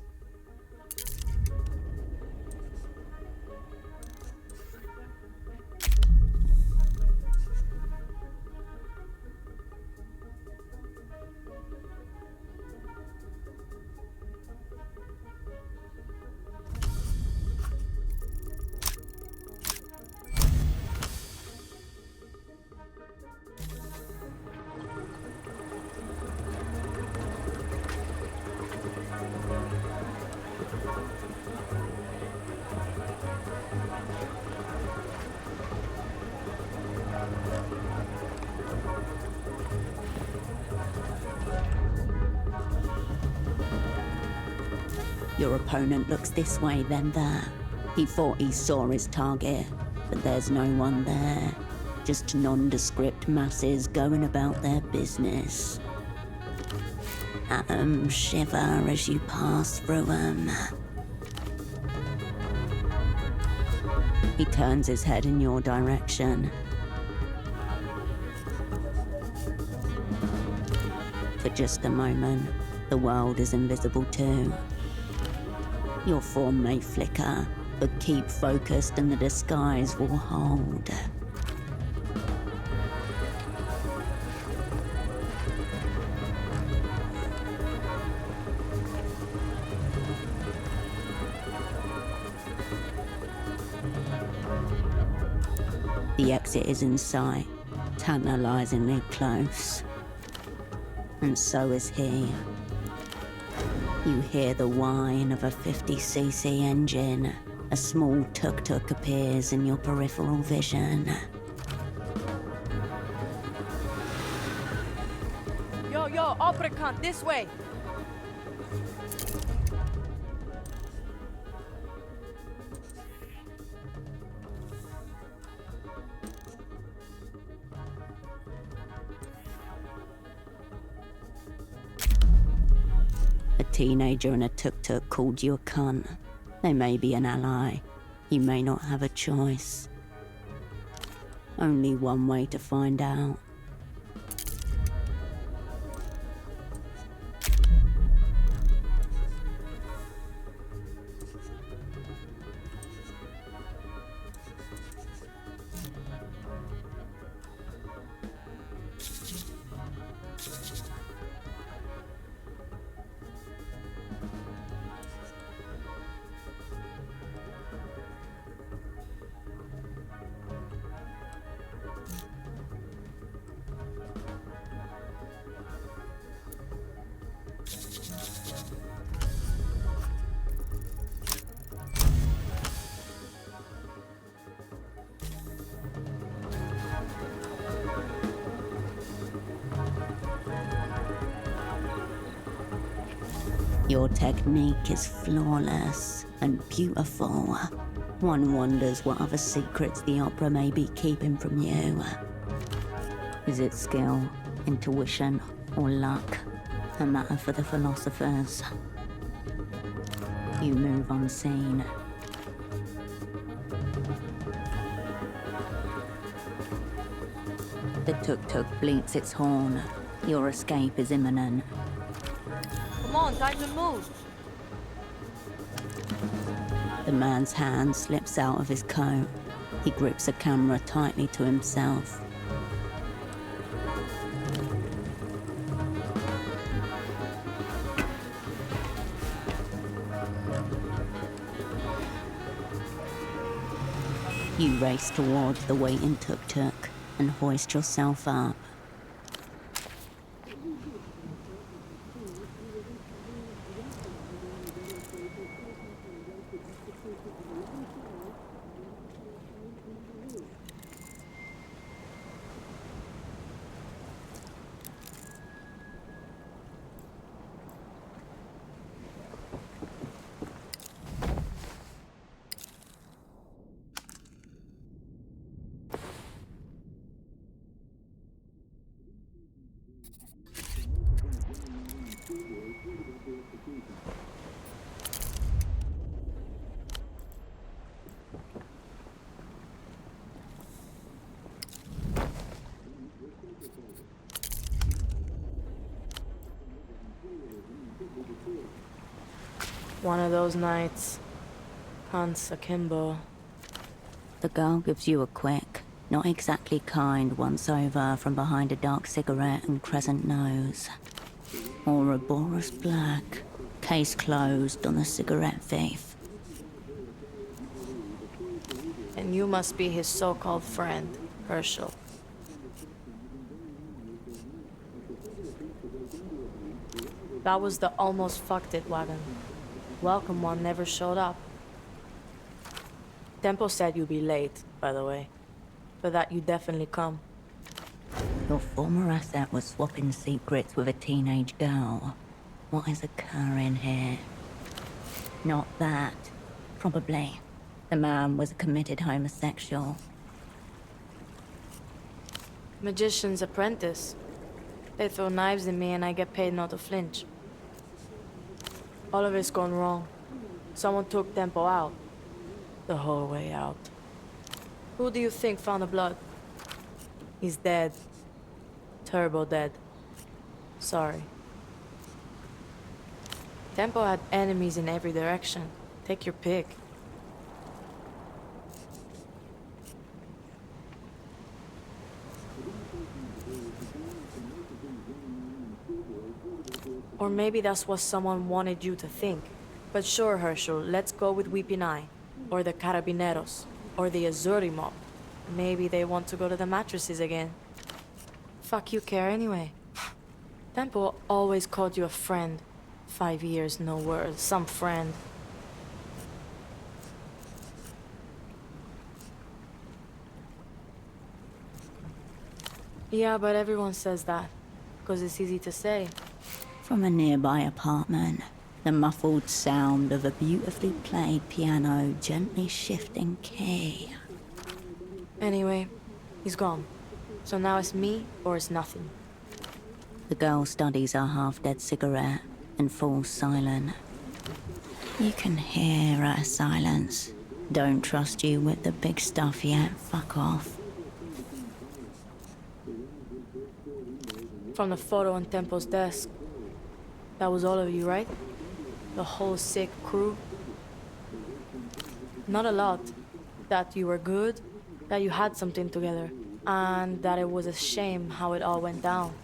Your opponent looks this way, then that. He thought he saw his target, but there's no one there. Just nondescript masses going about their business. Atoms shiver as you pass through them. He turns his head in your direction. For just a moment, the world is invisible too. Your form may flicker, but keep focused and the disguise will hold. The exit is in sight, tantalizingly close. And so is he. You hear the whine of a 50cc engine. A small tuk-tuk appears in your peripheral vision. Yo, Operant, this way! A teenager in a tuk-tuk called you a cunt. They may be an ally. You may not have a choice. Only one way to find out. Your technique is flawless and beautiful. One wonders what other secrets the opera may be keeping from you. Is it skill, intuition, or luck? A matter for the philosophers. You move unseen. The tuk-tuk bleats its horn. Your escape is imminent. Come on, time to move! The man's hand slips out of his coat. He grips a camera tightly to himself. You race towards the waiting tuk-tuk and hoist yourself up. One of those nights. Hans Akimbo. The girl gives you a quick, not exactly kind once-over from behind a dark cigarette and crescent nose. Ouroboros Black. Case closed on the cigarette thief. And you must be his so-called friend, Herschel. That was the almost fucked it wagon. Welcome one never showed up. Tempo said you'd be late, by the way. But that you definitely come. Your former asset was swapping secrets with a teenage girl. What is occurring here? Not that. Probably. The man was a committed homosexual. Magician's apprentice. They throw knives at me and I get paid not to flinch. All of it's gone wrong. Someone took Tempo out. The whole way out. Who do you think found the blood? He's dead. Turbo dead. Sorry. Tempo had enemies in every direction. Take your pick. Or maybe that's what someone wanted you to think. But sure, Herschel, let's go with Weeping Eye. Or the Carabineros. Or the Azuri mob. Maybe they want to go to the mattresses again. Fuck you care anyway. Tempo always called you a friend. 5 years, no word. Some friend. Yeah, but everyone says that. Because it's easy to say. From a nearby apartment, the muffled sound of a beautifully played piano gently shifting key. Anyway, he's gone. So now it's me or it's nothing. The girl studies her half-dead cigarette and falls silent. You can hear her silence. Don't trust you with the big stuff yet, fuck off. From the photo on Tempo's desk. That was all of you, right? The whole sick crew? Not a lot. That you were good, that you had something together, and that it was a shame how it all went down.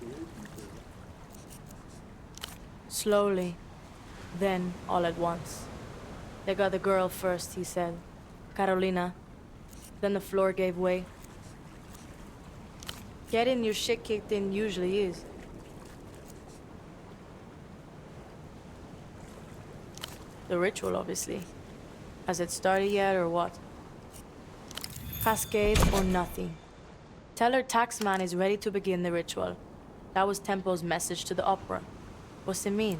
Slowly, then all at once. They got the girl first, he said. Carolina. Then the floor gave way. Getting your shit kicked in usually is. The ritual, obviously. Has it started yet, or what? Cascade or nothing. Tell her Taxman is ready to begin the ritual. That was Tempo's message to the opera. What's it mean?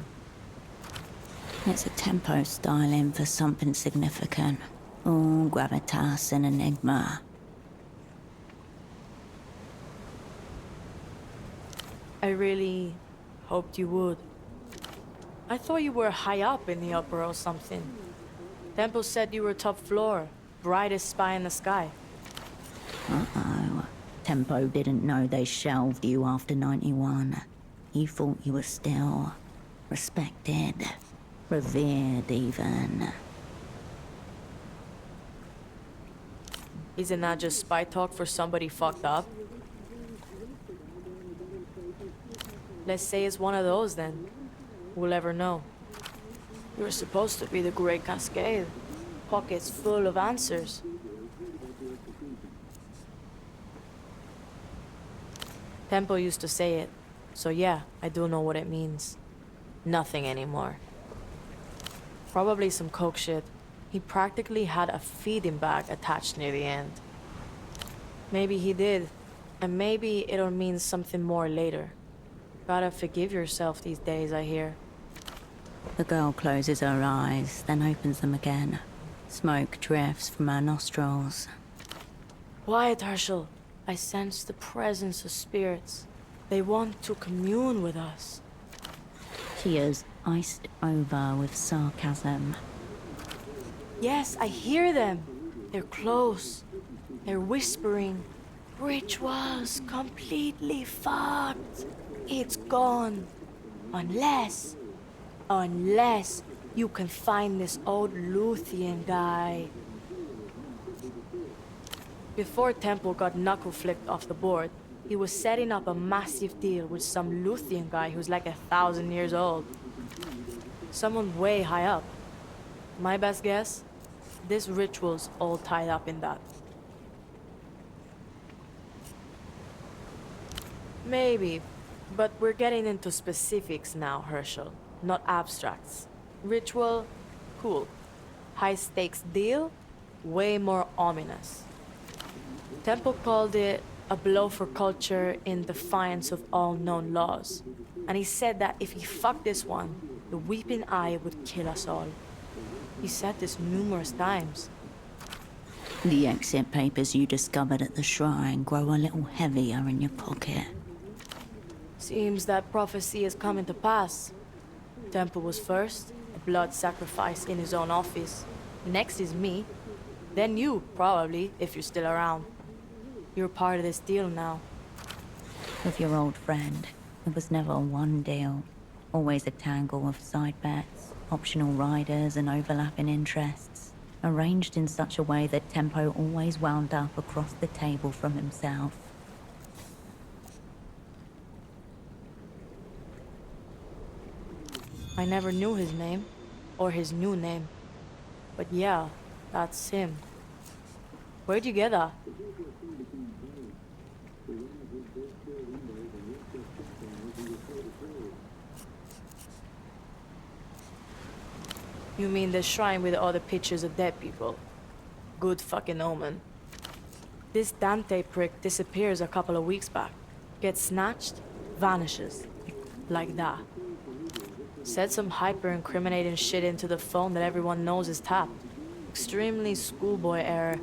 It's a tempo styling for something significant. All gravitas and enigma. I really hoped you would. I thought you were high up in the opera or something. Tempo said you were top floor, brightest spy in the sky. Uh-oh. Tempo didn't know they shelved you after 91. He thought you were still respected, revered even. Isn't that just spy talk for somebody fucked up? Let's say it's one of those then. We'll ever know. You're supposed to be the Great Cascade. Pockets full of answers. Tempo used to say it. So yeah, I do know what it means. Nothing anymore. Probably some coke shit. He practically had a feeding bag attached near the end. Maybe he did. And maybe it'll mean something more later. Gotta forgive yourself these days, I hear. The girl closes her eyes, then opens them again. Smoke drifts from her nostrils. Quiet, Herschel. I sense the presence of spirits. They want to commune with us. She is iced over with sarcasm. Yes, I hear them. They're close. They're whispering. Ritual's completely fucked. It's gone. Unless you can find this old Luthien guy. Before Temple got knuckle flicked off the board, he was setting up a massive deal with some Luthien guy who's like 1,000 years old. Someone way high up. My best guess? This ritual's all tied up in that. Maybe, but we're getting into specifics now, Herschel, not abstracts. Ritual, cool. High stakes deal, way more ominous. Temple called it a blow for culture in defiance of all known laws. And he said that if he fucked this one, the Weeping Eye would kill us all. He said this numerous times. The exit papers you discovered at the shrine grow a little heavier in your pocket. Seems that prophecy is coming to pass. Temple was first, a blood sacrifice in his own office. Next is me. Then you, probably, if you're still around. You're part of this deal now. With your old friend, it was never one deal. Always a tangle of side bets, optional riders and overlapping interests. Arranged in such a way that Tempo always wound up across the table from himself. I never knew his name, or his new name. But yeah, that's him. Where'd you get that? You mean the shrine with all the pictures of dead people? Good fucking omen. This Dante prick disappears a couple of weeks back. Gets snatched, vanishes. Like that. Said some hyper-incriminating shit into the phone that everyone knows is tapped. Extremely schoolboy error.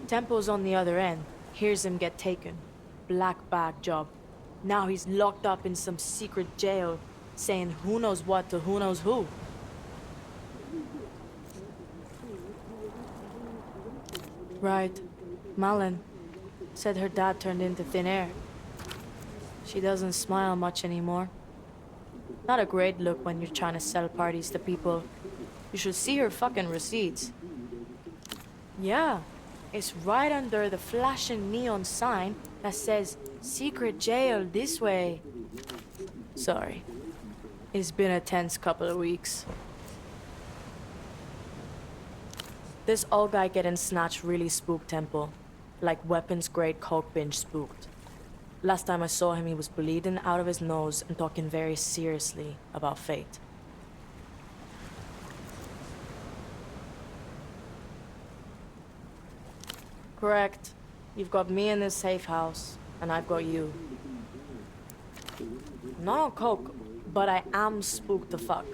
Tempo's on the other end. Hears him get taken. Black bag job. Now he's locked up in some secret jail, saying who knows what to who knows who. Right. Malin said her dad turned into thin air. She doesn't smile much anymore. Not a great look when you're trying to sell parties to people. You should see her fucking receipts. Yeah, it's right under the flashing neon sign that says secret jail this way. Sorry. It's been a tense couple of weeks. This old guy getting snatched really spooked Temple. Like weapons-grade coke binge spooked. Last time I saw him, he was bleeding out of his nose and talking very seriously about fate. Correct. You've got me in this safe house, and I've got you. Not on coke, but I am spooked to fuck.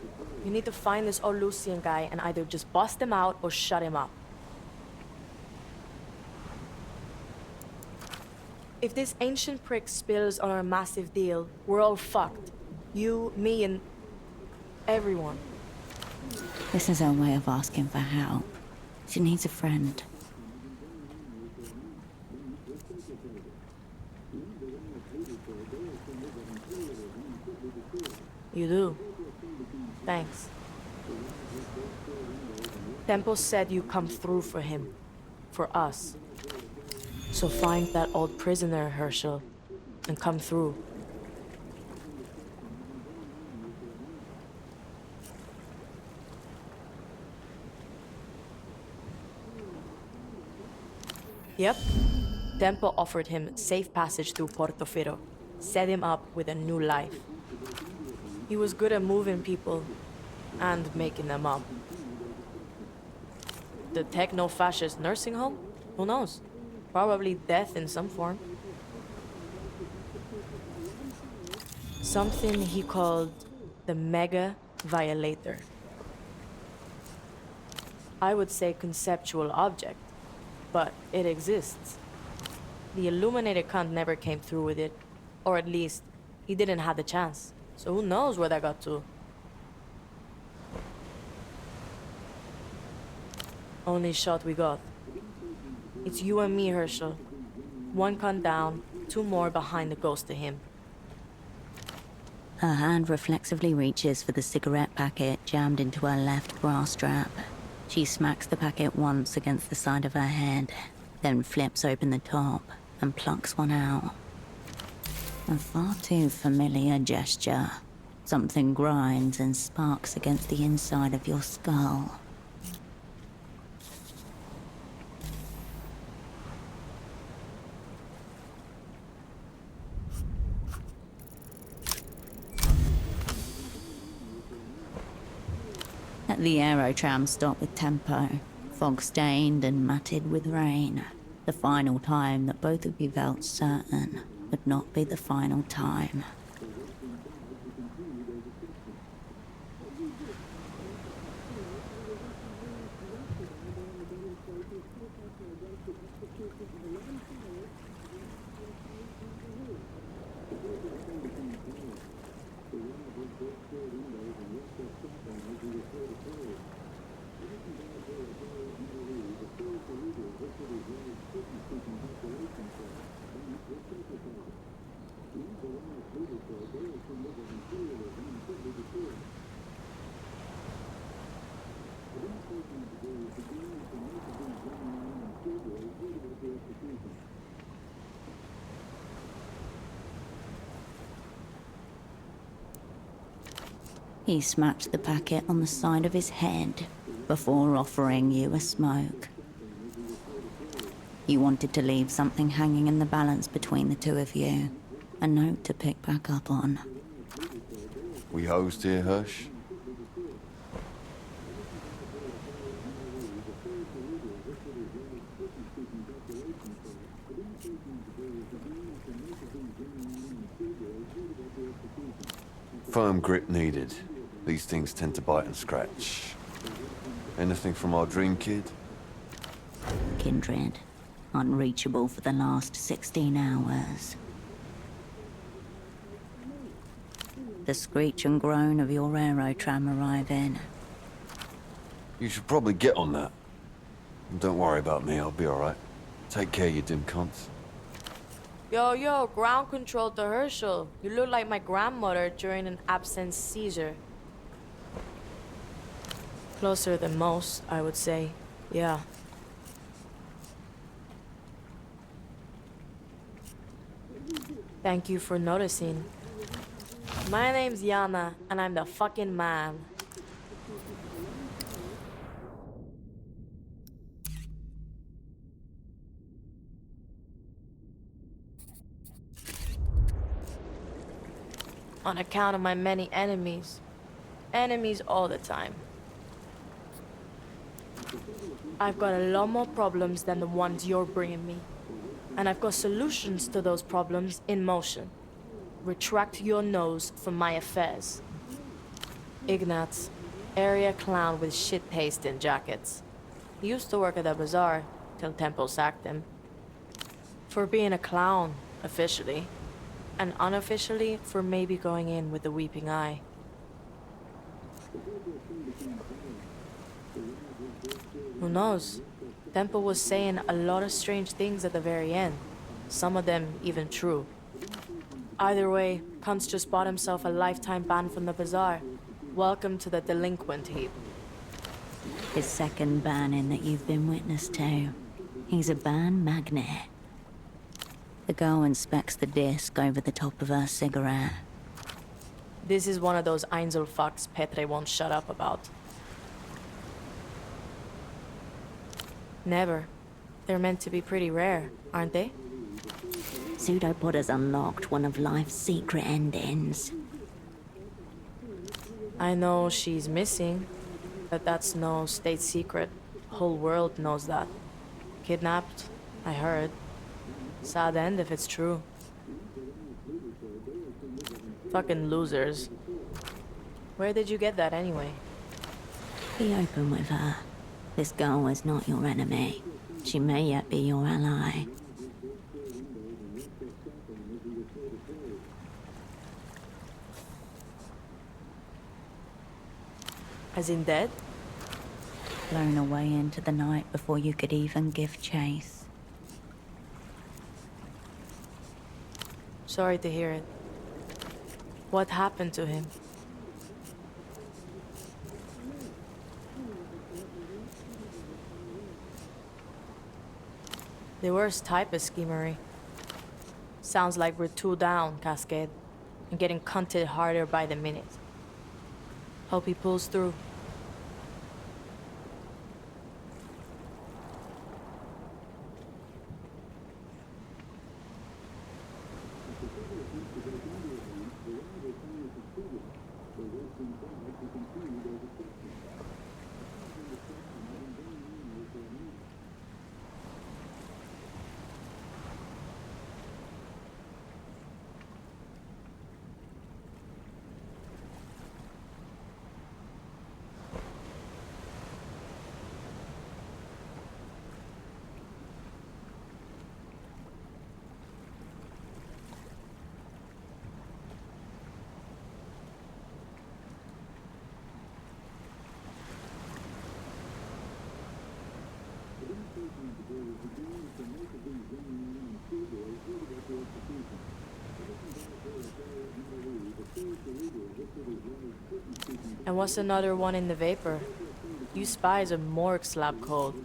You need to find this old Luthien guy and either just bust him out or shut him up. If this ancient prick spills on our massive deal, we're all fucked. You, me, and everyone. This is her way of asking for help. She needs a friend. You do. Thanks. Temple said you come through for him. For us. So find that old prisoner, Herschel, and come through. Yep. Temple offered him safe passage through Portofino. Set him up with a new life. He was good at moving people and making them up. The techno-fascist nursing home? Who knows? Probably death in some form. Something he called the Mega Violator. I would say conceptual object, but it exists. The illuminated cunt never came through with it, or at least, he didn't have the chance. So who knows where that got to? Only shot we got. It's you and me, Herschel. One cunt down, two more behind the ghost of him. Her hand reflexively reaches for the cigarette packet jammed into her left bra strap. She smacks the packet once against the side of her head, then flips open the top and plucks one out. A far too familiar gesture. Something grinds and sparks against the inside of your skull. The aerotram stopped with Tempo, fog-stained and matted with rain. The final time that both of you felt certain would not be the final time. He smacked the packet on the side of his head before offering you a smoke. You wanted to leave something hanging in the balance between the two of you, a note to pick back up on. We host here, Hush? Firm grip needed. These things tend to bite and scratch. Anything from our dream kid? Kindred, unreachable for the last 16 hours. The screech and groan of your aerotram arriving. You should probably get on that. Don't worry about me, I'll be alright. Take care, you dim cunts. Yo, ground control to Herschel. You look like my grandmother during an absence seizure. Closer than most, I would say. Yeah. Thank you for noticing. My name's Yana, and I'm the fucking man. On account of my many enemies. Enemies all the time. I've got a lot more problems than the ones you're bringing me. And I've got solutions to those problems in motion. Retract your nose from my affairs. Ignatz, area clown with shit taste in jackets. He used to work at the bazaar, till Temple sacked him. For being a clown, officially. And unofficially, for maybe going in with the weeping eye. Who knows? Temple was saying a lot of strange things at the very end. Some of them even true. Either way, Kuntz just bought himself a lifetime ban from the bazaar. Welcome to the delinquent heap. His second banning that you've been witness to. He's a ban magnet. The girl inspects the disc over the top of her cigarette. This is one of those Einzel fucks Petre won't shut up about. Never. They're meant to be pretty rare, aren't they? Pseudopod has unlocked one of life's secret endings. I know she's missing, but that's no state secret. Whole world knows that. Kidnapped, I heard. Sad end if it's true. Fucking losers. Where did you get that anyway? Be open with her. This girl is not your enemy. She may yet be your ally. As in dead? Blown away into the night before you could even give chase. Sorry to hear it. What happened to him? The worst type of schemery. Sounds like we're two down, Cascade, and getting cunted harder by the minute. Hope he pulls through. And what's another one in the vapor? You spies are Morg's lab cold.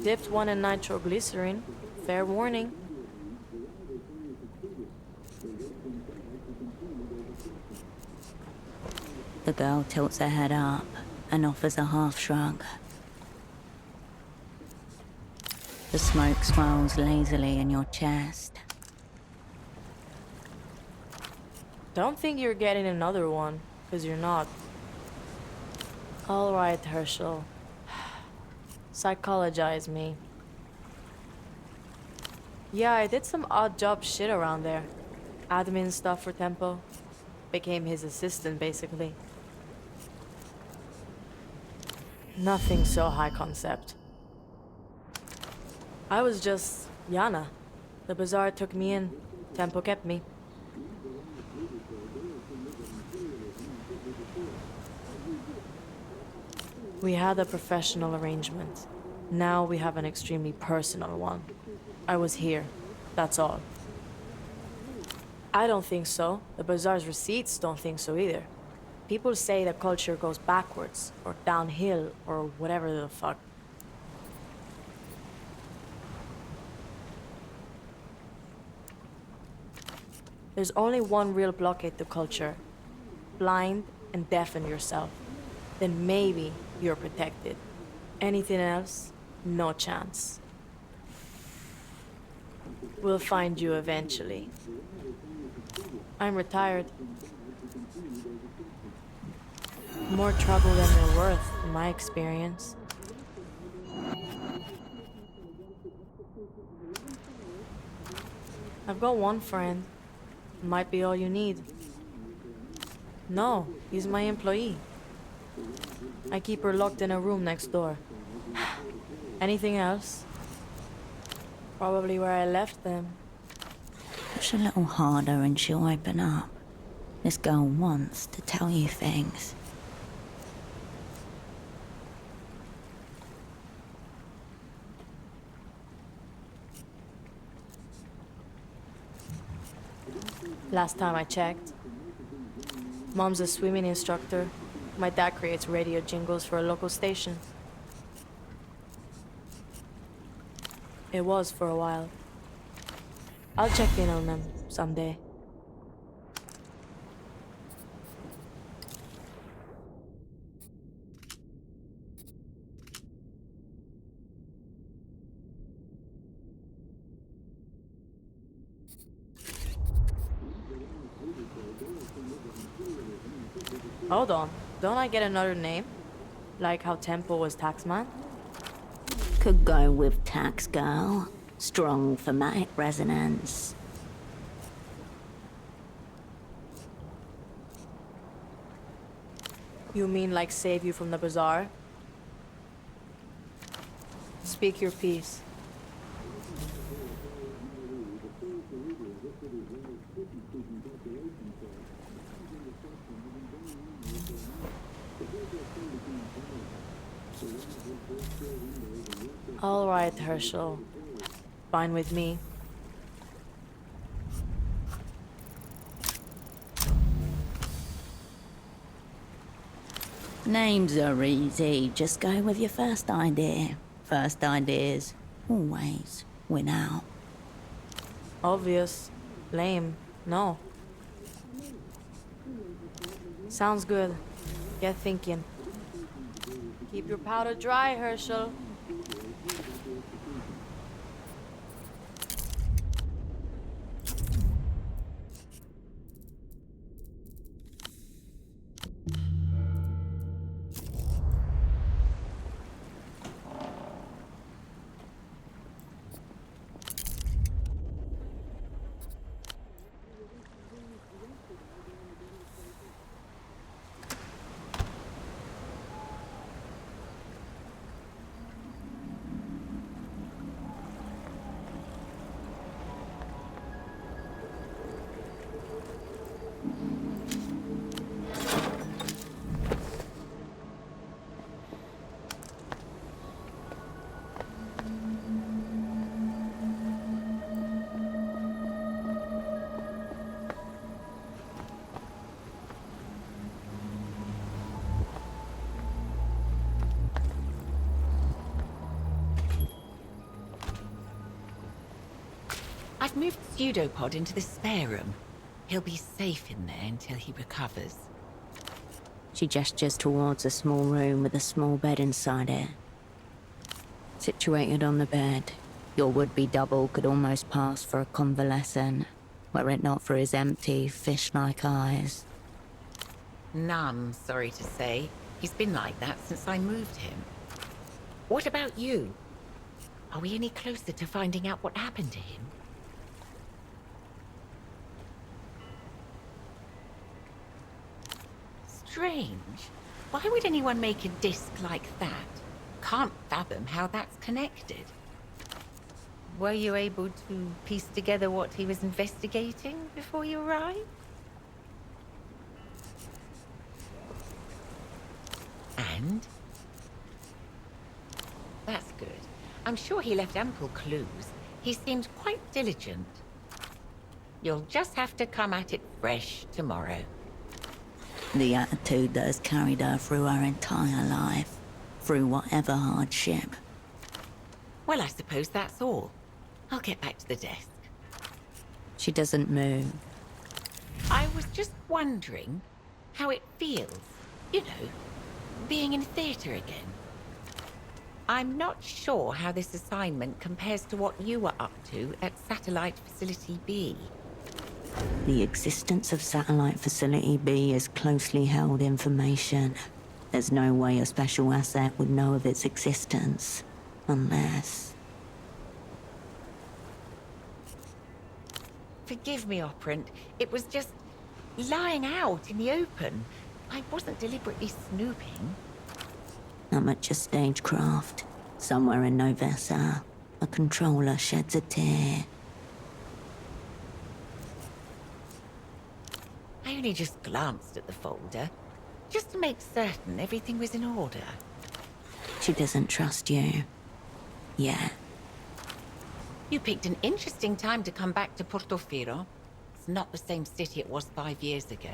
Dipped one in nitroglycerin. Fair warning. The girl tilts her head up and offers a half shrug. The smoke swirls lazily in your chest. Don't think you're getting another one, because you're not. All right, Herschel. Psychologize me. Yeah, I did some odd job shit around there. Admin stuff for Tempo. Became his assistant, basically. Nothing so high concept. I was just Yana. The bazaar took me in. Tempo kept me. We had a professional arrangement. Now we have an extremely personal one. I was here. That's all. I don't think so. The bazaar's receipts don't think so either. People say the culture goes backwards, or downhill, or whatever the fuck. There's only one real blockade to culture. Blind and deafen yourself. Then maybe you're protected. Anything else, no chance. We'll find you eventually. I'm retired. More trouble than they're worth, in my experience. I've got one friend. Might be all you need. No, he's my employee. I keep her locked in a room next door. Anything else? Probably where I left them. Push a little harder and she'll open up. This girl wants to tell you things. Last time I checked. Mom's a swimming instructor. My dad creates radio jingles for a local station. It was for a while. I'll check in on them someday. Hold on, don't I get another name? Like how Tempo was Taxman? Could go with Tax Girl. Strong thematic resonance. You mean like save you from the bazaar? Speak your piece. All right, Herschel. Fine with me. Names are easy. Just go with your first idea. First ideas always win out. Obvious. Lame. No. Sounds good. Get thinking. Keep your powder dry, Herschel. I've moved Pseudopod into the spare room. He'll be safe in there until he recovers. She gestures towards a small room with a small bed inside it. Situated on the bed, your would-be double could almost pass for a convalescent, were it not for his empty, fish-like eyes. None, sorry to say. He's been like that since I moved him. What about you? Are we any closer to finding out what happened to him? Strange. Why would anyone make a disc like that? Can't fathom how that's connected. Were you able to piece together what he was investigating before you arrived? And? That's good. I'm sure he left ample clues. He seemed quite diligent. You'll just have to come at it fresh tomorrow. The attitude that has carried her through her entire life, through whatever hardship. Well, I suppose that's all. I'll get back to the desk. She doesn't move. I was just wondering how it feels, you know, being in theatre again. I'm not sure how this assignment compares to what you were up to at Satellite Facility B. The existence of Satellite Facility B is closely held information. There's no way a special asset would know of its existence, unless... Forgive me, Operant. It was just lying out in the open. I wasn't deliberately snooping. Amateur stagecraft. Somewhere in Novessa, a controller sheds a tear. I only just glanced at the folder, just to make certain everything was in order. She doesn't trust you. Yeah. You picked an interesting time to come back to Portofino. It's not the same city it was 5 years ago.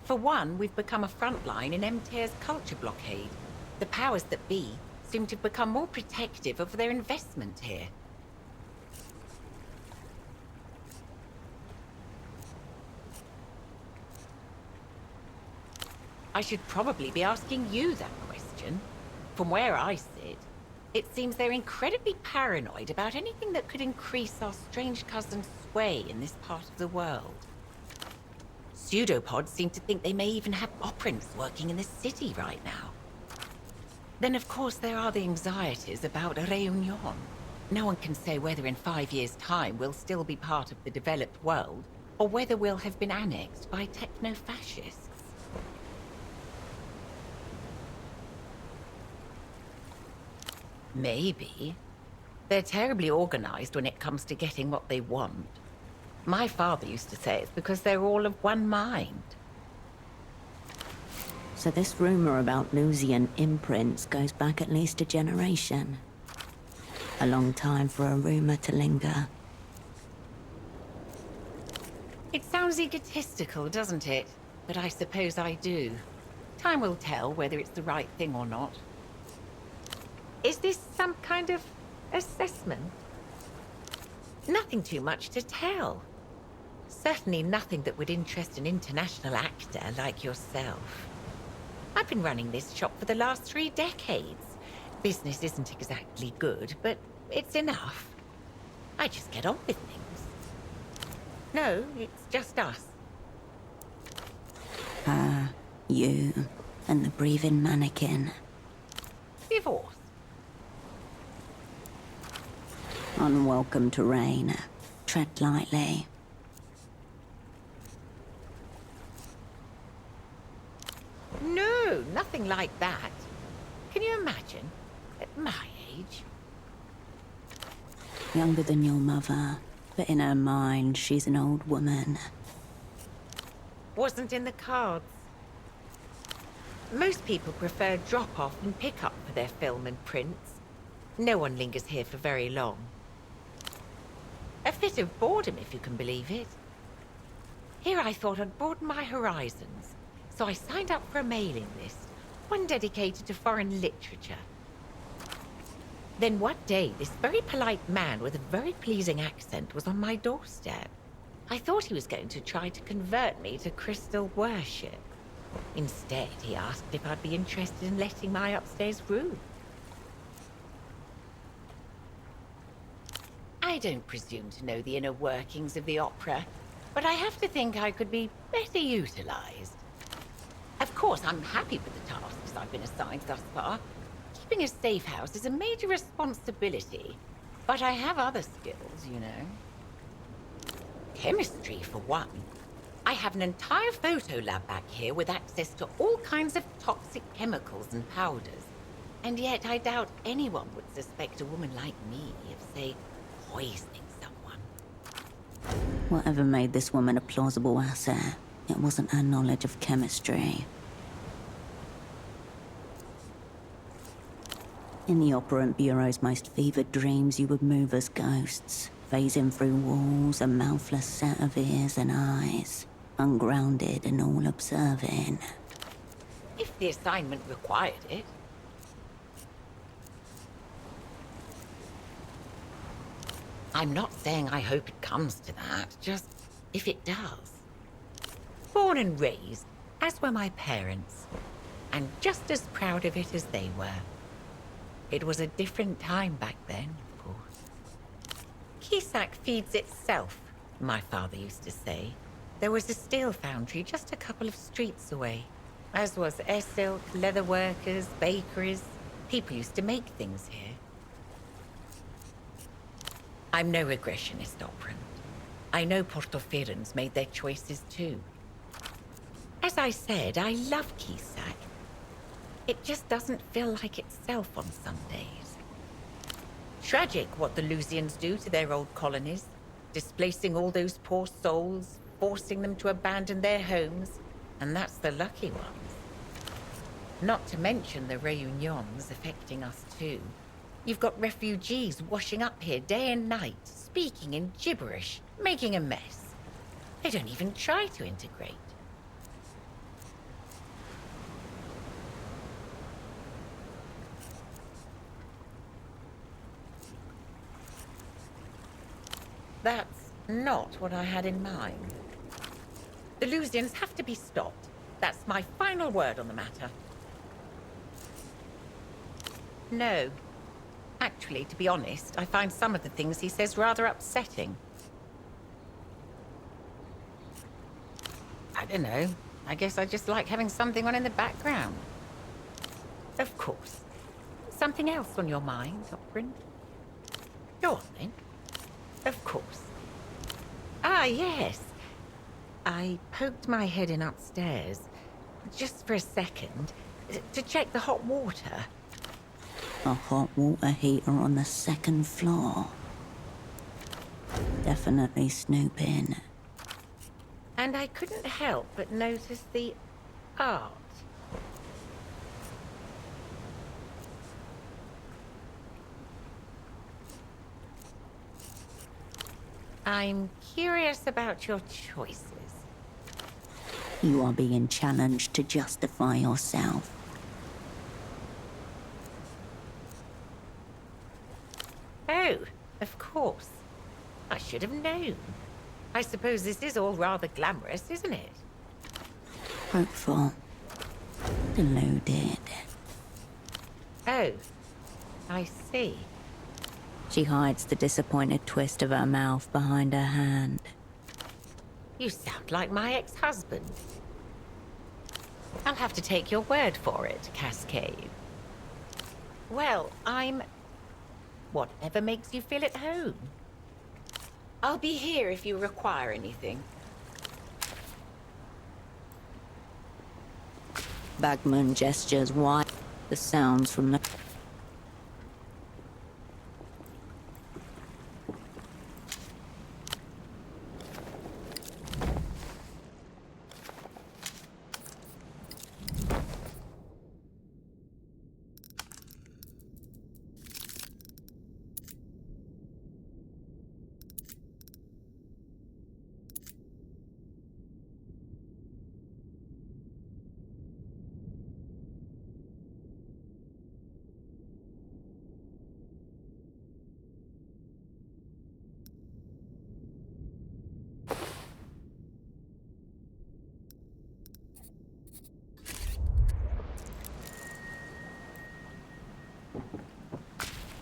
For one, we've become a front line in MTER's culture blockade. The powers that be seem to have become more protective of their investment here. I should probably be asking you that question. From where I sit, it seems they're incredibly paranoid about anything that could increase our strange cousin's sway in this part of the world. Pseudopods seem to think they may even have operants working in the city right now. Then of course there are the anxieties about Reunion. No one can say whether in 5 years' time we'll still be part of the developed world, or whether we'll have been annexed by techno-fascists. Maybe. They're terribly organized when it comes to getting what they want. My father used to say it's because they're all of one mind. So this rumor about Lusian imprints goes back at least a generation. A long time for a rumor to linger. It sounds egotistical, doesn't it? But I suppose I do. Time will tell whether it's the right thing or not. Is this some kind of assessment? Nothing too much to tell. Certainly nothing that would interest an international actor like yourself. I've been running this shop for the last 3 decades. Business isn't exactly good, but it's enough. I just get on with things. No, it's just us. You, and the breathing mannequin. Divorce. Unwelcome terrain. Tread lightly. No, nothing like that. Can you imagine? At my age. Younger than your mother, but in her mind, she's an old woman. Wasn't in the cards. Most people prefer drop-off and pick-up for their film and prints. No one lingers here for very long. A fit of boredom, if you can believe it. Here I thought I'd broaden my horizons, so I signed up for a mailing list, one dedicated to foreign literature. Then one day, this very polite man with a very pleasing accent was on my doorstep. I thought he was going to try to convert me to crystal worship. Instead, he asked if I'd be interested in letting my upstairs room. I don't presume to know the inner workings of the opera, but I have to think I could be better utilized. Of course, I'm happy with the tasks I've been assigned thus far. Keeping a safe house is a major responsibility, but I have other skills, you know. Chemistry, for one. I have an entire photo lab back here with access to all kinds of toxic chemicals and powders. And yet I doubt anyone would suspect a woman like me of, say, poisoning someone. Whatever made this woman a plausible asset, it wasn't her knowledge of chemistry. In the Operant Bureau's most fevered dreams, you would move as ghosts, phasing through walls, a mouthless set of ears and eyes, ungrounded and all-observing. If the assignment required it. I'm not saying I hope it comes to that, just if it does. Born and raised, as were my parents, and just as proud of it as they were. It was a different time back then, of course. Kisak feeds itself, my father used to say. There was a steel foundry just a couple of streets away, as was Essilk, leather workers, bakeries. People used to make things here. I'm no regressionist, Operant. I know Portoferans made their choices too. As I said, I love Kisak. It just doesn't feel like itself on some days. Tragic what the Lusians do to their old colonies, displacing all those poor souls, forcing them to abandon their homes, and that's the lucky ones. Not to mention the reunions affecting us too. You've got refugees washing up here day and night, speaking in gibberish, making a mess. They don't even try to integrate. That's not what I had in mind. The Lusians have to be stopped. That's my final word on the matter. No. Actually, to be honest, I find some of the things he says rather upsetting. I don't know. I guess I just like having something on in the background. Of course. Something else on your mind, Operant? Go on, then. Of course. Ah, yes. I poked my head in upstairs, just for a second, to check the hot water. A hot water heater on the 2nd floor. Definitely snooping. And I couldn't help but notice the art. I'm curious about your choices. You are being challenged to justify yourself. Oh, of course. I should have known. I suppose this is all rather glamorous, isn't it? Hopeful. Deluded. Oh, I see. She hides the disappointed twist of her mouth behind her hand. You sound like my ex-husband. I'll have to take your word for it, Cascade. Well, I'm... whatever makes you feel at home. I'll be here if you require anything. Bagman gestures wide. The sounds from the...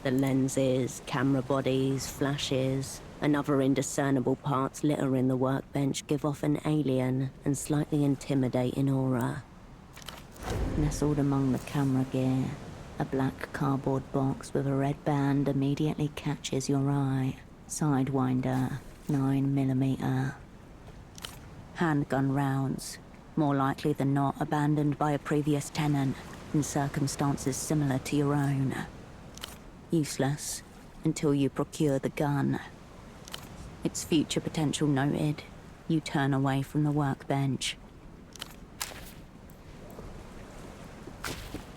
The lenses, camera bodies, flashes, and other indiscernible parts littering the workbench give off an alien and slightly intimidating aura. Nestled among the camera gear, a black cardboard box with a red band immediately catches your eye. Sidewinder, 9mm. Handgun rounds, more likely than not abandoned by a previous tenant in circumstances similar to your own. Useless until you procure the gun. Its future potential noted, you turn away from the workbench.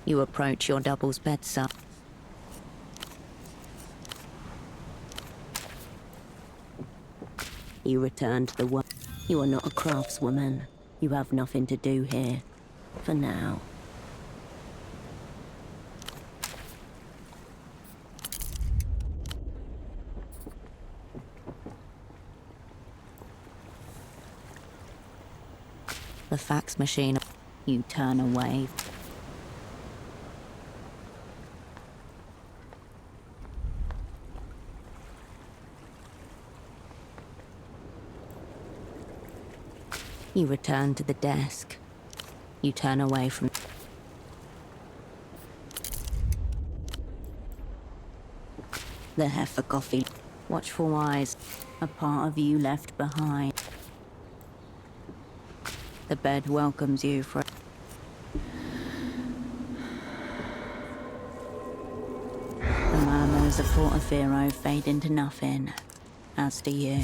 You approach your double's bedside. You return to the work. You are not a craftswoman. You have nothing to do here. For now. The fax machine. You turn away. You return to the desk. You turn away from... The heifer coffee. Watchful eyes. A part of you left behind. The bed welcomes you for... The murmurs of Portofino fade into nothing, as do you.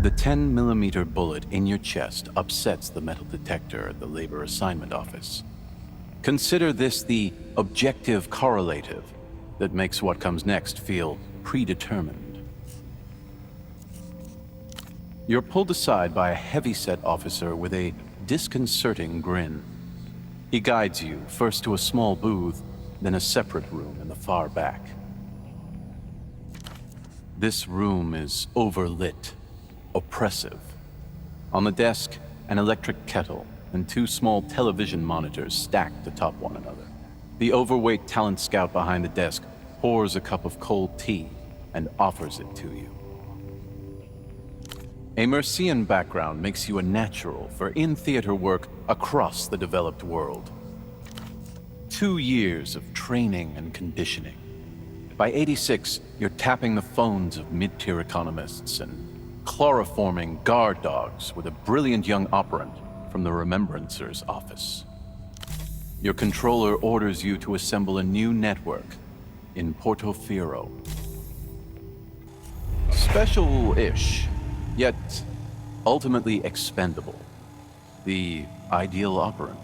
The 10mm bullet in your chest upsets the metal detector at the labor assignment office. Consider this the objective correlative that makes what comes next feel predetermined. You're pulled aside by a heavy-set officer with a disconcerting grin. He guides you first to a small booth, then a separate room in the far back. This room is overlit, oppressive. On the desk, an electric kettle and 2 small television monitors stacked atop one another. The overweight talent scout behind the desk pours a cup of cold tea and offers it to you. A Mercian background makes you a natural for in-theater work across the developed world. 2 years of training and conditioning. By 86, you're tapping the phones of mid-tier economists and chloroforming guard dogs with a brilliant young operant from the Remembrancer's office. Your controller orders you to assemble a new network in Portofino. Special-ish, yet ultimately expendable. The ideal operant.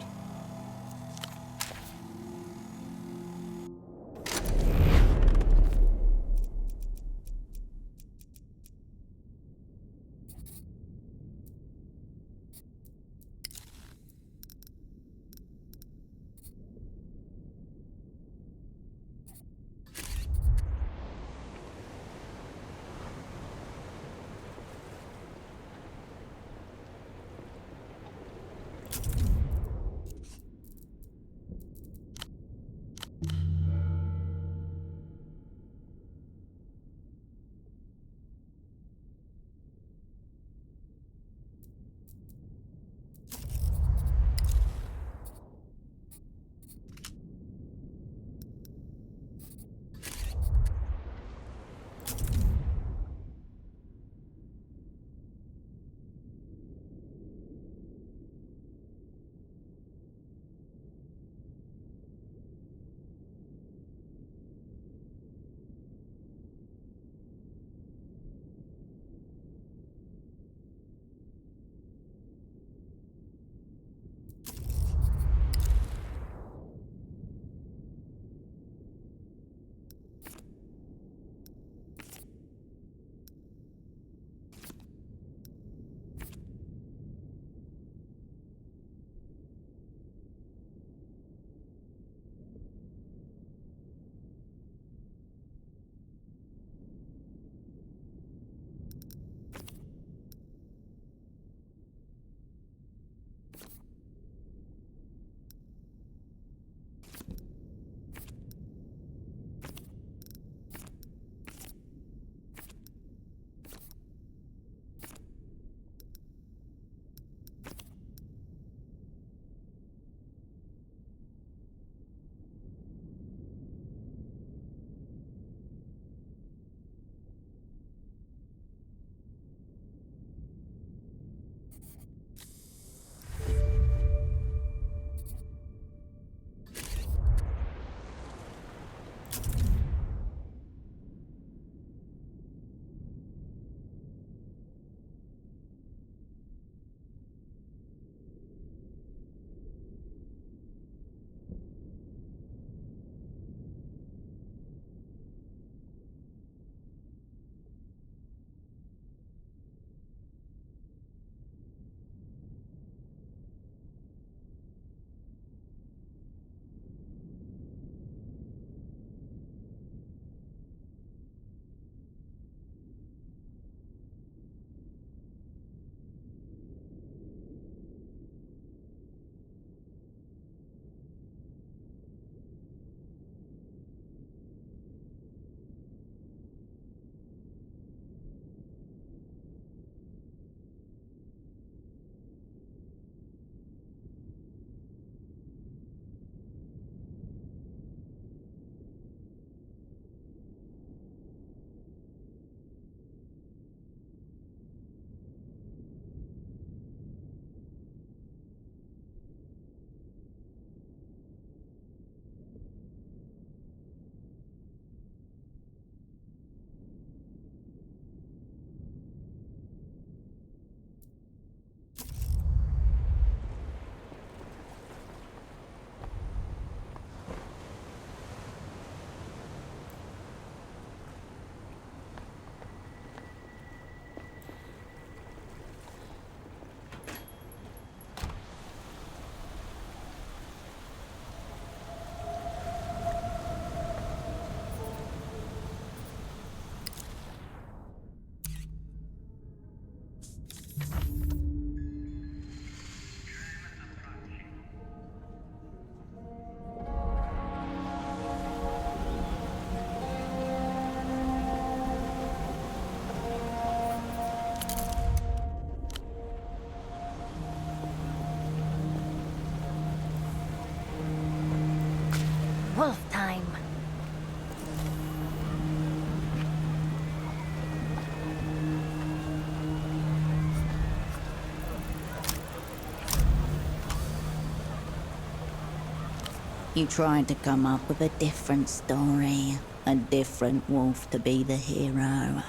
You tried to come up with a different story, a different wolf to be the hero.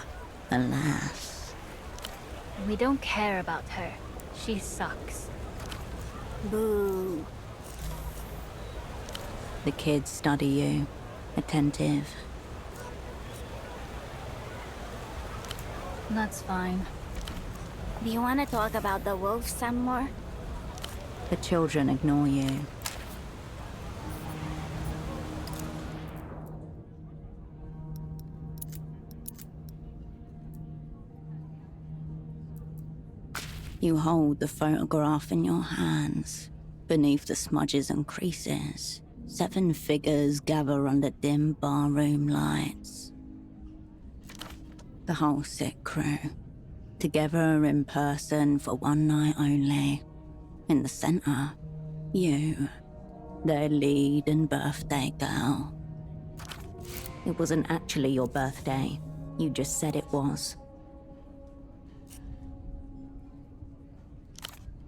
Alas. We don't care about her. She sucks. Boo. The kids study you, attentive. That's fine. Do you want to talk about the wolf some more? The children ignore you. You hold the photograph in your hands. Beneath the smudges and creases, 7 figures gather under dim barroom lights. The whole sick crew, together in person for one night only. In the center, you, their lead and birthday girl. It wasn't actually your birthday, you just said it was.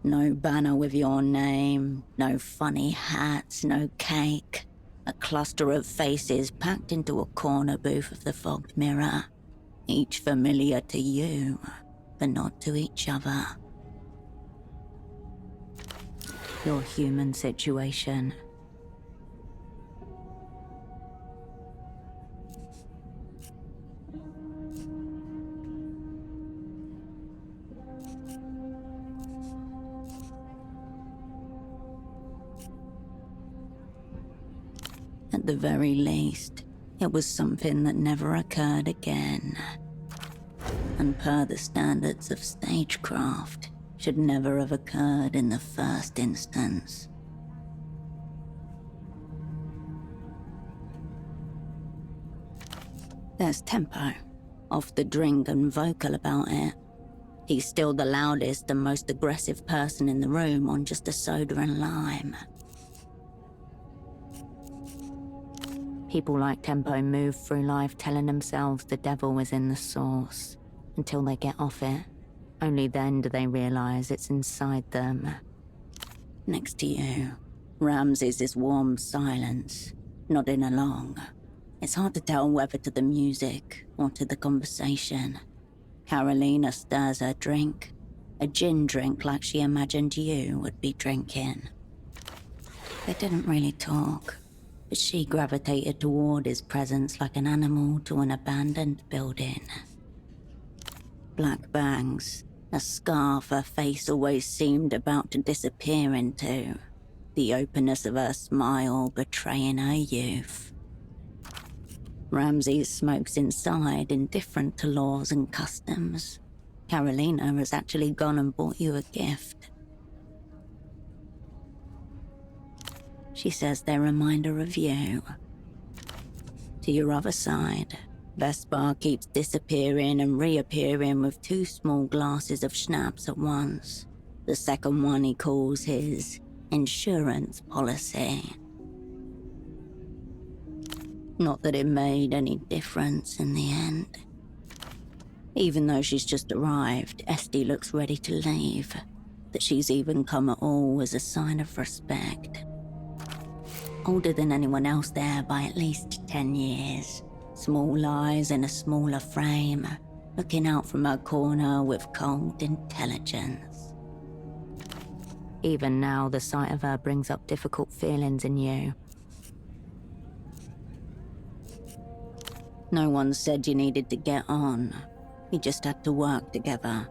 No banner with your name, no funny hats, no cake. A cluster of faces packed into a corner booth of the fogged mirror. Each familiar to you, but not to each other. Your human situation. At the very least, it was something that never occurred again. And per the standards of stagecraft, should never have occurred in the first instance. There's Tempo, off the drink and vocal about it. He's still the loudest and most aggressive person in the room on just a soda and lime. People like Tempo move through life telling themselves the devil is in the source, until they get off it. Only then do they realize it's inside them. Next to you, Ramses is warm silence, nodding along. It's hard to tell whether to the music or to the conversation. Carolina stirs her drink, a gin drink like she imagined you would be drinking. They didn't really talk, but she gravitated toward his presence like an animal to an abandoned building. Black bangs, a scarf her face always seemed about to disappear into, the openness of her smile betraying her youth. Ramses smokes inside, indifferent to laws and customs. Carolina has actually gone and bought you a gift. She says they remind her of you. To your other side, Vespar keeps disappearing and reappearing with 2 small glasses of schnapps at once. The second one he calls his insurance policy. Not that it made any difference in the end. Even though she's just arrived, Esty looks ready to leave. That she's even come at all is a sign of respect. Older than anyone else there by at least 10 years. Small eyes in a smaller frame, looking out from her corner with cold intelligence. Even now, the sight of her brings up difficult feelings in you. No one said you needed to get on. You just had to work together.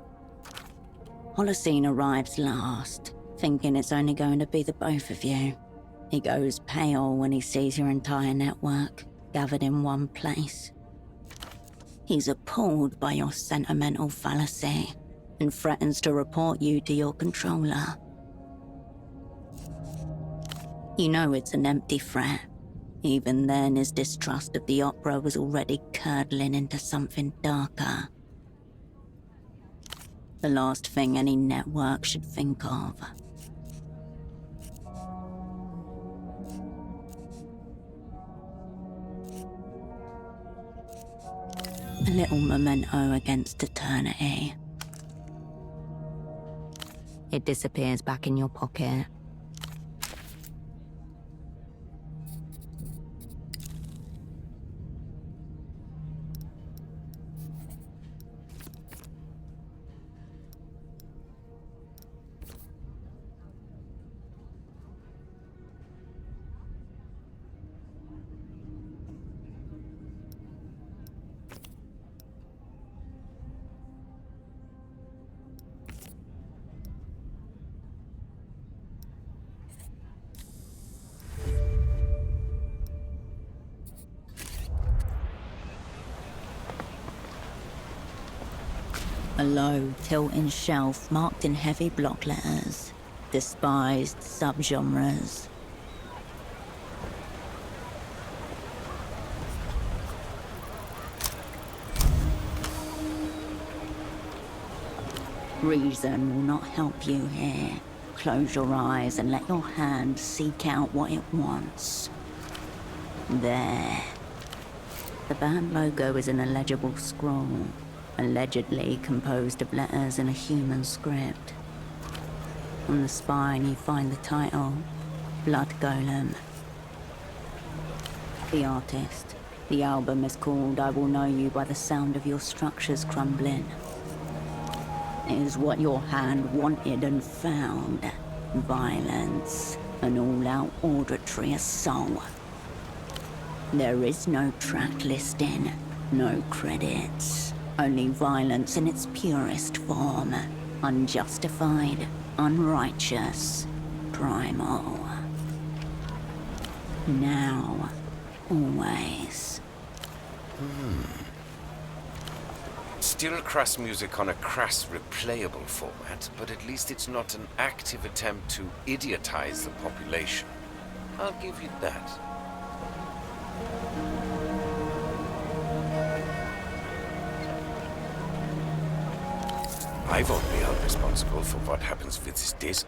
Holocene arrives last, thinking it's only going to be the both of you. He goes pale when he sees your entire network gathered in one place. He's appalled by your sentimental fallacy and threatens to report you to your controller. You know it's an empty threat. Even then, his distrust of the opera was already curdling into something darker. The last thing any network should think of. A little memento against eternity. It disappears back in your pocket. A low, tilting shelf marked in heavy block letters. Despised subgenres. Reason will not help you here. Close your eyes and let your hand seek out what it wants. There. The band logo is an illegible scroll, allegedly composed of letters in a human script. On the spine you find the title, Blood Golem. The artist. The album is called I Will Know You by the Sound of Your Structures Crumbling. It is what your hand wanted and found. Violence. An all-out auditory assault. There is no track listing, no credits. Only violence in its purest form. Unjustified, unrighteous, primal. Now, always. Still crass music on a crass, replayable format, but at least it's not an active attempt to idiotize the population. I'll give you that. I won't be held responsible for what happens with this disc.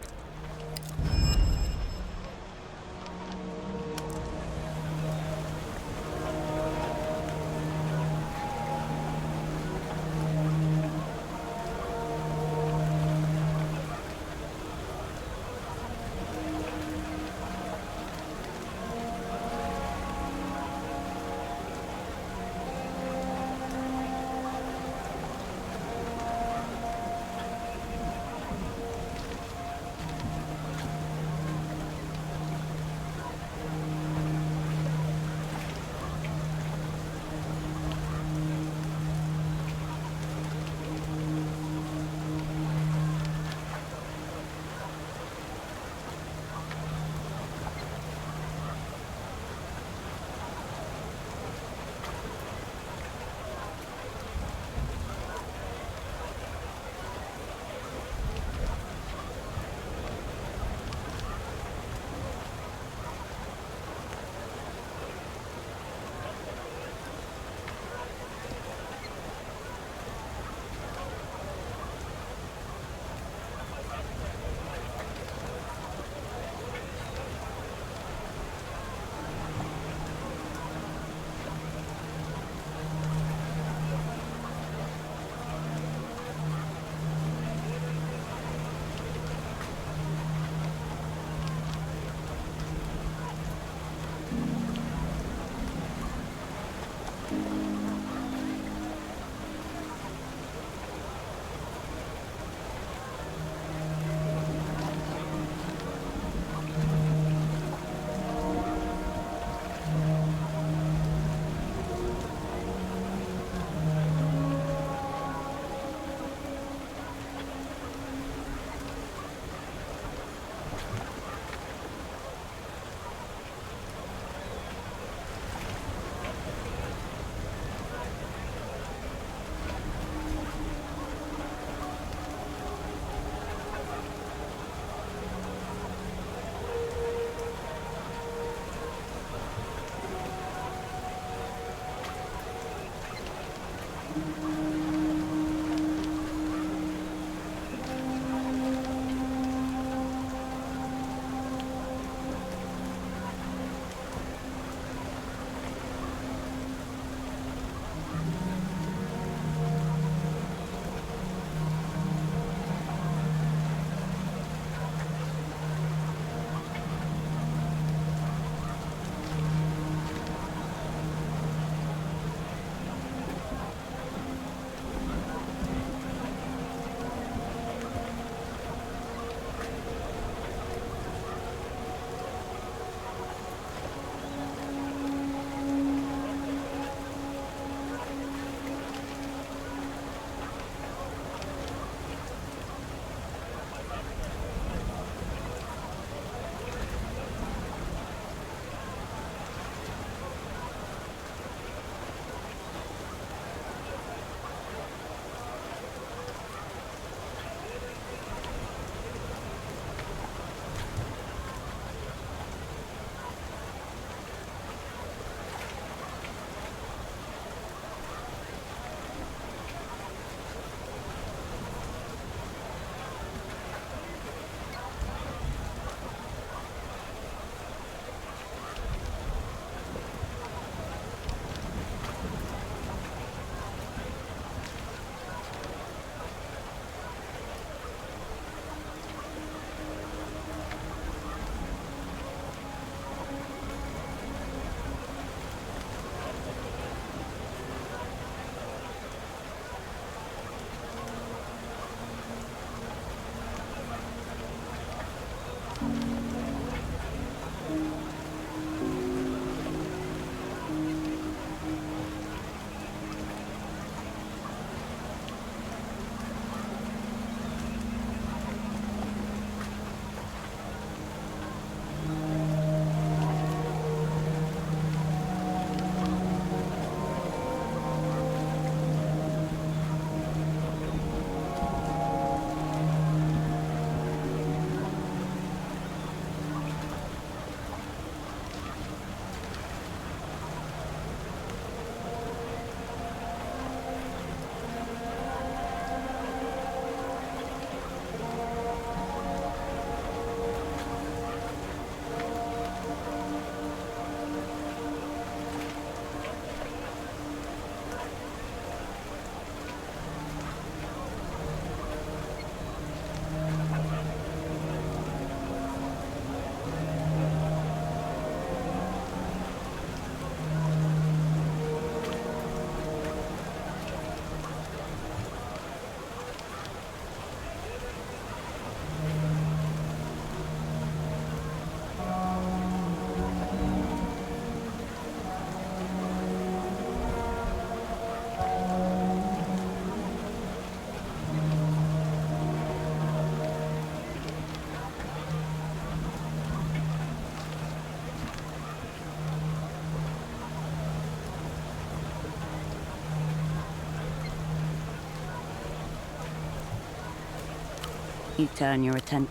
You turn your attention.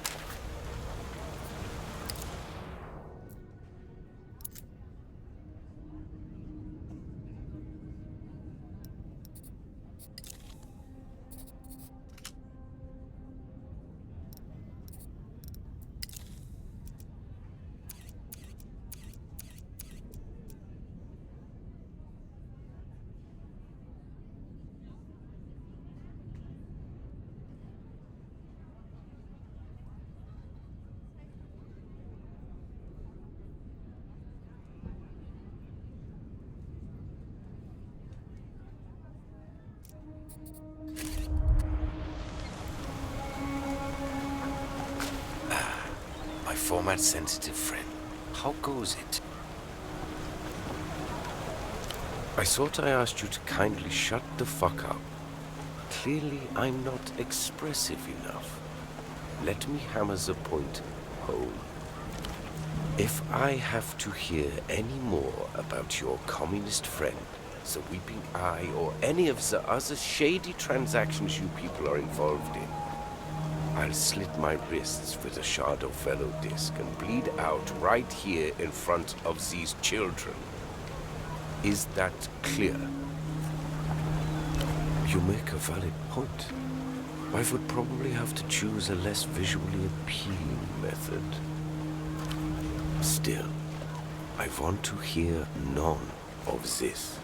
My format-sensitive friend. How goes it? I thought I asked you to kindly shut the fuck up. Clearly, I'm not expressive enough. Let me hammer the point home. If I have to hear any more about your communist friend, the Weeping Eye, or any of the other shady transactions you people are involved in, I'll slit my wrists with a Shard of Fellow disc and bleed out right here in front of these children. Is that clear? You make a valid point. I would probably have to choose a less visually appealing method. Still, I want to hear none of this.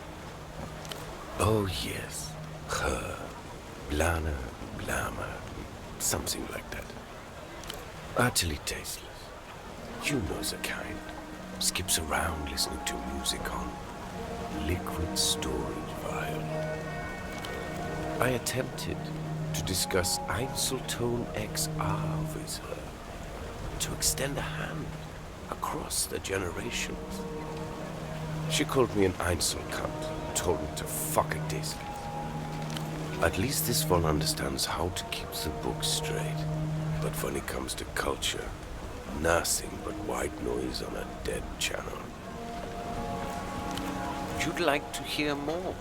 Oh yes, her, Blana, Blama, something like that. Utterly tasteless. You know the kind. Skips around listening to music on liquid storage vial. I attempted to discuss Einzeltone XR with her, to extend a hand across the generations. She called me an Einzel cunt, told me to fuck a disc. At least this one understands how to keep the book straight. But when it comes to culture, nothing but white noise on a dead channel. You'd like to hear more?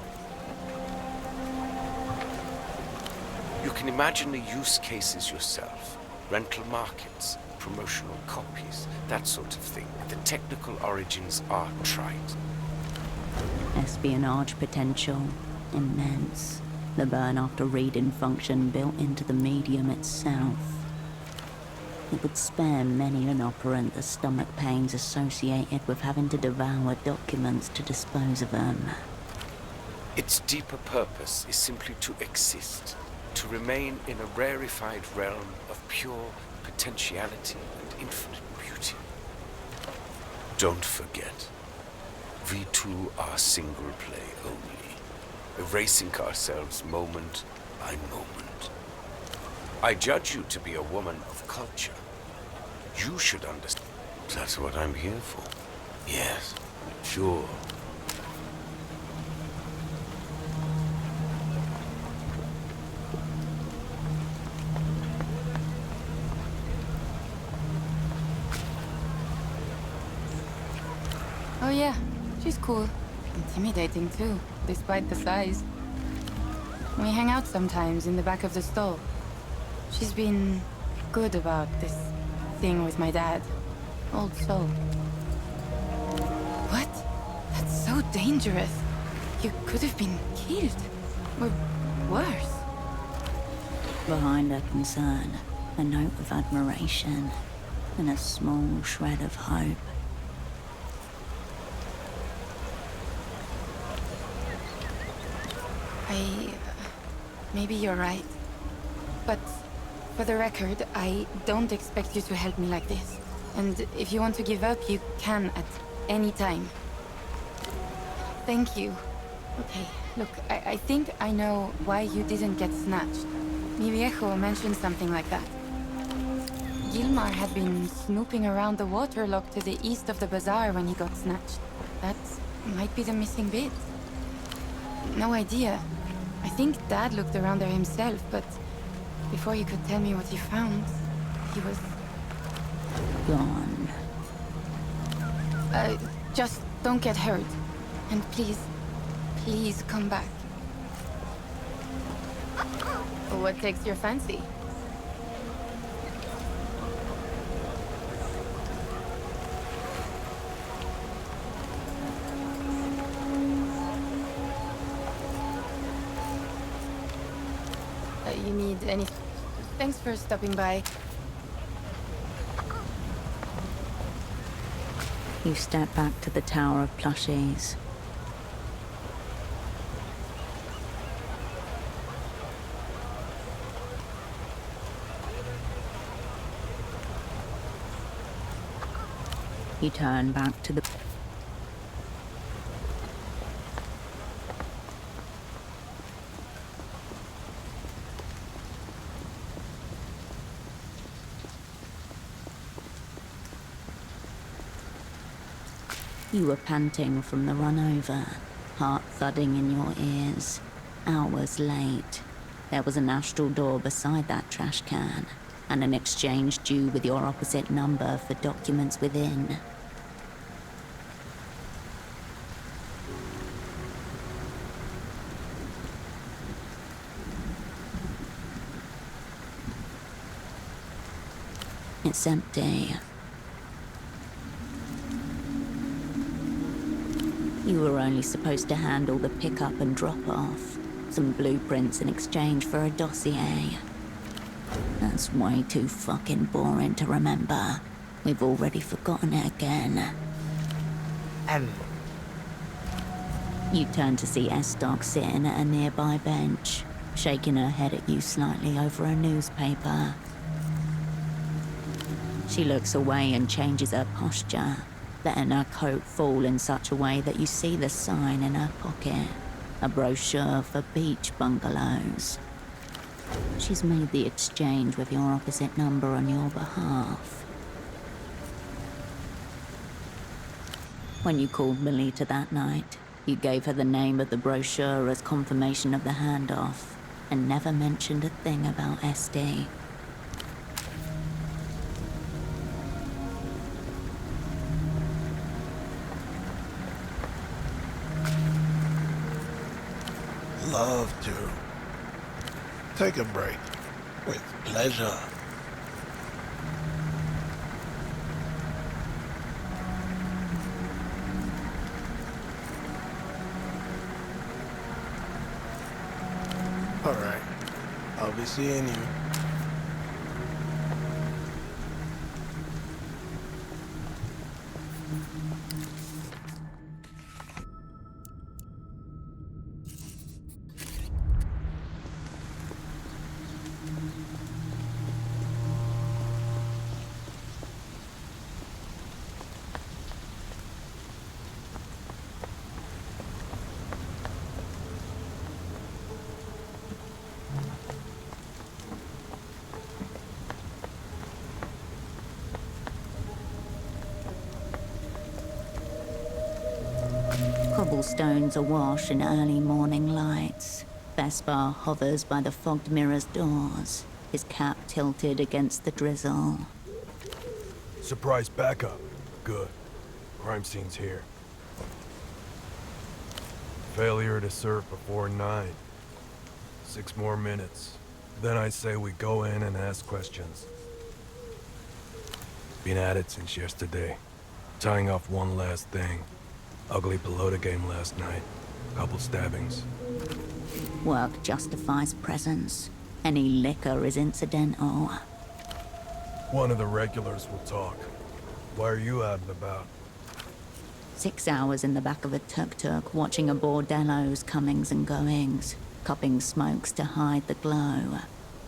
You can imagine the use cases yourself. Rental markets, promotional copies, that sort of thing. The technical origins are trite. Espionage potential, immense. The burn after reading function built into the medium itself. It would spare many an operant the stomach pains associated with having to devour documents to dispose of them. Its deeper purpose is simply to exist, to remain in a rarefied realm of pure potentiality and infinite beauty. Don't forget, we too are single play only, erasing ourselves moment by moment. I judge you to be a woman of culture. You should understand. That's what I'm here for. Yes, sure. Oh yeah, she's cool. Intimidating too, despite the size. We hang out sometimes in the back of the stall. She's been good about this thing with my dad. Old soul. What? That's so dangerous. You could have been killed. Or worse. Behind her concern, a note of admiration and a small shred of hope. Maybe you're right. But for the record, I don't expect you to help me like this. And if you want to give up, you can at any time. Thank you. Okay, look, I think I know why you didn't get snatched. Mi viejo mentioned something like that. Gilmar had been snooping around the waterlock to the east of the bazaar when he got snatched. That might be the missing bit. No idea. I think Dad looked around there himself, but before he could tell me what he found, he was... gone. Just don't get hurt. And please, please come back. What takes your fancy? you need any... Thanks for stopping by. You step back to the Tower of Plushies. You turn back to the... You were panting from the run over, heart thudding in your ears. Hours late. There was an astral door beside that trash can, and an exchange due with your opposite number for documents within. It's empty. You were only supposed to handle the pickup and drop-off. Some blueprints in exchange for a dossier. That's way too fucking boring to remember. We've already forgotten it again. You turn to see Estok sitting at a nearby bench, shaking her head at you slightly over a newspaper. She looks away and changes her posture, letting her coat fall in such a way that you see the sign in her pocket. A brochure for beach bungalows. She's made the exchange with your opposite number on your behalf. When you called Melita that night, you gave her the name of the brochure as confirmation of the handoff, and never mentioned a thing about SD. Love to. Take a break. With pleasure. Alright. I'll be seeing you. Cobblestones awash in early morning lights. Vespar hovers by the fogged mirror's doors, his cap tilted against the drizzle. Surprise backup. Good. Crime scene's here. Failure to serve before 9. 6 more minutes. Then I say we go in and ask questions. Been at it since yesterday. Tying off one last thing. Ugly pelota game last night. Couple stabbings. Work justifies presence. Any liquor is incidental. One of the regulars will talk. Why are you out and about? 6 hours in the back of a tuk-tuk, watching a bordello's comings and goings, cupping smokes to hide the glow.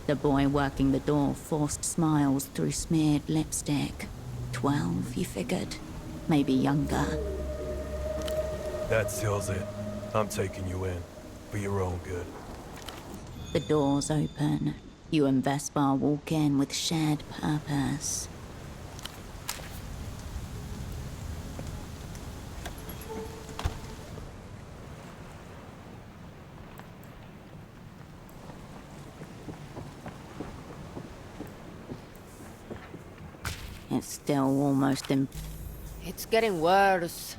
The boy working the door forced smiles through smeared lipstick. 12, you figured. Maybe younger. That seals it. I'm taking you in. For your own good. The doors open. You and Vespar walk in with shared purpose. It's still almost It's getting worse.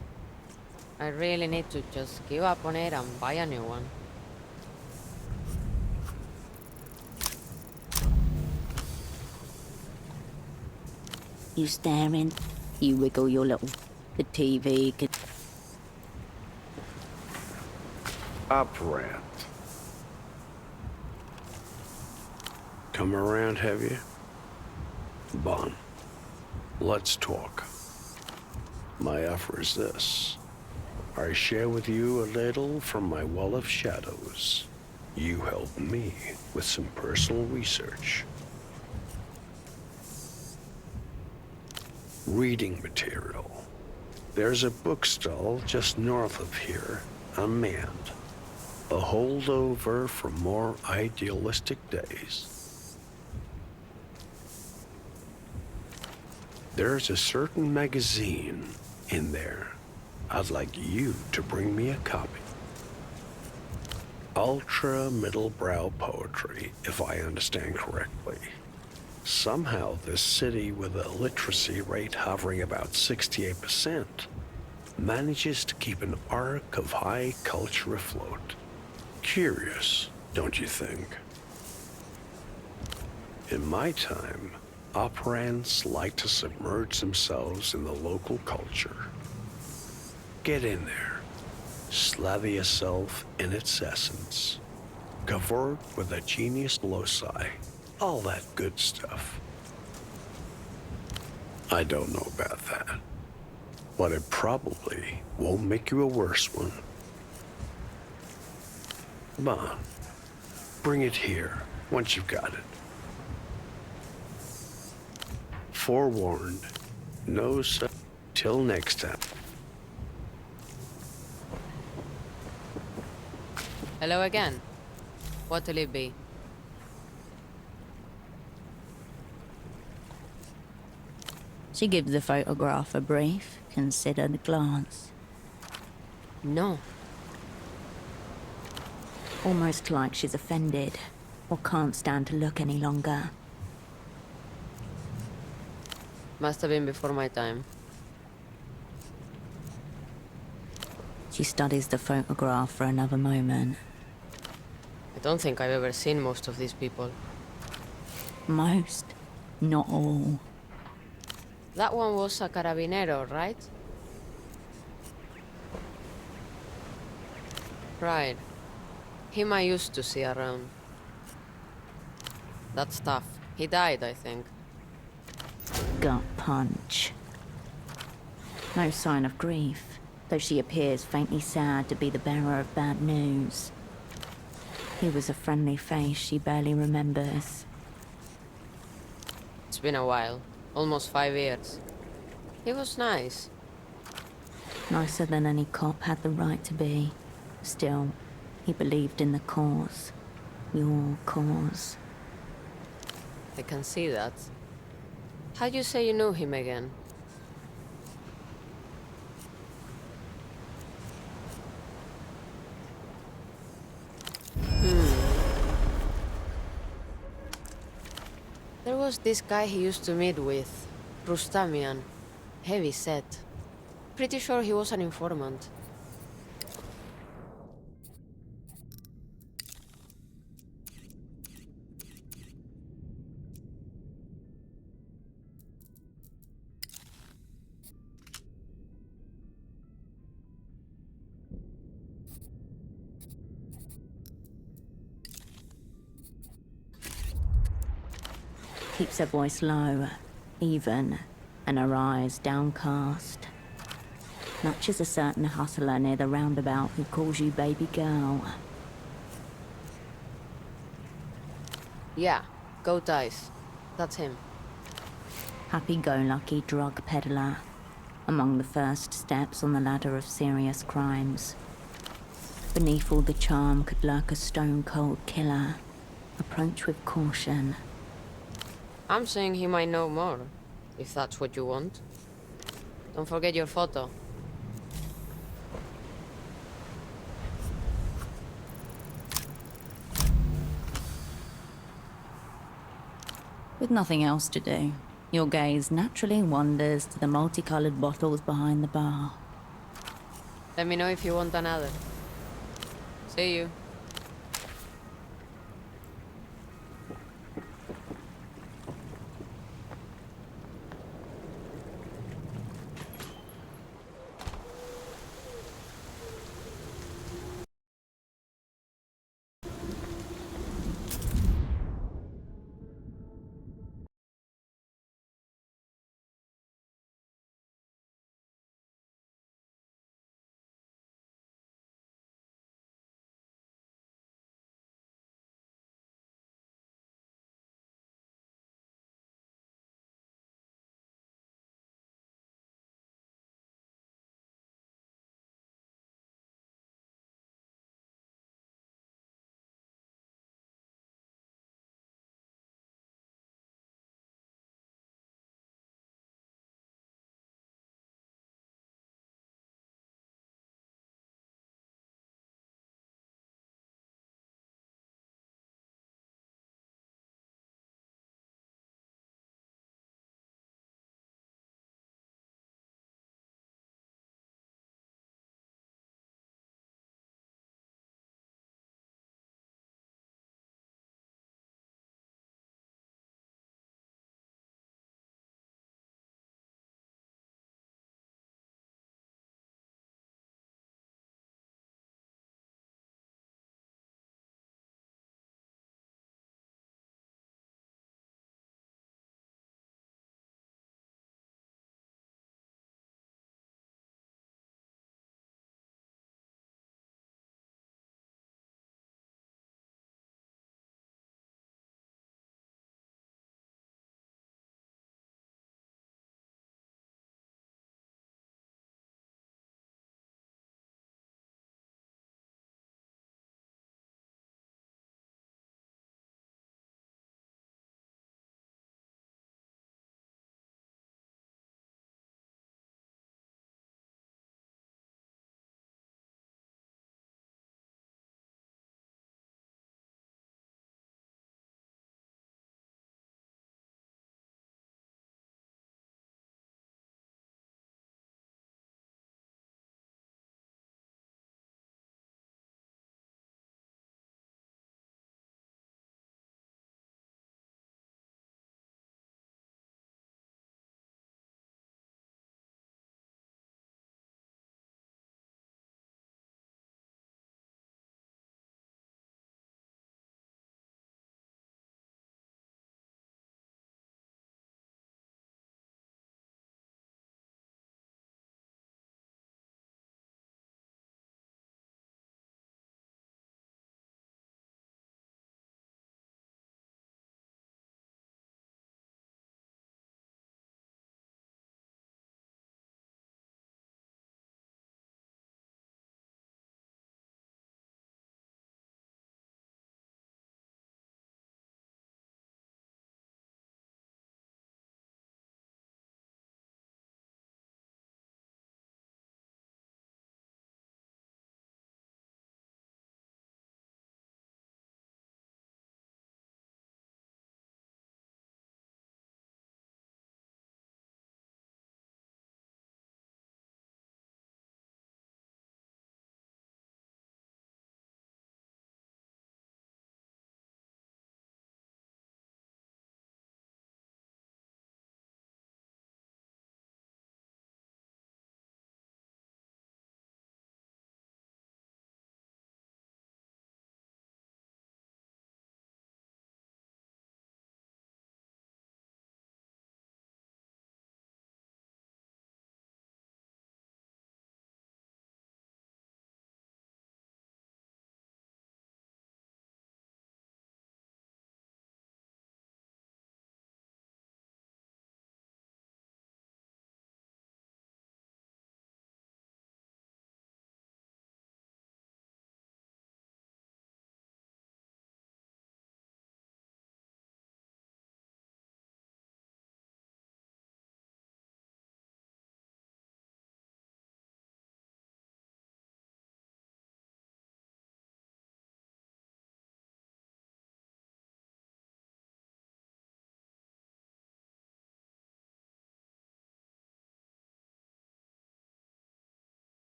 I really need to just give up on it and buy a new one. You staring. You wiggle your little... The TV could... Uprant. come around, have you? Bon, let's talk. My offer is this. I share with you a little from my wall of shadows. You help me with some personal research. Reading material. There's a bookstall just north of here, unmanned. A holdover from more idealistic days. There's a certain magazine in there. I'd like you to bring me a copy. Ultra middle-brow poetry, if I understand correctly. Somehow this city with a literacy rate hovering about 68% manages to keep an arc of high culture afloat. Curious, don't you think? In my time, operants like to submerge themselves in the local culture. Get in there, slather yourself in its essence, covered with a genius loci, all that good stuff. I don't know about that, but it probably won't make you a worse one. Come on, bring it here once you've got it. Forewarned, no such. Till next time. Hello again. What'll it be? She gives the photograph a brief, considered glance. No. Almost like she's offended, or can't stand to look any longer. Must have been before my time. She studies the photograph for another moment. I don't think I've ever seen most of these people. Most, not all. That one was a carabinero, right? Right. Him I used to see around. That's tough. He died, I think. Gut punch. No sign of grief, though she appears faintly sad to be the bearer of bad news. He was a friendly face she barely remembers. It's been a while. Almost 5 years. He was nice. Nicer than any cop had the right to be. Still, he believed in the cause. Your cause. I can see that. How'd you say you knew him again? There was this guy he used to meet with, Rustamian. Heavy set. Pretty sure he was an informant. Keeps her voice low, even, and her eyes downcast. Matches a certain hustler near the roundabout who calls you baby girl. Yeah, Goat Eyes. That's him. Happy-go-lucky drug peddler. Among the first steps on the ladder of serious crimes. Beneath all the charm could lurk a stone-cold killer. Approach with caution. I'm saying he might know more, if that's what you want. Don't forget your photo. With nothing else to do, your gaze naturally wanders to the multicolored bottles behind the bar. Let me know if you want another. See you.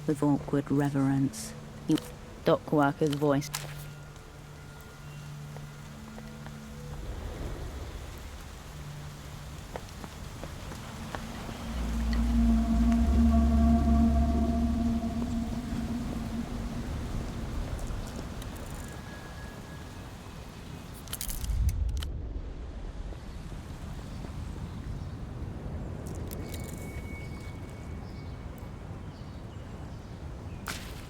With awkward reverence, Dock Worker's voice.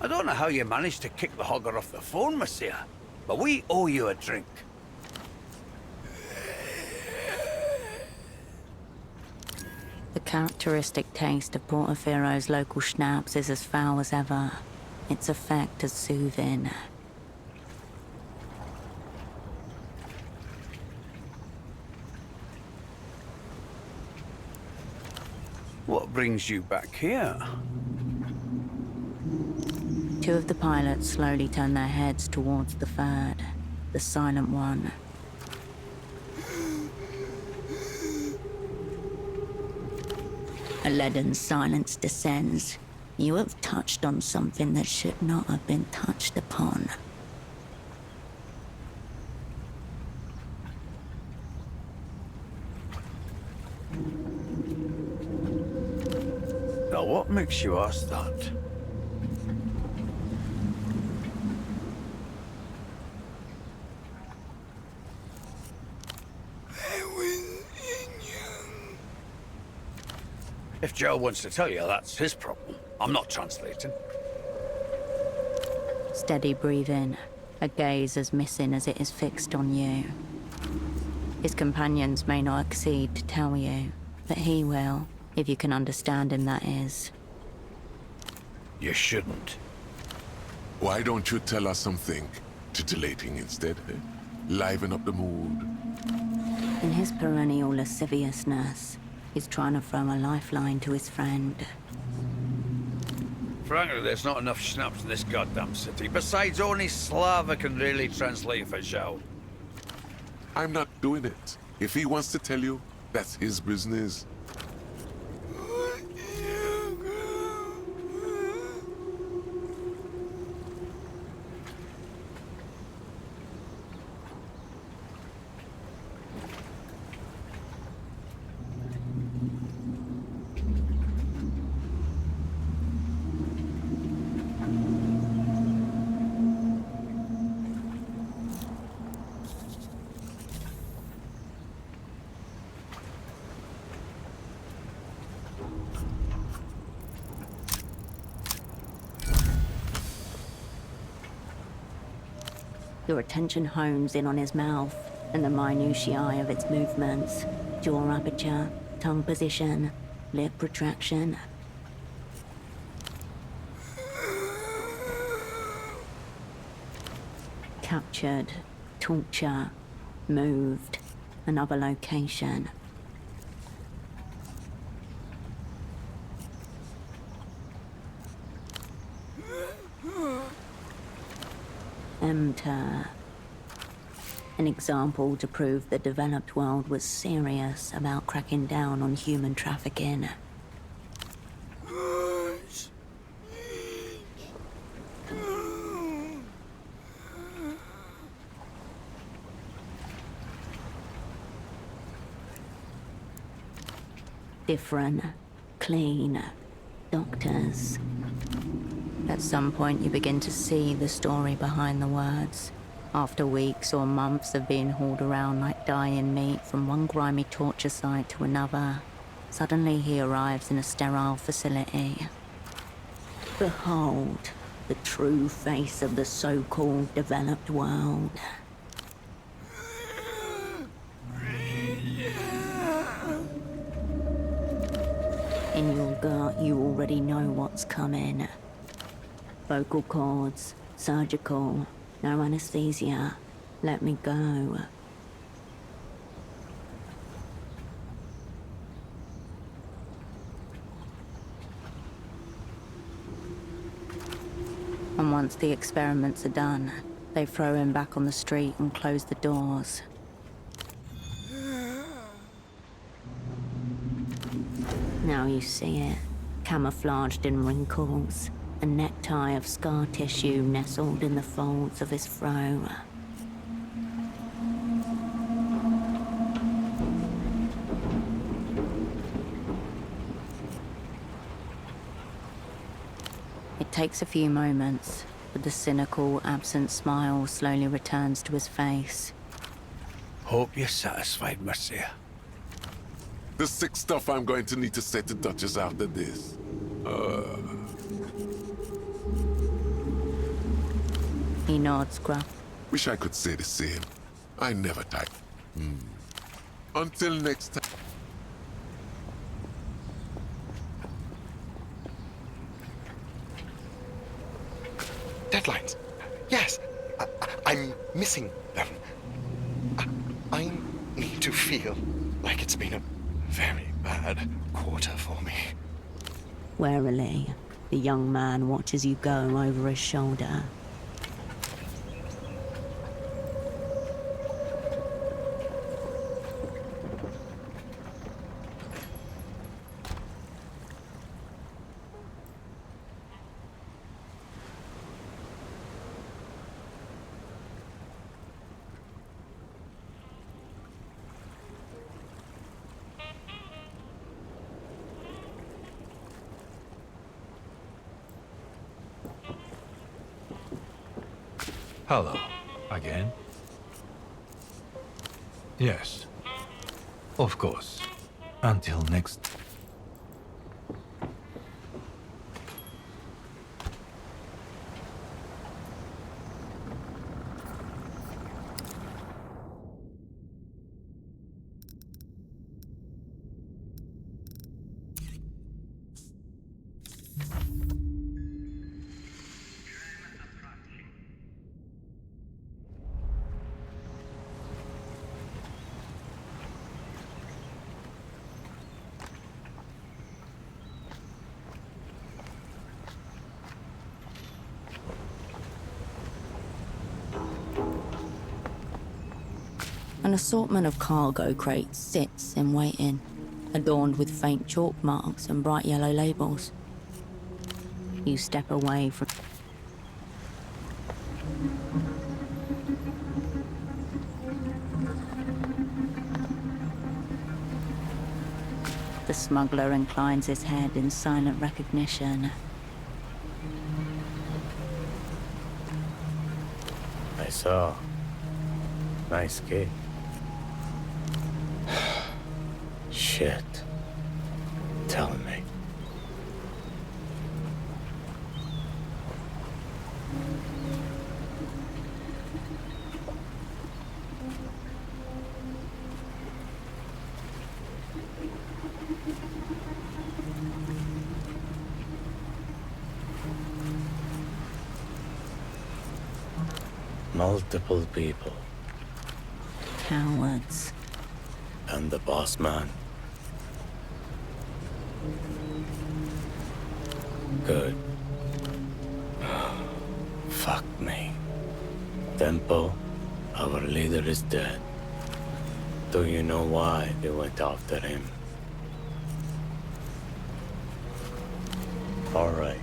I don't know how you managed to kick the hogger off the phone, Monsieur, but we owe you a drink. The characteristic taste of Portofiero's local schnapps is as foul as ever. Its effect as soothing. What brings you back here? Two of the pilots slowly turn their heads towards the third, the silent one. A leaden silence descends. You have touched on something that should not have been touched upon. Now, what makes you ask that? If Joe wants to tell you, that's his problem. I'm not translating. Steady breathing, a gaze as missing as it is fixed on you. His companions may not accede to tell you, but he will, if you can understand him, that is. You shouldn't. Why don't you tell us something titillating instead? Eh? Liven up the mood. In his perennial lasciviousness, he's trying to throw a lifeline to his friend. Frankly, there's not enough schnapps in this goddamn city. Besides, only Slava can really translate for Zhao. I'm not doing it. If he wants to tell you, that's his business. Your attention hones in on his mouth and the minutiae of its movements. Jaw aperture, tongue position, lip retraction. Captured, torture, moved, another location. Enter. An example to prove the developed world was serious about cracking down on human trafficking. Different, clean, doctors. At some point you begin to see the story behind the words. After weeks or months of being hauled around like dying meat from one grimy torture site to another, suddenly he arrives in a sterile facility. Behold, the true face of the so-called developed world. In your gut, you already know what's coming. Vocal cords, surgical, no anesthesia. Let me go. And once the experiments are done, they throw him back on the street and close the doors. Now you see it, camouflaged in wrinkles, a necktie of scar tissue nestled in the folds of his fro. It takes a few moments, but the cynical, absent smile slowly returns to his face. Hope you're satisfied, Marcia. The sick stuff I'm going to need to say to Duchess after this. He nods, Gruff. Wish I could say the same. I never type. Until next time. Deadlines. Yes, I'm missing them. I need to feel like it's been a very bad quarter for me. Warily, the young man watches you go over his shoulder. Hello, again? Yes, of course. Until next... An assortment of cargo crates sits in waiting, adorned with faint chalk marks and bright yellow labels. You step away from... The smuggler inclines his head in silent recognition. I saw. Nice gig. Shit. Tell me. Multiple people. Cowards. And the boss man. Good. Fuck me. Tempo, our leader is dead. Do you know why they went after him? All right.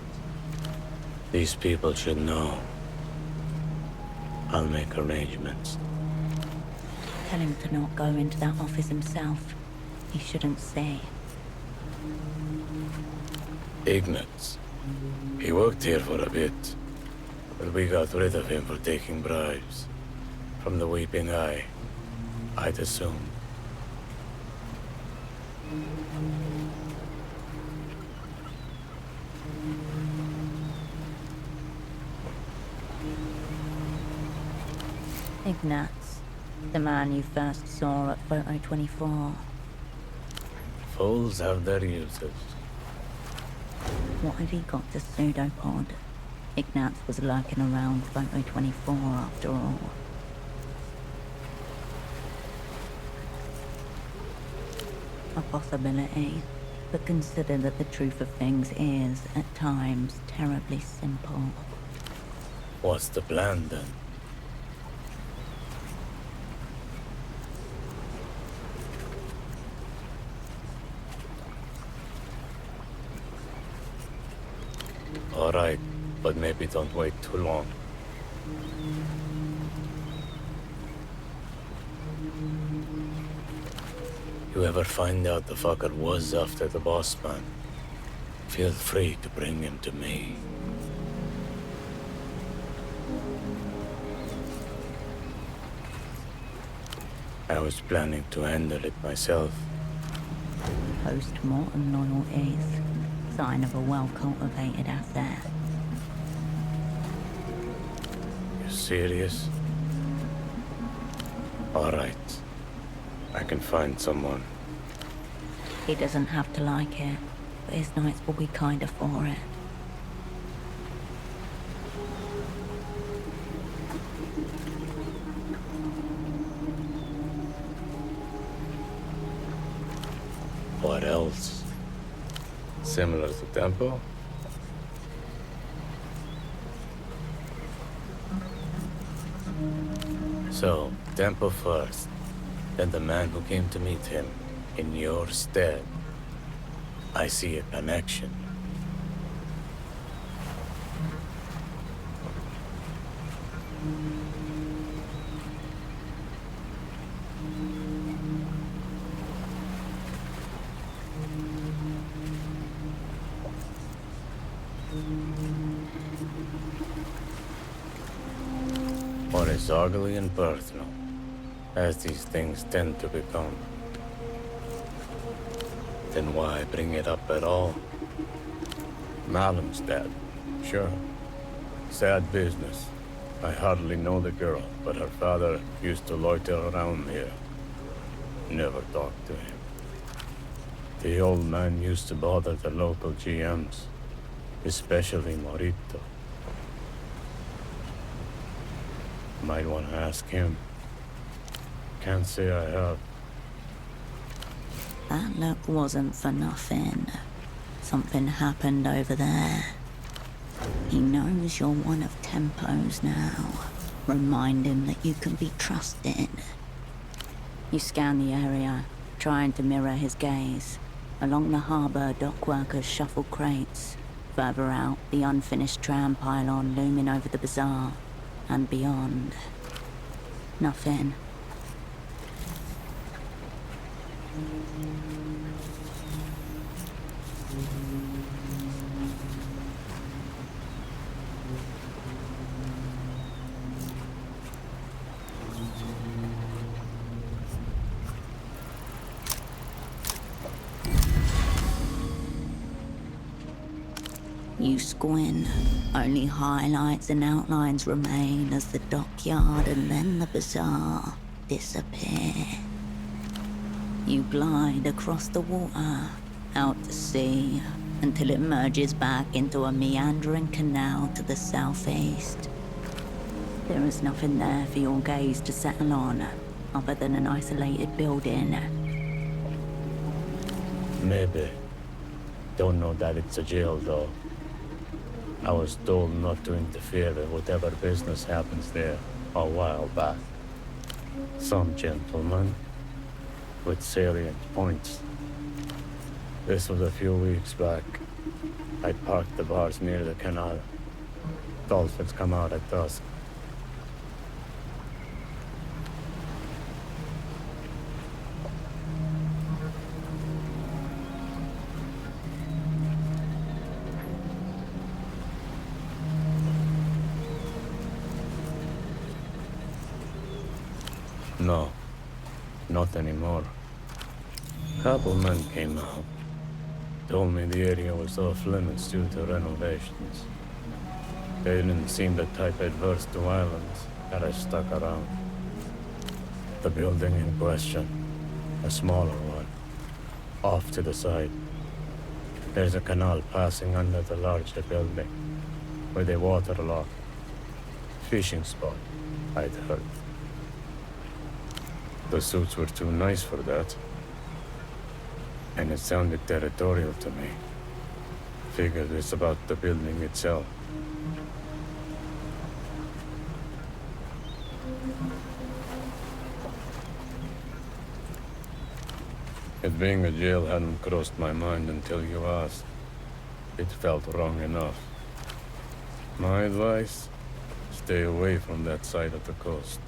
These people should know. I'll make arrangements. Tell him to not go into that office himself. He shouldn't see. Ignatz. He worked here for a bit, but we got rid of him for taking bribes. From the Weeping Eye, I'd assume. Ignatz, the man you first saw at Photo 24. Fools have their uses. What had he got to pseudopod? Ignatz was lurking around Photo 24 after all. A possibility, but consider that the truth of things is, at times, terribly simple. What's the plan then? All right, but maybe don't wait too long. You ever find out the fucker was after the boss man, feel free to bring him to me. I was planning to handle it myself. Post-mortem loyalties. Sign of a well-cultivated asset. You serious? All right. I can find someone. He doesn't have to like it, but his nights will be kinder for it. What else? Similar to Tempo? So, Tempo first, then the man who came to meet him, in your stead. I see a connection. Or is ugly and personal, as these things tend to become. Then why bring it up at all? Malam's dead, sure. Sad business. I hardly know the girl, but her father used to loiter around here. Never talked to him. The old man used to bother the local GMs, especially Morito. Might want to ask him. Can't say I have. That look wasn't for nothing. Something happened over there. He knows you're one of Tempo's now. Remind him that you can be trusted. You scan the area, trying to mirror his gaze. Along the harbor, dock workers shuffle crates. Further out, the unfinished tram pylon looming over the bazaar. And beyond. Nothing. You squint. Only highlights and outlines remain as the dockyard and then the bazaar disappear. You glide across the water, out to sea, until it merges back into a meandering canal to the southeast. There is nothing there for your gaze to settle on, other than an isolated building. Maybe. Don't know that it's a jail, though. I was told not to interfere with whatever business happens there a while back. Some gentleman with salient points. This was a few weeks back. I parked the bars near the canal. Dolphins come out at dusk. No, not anymore. Couple men came out. Told me the area was off limits due to renovations. They didn't seem the type adverse to islands that I stuck around. The building in question, a smaller one, off to the side. There's a canal passing under the larger building, where they water a lot. Fishing spot, I'd heard. The suits were too nice for that. And it sounded territorial to me. Figured it's about the building itself. It being a jail hadn't crossed my mind until you asked. It felt wrong enough. My advice? Stay away from that side of the coast.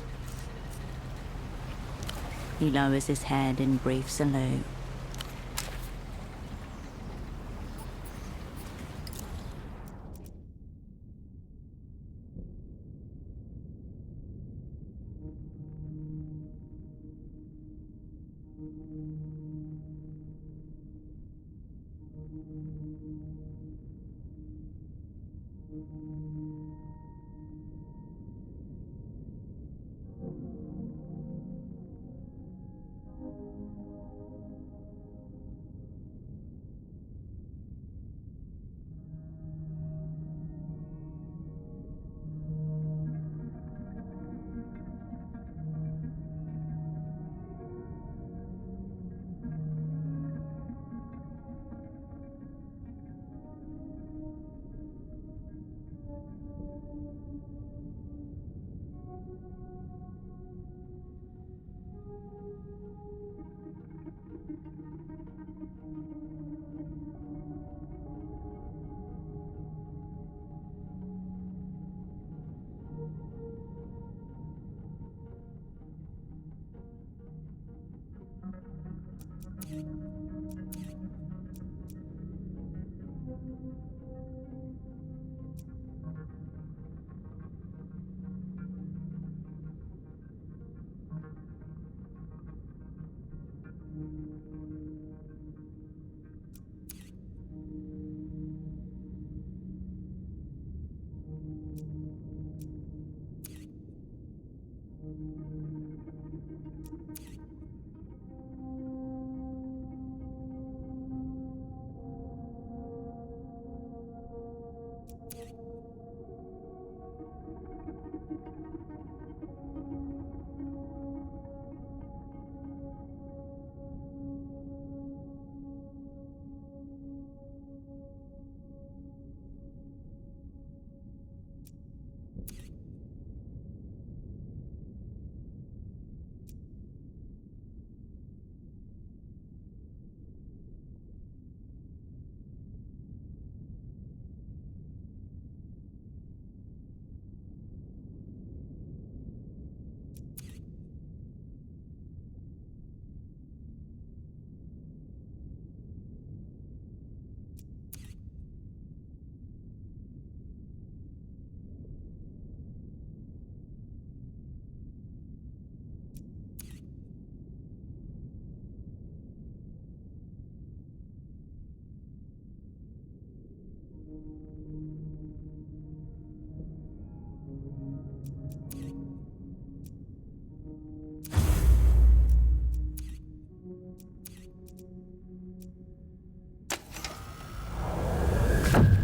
He lowers his head in brief salute.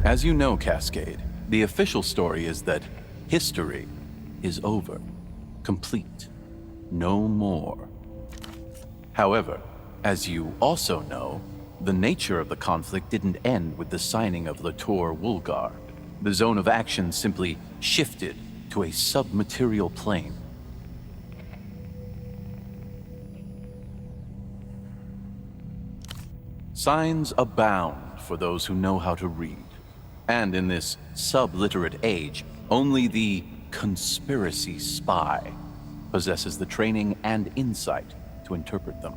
As you know, Cascade, the official story is that history is over. Complete. No more. However, as you also know, the nature of the conflict didn't end with the signing of Latour Woolgard. The zone of action simply shifted to a submaterial plane. Signs abound for those who know how to read. And in this subliterate age, only the conspiracy spy possesses the training and insight to interpret them.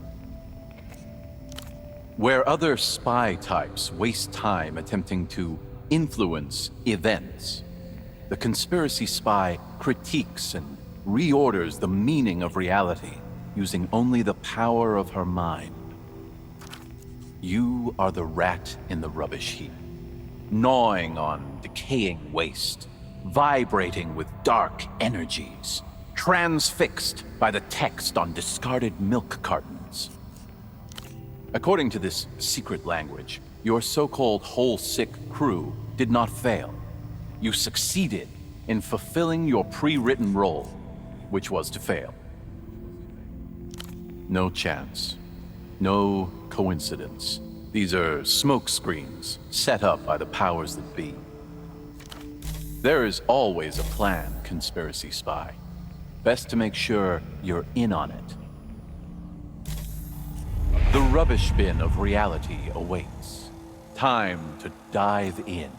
Where other spy types waste time attempting to influence events, the conspiracy spy critiques and reorders the meaning of reality using only the power of her mind. You are the rat in the rubbish heap, gnawing on decaying waste, vibrating with dark energies, transfixed by the text on discarded milk cartons. According to this secret language, your so-called whole-sick crew did not fail. You succeeded in fulfilling your pre-written role, which was to fail. No chance. No coincidence. These are smoke screens set up by the powers that be. There is always a plan, conspiracy spy. Best to make sure you're in on it. The rubbish bin of reality awaits. Time to dive in.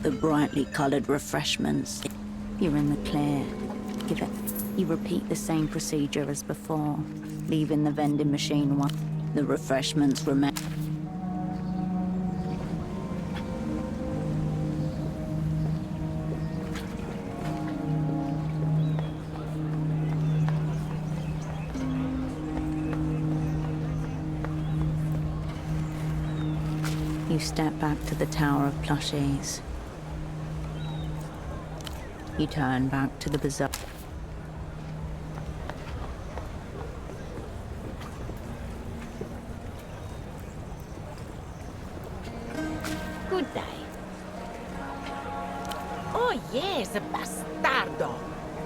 The brightly colored refreshments. You're in the clear. Give it. You repeat the same procedure as before, leaving the vending machine one. The refreshments remain. You step back to the Tower of Plushies. You turn back to the bazaar. Good day. Oh yes, bastardo.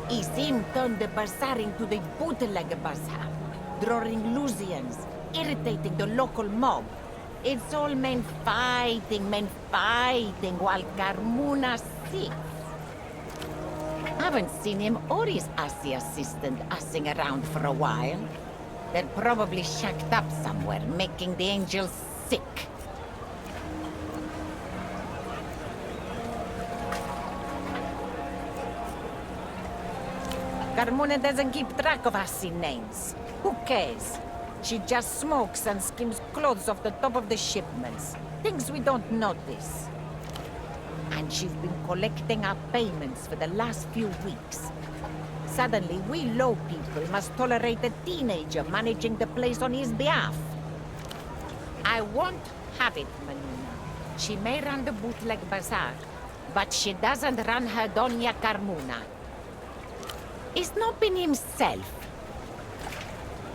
He's in turned the bazaar into the bootleg bazaar, drawing Lusians, irritating the local mob. It's all men fighting while Carmuna sits. Haven't seen him or his assy assistant assing around for a while. They're probably shacked up somewhere, making the angels sick. Carmuna doesn't keep track of assy names. Who cares? She just smokes and skims clothes off the top of the shipments. Things we don't notice. And she's been collecting our payments for the last few weeks. Suddenly, we low people must tolerate a teenager managing the place on his behalf. I won't have it, Manuna. She may run the bootleg bazaar, but she doesn't run her Doña Carmuna. He's not been himself.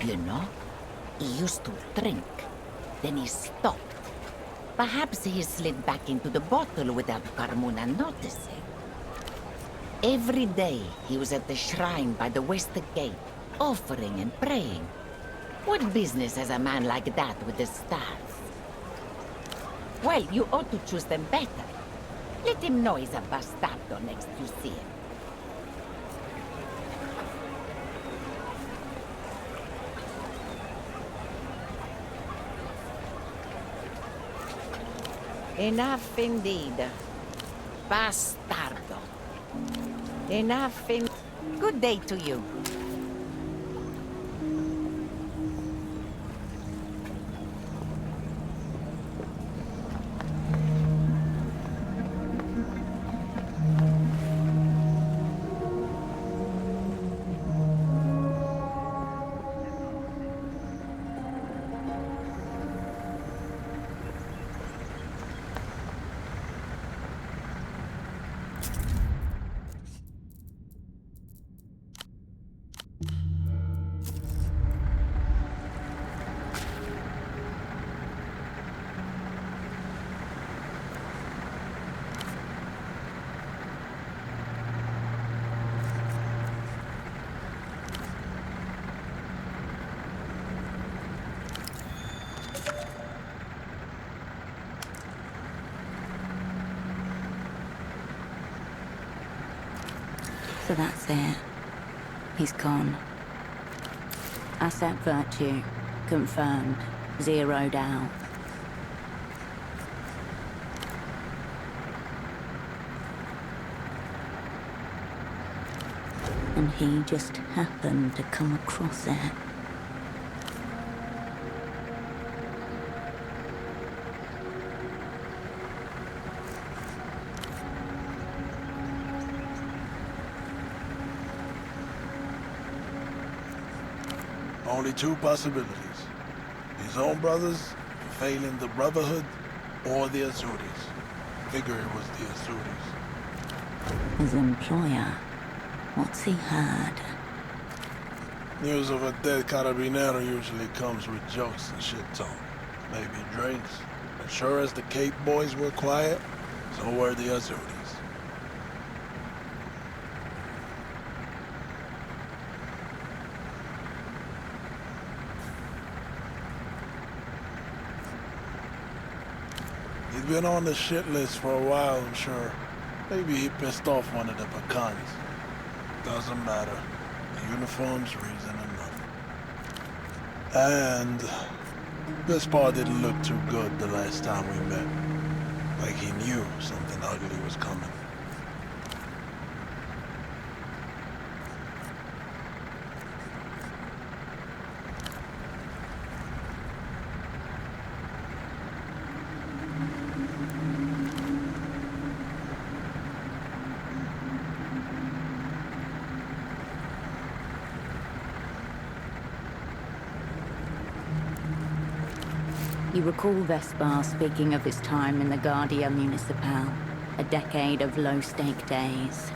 You know, he used to drink. Then he stopped. Perhaps he slid back into the bottle without Carmuna noticing. Every day he was at the shrine by the west gate, offering and praying. What business has a man like that with the stars? Well, you ought to choose them better. Let him know he's a bastardo next you see him. Enough indeed. Bastardo. Enough in... Good day to you. So that's it. He's gone. Asset virtue. Confirmed. Zeroed out. And he just happened to come across it. Only two possibilities. His own brothers failing the Brotherhood, or the Azuris. Figure it was the Azuris. His employer. What's he heard? News of a dead carabinero usually comes with jokes and shit talk. Maybe drinks. And sure as the Cape boys were quiet, so were the Azuris. He'd been on the shit list for a while, I'm sure. Maybe he pissed off one of the pecans. Doesn't matter. The uniform's reason enough. And Vespar didn't look too good the last time we met. Like he knew something ugly was coming. You recall Vespar speaking of his time in the Guardia Municipal, a decade of low-stake days.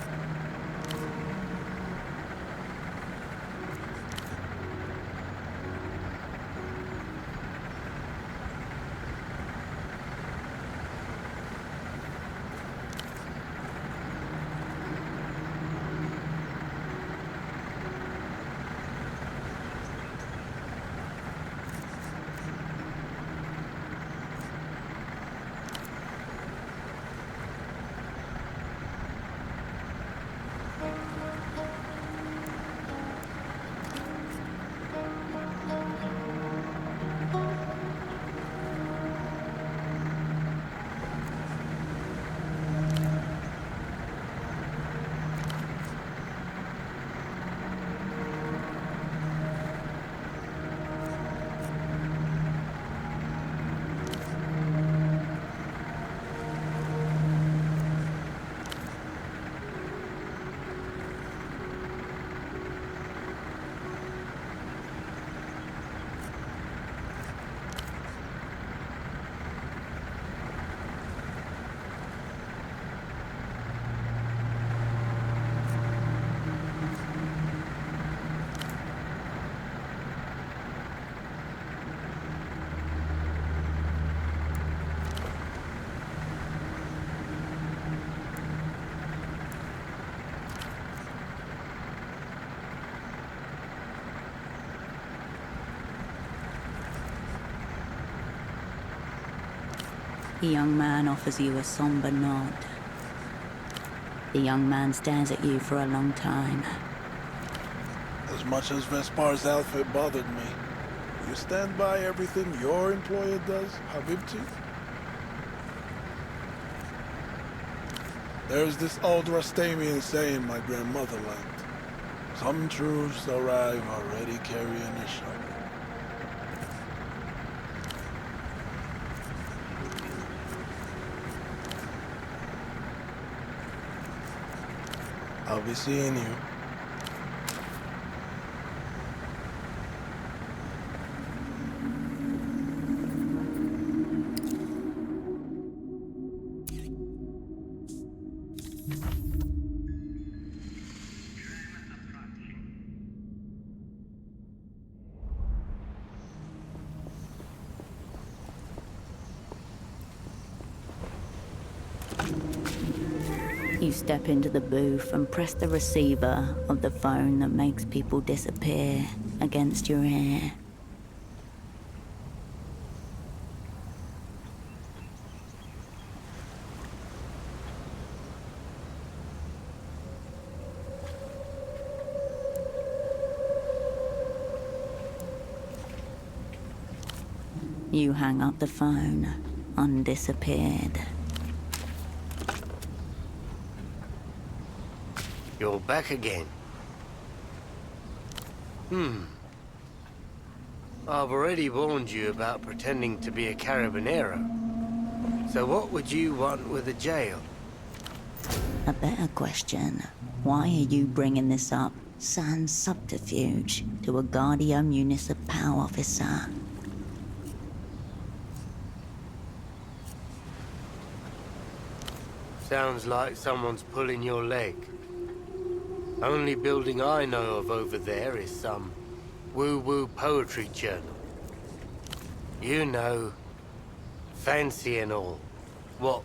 The young man offers you a somber nod. The young man stares at you for a long time. As much as Vespar's outfit bothered me, you stand by everything your employer does, Habibti? There's this old Rastamian saying my grandmother liked. Some truths arrive already carrying a shovel. I'll be seeing you. You step into the booth and press the receiver of the phone that makes people disappear against your ear. You hang up the phone, undisappeared. You're back again. I've already warned you about pretending to be a carabinero. So what would you want with a jail? A better question. Why are you bringing this up, sans subterfuge, to a Guardia Municipal officer? Sounds like someone's pulling your leg. Only building I know of over there is some woo-woo poetry journal. You know, fancy and all. What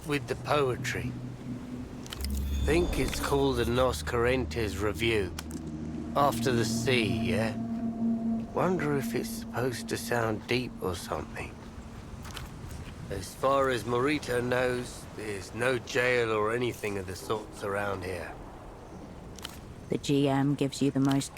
with the poetry? Think it's called the Nos Correntes Review. After the sea, yeah? Wonder if it's supposed to sound deep or something. As far as Morita knows, there's no jail or anything of the sorts around here. The GM gives you the most...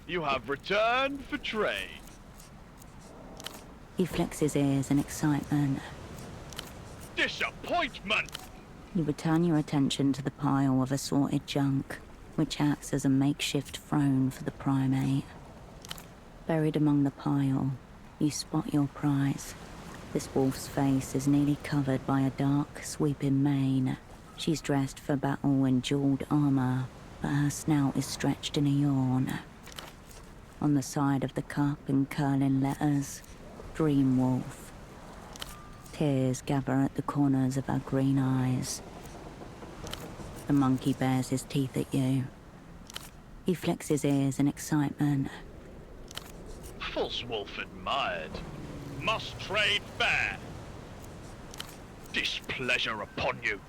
You have returned for trade. He flicks his ears in excitement. Disappointment! You return your attention to the pile of assorted junk, which acts as a makeshift throne for the primate. Buried among the pile, you spot your prize. This wolf's face is nearly covered by a dark, sweeping mane. She's dressed for battle in jeweled armor, but her snout is stretched in a yawn. On the side of the cup in curling letters, Dream Wolf. Tears gather at the corners of her green eyes. The monkey bares his teeth at you. He flicks his ears in excitement. False wolf admired. Must trade fair. Displeasure upon you.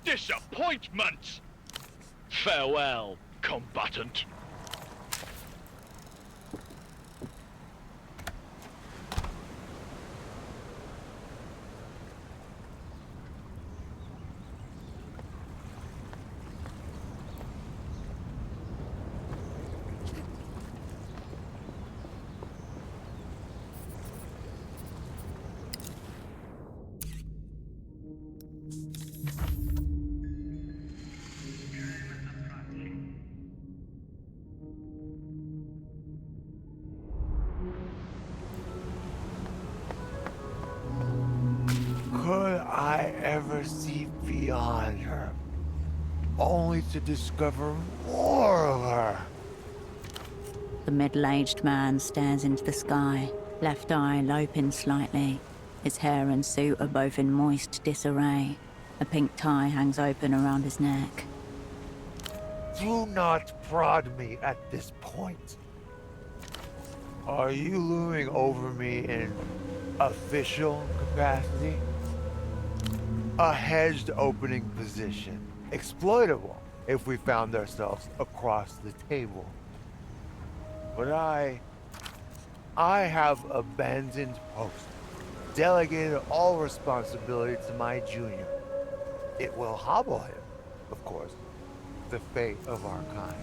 Disappointment! Farewell, combatant. Could I ever see beyond her, only to discover more of her? The middle-aged man stares into the sky, left eye loping slightly. His hair and suit are both in moist disarray. A pink tie hangs open around his neck. Do not prod me at this point. Are you looming over me in official capacity? A hedged opening position, exploitable if we found ourselves across the table. But I have abandoned post, delegated all responsibility to my junior. It will hobble him, of course, the fate of our kind.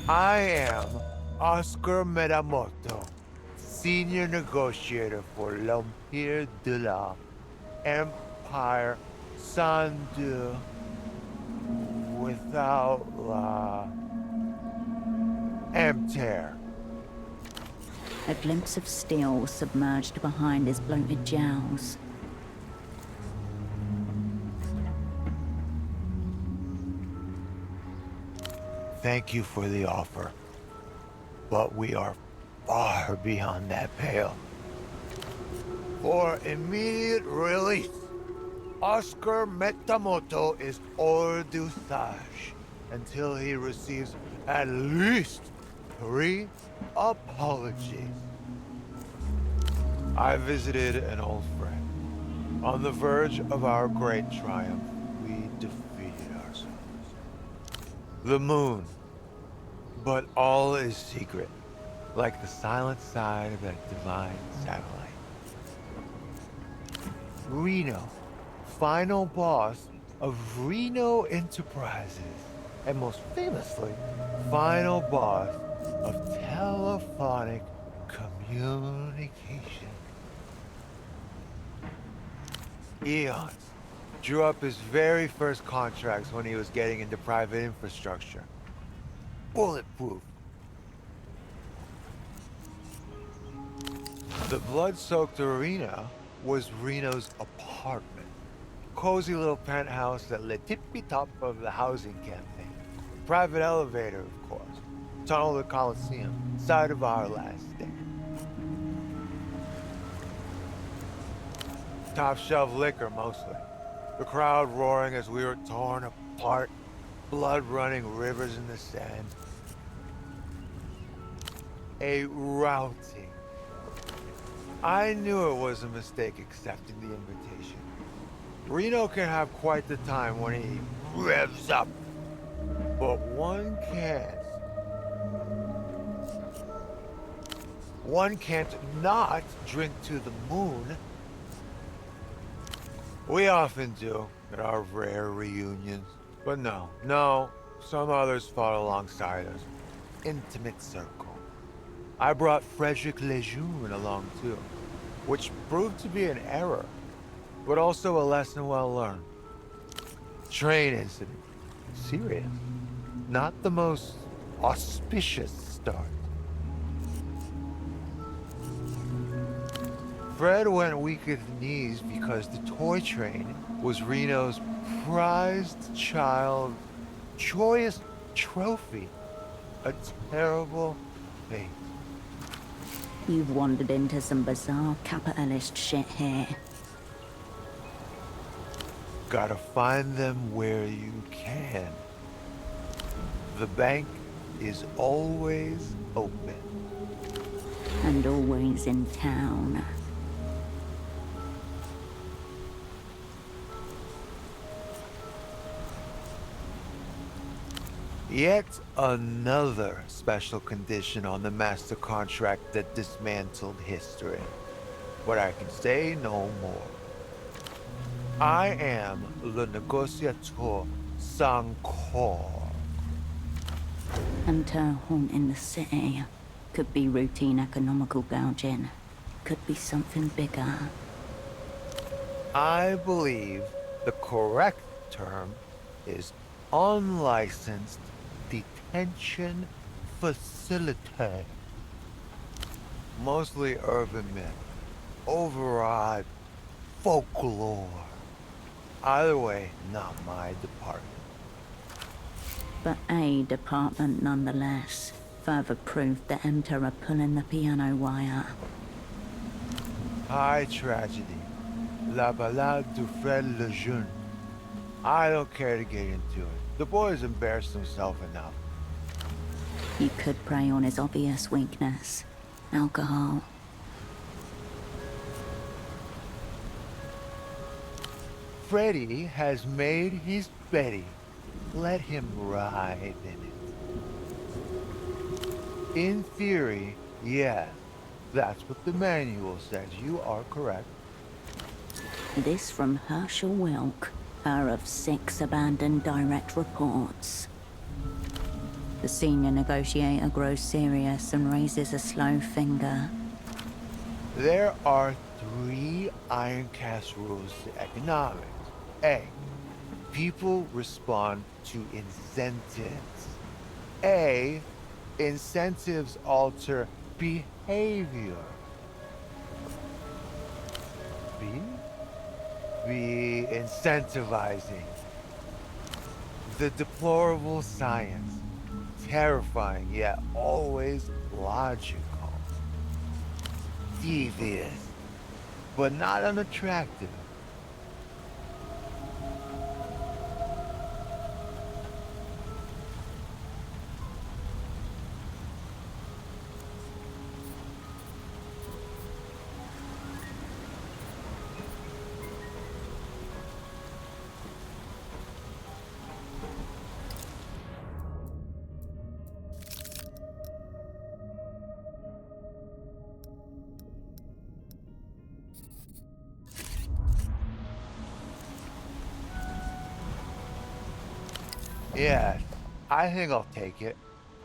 I am Oscar Metamoto, senior negotiator for L'Empire de la Empire Sandu without la Empter. A glimpse of steel submerged behind his bloated jowls. Thank you for the offer, but we are far beyond that pale. For immediate release, Oscar Metamoto is hors d'usage until he receives at least 3 apologies. I visited an old friend. On the verge of our great triumph, we defeated ourselves. The moon, But all is secret, like the silent side of that divine satellite. Reno, final boss of Reno Enterprises, and most famously, final boss of telephonic communication. Eons drew up his very first contracts when he was getting into private infrastructure. Bulletproof. The blood-soaked arena was Reno's apartment. Cozy little penthouse that lit tippy-top of the housing campaign. Private elevator, of course. Tunnel to the Coliseum. Site of our last stand. Top shelf liquor, mostly. The crowd roaring as we were torn apart. Blood running rivers in the sand. A routing. I knew it was a mistake accepting the invitation. Reno can have quite the time when he revs up. But one can't not drink to the moon. We often do at our rare reunions. But no, some others fought alongside us. Intimate circle. I brought Frederick Lejeune along too, which proved to be an error, but also a lesson well learned. Train incident. Serious. Not the most auspicious start. Fred went weak at the knees because the toy train was Reno's prized child, joyous trophy. A terrible fate. You've wandered into some bizarre capitalist shit here. Gotta find them where you can. The bank is always open. And always in town. Yet another special condition on the master contract that dismantled history. But I can say no more. I am le négociateur sans corps. Enter haunting the city. Could be routine economical gouging. Could be something bigger. I believe the correct term is unlicensed detention facility. Mostly urban myth, overawed folklore. Either way, not my department. But a department nonetheless. Further proof the Enter are pulling the piano wire. High tragedy. La Ballade du Fred Lejeune. I don't care to get into it. The boy's embarrassed himself enough. You could prey on his obvious weakness. Alcohol. Freddy has made his Betty. Let him ride in it. In theory, yeah. That's what the manual says. You are correct. This from Herschel Wilk, her of 6 abandoned direct reports. The senior negotiator grows serious and raises a slow finger. There are 3 iron cast rules to economics. A. People respond to incentives. A. Incentives alter behavior. B. Be incentivizing. The deplorable science. Terrifying, yet always logical. Devious, but not unattractive. Yes, I think I'll take it.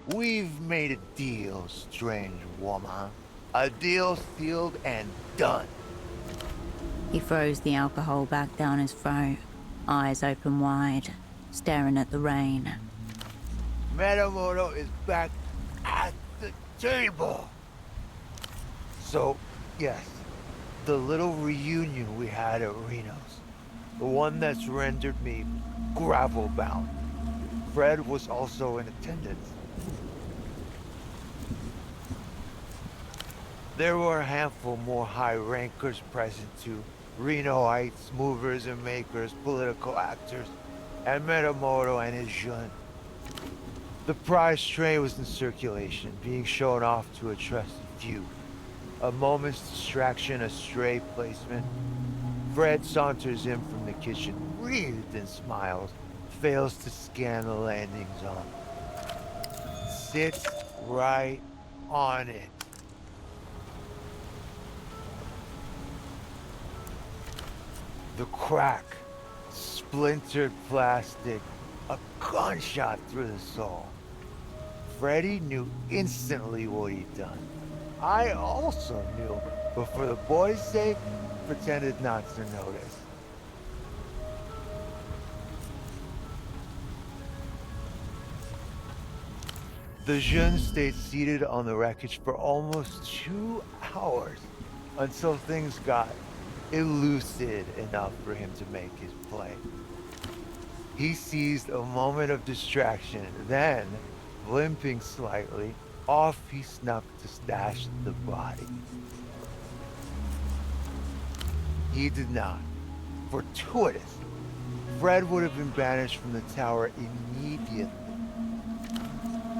We've made a deal, strange woman. A deal sealed and done. He throws the alcohol back down his throat, eyes open wide, staring at the rain. Metamoto is back at the table. So, yes, the little reunion we had at Reno's. The one that's rendered me gravel-bound. Fred was also in attendance. There were a handful more high rankers present too. Renoites, movers and makers, political actors, and Metamoto and his jun. The prize train was in circulation, being shown off to a trusted few. A moment's distraction, a stray placement. Fred saunters in from the kitchen, wreathed in smiles, fails to scan the landing zone. Sits right on it. The crack, splintered plastic, a gunshot through the soul. Freddy knew instantly what he'd done. I also knew, but for the boy's sake, pretended not to notice. The jeune stayed seated on the wreckage for almost 2 hours until things got elusive enough for him to make his play. He seized a moment of distraction, then, limping slightly, off he snuck to stash the body. He did not. Fortuitous. Fred would have been banished from the tower immediately.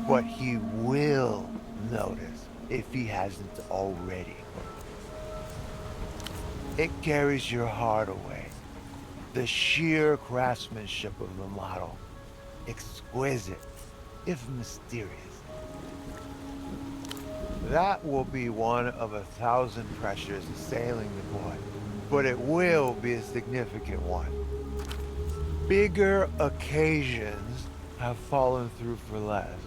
But he will notice if he hasn't already. It carries your heart away. The sheer craftsmanship of the model. Exquisite, if mysterious. That will be one of 1,000 pressures assailing the boy, but it will be a significant one. Bigger occasions have fallen through for less.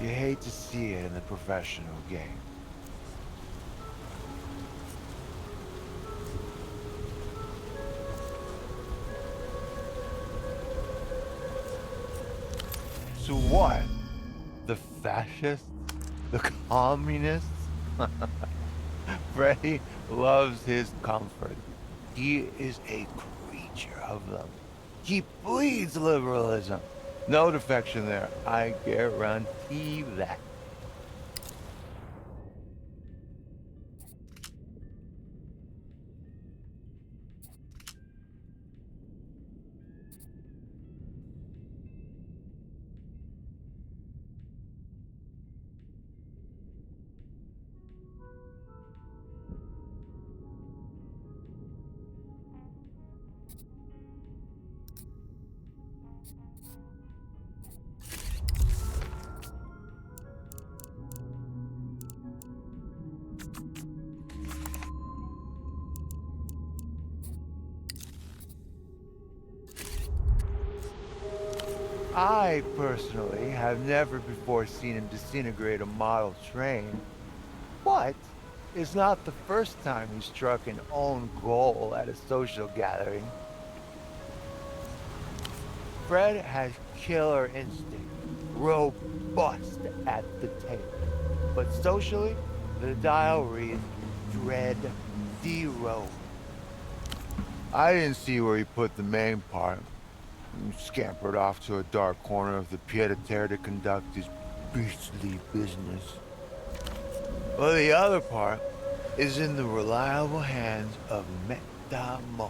You hate to see it in the professional game. So what? The fascists? The communists? Freddy loves his comfort. He is a creature of them. He bleeds liberalism. No defection there. I guarantee that. I, personally, have never before seen him disintegrate a model train, but it's not the first time he struck an own goal at a social gathering. Fred has killer instinct, robust at the table, but socially, the dial reads Dread 0. I didn't see where he put the main part. Scampered off to a dark corner of the pied-à-terre to conduct his beastly business. Well, the other part is in the reliable hands of Metamoto.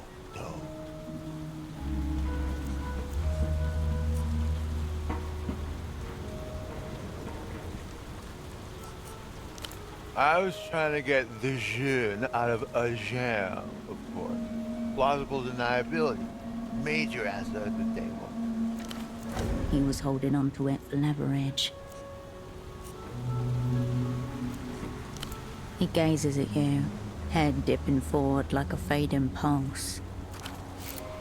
I was trying to get the jeune out of a jam, of course. Plausible deniability. Major asset at the table. He was holding on to it for leverage. He gazes at you, head dipping forward like a fading pulse.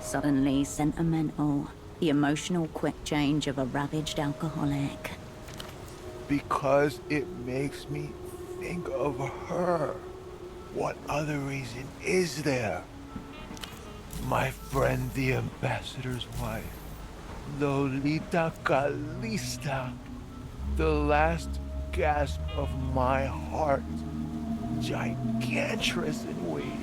Suddenly sentimental, The emotional quick change of a ravaged alcoholic. Because it makes me think of her. What other reason is there? My friend, the ambassador's wife, Lolita Calista, the last gasp of my heart, gigantress in waiting.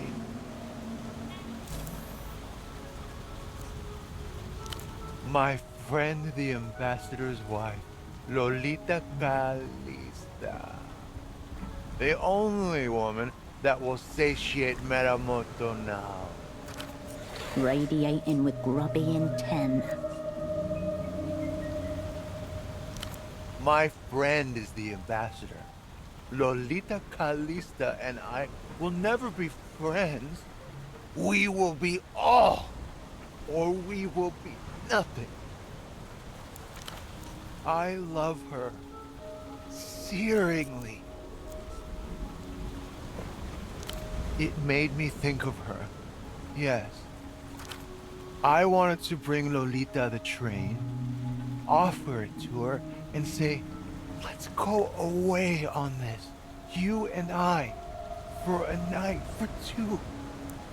My friend, the ambassador's wife, Lolita Calista. The only woman that will satiate Meramoto now. Radiating with grubby intent. My friend is the ambassador. Lolita Calista and I will never be friends. We will be all, or we will be nothing. I love her searingly. It made me think of her. Yes. I wanted to bring Lolita the train, offer it to her, and say, let's go away on this. You and I. For a night, for two,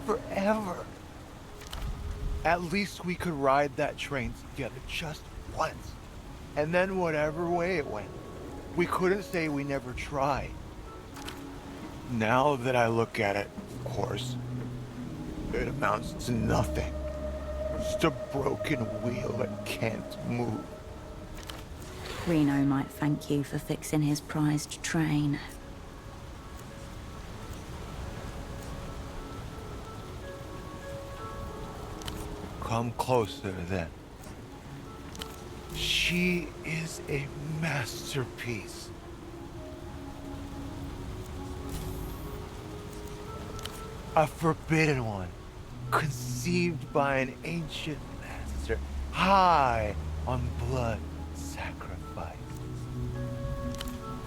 forever. At least we could ride that train together just once. And then whatever way it went, we couldn't say we never tried. Now that I look at it, of course, it amounts to nothing. Just a broken wheel that can't move. Reno might thank you for fixing his prized train. Come closer then. She is a masterpiece. A forbidden one, conceived by an ancient master, high on blood sacrifice.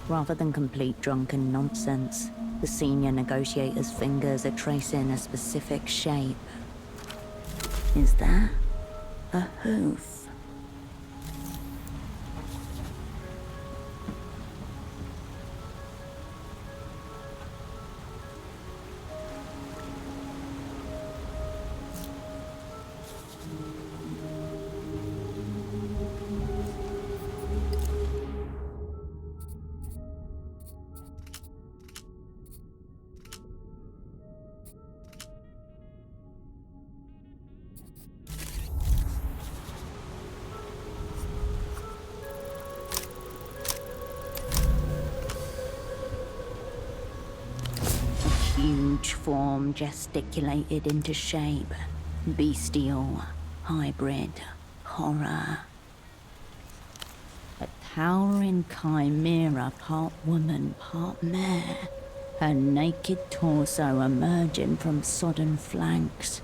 Rather than complete drunken nonsense, the senior negotiator's fingers are tracing a specific shape. Is that a hoof? Huge form gesticulated into shape. Bestial, hybrid, horror. A towering chimera, part woman, part mare. Her naked torso emerging from sodden flanks.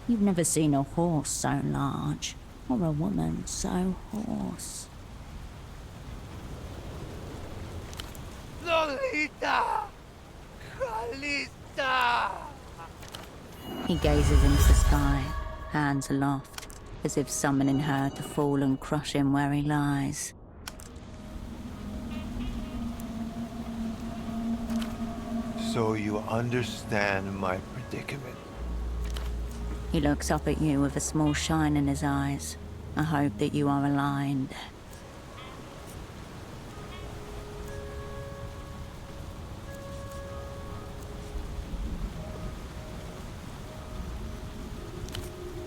You've never seen a horse so large, or a woman so hoarse. Lolita! Calista! He gazes into the sky, hands aloft, as if summoning her to fall and crush him where he lies. So you understand my predicament. He looks up at you with a small shine in his eyes. I hope that you are aligned.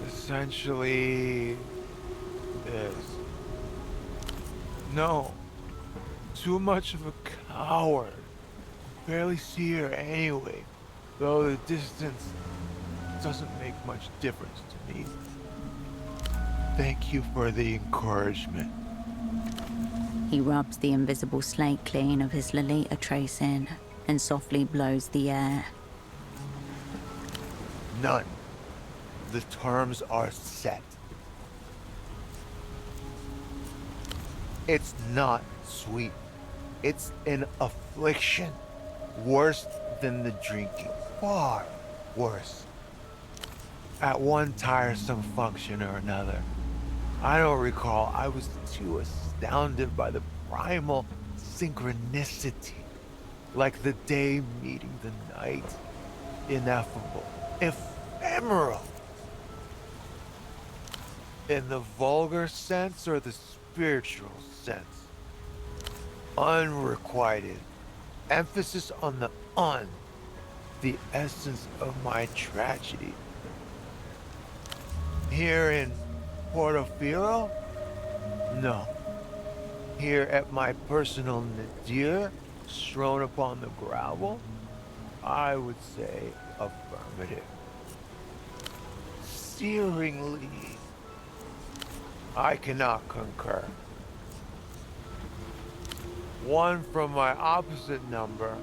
Essentially, this. No. Too much of a coward. Barely see her anyway, though the distance doesn't make much difference to me. Thank you for the encouragement. He rubs the invisible slate clean of his Lolita tracing and softly blows the air. None. The terms are set. It's not sweet. It's an affliction. Worse than the drinking. Far worse. At one tiresome function or another, I don't recall. I was too astounded by the primal synchronicity. Like the day meeting the night. Ineffable. Ephemeral. In the vulgar sense or the spiritual sense? Unrequited. Emphasis on the un. The essence of my tragedy. Here in Portofino? No. Here at my personal nadir, strewn upon the gravel? I would say affirmative. Searingly. I cannot concur. One from my opposite number,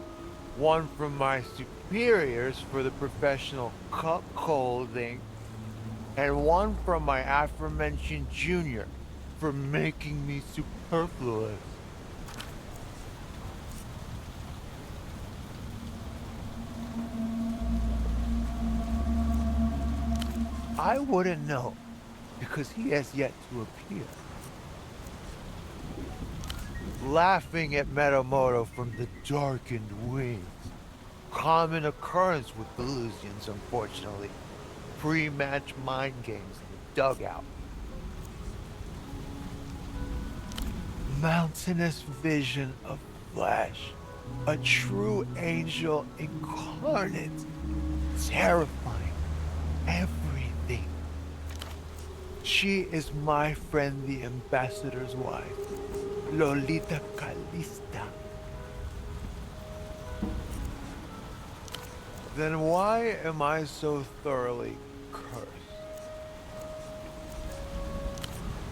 one from my superiors for the professional cuckolding, and one from my aforementioned junior for making me superfluous. I wouldn't know, because he has yet to appear. Laughing at Metamoto from the darkened wings. Common occurrence with Belizeans, unfortunately. Pre-match mind games in the dugout. Mountainous vision of flesh. A true angel incarnate. Terrifying. Everything. She is my friend, the ambassador's wife. Lolita Calista. Then why am I so thoroughly cursed?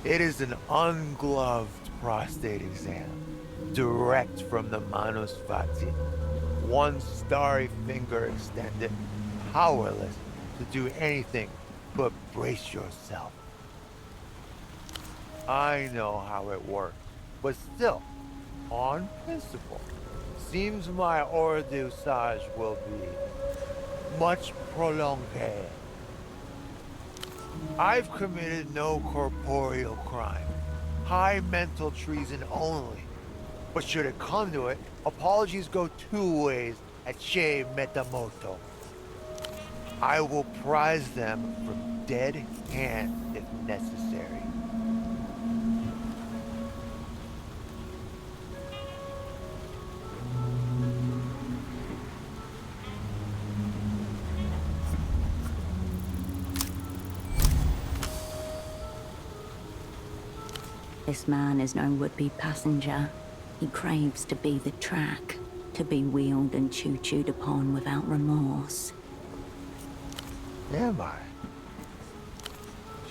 It is an ungloved prostate exam, direct from the Manus Fati. One starry finger extended, powerless to do anything but brace yourself. I know how it works, but still, on principle, seems my hors d'usage will be much prolonged. I've committed no corporeal crime, high mental treason only. But should it come to it, apologies go two ways at Che Metamoto. I will prize them from dead hand if necessary. This man is no would-be passenger. He craves to be the track, to be wheeled and choo-chooed upon without remorse. Am I?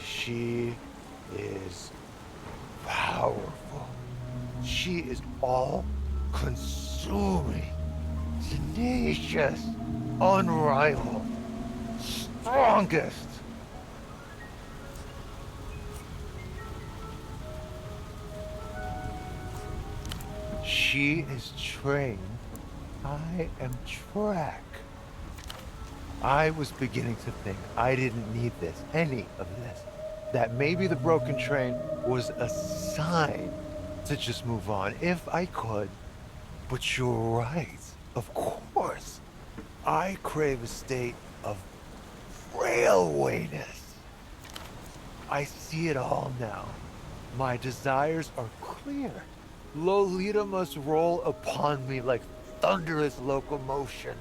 She is powerful. She is all-consuming, tenacious, unrivaled, strongest. She is trained. I am track. I was beginning to think I didn't need this, any of this. That maybe the broken train was a sign to just move on if I could. But you're right. Of course. I crave a state of railwayness. I see it all now. My desires are clear. Lolita must roll upon me like thunderous locomotion.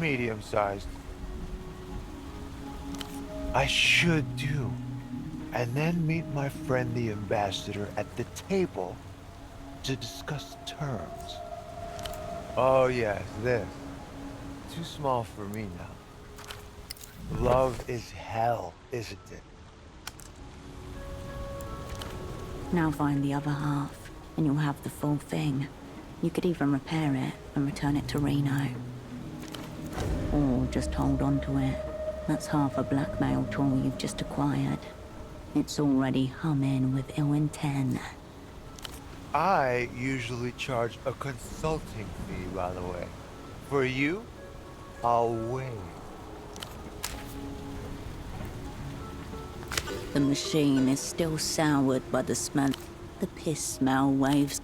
Medium-sized. I should do. And then meet my friend the ambassador at the table to discuss terms. Oh yes, this. Too small for me now. Love is hell, isn't it? Now find the other half, and you'll have the full thing. You could even repair it and return it to Reno. Or just hold on to it. That's half a blackmail tool you've just acquired. It's already humming with ill intent. I usually charge a consulting fee, by the way. For you, I'll waive. The machine is still soured by the smell. The piss smell waves.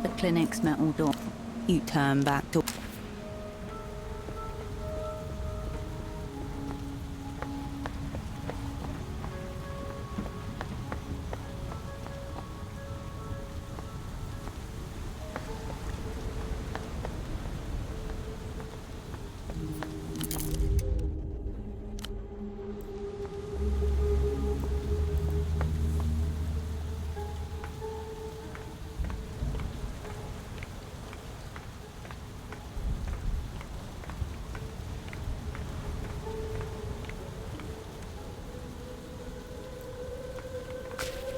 The clinic's metal door. You turn back to.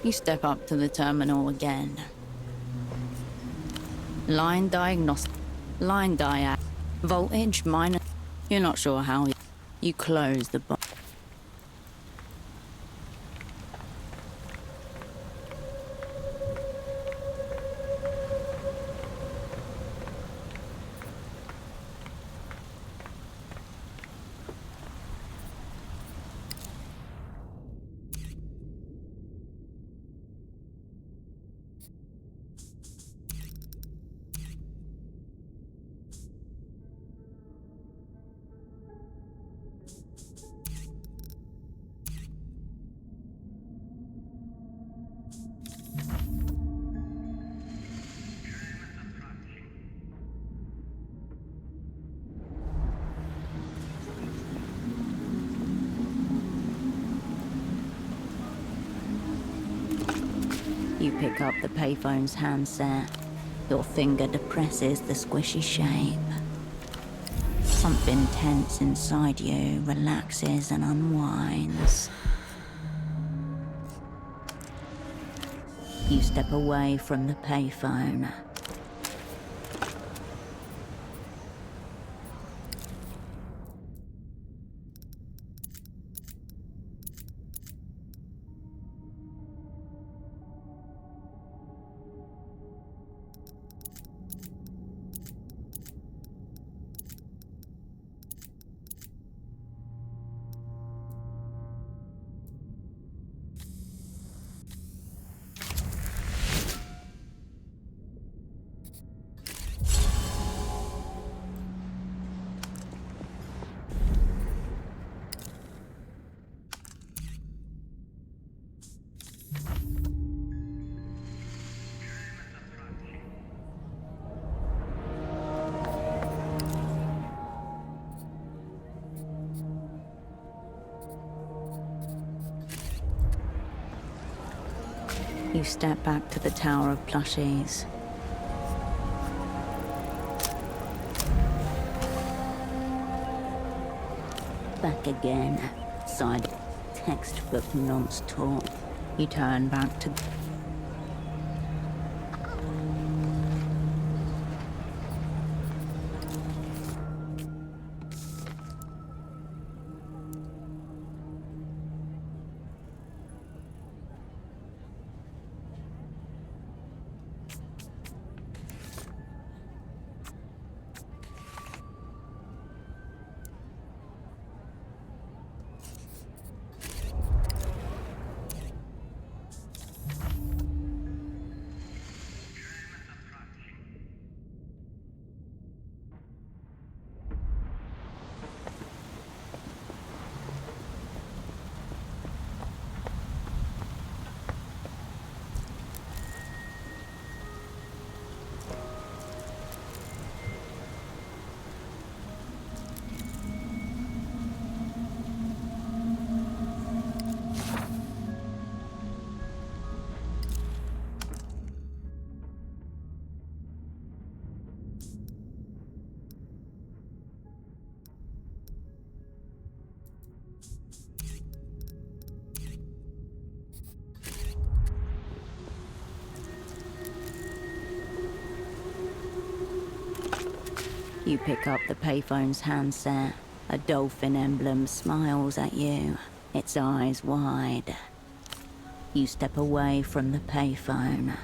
You step up to the terminal again. Line diagnostic. Line diag. Voltage minus. You're not sure how. You close the box. You pick up the payphone's handset. Your finger depresses the squishy shape. Something tense inside you relaxes and unwinds. You step away from the payphone. You step back to the Tower of Plushies. Back again. Side textbook nonce talk. You turn back to. You pick up the payphone's handset. A dolphin emblem smiles at you. its eyes wide. You step away from the payphone.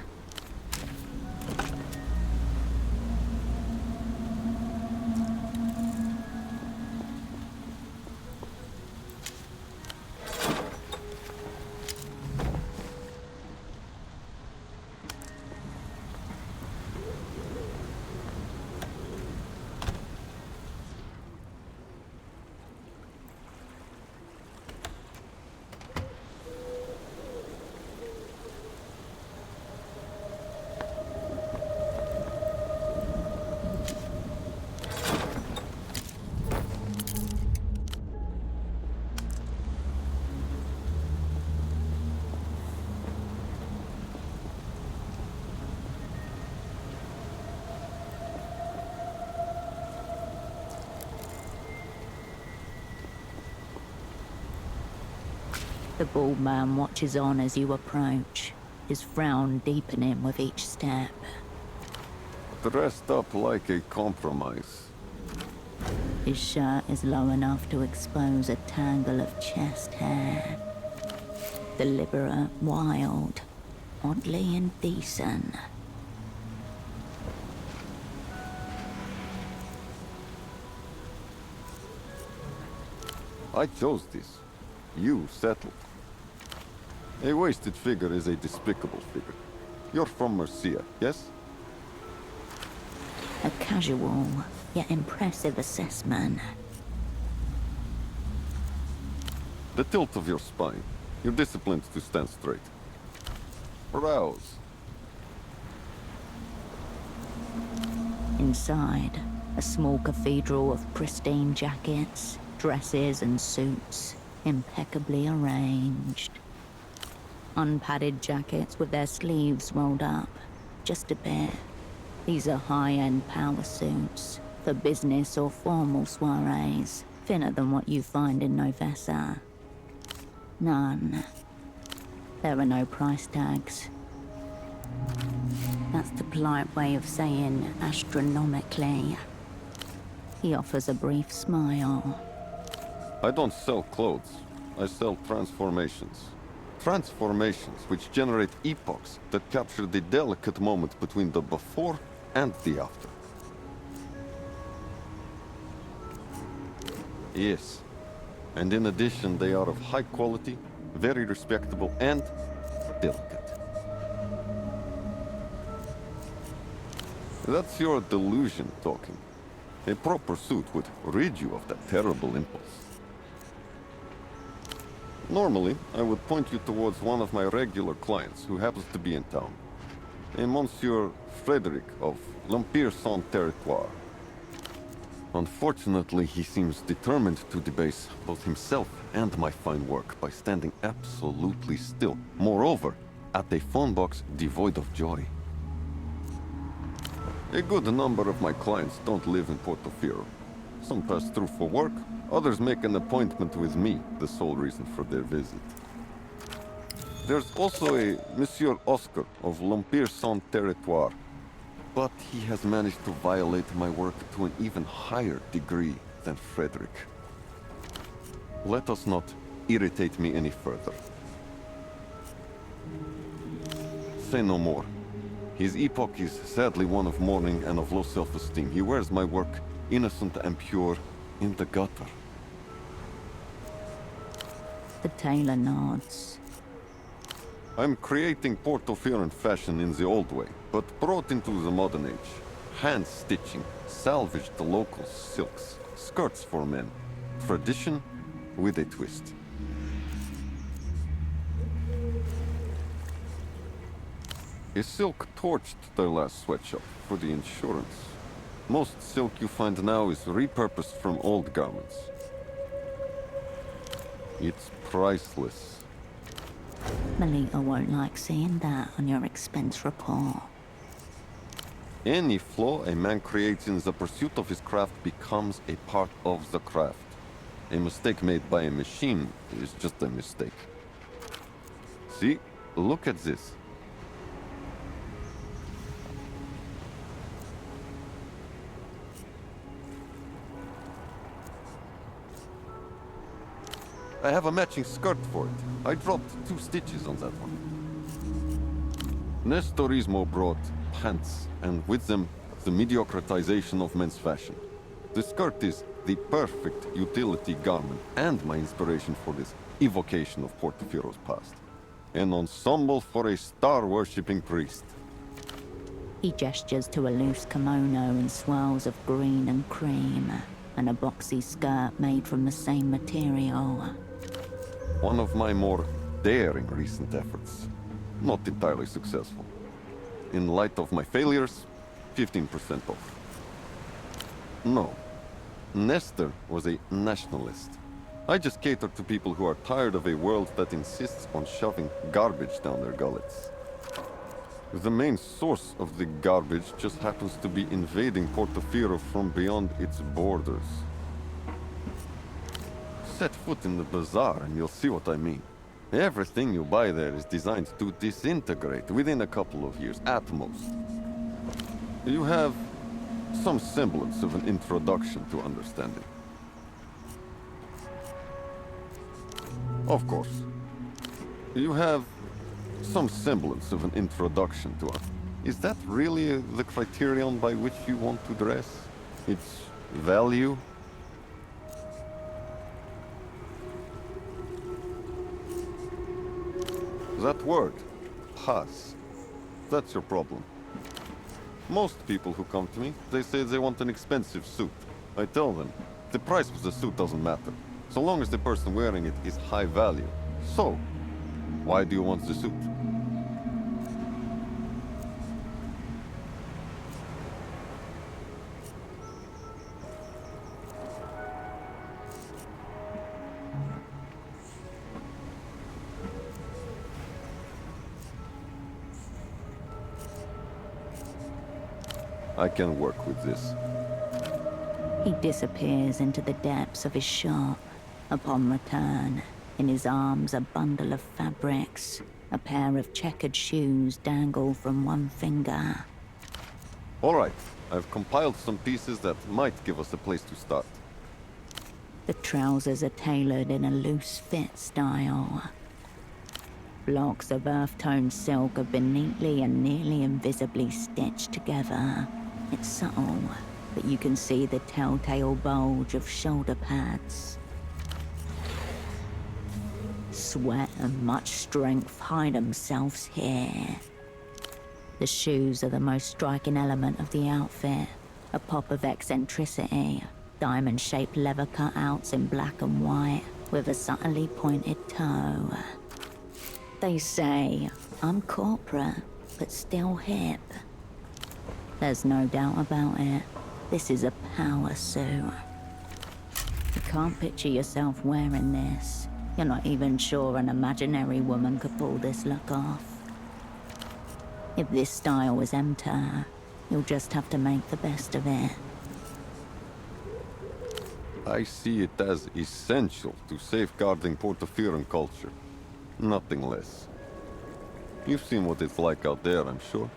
The bald man watches on as you approach, his frown deepening with each step. Dressed up like a compromise. His shirt is low enough to expose a tangle of chest hair. Deliberate, wild, oddly indecent. I chose this. You settled. A wasted figure is a despicable figure. You're from Mercia, yes? A casual, yet impressive assessment. The tilt of your spine. You're disciplined to stand straight. Rouse. Inside, a small cathedral of pristine jackets, dresses and suits, impeccably arranged. Unpadded jackets with their sleeves rolled up, just a bit. These are high-end power suits, for business or formal soirees, thinner than what you find in Novessa. None. There are no price tags. That's the polite way of saying astronomically. He offers a brief smile. I don't sell clothes. I sell transformations. Transformations which generate epochs that capture the delicate moment between the before and the after. Yes. And in addition, they are of high quality, very respectable, and delicate. That's your delusion talking. A proper suit would rid you of that terrible impulse. Normally, I would point you towards one of my regular clients who happens to be in town. A Monsieur Frederick of L'Empire-Saint-Territoire. Unfortunately, he seems determined to debase both himself and my fine work by standing absolutely still. Moreover, at a phone box devoid of joy. A good number of my clients don't live in Portofino. Some pass through for work, others make an appointment with me, the sole reason for their visit. There's also a Monsieur Oscar of L'Empire-Saint-Territoire, but he has managed to violate my work to an even higher degree than Frederick. Let us not irritate me any further. Say no more. His epoch is sadly one of mourning and of low self-esteem. He wears my work, innocent and pure, in the gutter. The tailor nods. I'm creating Portofino fashion in the old way, but brought into the modern age. Hand-stitching, salvaged the local silks, skirts for men. Tradition with a twist. A silk torched their last sweatshop for the insurance. Most silk you find now is repurposed from old garments. It's priceless. Melita won't like seeing that on your expense report. Any flaw a man creates in the pursuit of his craft becomes a part of the craft. A mistake made by a machine is just a mistake. See? Look at this. I have a matching skirt for it. I dropped 2 stitches on that one. Nestorismo brought pants, and with them, the mediocratization of men's fashion. The skirt is the perfect utility garment and my inspiration for this evocation of Portofiero's past. An ensemble for a star-worshipping priest. He gestures to a loose kimono in swirls of green and cream, and a boxy skirt made from the same material. One of my more daring recent efforts. Not entirely successful. In light of my failures, 15% off. No. Nestor was a nationalist. I just cater to people who are tired of a world that insists on shoving garbage down their gullets. The main source of the garbage just happens to be invading Portofiero from beyond its borders. Set foot in the bazaar and you'll see what I mean. Everything you buy there is designed to disintegrate within a couple of years, at most. You have some semblance of an introduction to understanding. Of course. You have some semblance of an introduction to it. Is that really the criterion by which you want to dress? Its value? That word, has, that's your problem. Most people who come to me, they say they want an expensive suit. I tell them, the price of the suit doesn't matter, so long as the person wearing it is high value. So, why do you want the suit? I can work with this. He disappears into the depths of his shop. Upon return, in his arms a bundle of fabrics. A pair of checkered shoes dangle from one finger. All right, I've compiled some pieces that might give us a place to start. The trousers are tailored in a loose fit style. Blocks of earth-toned silk have been neatly and nearly invisibly stitched together. It's subtle, but you can see the telltale bulge of shoulder pads. Sweat and much strength hide themselves here. The shoes are the most striking element of the outfit. A pop of eccentricity. Diamond-shaped leather cutouts in black and white, with a subtly pointed toe. They say I'm corporate, but still hip. There's no doubt about it. This is a power suit. You can't picture yourself wearing this. You're not even sure an imaginary woman could pull this look off. If this style was Emter, you'll just have to make the best of it. I see it as essential to safeguarding Portofieran culture. Nothing less. You've seen what it's like out there, I'm sure.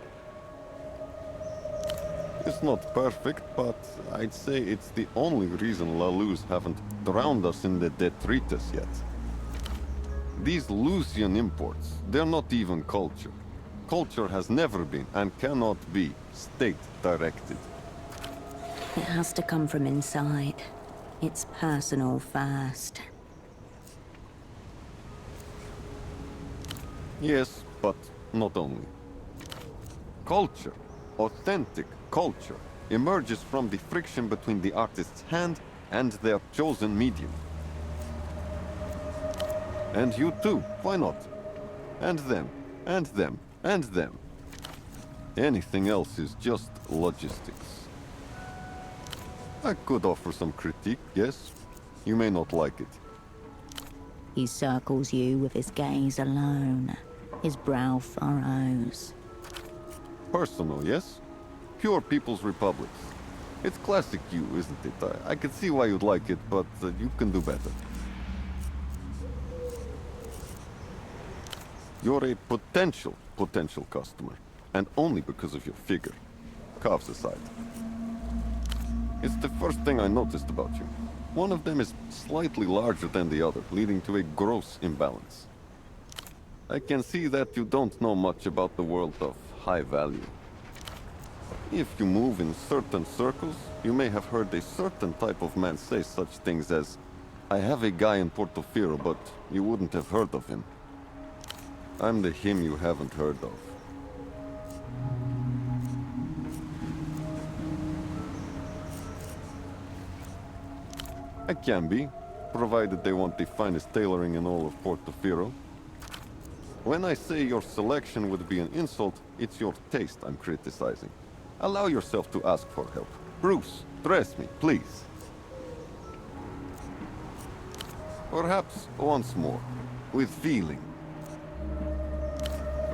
It's not perfect, but I'd say it's the only reason Lalus haven't drowned us in the detritus yet. These Lucian imports, they're not even culture. Culture has never been, and cannot be, state-directed. It has to come from inside. It's personal first. Yes, but not only. Culture, authentic culture, emerges from the friction between the artist's hand and their chosen medium. And you too, why not? And them, and them, and them. Anything else is just logistics. I could offer some critique, yes. You may not like it. He circles you with his gaze alone. His brow furrows. Personal, yes? Pure People's Republics. It's classic you, isn't it? I can see why you'd like it, but you can do better. You're a potential customer, and only because of your figure. Calves aside. It's the first thing I noticed about you. One of them is slightly larger than the other, leading to a gross imbalance. I can see that you don't know much about the world of high value. If you move in certain circles, you may have heard a certain type of man say such things as, "I have a guy in Portofino, but you wouldn't have heard of him." I'm the him you haven't heard of. I can be, provided they want the finest tailoring in all of Portofino. When I say your selection would be an insult, it's your taste I'm criticizing. Allow yourself to ask for help. Bruce, dress me, please. Perhaps once more, with feeling.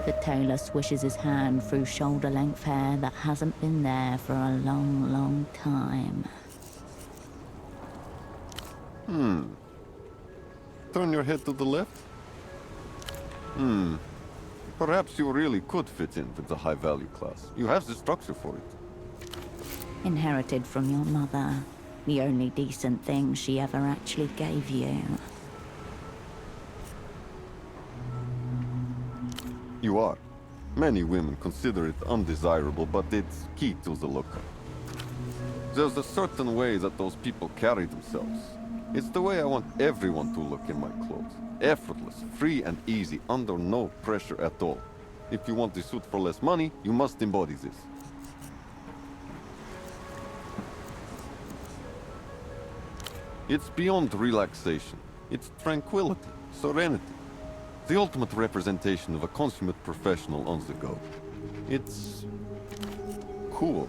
The tailor swishes his hand through shoulder-length hair that hasn't been there for a long, long time. Turn your head to the left? Perhaps you really could fit in with the high-value class. You have the structure for it. Inherited from your mother. The only decent thing she ever actually gave you. You are. Many women consider it undesirable, but it's key to the look. There's a certain way that those people carry themselves. It's the way I want everyone to look in my clothes. Effortless, free and easy, under no pressure at all. If you want a suit for less money, you must embody this. It's beyond relaxation. It's tranquility, serenity. The ultimate representation of a consummate professional on the go. It's cool.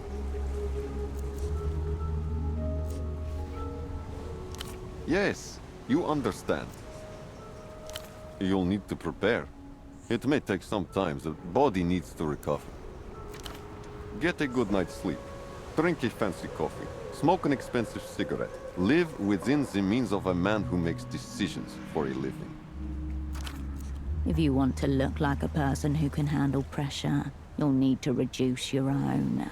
Yes, you understand. You'll need to prepare. It may take some time. The body needs to recover. Get a good night's sleep. Drink a fancy coffee. Smoke an expensive cigarette. Live within the means of a man who makes decisions for a living. If you want to look like a person who can handle pressure, you'll need to reduce your own.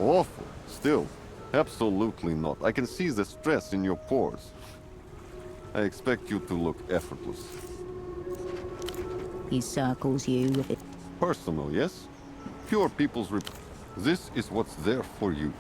Awful. Still, absolutely not. I can see the stress in your pores. I expect you to look effortless. He circles you with it. Personal, yes? Pure people's This is what's there for you.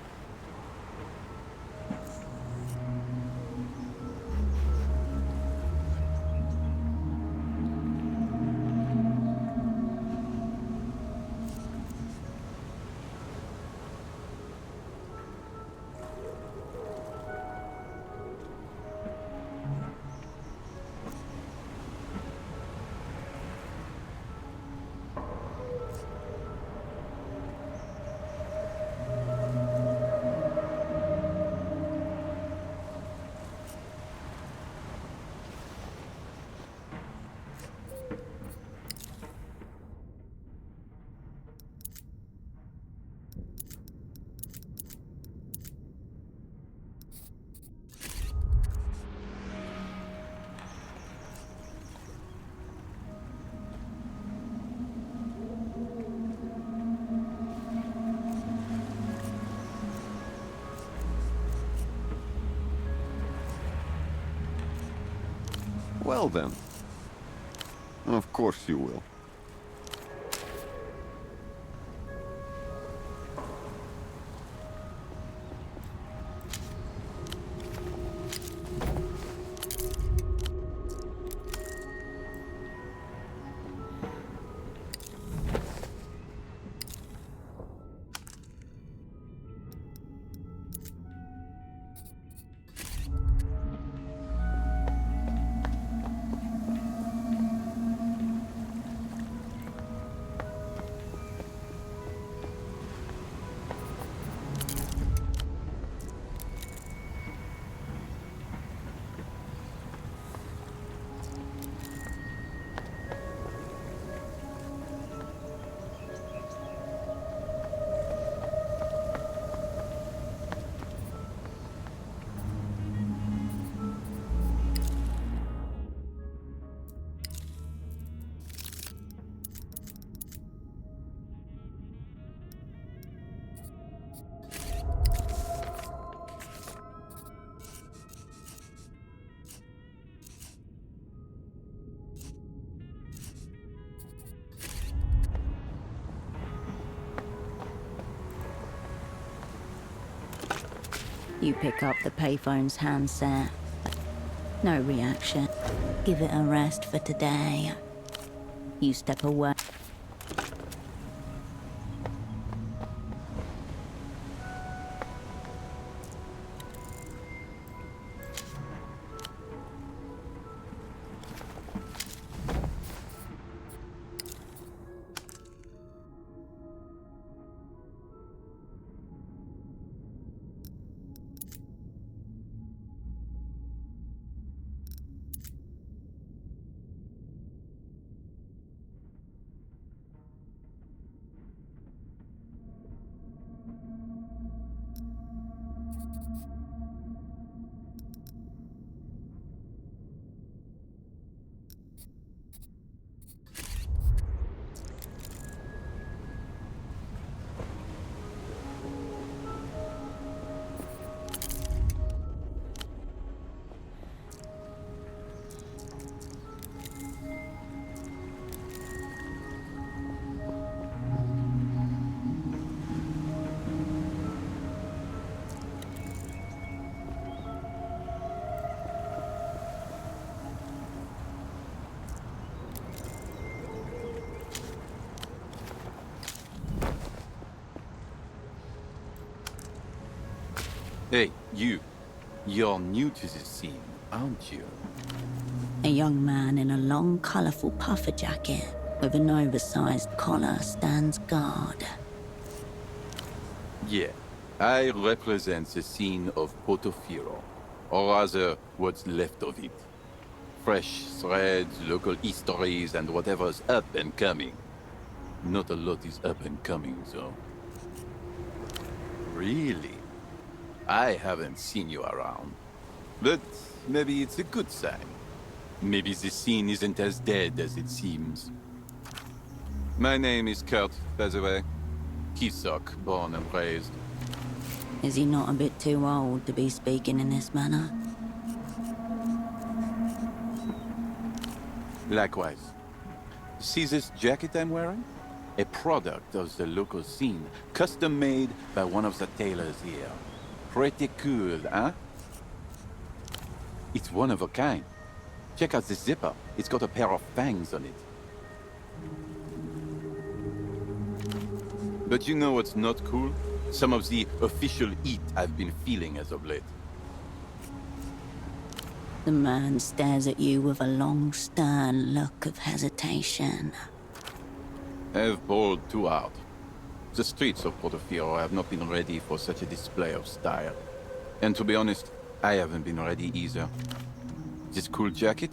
Well then. Of course you will. You pick up the payphone's handset. No reaction. Give it a rest for today. You step away. Hey, you. You're new to this scene, aren't you? A young man in a long, colourful puffer jacket with an oversized collar stands guard. Yeah. I represent the scene of Portofino, or rather, what's left of it. Fresh threads, local histories, and whatever's up and coming. Not a lot is up and coming, though. Really? I haven't seen you around. But maybe it's a good sign. Maybe the scene isn't as dead as it seems. My name is Kurt, by the way. Kisok, born and raised. Is he not a bit too old to be speaking in this manner? Likewise. See this jacket I'm wearing? A product of the local scene, custom made by one of the tailors here. Pretty cool, huh? It's one of a kind. Check out this zipper. It's got a pair of fangs on it. But you know what's not cool? Some of the official heat I've been feeling as of late. The man stares at you with a long, stern look of hesitation. I've bowled too hard. The streets of Portofino have not been ready for such a display of style. And to be honest, I haven't been ready either. This cool jacket?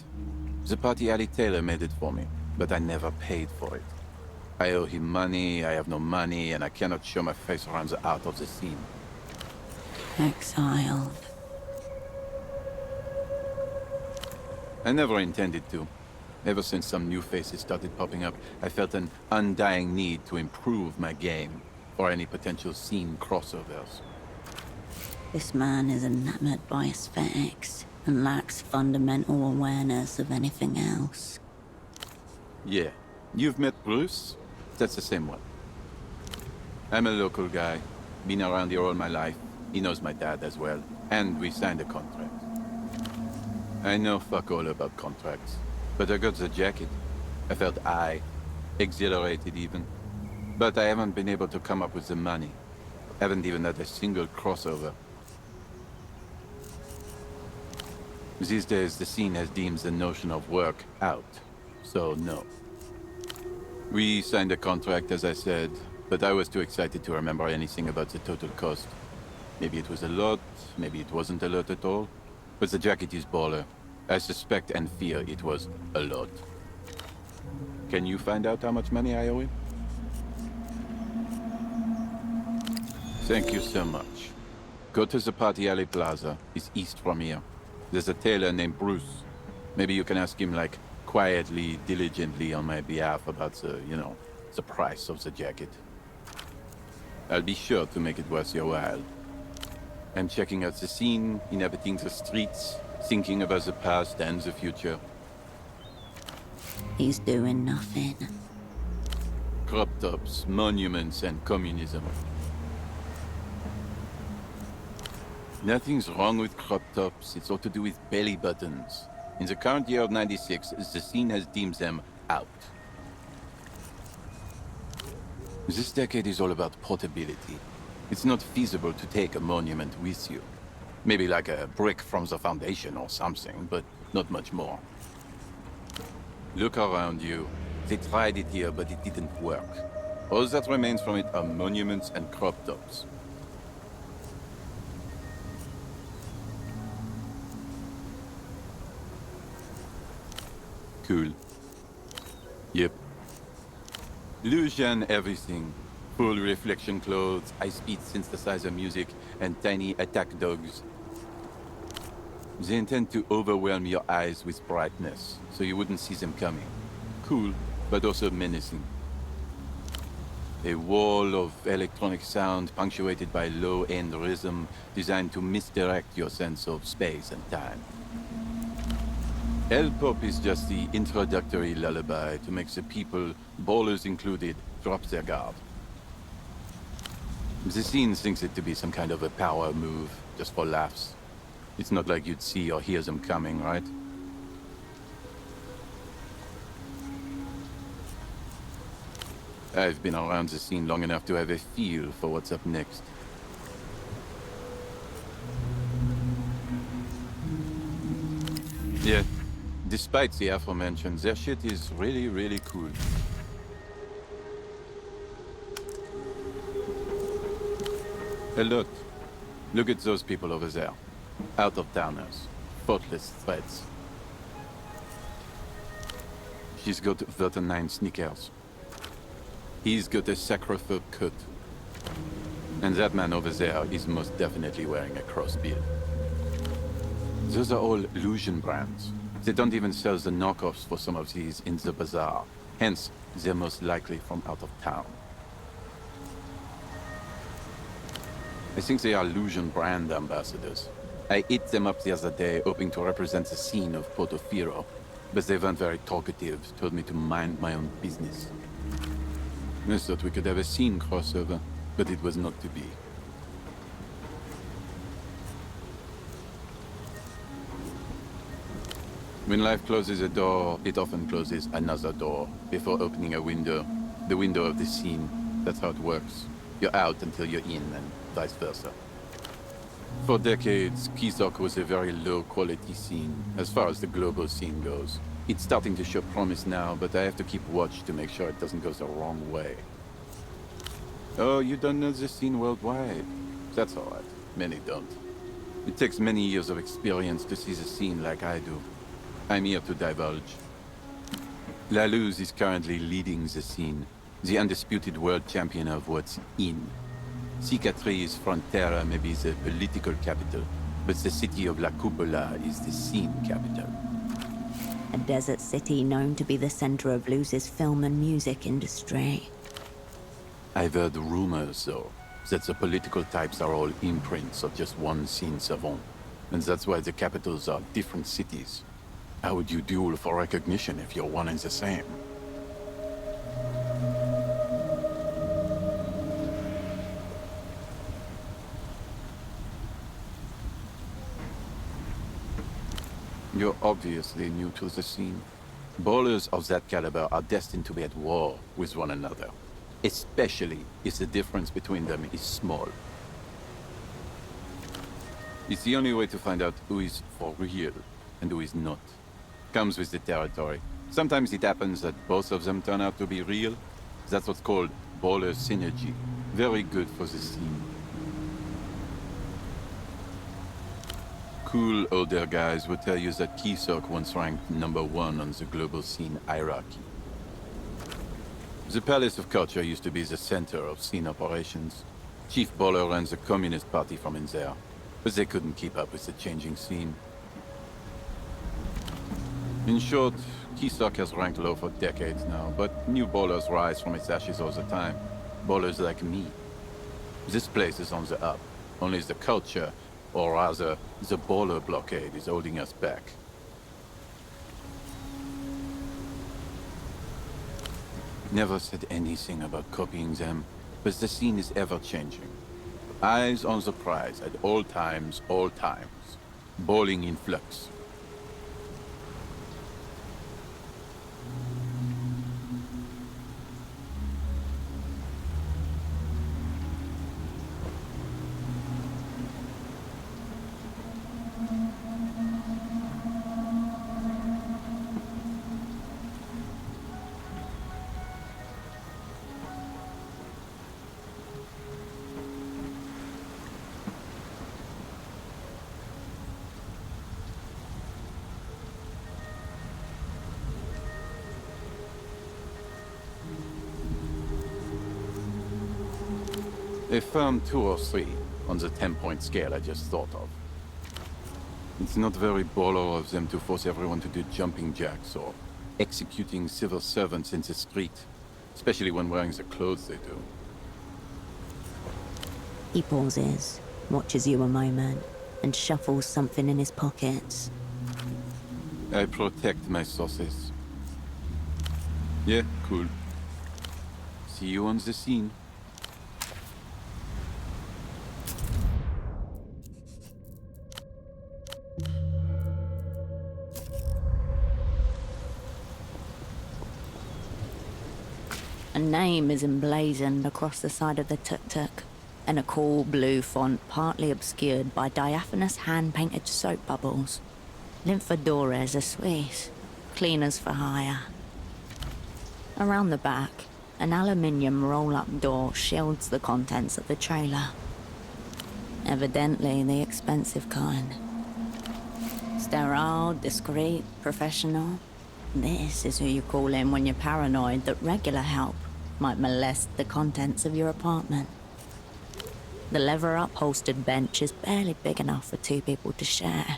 The party alley tailor made it for me, but I never paid for it. I owe him money, I have no money, and I cannot show my face around the art of the scene. Exiled. I never intended to. Ever since some new faces started popping up, I felt an undying need to improve my game for any potential scene crossovers. This man is enamored by aesthetics. and lacks fundamental awareness of anything else. Yeah. You've met Bruce? That's the same one. I'm a local guy. Been around here all my life. He knows my dad as well. And we signed a contract. I know fuck all about contracts. But I got the jacket. I felt exhilarated even. But I haven't been able to come up with the money. Haven't even had a single crossover. These days, the scene has deemed the notion of work out. So, no. We signed a contract, as I said, but I was too excited to remember anything about the total cost. Maybe it was a lot, maybe it wasn't a lot at all. But the jacket is baller. I suspect and fear it was a lot. Can you find out how much money I owe him? Thank you so much. Go to the Party Alley Plaza. It's east from here. There's a tailor named Bruce. Maybe you can ask him, like, quietly, diligently on my behalf about the, the price of the jacket. I'll be sure to make it worth your while. I'm checking out the scene, inhabiting the streets, thinking about the past and the future. He's doing nothing. Crop tops, monuments, and communism. Nothing's wrong with crop tops. It's all to do with belly buttons. In the current year of 96, the scene has deemed them out. This decade is all about portability. It's not feasible to take a monument with you. Maybe like a brick from the foundation or something, but not much more. Look around you. They tried it here, but it didn't work. All that remains from it are monuments and crop tops. Cool. Yep. Lucian everything. Full reflection clothes, high-speed synthesizer music, and tiny attack dogs. They intend to overwhelm your eyes with brightness, so you wouldn't see them coming. Cool, but also menacing. A wall of electronic sound punctuated by low-end rhythm designed to misdirect your sense of space and time. El Pop is just the introductory lullaby to make the people, ballers included, drop their guard. The scene thinks it to be some kind of a power move, just for laughs. It's not like you'd see or hear them coming, right? I've been around the scene long enough to have a feel for what's up next. Yeah. Despite the aforementioned, their shit is really, really cool. A lot. Look at those people over there. Out-of-towners. Thoughtless threads. She's got Verta 9 sneakers. He's got a sacrophobe cut. And that man over there is most definitely wearing a crossbeard. Those are all illusion brands. They don't even sell the knockoffs for some of these in the bazaar. Hence, they're most likely from out of town. I think they are illusion brand ambassadors. I ate them up the other day, hoping to represent the scene of Portofino, but they weren't very talkative, told me to mind my own business. I thought we could have a scene crossover, but it was not to be. When life closes a door, it often closes another door before opening a window. The window of the scene. That's how it works. You're out until you're in, and vice versa. For decades, Kizok was a very low-quality scene, as far as the global scene goes. It's starting to show promise now, but I have to keep watch to make sure it doesn't go the wrong way. Oh, you don't know the scene worldwide? That's alright. Many don't. It takes many years of experience to see the scene like I do. I'm here to divulge. La Luz is currently leading the scene, the undisputed world champion of what's in. Cicatriz Frontera may be the political capital, but the city of La Cupola is the scene capital. A desert city known to be the center of Luz's film and music industry. I've heard rumors, though, that the political types are all imprints of just one scene savant. And that's why the capitals are different cities. How would you duel for recognition if you're one and the same? You're obviously new to the scene. Ballers of that caliber are destined to be at war with one another, especially if the difference between them is small. It's the only way to find out who is for real and who is not. Comes with the territory. Sometimes it happens that both of them turn out to be real. That's what's called baller synergy. Very good for the scene. Cool older guys will tell you that Keysark once ranked #1 on the global scene hierarchy. The Palace of Culture used to be the center of scene operations. Chief Baller ran the Communist Party from in there, but they couldn't keep up with the changing scene. In short, Keysark has ranked low for decades now, but new ballers rise from its ashes all the time. Ballers like me. This place is on the up. Only the culture, or rather, the baller blockade is holding us back. Never said anything about copying them, but the scene is ever-changing. Eyes on the prize at all times, all times. Balling in flux. A firm 2 or 3 on the 10-point scale I just thought of. It's not very baller of them to force everyone to do jumping jacks or executing civil servants in the street, especially when wearing the clothes they do. He pauses, watches you a moment, and shuffles something in his pockets. I protect my sources. Yeah, cool. See you on the scene. A name is emblazoned across the side of the tuk-tuk, in a cool blue font partly obscured by diaphanous hand-painted soap bubbles. Lymphadores are Swiss, cleaners for hire. Around the back, an aluminium roll-up door shields the contents of the trailer. Evidently the expensive kind. Sterile, discreet, professional. This is who you call in when you're paranoid that regular help might molest the contents of your apartment. The leather upholstered bench is barely big enough for 2 people to share.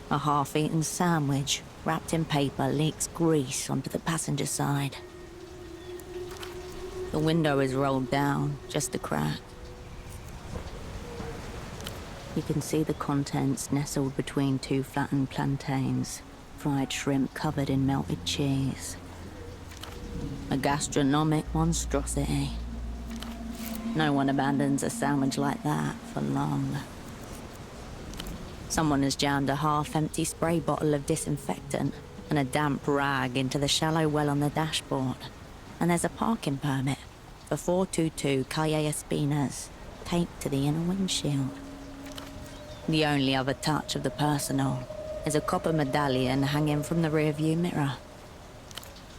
A half-eaten sandwich wrapped in paper leaks grease onto the passenger side. The window is rolled down, just a crack. You can see the contents nestled between 2 flattened plantains. Fried shrimp covered in melted cheese. A gastronomic monstrosity. No one abandons a sandwich like that for long. Someone has jammed a half-empty spray bottle of disinfectant and a damp rag into the shallow well on the dashboard. And there's a parking permit for 422 Calle Espinas taped to the inner windshield. The only other touch of the personal is a copper medallion hanging from the rearview mirror.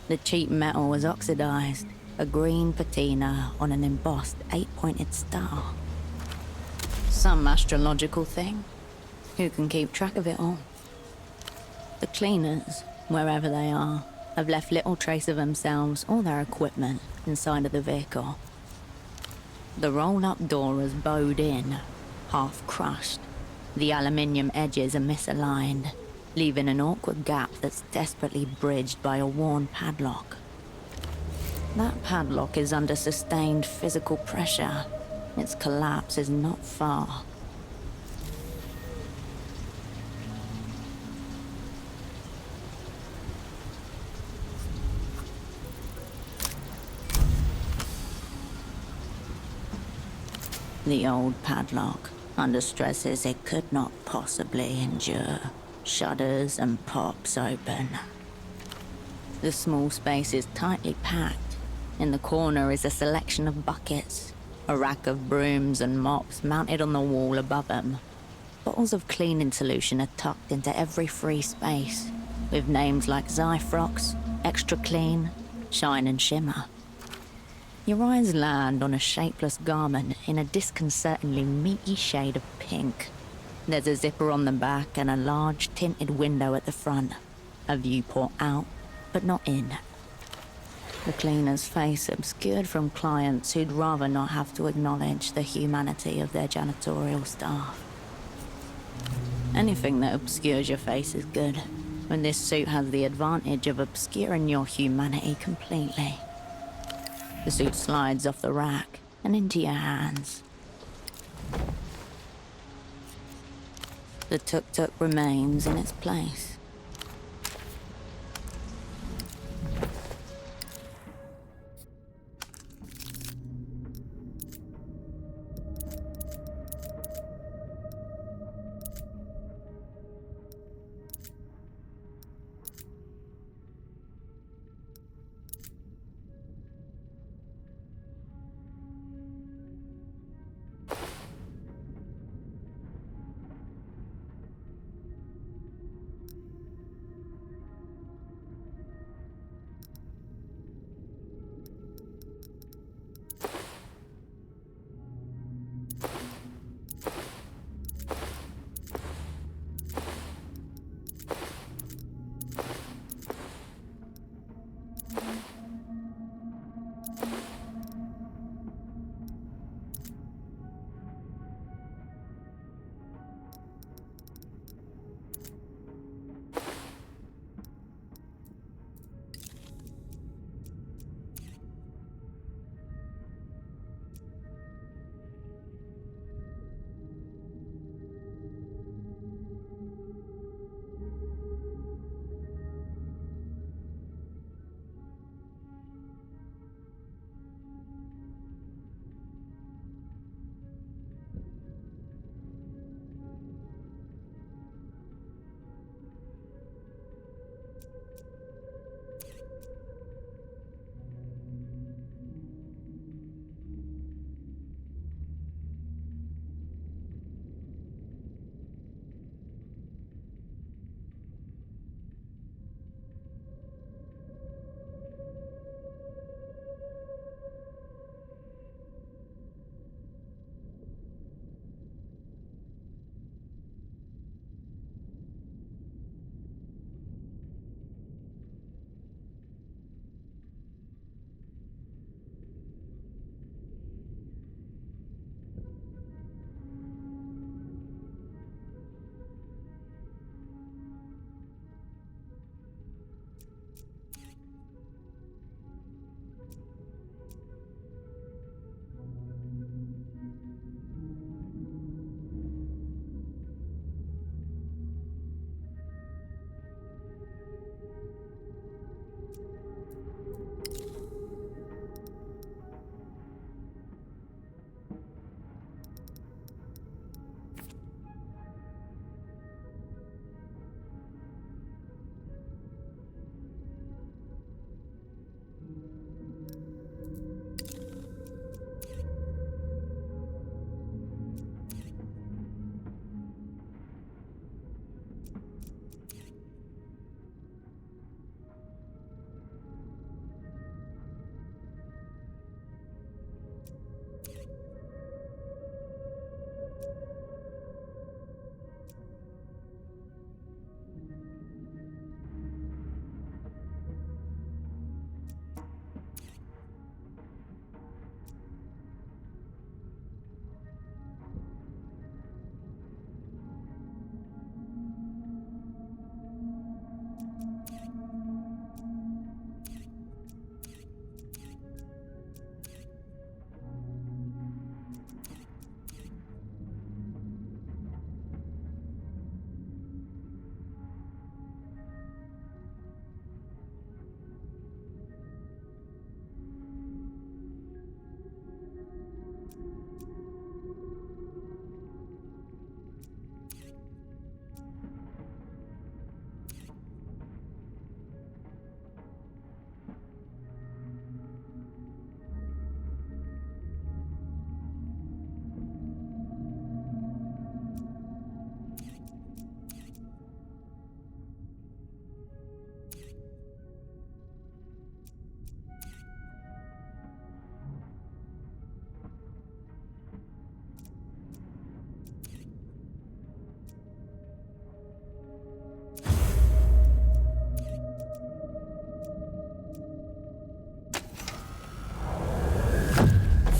The cheap metal was oxidized, a green patina on an embossed 8-pointed star. Some astrological thing. Who can keep track of it all? The cleaners, wherever they are, have left little trace of themselves or their equipment inside of the vehicle. The roll-up door is bowed in, half crushed. The aluminium edges are misaligned, leaving an awkward gap that's desperately bridged by a worn padlock. That padlock is under sustained physical pressure. Its collapse is not far. The old padlock, under stresses it could not possibly endure, shudders and pops open. The small space is tightly packed. In the corner is a selection of buckets, a rack of brooms and mops mounted on the wall above them. Bottles of cleaning solution are tucked into every free space, with names like Zyfrox, Extra Clean, Shine and Shimmer. Your eyes land on a shapeless garment in a disconcertingly meaty shade of pink. There's a zipper on the back and a large tinted window at the front. A viewport out, but not in. The cleaner's face obscured from clients who'd rather not have to acknowledge the humanity of their janitorial staff. Anything that obscures your face is good, and this suit has the advantage of obscuring your humanity completely. The suit slides off the rack and into your hands. The tuk-tuk remains in its place.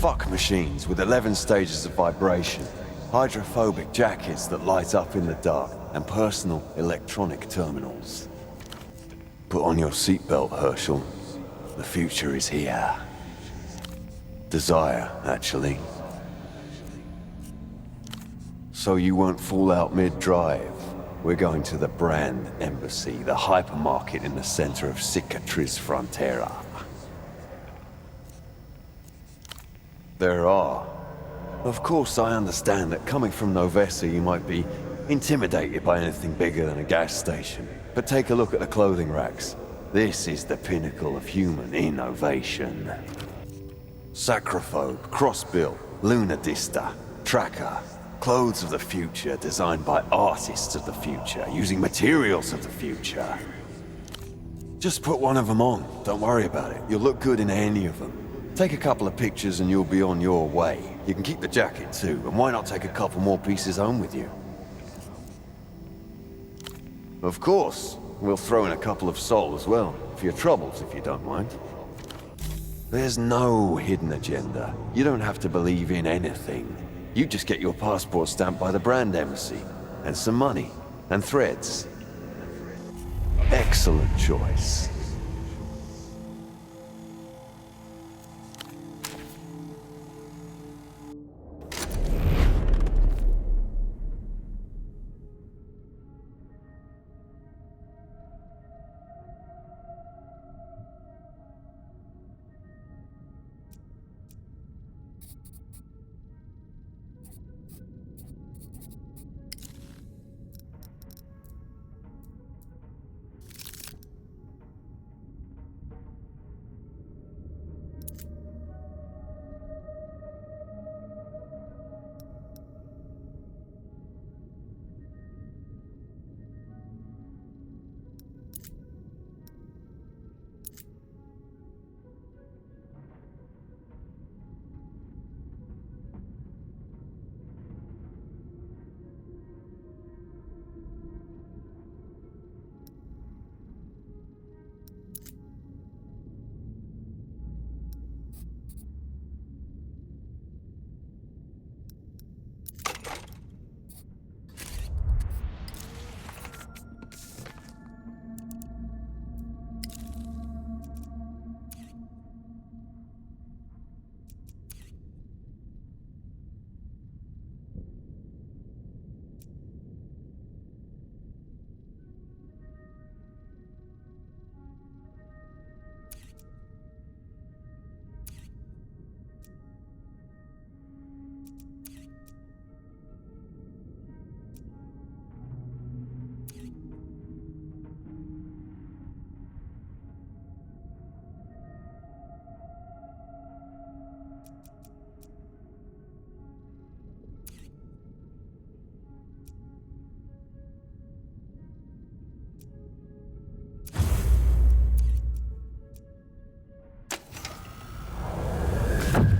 fuck machines with 11 stages of vibration, hydrophobic jackets that light up in the dark, and personal electronic terminals. Put on your seatbelt, Herschel. The future is here. Desire, actually. So you won't fall out mid-drive. We're going to the Brand Embassy, the hypermarket in the center of Cicatriz Frontera. There are. Of course, I understand that coming from Novessa, you might be intimidated by anything bigger than a gas station. But take a look at the clothing racks. This is the pinnacle of human innovation. Sacrophobe, Crossbill, Lunadista, Tracker. Clothes of the future designed by artists of the future, using materials of the future. Just put one of them on. Don't worry about it. You'll look good in any of them. Take a couple of pictures and you'll be on your way. You can keep the jacket too, and why not take a couple more pieces home with you? Of course, we'll throw in a couple of Sol as well, for your troubles if you don't mind. There's no hidden agenda. You don't have to believe in anything. You just get your passport stamped by the Brand Embassy, and some money, and threads. Excellent choice.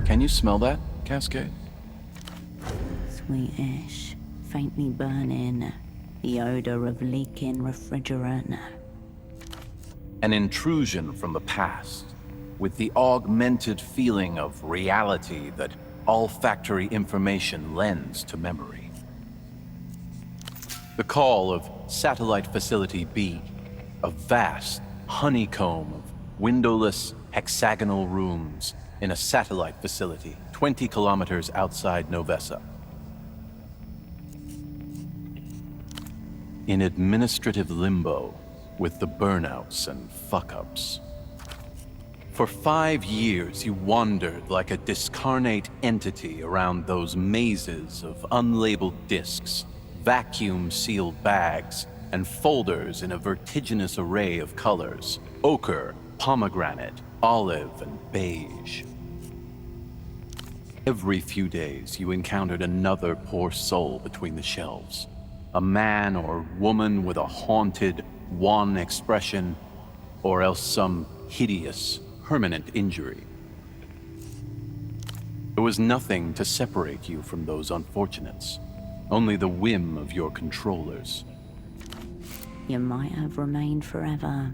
Can you smell that, Cascade? Sweetish, faintly burning, the odor of leaking refrigerant. An intrusion from the past, with the augmented feeling of reality that olfactory information lends to memory. The call of Satellite Facility B, a vast honeycomb of windowless hexagonal rooms in a satellite facility 20 kilometers outside Novessa. In administrative limbo with the burnouts and fuck-ups. For 5 years, you wandered like a discarnate entity around those mazes of unlabeled discs, vacuum-sealed bags, and folders in a vertiginous array of colors: ochre, pomegranate, olive, and beige. Every few days, you encountered another poor soul between the shelves. A man or woman with a haunted, wan expression, or else some hideous, permanent injury. There was nothing to separate you from those unfortunates, only the whim of your controllers. You might have remained forever,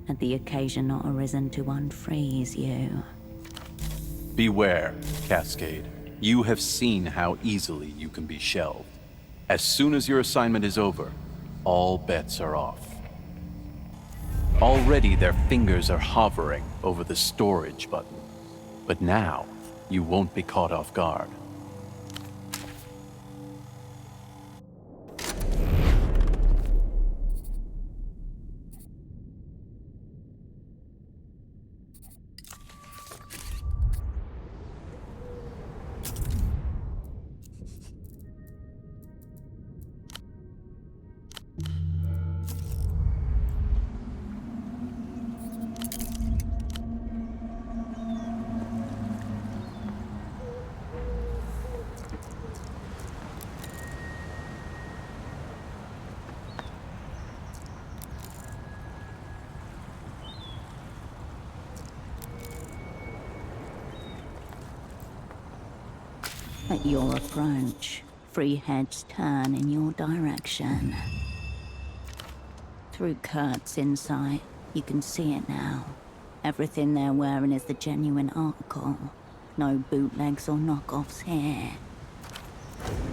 had the occasion not arisen to unfreeze you. Beware, Cascade. You have seen how easily you can be shelved. As soon as your assignment is over, all bets are off. Already their fingers are hovering over the storage button. But now, you won't be caught off guard. At your approach, 3 heads turn in your direction. Through Kurt's insight, you can see it now. Everything they're wearing is the genuine article. No bootlegs or knockoffs here.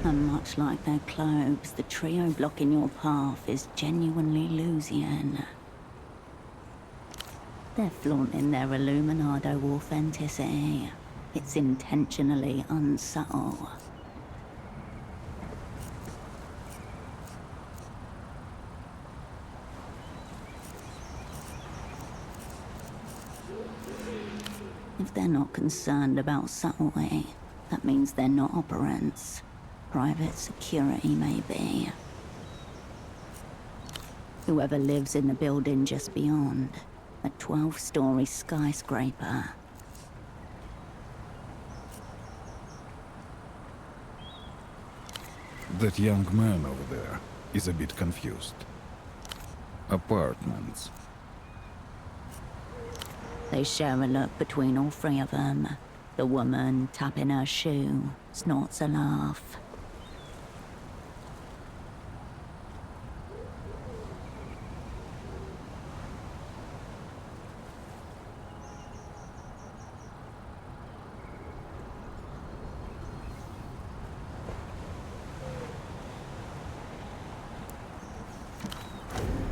And much like their clothes, the trio blocking your path is genuinely Lusian. They're flaunting their Illuminado authenticity. It's intentionally unsubtle. If they're not concerned about subtlety, that means they're not operants. Private security, maybe. Whoever lives in the building just beyond, a 12-story skyscraper. That young man over there is a bit confused. Apartments. They share a look between all 3 of them. The woman, tapping her shoe, snorts a laugh.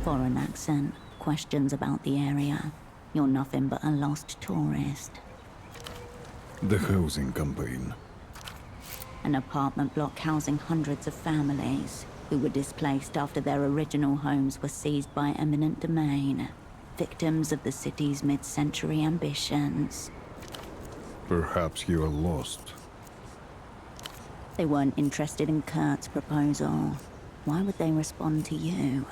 Foreign accent, questions about the area. You're nothing but a lost tourist. The housing campaign. An apartment block housing hundreds of families who were displaced after their original homes were seized by eminent domain. Victims of the city's mid-century ambitions. Perhaps you are lost. They weren't interested in Kurt's proposal. Why would they respond to you?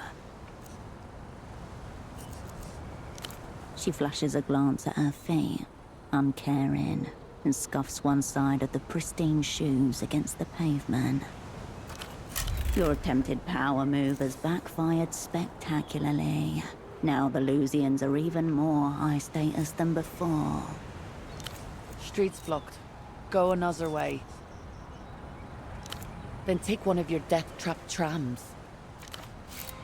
She flashes a glance at her feet, uncaring, and scuffs one side of the pristine shoes against the pavement. Your attempted power move has backfired spectacularly. Now the Lusians are even more high status than before. Street's blocked. Go another way. Then take one of your death-trapped trams.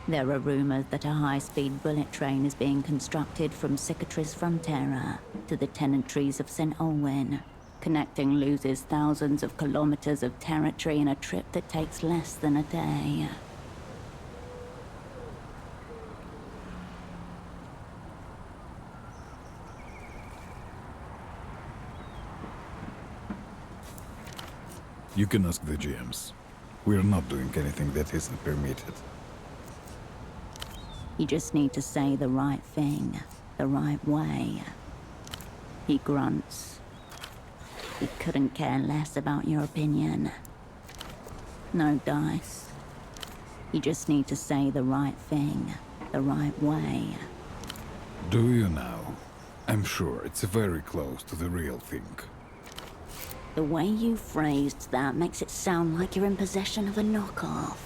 There are rumors that a high-speed bullet train is being constructed from Cicatrice Frontera to the tenantries of St. Olwyn, connecting loses thousands of kilometers of territory in a trip that takes less than a day. You can ask the GMs. We're not doing anything that isn't permitted. You just need to say the right thing, the right way. He grunts. He couldn't care less about your opinion. No dice. You just need to say the right thing, the right way. Do you now? I'm sure it's very close to the real thing. The way you phrased that makes it sound like you're in possession of a knockoff.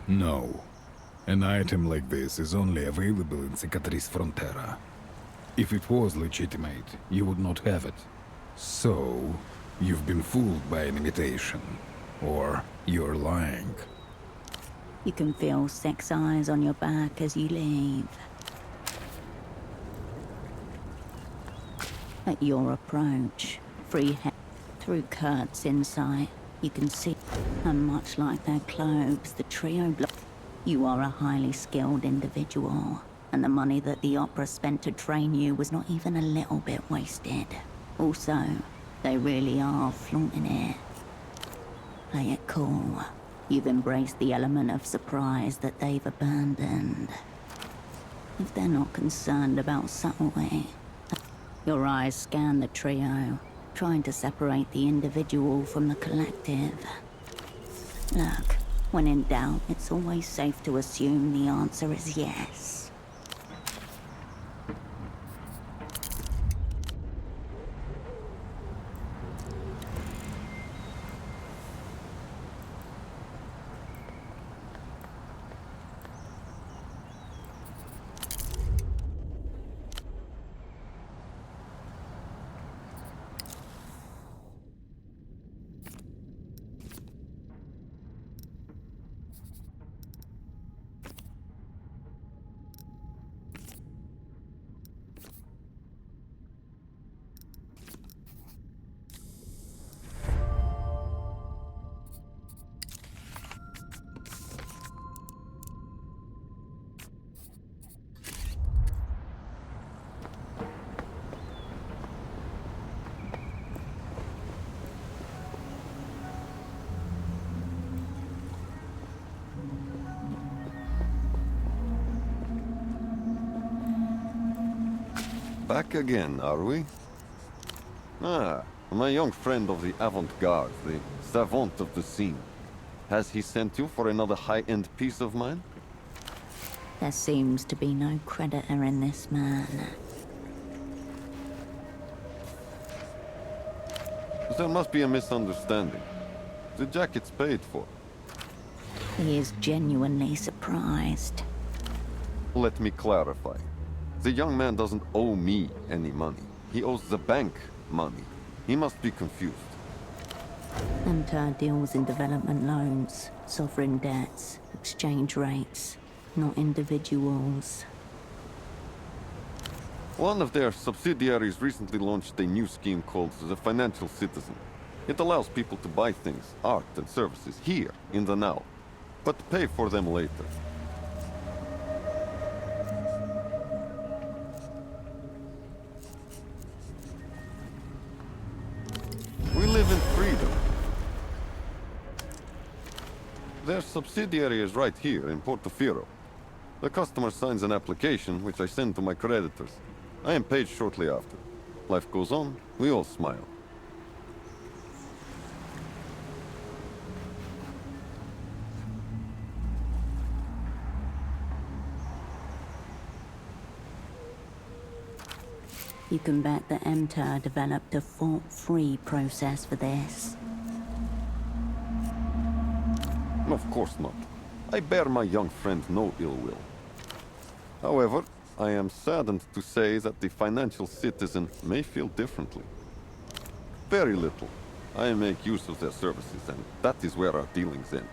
No. An item like this is only available in Cicatrice Frontera. If it was legitimate, you would not have it. So, you've been fooled by an imitation. Or you're lying. You can feel 6 eyes on your back as you leave. At your approach, through Kurt's insight, you can see, and much like their clothes, the trio you are a highly skilled individual, and the money that the opera spent to train you was not even a little bit wasted. Also, they really are flaunting it. Play it cool. You've embraced the element of surprise that they've abandoned. If they're not concerned about subtlety, your eyes scan the trio, trying to separate the individual from the collective. Look, when in doubt, it's always safe to assume the answer is yes. Back again, are we? Ah, my young friend of the avant-garde, the savant of the scene. Has he sent you for another high-end piece of mine? There seems to be no creditor in this man. There must be a misunderstanding. The jacket's paid for. He is genuinely surprised. Let me clarify. The young man doesn't owe me any money. He owes the bank money. He must be confused. MTAR deals in development loans, sovereign debts, exchange rates, not individuals. One of their subsidiaries recently launched a new scheme called the Financial Citizen. It allows people to buy things, art and services, here, in the now, but pay for them later. We live in freedom. Their subsidiary is right here in Portofino. The customer signs an application, which I send to my creditors. I am paid shortly after. Life goes on, we all smile. You can bet that MTAR developed a fault-free process for this. Of course not. I bear my young friend no ill will. However, I am saddened to say that the Financial Citizen may feel differently. Very little. I make use of their services, and that is where our dealings end.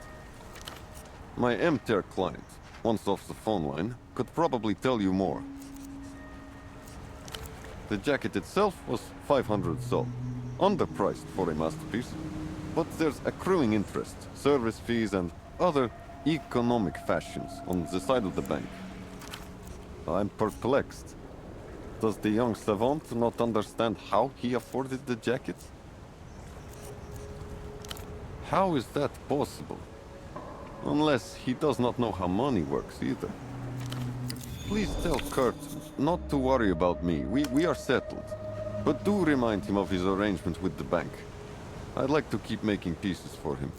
My MTAR client, once off the phone line, could probably tell you more. The jacket itself was 500 sol, underpriced for a masterpiece. But there's accruing interest, service fees, and other economic fashions on the side of the bank. I'm perplexed. Does the young savant not understand how he afforded the jacket? How is that possible? Unless he does not know how money works either. Please tell Kurt not to worry about me. We are settled. But do remind him of his arrangement with the bank. I'd like to keep making pieces for him.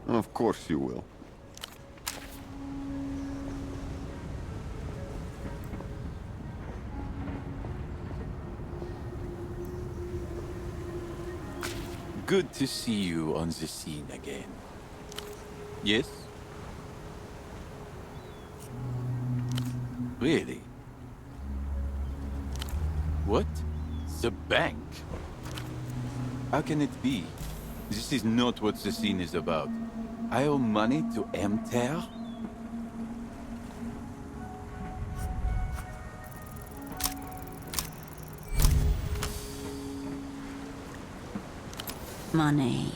Of course you will. Good to see you on the scene again. Yes? Really? What? The bank? How can it be? This is not what the scene is about. I owe money to MTAR? Money.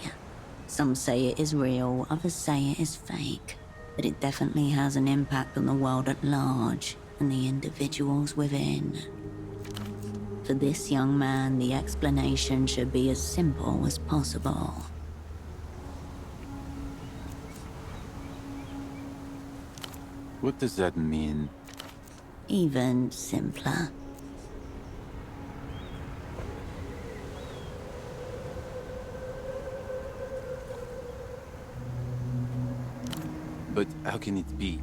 Some say it is real, others say it is fake. But it definitely has an impact on the world at large and the individuals within. For this young man, the explanation should be as simple as possible. What does that mean? Even simpler. But how can it be?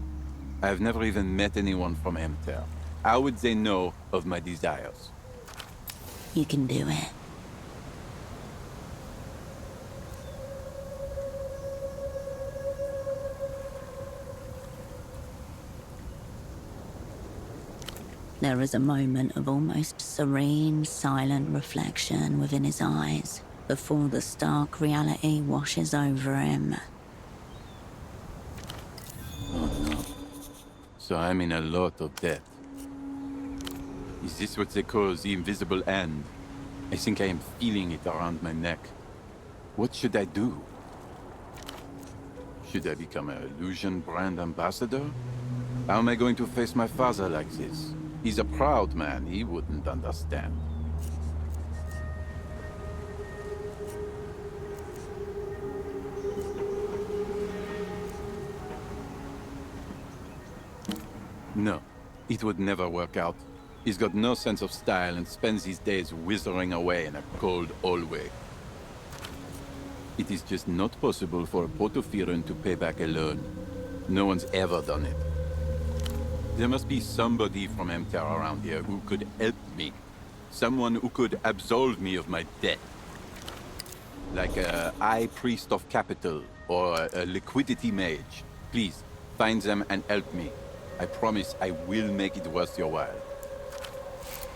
I have never even met anyone from Emter. How would they know of my desires? You can do it. There is a moment of almost serene, silent reflection within his eyes before the stark reality washes over him. Oh no. So I'm in a lot of debt. Is this what they call the invisible hand? I think I am feeling it around my neck. What should I do? Should I become an illusion brand ambassador? How am I going to face my father like this? He's a proud man, he wouldn't understand. No, it would never work out. He's got no sense of style and spends his days withering away in a cold hallway. It is just not possible for a Portofiran to pay back a loan. No one's ever done it. There must be somebody from Emter around here who could help me. Someone who could absolve me of my debt. Like a high priest of capital or a liquidity mage. Please, find them and help me. I promise I will make it worth your while.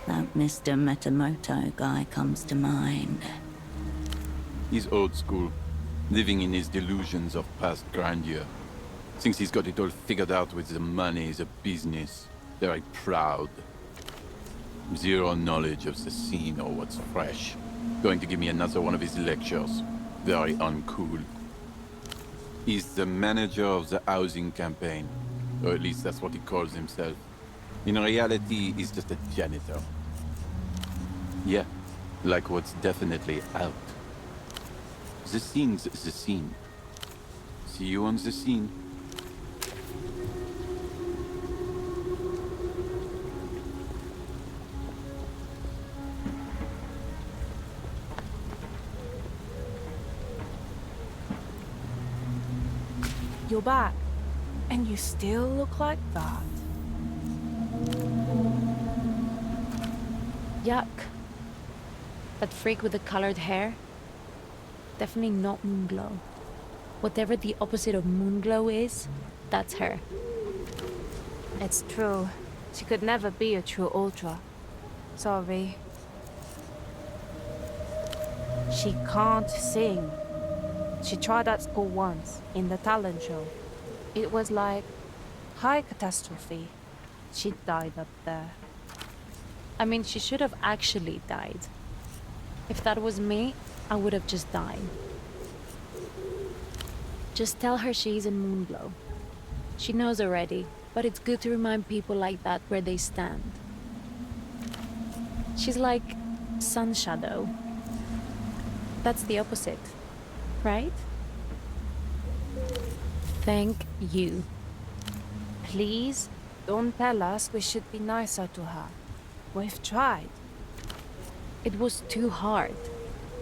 That Mr. Metamoto guy comes to mind. He's old school, living in his delusions of past grandeur. Thinks he's got it all figured out with the money, the business. Very proud. Zero knowledge of the scene or what's fresh. Going to give me another one of his lectures. Very uncool. He's the manager of the housing campaign. Or at least that's what he calls himself. In reality, he's just a janitor. Yeah, like what's definitely out. The scene's the scene. See you on the scene. You're back, and you still look like that. Yuck. That freak with the colored hair? Definitely not Moonglow. Whatever the opposite of Moonglow is, that's her. It's true. She could never be a true Ultra. Sorry. She can't sing. She tried at school once, in the talent show. It was like high catastrophe. She died up there. I mean, she should have actually died. If that was me, I would have just died. Just tell her she's in Moonglow. She knows already, but it's good to remind people like that where they stand. She's like Sun Shadow. That's the opposite, right? Thank you. Please, don't tell us we should be nicer to her. We've tried. It was too hard.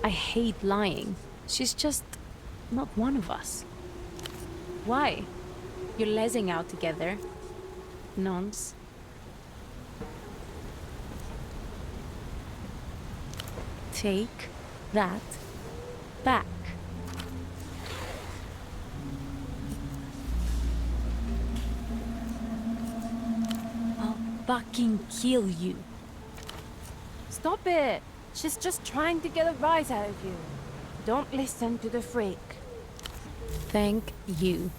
I hate lying. She's just not one of us. Why? You're lezzing out together. Nonce. Take that back. I'll fucking kill you. Stop it! She's just trying to get a rise out of you. Don't listen to the freak. Thank you.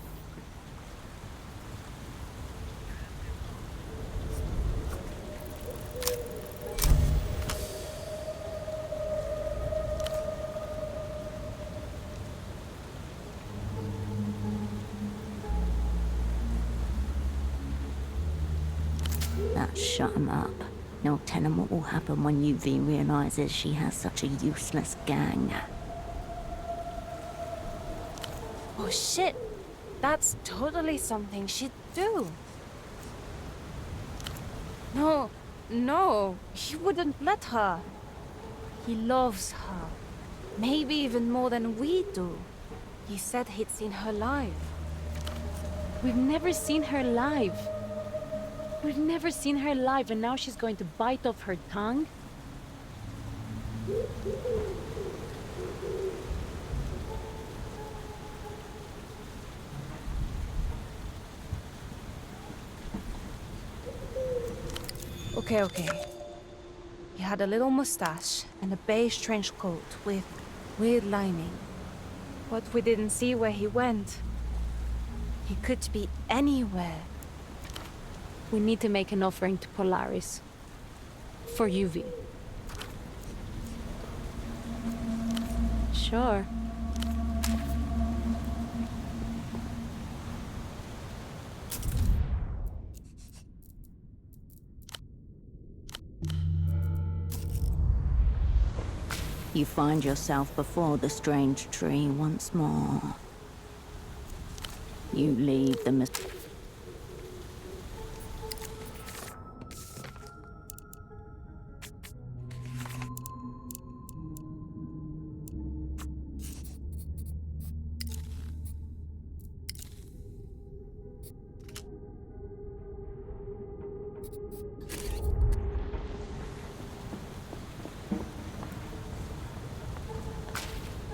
That shut him up. Now tell him what will happen when UV realizes she has such a useless gang. Oh shit! That's totally something she'd do. No, he wouldn't let her. He loves her. Maybe even more than we do. He said he'd seen her live. We've never seen her live. We've never seen her live, and now she's going to bite off her tongue? Okay. He had a little mustache and a beige trench coat with weird lining. But we didn't see where he went. He could be anywhere. We need to make an offering to Polaris. For UV. Sure. You find yourself before the strange tree once more. You leave the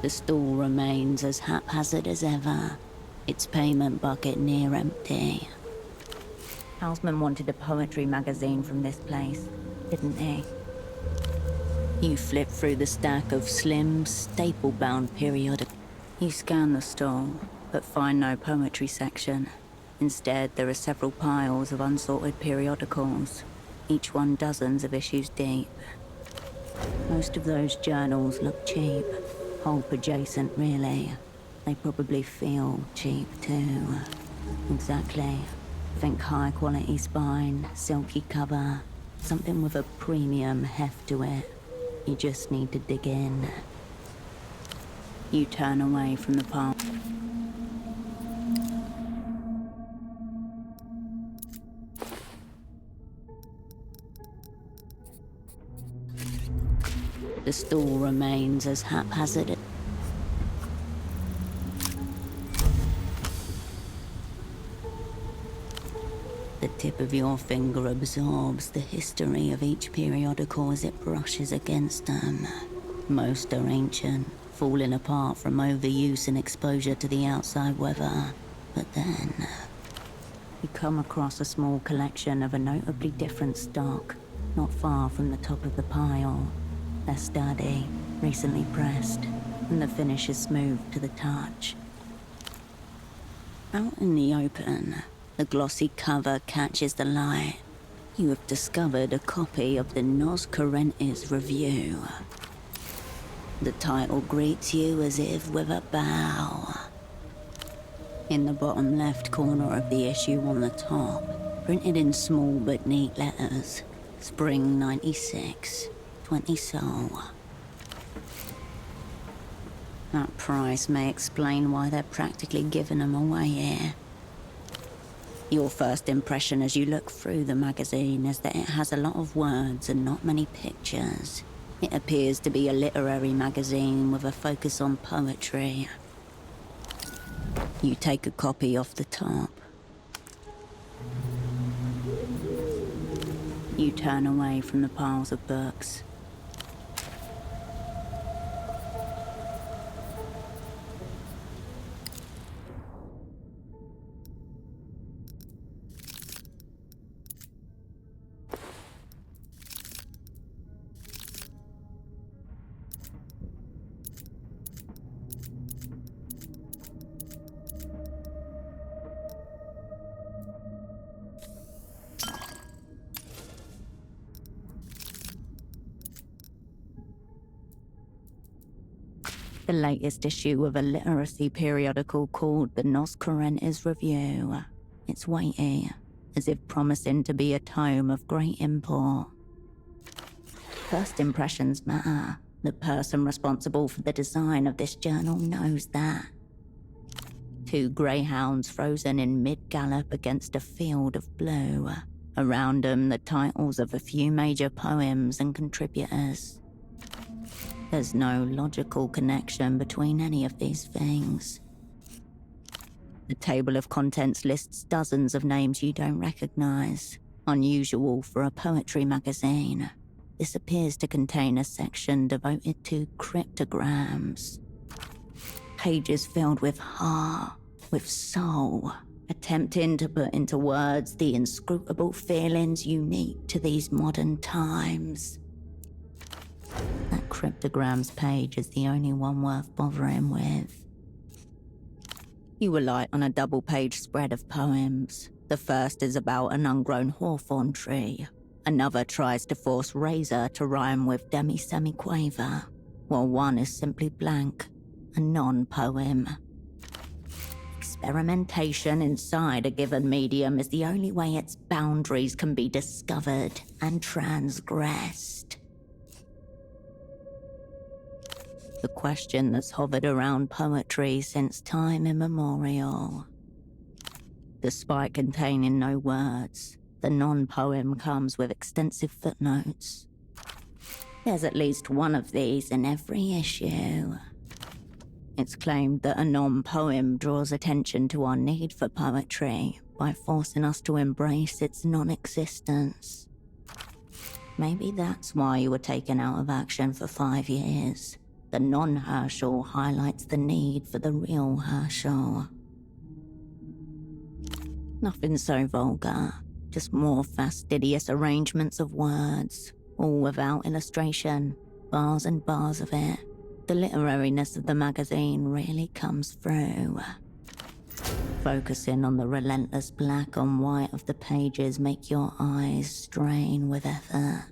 The store remains as haphazard as ever, its payment bucket near empty. Houseman wanted a poetry magazine from this place, didn't he? You flip through the stack of slim, staple-bound periodicals. You scan the stall, but find no poetry section. Instead, there are several piles of unsorted periodicals, each one dozens of issues deep. Most of those journals look cheap. Pulp adjacent, really. They probably feel cheap, too. Exactly. Think high-quality spine, silky cover, something with a premium heft to it. You just need to dig in. You turn away from the pile. The stall remains as haphazard. The tip of your finger absorbs the history of each periodical as it brushes against them. Most are ancient, falling apart from overuse and exposure to the outside weather. But then, you come across a small collection of a notably different stock, not far from the top of the pile. They're sturdy, recently pressed, and the finish is smooth to the touch. Out in the open, the glossy cover catches the light. You have discovered a copy of the Nos Currentes Review. The title greets you as if with a bow. In the bottom left corner of the issue on the top, printed in small but neat letters, Spring 96. 20 sol. That price may explain why they're practically giving them away here. Your first impression as you look through the magazine is that it has a lot of words and not many pictures. It appears to be a literary magazine with a focus on poetry. You take a copy off the top. You turn away from the piles of books. The latest issue of a literacy periodical called the Nos Currentes Review. It's weighty, as if promising to be a tome of great import. First impressions matter. The person responsible for the design of this journal knows that. 2 greyhounds frozen in mid-gallop against a field of blue. Around them, the titles of a few major poems and contributors. There's no logical connection between any of these things. The table of contents lists dozens of names you don't recognize, unusual for a poetry magazine. This appears to contain a section devoted to cryptograms. Pages filled with heart, with soul, attempting to put into words the inscrutable feelings unique to these modern times. That cryptograms page is the only one worth bothering with. You alight on a double-page spread of poems. The first is about an ungrown hawthorn tree. Another tries to force razor to rhyme with demi-semi-quaver, while one is simply blank, a non-poem. Experimentation inside a given medium is the only way its boundaries can be discovered and transgressed. The question that's hovered around poetry since time immemorial. Despite containing no words, the non-poem comes with extensive footnotes. There's at least one of these in every issue. It's claimed that a non-poem draws attention to our need for poetry by forcing us to embrace its non-existence. Maybe that's why you were taken out of action for 5 years. The non-Herschel highlights the need for the real Herschel. Nothing so vulgar, just more fastidious arrangements of words, all without illustration, bars and bars of it. The literariness of the magazine really comes through. Focusing on the relentless black on white of the pages make your eyes strain with effort.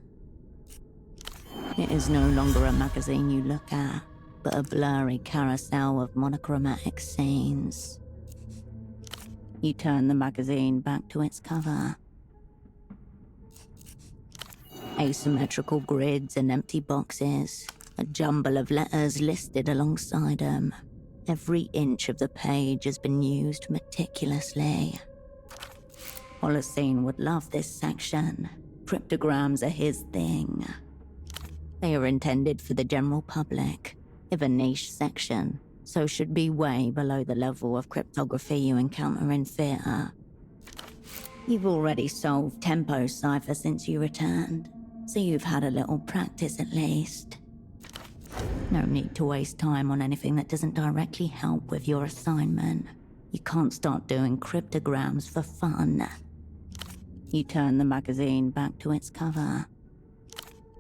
It is no longer a magazine you look at, but a blurry carousel of monochromatic scenes. You turn the magazine back to its cover. Asymmetrical grids and empty boxes, a jumble of letters listed alongside them. Every inch of the page has been used meticulously. Holocene would love this section. Cryptograms are his thing. They are intended for the general public, if a niche section, so should be way below the level of cryptography you encounter in theatre. You've already solved tempo cipher since you returned, so you've had a little practice at least. No need to waste time on anything that doesn't directly help with your assignment. You can't start doing cryptograms for fun. You turn the magazine back to its cover.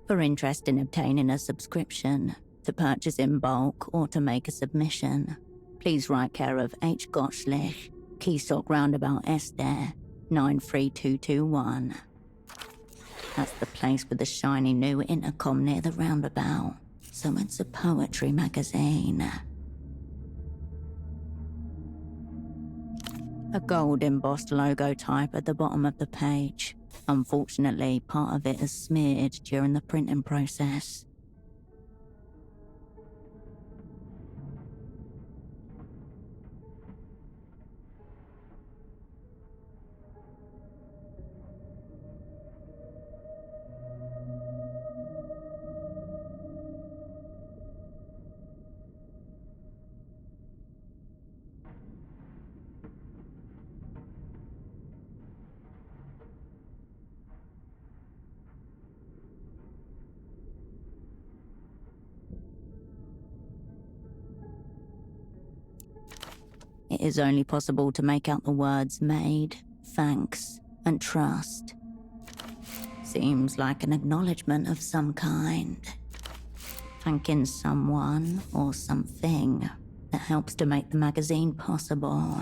For interest in obtaining a subscription, to purchase in bulk or to make a submission, please write care of H. Gottschlich, Keysok Roundabout Esther, 93221. That's the place with the shiny new intercom near the roundabout, so it's a poetry magazine. A gold embossed logo type at the bottom of the page. Unfortunately, part of it is smeared during the printing process. It is only possible to make out the words made, thanks, and trust. Seems like an acknowledgement of some kind. Thanking someone or something that helps to make the magazine possible.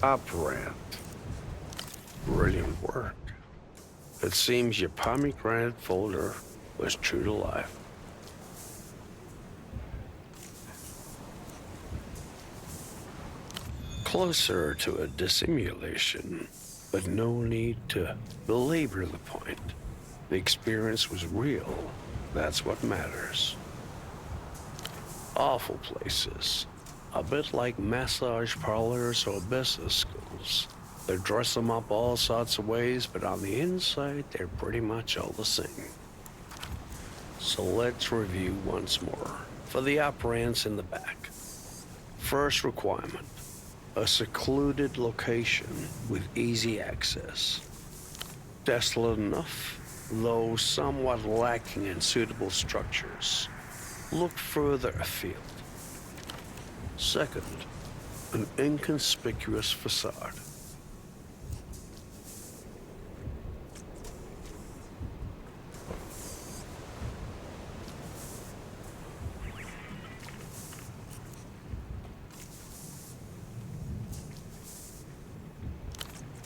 Operant. Brilliant work. It seems your pomegranate folder was true to life. Closer to a dissimulation, but no need to belabor the point. The experience was real. That's what matters. Awful places. A bit like massage parlors or business schools. They dress them up all sorts of ways, but on the inside, they're pretty much all the same. So let's review once more. For the operants in the back. First requirement. A secluded location with easy access. Desolate enough, though somewhat lacking in suitable structures. Look further afield. Second, an inconspicuous facade.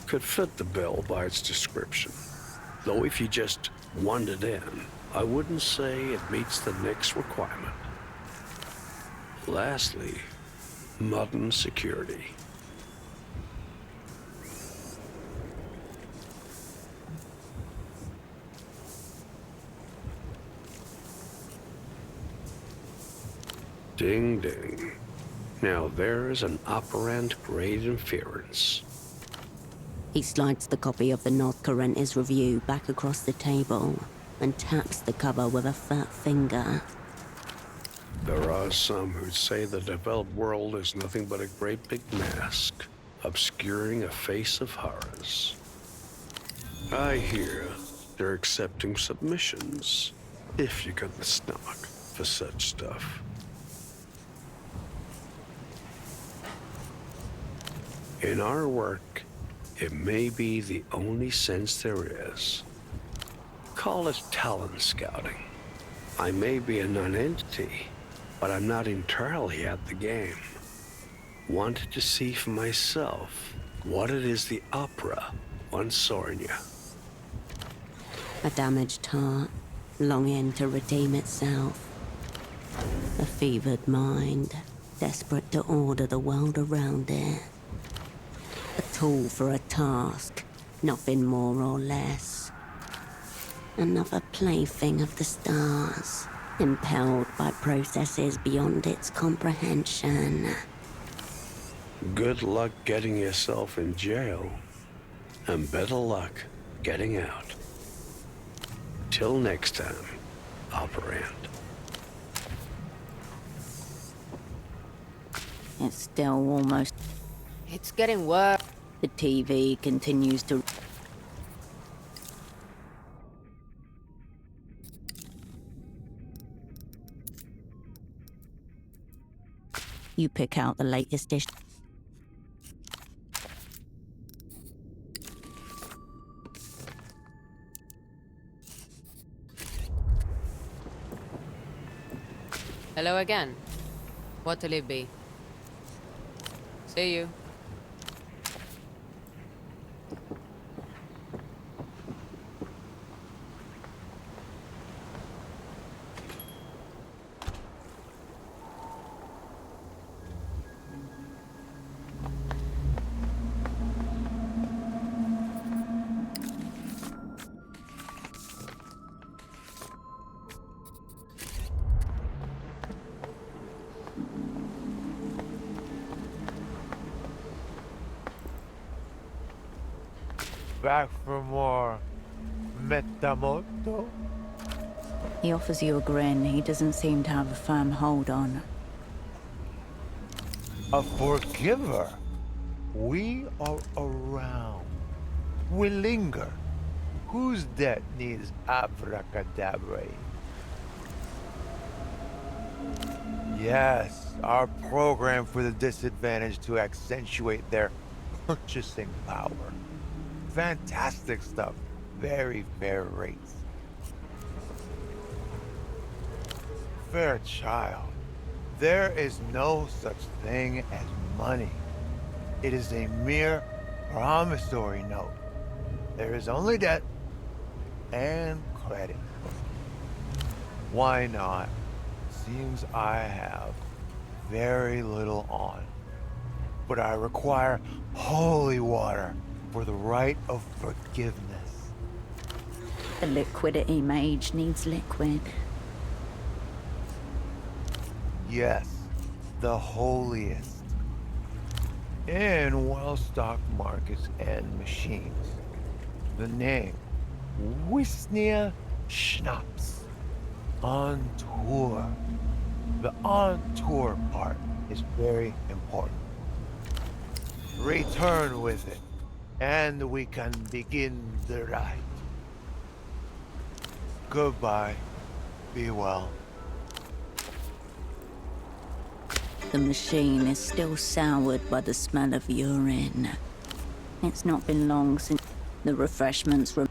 Could fit the bill by its description. Though if you just wandered in, I wouldn't say it meets the next requirement. Lastly, modern security. Ding ding. Now there's an operant-grade inference. He slides the copy of the North Corentis Review back across the table and taps the cover with a fat finger. There are some who'd say the developed world is nothing but a great big mask, obscuring a face of horrors. I hear they're accepting submissions, if you got the stomach for such stuff. In our work, it may be the only sense there is. Call it talent scouting. I may be a non-entity, but I'm not entirely at the game. Wanted to see for myself what it is the opera once saw in you. A damaged heart, longing to redeem itself. A fevered mind, desperate to order the world around it. A tool for a task, nothing more or less. Another plaything of the stars, impelled by processes beyond its comprehension. Good luck getting yourself in jail, and better luck getting out. Till next time, operant. It's still almost... It's getting worse. The TV continues to... You pick out the latest dish. Hello again. What'll it be? See you. Back for more Metamoto? He offers you a grin he doesn't seem to have a firm hold on. A forgiver. We are around. We linger. Whose debt needs abracadabra? Yes, our program for the disadvantaged to accentuate their purchasing power. Fantastic stuff. Very fair rates. Fairchild, there is no such thing as money. It is a mere promissory note. There is only debt and credit. Why not? Seems I have very little on. But I require holy water for the rite of forgiveness. The liquidity mage needs liquid. Yes, the holiest. In well-stocked markets and machines. The name, Wisnia Schnapps. On tour. The on tour part is very important. Return with it, and we can begin the ride. Goodbye. Be well. The machine is still soured by the smell of urine. It's not been long since the refreshments were...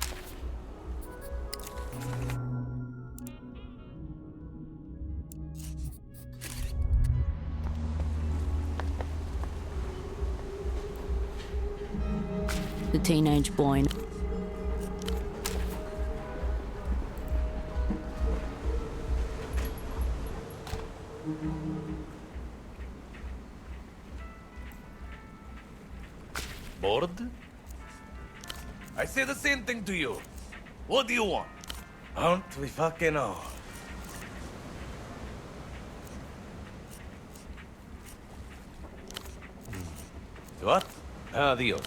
The teenage boy... Bored? I say the same thing to you. What do you want? Aren't we fucking all? What? Adios.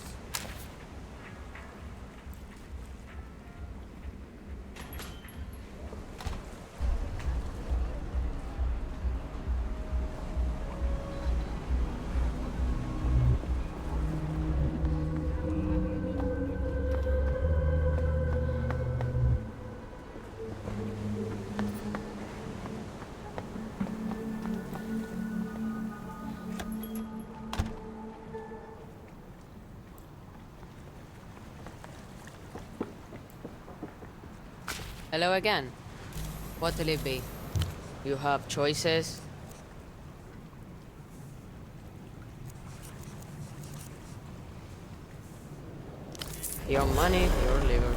Hello again. What'll it be? You have choices? Your money, your liver.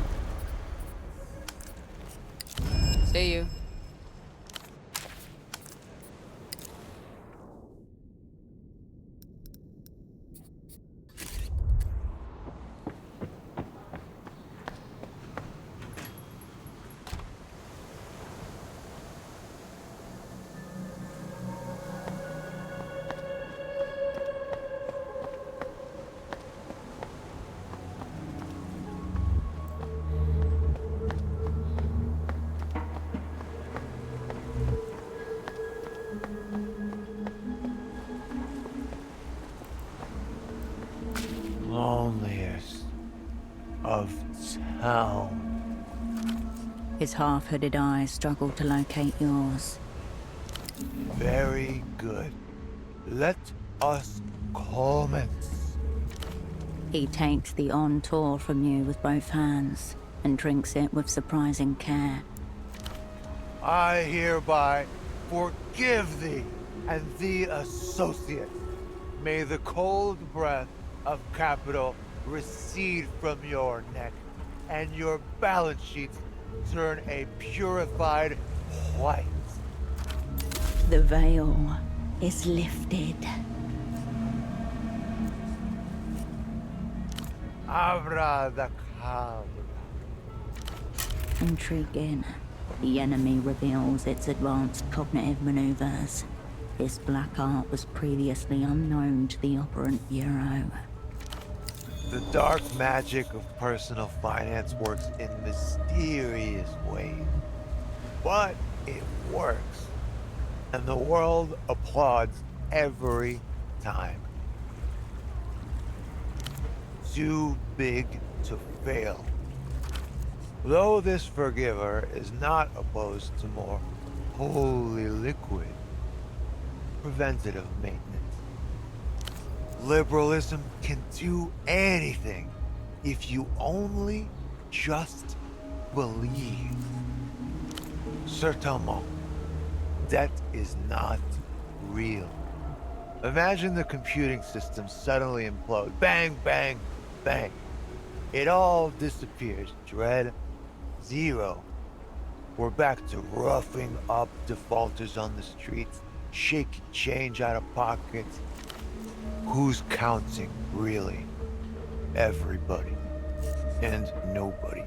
See you. Loneliest of town. His half-hooded eyes struggle to locate yours. Very good. Let us commence. He takes the on tour from you with both hands and drinks it with surprising care. I hereby forgive thee and thee associate. May the cold breath of capital recede from your neck, and your balance sheets turn a purified white. The veil is lifted. Abracadabra. Intriguing. The enemy reveals its advanced cognitive maneuvers. This black art was previously unknown to the Operant Bureau. The dark magic of personal finance works in mysterious ways. But it works. And the world applauds every time. Too big to fail. Though this forgiver is not opposed to more holy liquid, preventative maintenance. Liberalism can do anything if you only just believe. Certainement, debt is not real. Imagine the computing system suddenly implode. Bang, bang, bang. It all disappears. Dread. Zero. We're back to roughing up defaulters on the streets, shaking change out of pockets. Who's counting, really? Everybody. And nobody.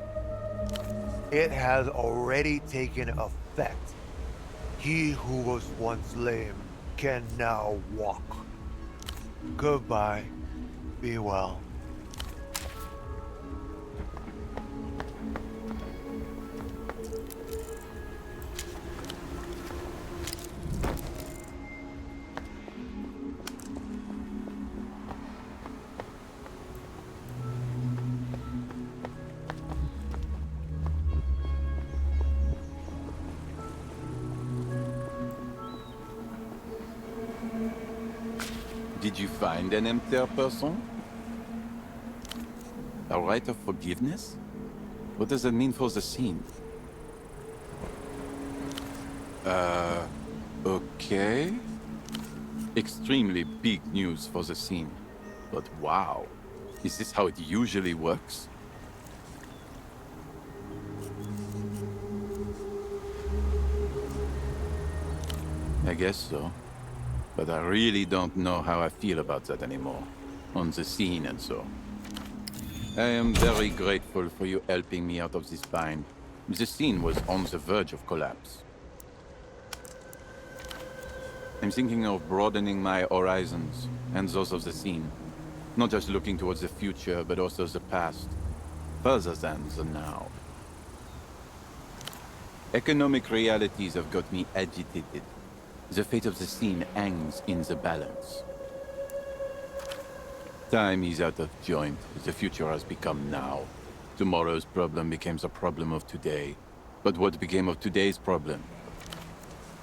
It has already taken effect. He who was once lame can now walk. Goodbye. Be well. Did you find an emptier person? A right of forgiveness? What does that mean for the scene? Okay. Extremely big news for the scene. But wow, is this how it usually works? I guess so. But I really don't know how I feel about that anymore. On the scene and so. I am very grateful for you helping me out of this bind. The scene was on the verge of collapse. I'm thinking of broadening my horizons and those of the scene. Not just looking towards the future, but also the past. Further than the now. Economic realities have got me agitated. The fate of the scene hangs in the balance. Time is out of joint. The future has become now. Tomorrow's problem becomes a problem of today. But what became of today's problem?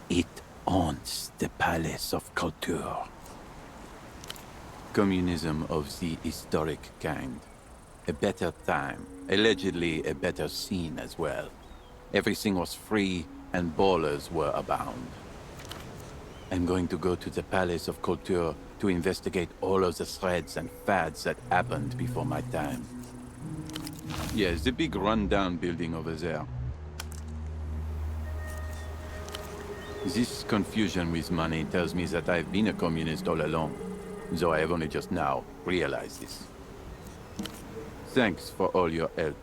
It haunts the Palace of Culture. Communism of the historic kind. A better time. Allegedly a better scene as well. Everything was free and ballers were abound. I'm going to go to the Palace of Culture to investigate all of the threads and fads that happened before my time. Yes, the big rundown building over there. This confusion with money tells me that I've been a communist all along, though I have only just now realized this. Thanks for all your help.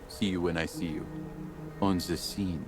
See you when I see you. On the scene.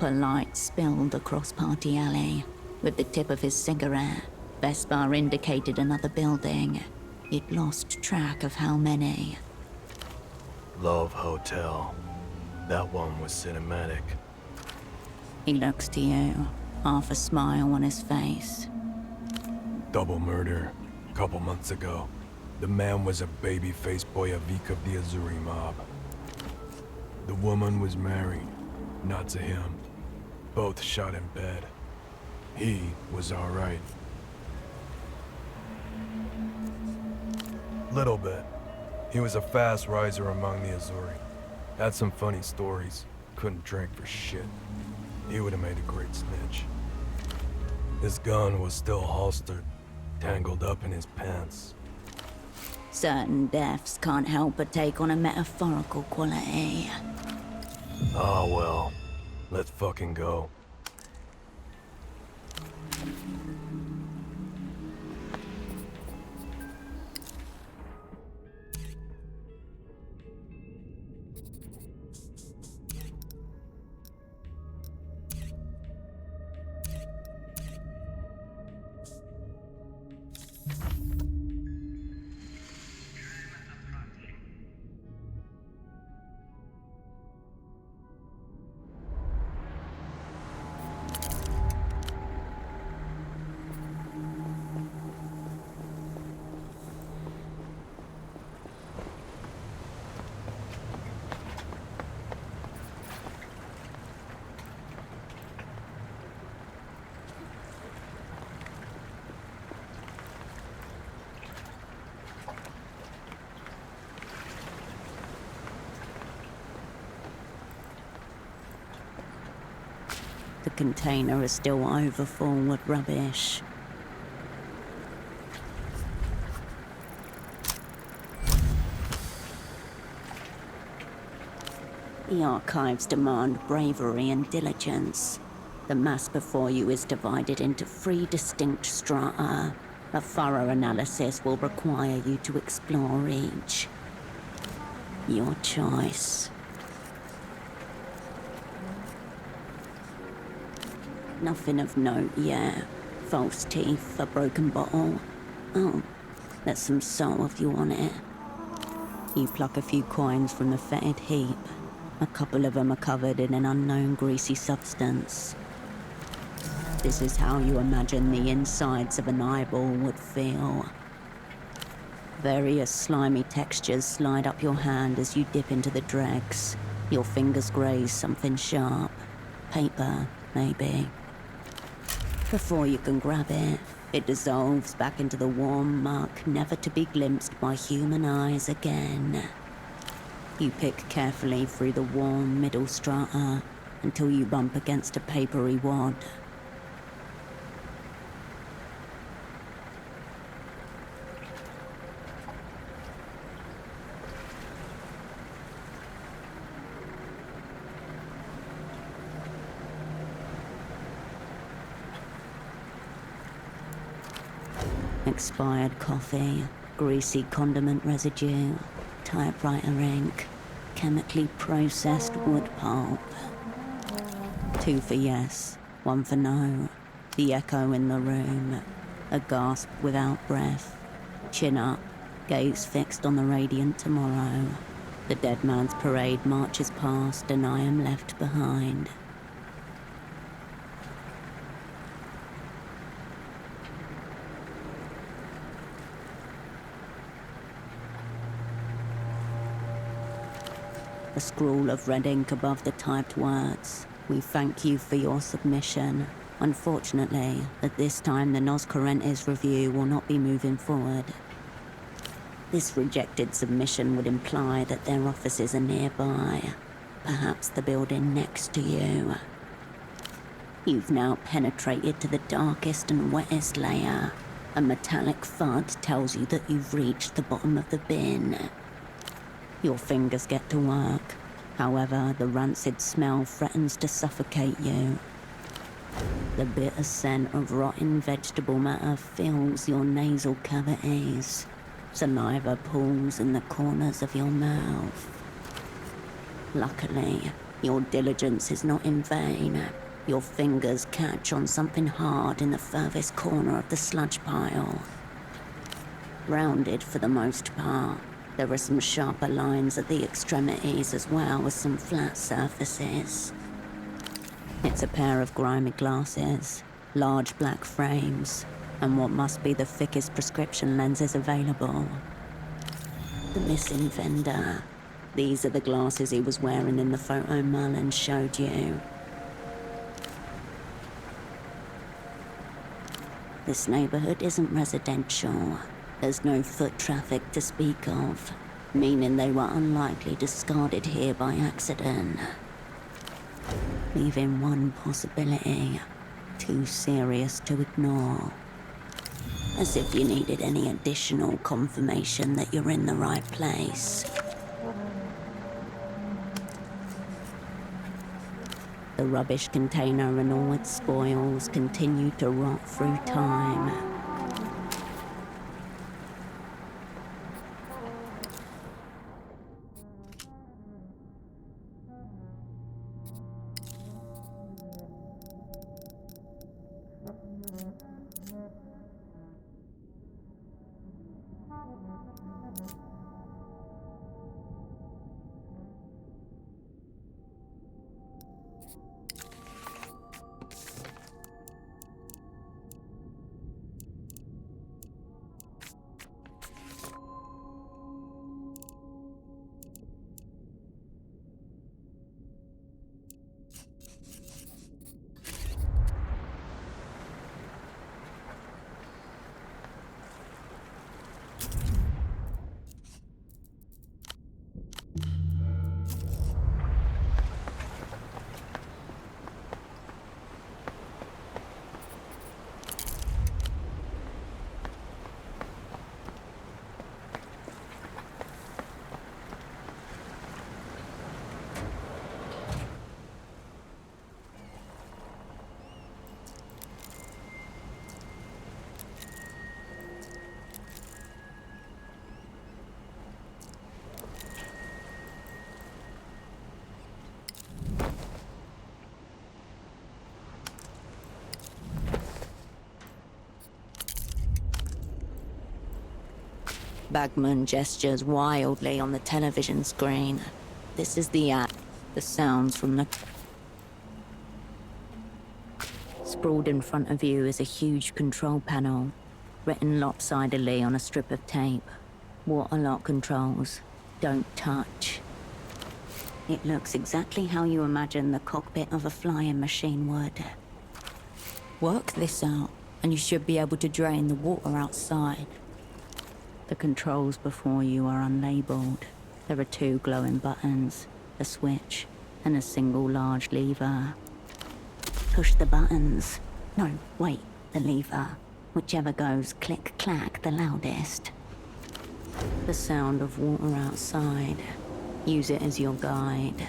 copper light spilled across Party Alley. With the tip of his cigarette, Vespar indicated another building. He'd lost track of how many. Love Hotel. That one was cinematic. He looks to you, half a smile on his face. Double murder. A couple months ago. The man was a baby-faced boyavik of the Azuri mob. The woman was married, not to him. Both shot in bed. He was alright. Little bit. He was a fast riser among the Azuri. Had some funny stories. Couldn't drink for shit. He would have made a great snitch. His gun was still holstered, tangled up in his pants. Certain deaths can't help but take on a metaphorical quality. Ah, well. Let's fucking go. The container is still overfull with rubbish. The archives demand bravery and diligence. The mass before you is divided into 3 distinct strata. A thorough analysis will require you to explore each. Your choice. Nothing of note yet. False teeth, a broken bottle. Oh, there's some salve on it. You pluck a few coins from the fetid heap. A couple of them are covered in an unknown greasy substance. This is how you imagine the insides of an eyeball would feel. Various slimy textures slide up your hand as you dip into the dregs. Your fingers graze something sharp. Paper, maybe. Before you can grab it, it dissolves back into the warm muck, never to be glimpsed by human eyes again. You pick carefully through the warm middle strata until you bump against a papery wad. Expired coffee, greasy condiment residue, typewriter ink, chemically processed wood pulp. 2 for yes, 1 for no. The echo in the room. A gasp without breath. Chin up, gaze fixed on the radiant tomorrow. The dead man's parade marches past and I am left behind. A scrawl of red ink above the typed words. We thank you for your submission. Unfortunately, at this time the Nos Correntes review will not be moving forward. This rejected submission would imply that their offices are nearby. Perhaps the building next to you. You've now penetrated to the darkest and wettest layer. A metallic thud tells you that you've reached the bottom of the bin. Your fingers get to work. However, the rancid smell threatens to suffocate you. The bitter scent of rotten vegetable matter fills your nasal cavities. Saliva pools in the corners of your mouth. Luckily, Your diligence is not in vain. Your fingers catch on something hard in the furthest corner of the sludge pile. Rounded for the most part, there are some sharper lines at the extremities as well as some flat surfaces. It's a pair of grimy glasses, large black frames, and what must be the thickest prescription lenses available. The missing vendor. These are the glasses he was wearing in the photo Merlin showed you. This neighborhood isn't residential. There's no foot traffic to speak of, meaning they were unlikely discarded here by accident. Leaving one possibility too serious to ignore. As if you needed any additional confirmation that you're in the right place. The rubbish container and all its spoils continue to rot through time. Bagman gestures wildly on the television screen. This is the app. The sounds from the... Sprawled in front of you is a huge control panel, written lopsidedly on a strip of tape. Water lock controls. Don't touch. It looks exactly how you imagine the cockpit of a flying machine would. Work this out, and you should be able to drain the water outside. The controls before you are unlabeled. There are 2 glowing buttons, a switch, and a single large lever. Push the buttons. No, wait, the lever. Whichever goes click-clack the loudest. The sound of water outside. Use it as your guide.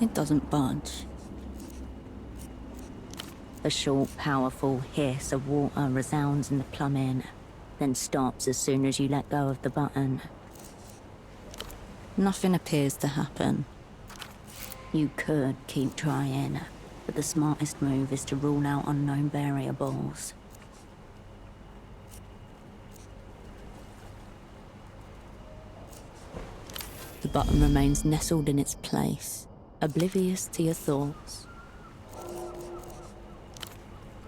It doesn't budge. A short, powerful hiss of water resounds in the plumbing, then stops as soon as you let go of the button. Nothing appears to happen. You could keep trying, but the smartest move is to rule out unknown variables. The button remains nestled in its place, oblivious to your thoughts.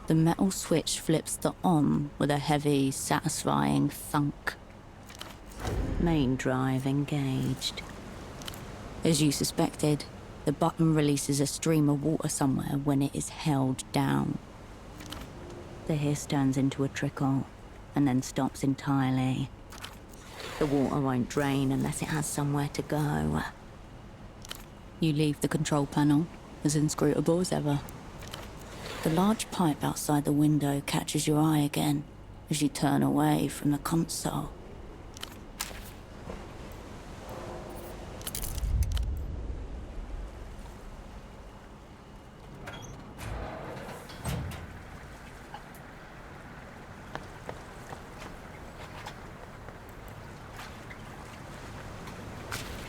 The metal switch flips to on with a heavy, satisfying thunk. Main drive engaged. As you suspected, the button releases a stream of water somewhere when it is held down. The hiss turns into a trickle, and then stops entirely. The water won't drain unless it has somewhere to go. You leave the control panel, as inscrutable as ever. The large pipe outside the window catches your eye again as you turn away from the console.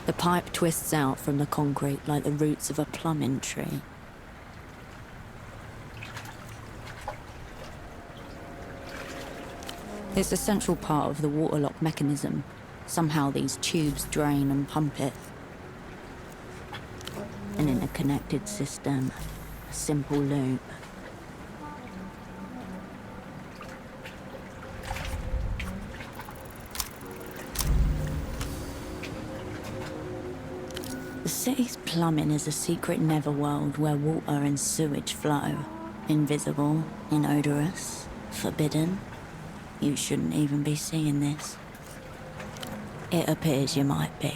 The pipe twists out from the concrete like the roots of a plumbing tree. It's a central part of the waterlock mechanism. Somehow these tubes drain and pump it. An interconnected system, a simple loop. The city's plumbing is a secret netherworld where water and sewage flow. Invisible, inodorous, forbidden. You shouldn't even be seeing this. It appears you might be.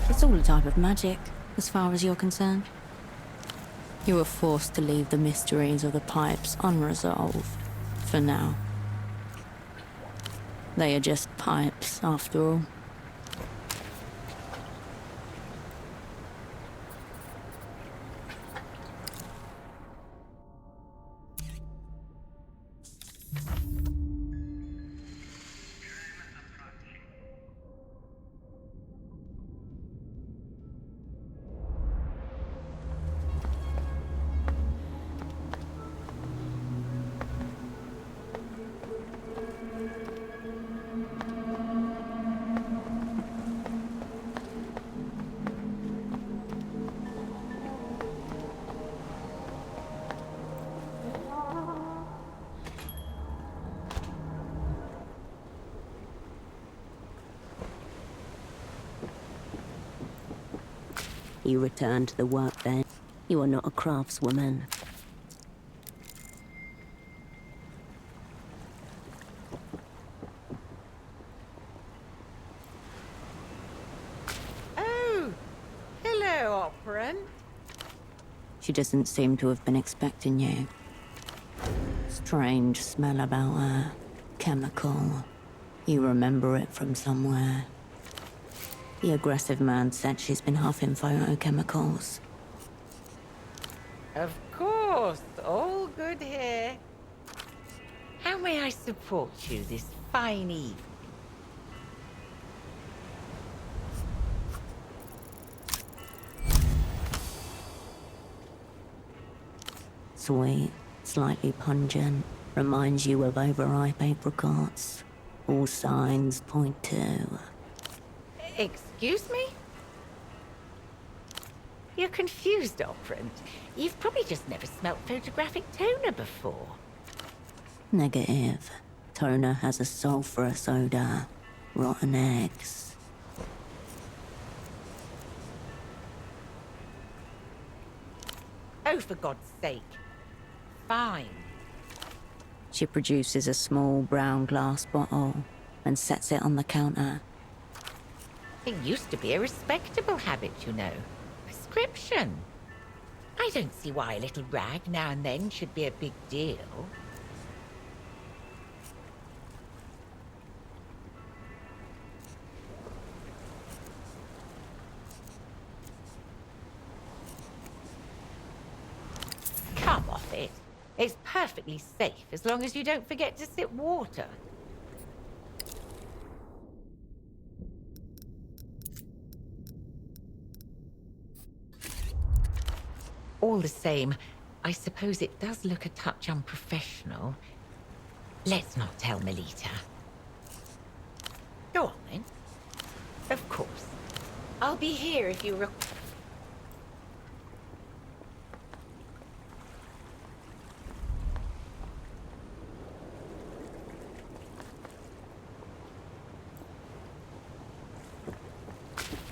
It's all a type of magic, as far as you're concerned. You were forced to leave the mysteries of the pipes unresolved, for now. They are just pipes, after all. You return to the workbench. You are not a craftswoman. Oh, hello, operant. She doesn't seem to have been expecting you. Strange smell about her. Chemical. You remember it from somewhere. The aggressive man said she's been huffing photochemicals. Of course, all good here. How may I support you this fine evening? Sweet, slightly pungent, reminds you of overripe apricots. All signs point to... Excuse me? You're confused, operant. You've probably just never smelt photographic toner before. Negative. Toner has a sulfurous odor. Rotten eggs. Oh, for God's sake. Fine. She produces a small brown glass bottle and sets it on the counter. It used to be a respectable habit, you know. Prescription. I don't see why a little rag now and then should be a big deal. Come off it. It's perfectly safe as long as you don't forget to sip water. All the same, I suppose it does look a touch unprofessional. Let's not tell Melita. Go on, then. Of course. I'll be here if you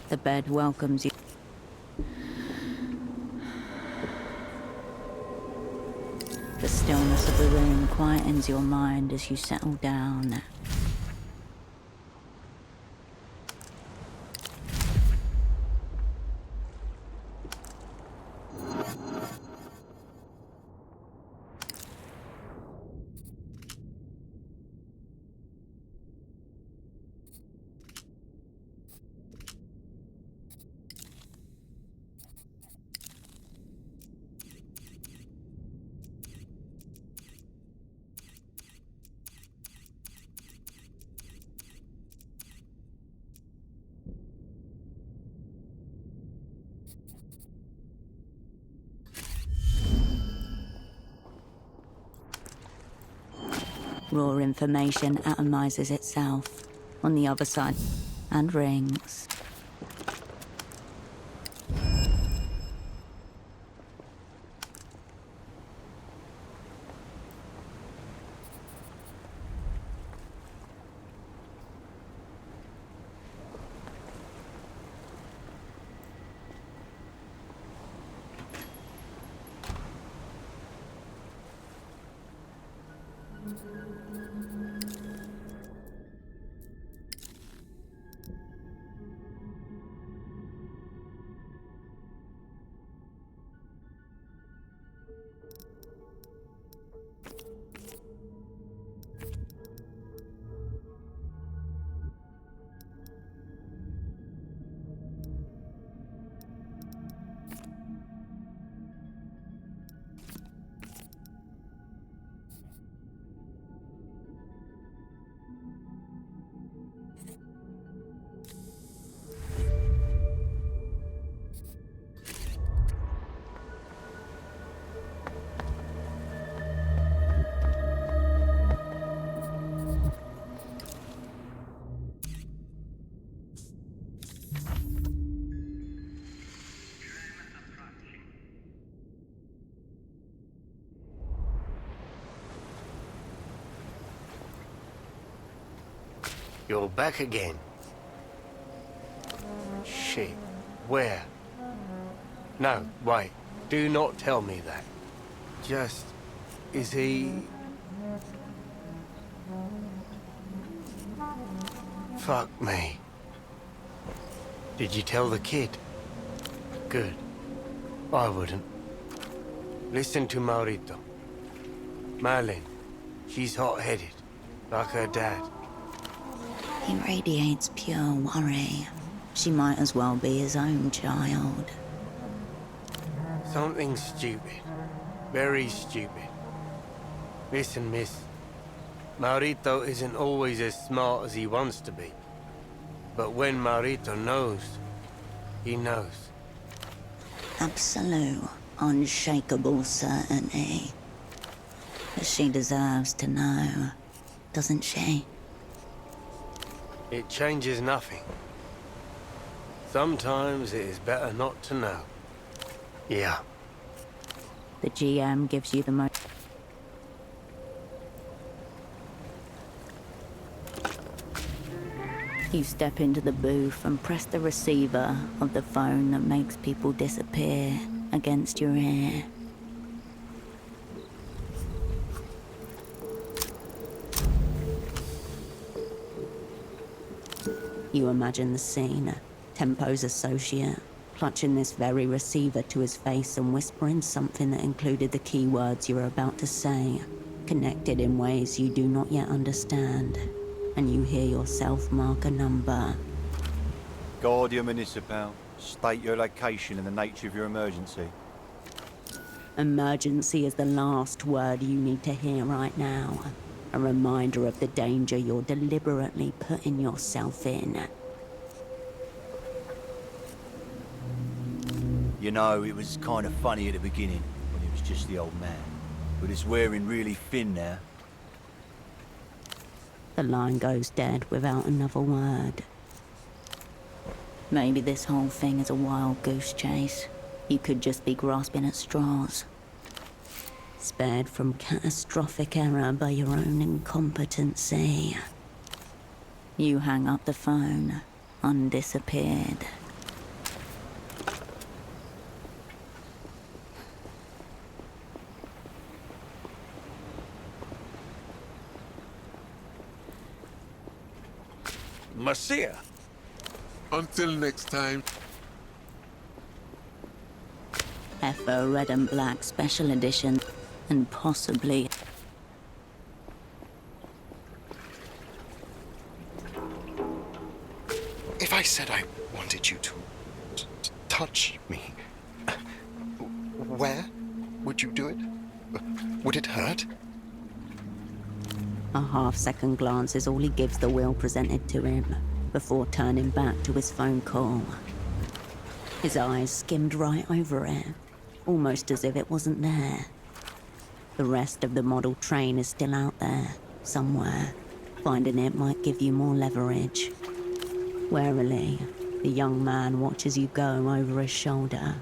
The bed welcomes you. The stillness of the room quietens your mind as you settle down. Raw information atomizes itself on the other side and rings. You're back again. Shit. Where? No, wait. Do not tell me that. Just... is he... Fuck me. Did you tell the kid? Good. I wouldn't. Listen to Maurito. Marlene. She's hot-headed. Like her dad. He radiates pure worry. She might as well be his own child. Something stupid. Very stupid. Listen, miss. Maurito isn't always as smart as he wants to be. But when Maurito knows, he knows. Absolute, unshakable certainty. But she deserves to know, doesn't she? It changes nothing. Sometimes it is better not to know. Yeah. The GM gives you the most... You step into the booth and press the receiver of the phone that makes people disappear against your ear. You imagine the scene. Tempo's associate, clutching this very receiver to his face and whispering something that included the keywords you were about to say, connected in ways you do not yet understand. And you hear yourself mark a number. Guardia Municipal, state your location and the nature of your emergency. Emergency is the last word you need to hear right now. A reminder of the danger you're deliberately putting yourself in. You know, it was kind of funny at the beginning, when it was just the old man. But it's wearing really thin now. The line goes dead without another word. Maybe this whole thing is a wild goose chase. You could just be grasping at straws. Spared from catastrophic error by your own incompetency. You hang up the phone, undisappeared. Marcia. Until next time. FO Red and Black Special Edition, and possibly... If I said I wanted you to touch me, where would you do it? Would it hurt? A half-second glance is all he gives the will presented to him, before turning back to his phone call. His eyes skimmed right over it, almost as if it wasn't there. The rest of the model train is still out there, somewhere. Finding it might give you more leverage. Warily, the young man watches you go over his shoulder.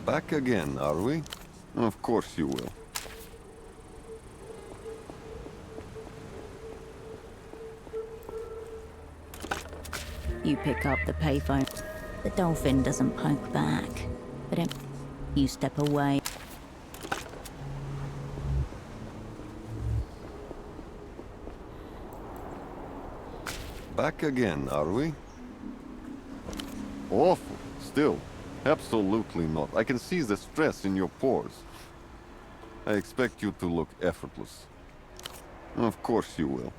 Back again, are we? Of course you will. You pick up the payphone. The dolphin doesn't poke back, but you step away. Back again, are we? Awful. Still. Absolutely not. I can see the stress in your pores. I expect you to look effortless. Of course you will.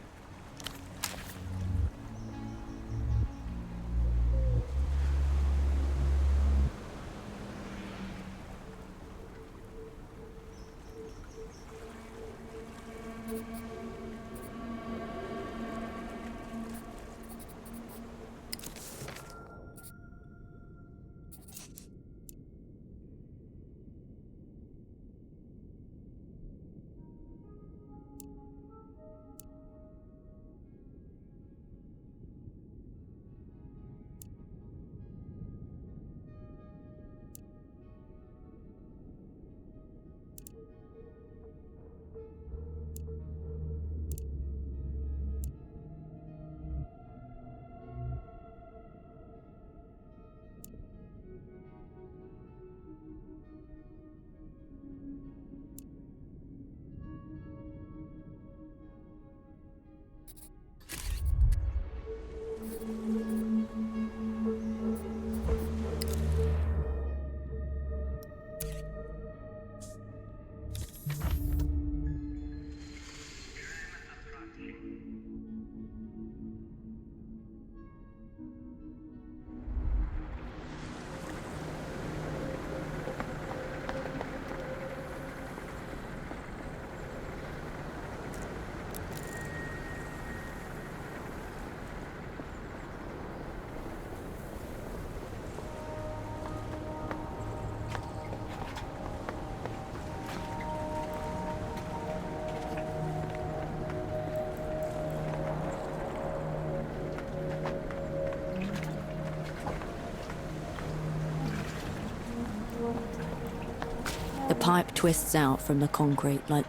The pipe twists out from the concrete like...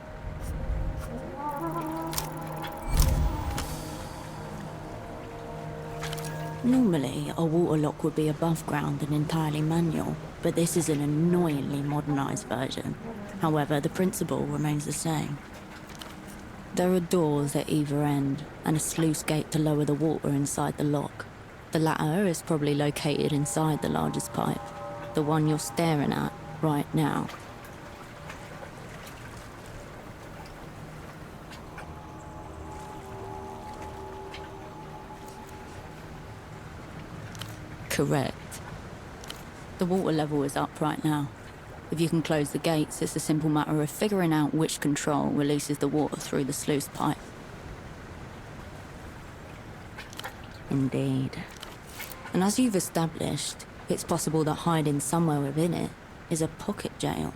Normally, a water lock would be above ground and entirely manual, but this is an annoyingly modernized version. However, the principle remains the same. There are doors at either end, and a sluice gate to lower the water inside the lock. The latter is probably located inside the largest pipe, the one you're staring at right now. Correct. The water level is up right now. If you can close the gates, it's a simple matter of figuring out which control releases the water through the sluice pipe. Indeed. And as you've established, it's possible that hiding somewhere within it is a pocket jail.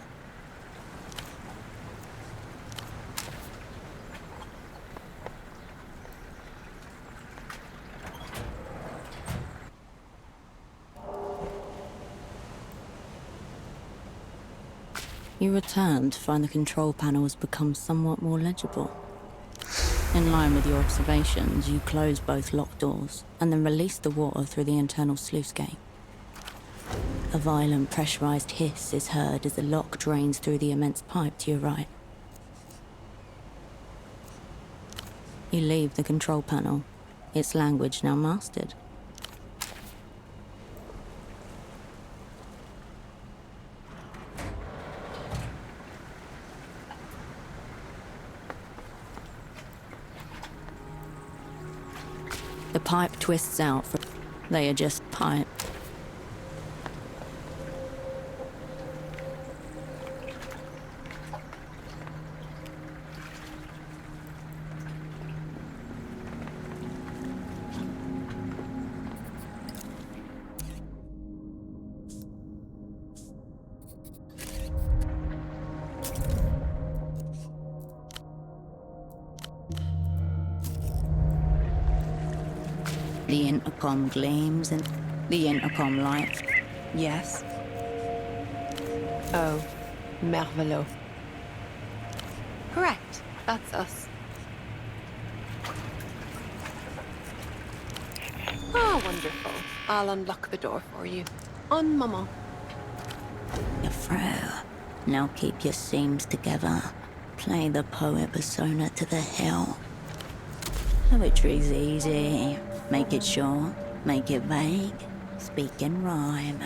You return to find the control panel has become somewhat more legible. In line with your observations, you close both lock doors and then release the water through the internal sluice gate. A violent pressurized hiss is heard as the lock drains through the immense pipe to your right. You leave the control panel, its language now mastered. The pipe twists out from... They are just pipe. The intercom gleams and the intercom lights. Yes? Oh, Mervelot. Correct. That's us. Oh, wonderful. I'll unlock the door for you. On Maman. Your Frau. Now keep your seams together. Play the poet persona to the hill. Poetry's easy. Make it short, make it vague, speak in rhyme.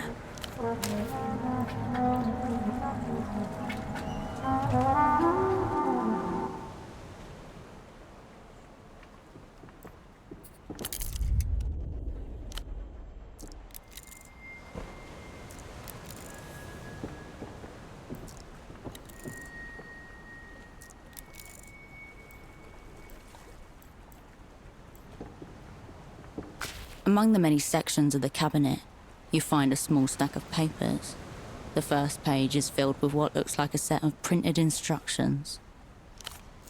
Among the many sections of the cabinet, you find a small stack of papers. The first page is filled with what looks like a set of printed instructions.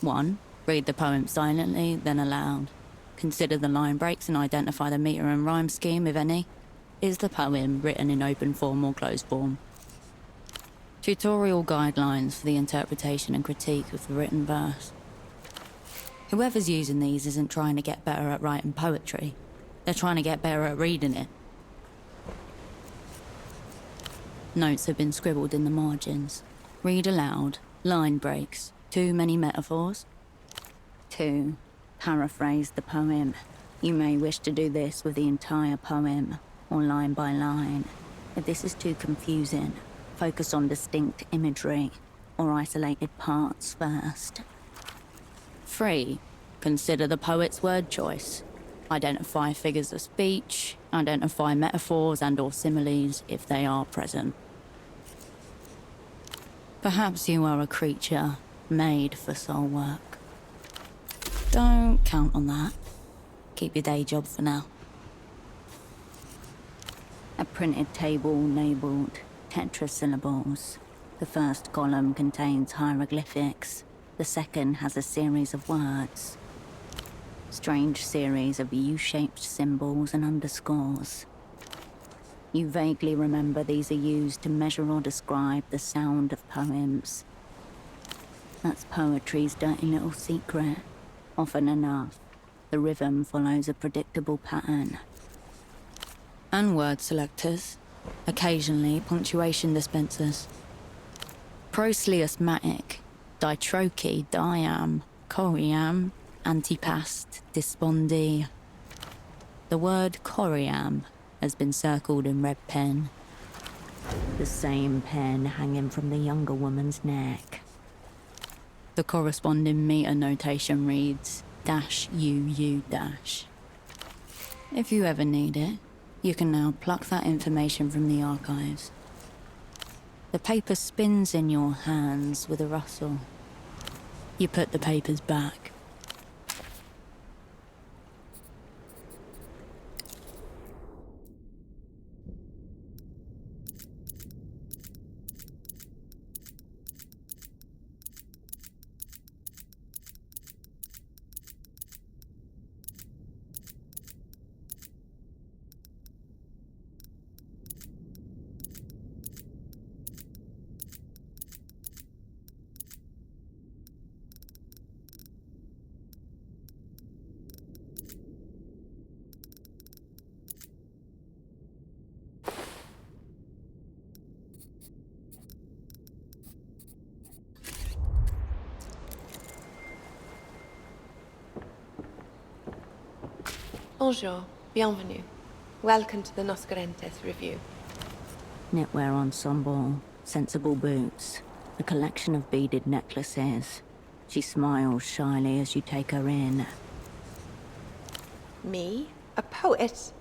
1. Read the poem silently, then aloud. Consider the line breaks and identify the meter and rhyme scheme, if any. Is the poem written in open form or closed form? Tutorial guidelines for the interpretation and critique of the written verse. Whoever's using these isn't trying to get better at writing poetry. They're trying to get better at reading it. Notes have been scribbled in the margins. Read aloud, line breaks, too many metaphors. 2. Paraphrase the poem. You may wish to do this with the entire poem, or line by line. If this is too confusing, focus on distinct imagery, or isolated parts first. 3. Consider the poet's word choice. Identify figures of speech, identify metaphors and/or similes if they are present. Perhaps you are a creature made for soul work. Don't count on that. Keep your day job for now. A printed table labelled tetrasyllables. The first column contains hieroglyphics. The second has a series of words. Strange series of U-shaped symbols and underscores. You vaguely remember these are used to measure or describe the sound of poems. That's poetry's dirty little secret. Often enough, the rhythm follows a predictable pattern. And word selectors. Occasionally, punctuation dispensers. Proselyusmatic, ditroche, diam, coriam, antipast, dispondi. The word coriam has been circled in red pen. The same pen hanging from the younger woman's neck. The corresponding meter notation reads -UU-. If you ever need it, you can now pluck that information from the archives. The paper spins in your hands with a rustle. You put the papers back. Bonjour, bienvenue. Welcome to the Noscarentes review. Knitwear ensemble, sensible boots, a collection of beaded necklaces. She smiles shyly as you take her in. Me? A poet?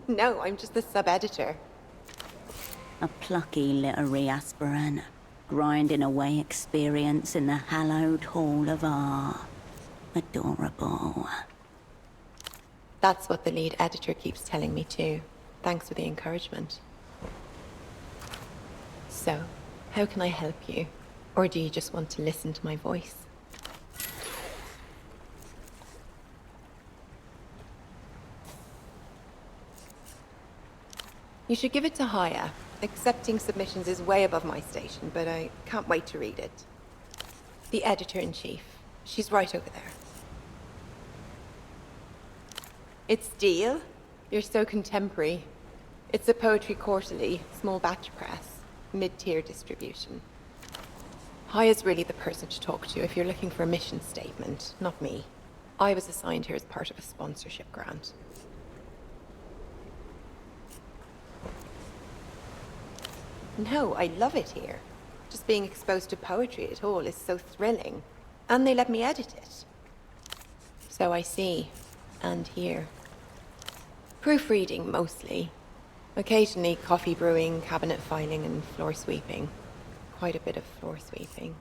No, I'm just the sub-editor. A plucky literary aspirant, grinding away experience in the hallowed hall of art. Adorable. That's what the lead editor keeps telling me too. Thanks for the encouragement. So, how can I help you? Or do you just want to listen to my voice? You should give it to Haya. Accepting submissions is way above my station, but I can't wait to read it. The editor-in-chief. She's right over there. It's Deal. You're so contemporary. It's a poetry quarterly, small batch press, mid-tier distribution. Haya's really the person to talk to if you're looking for a mission statement, not me. I was assigned here as part of a sponsorship grant. No, I love it here. Just being exposed to poetry at all is so thrilling. And they let me edit it. So I see, and hear. Proofreading, mostly. Occasionally coffee brewing, cabinet filing, and floor sweeping. Quite a bit of floor sweeping.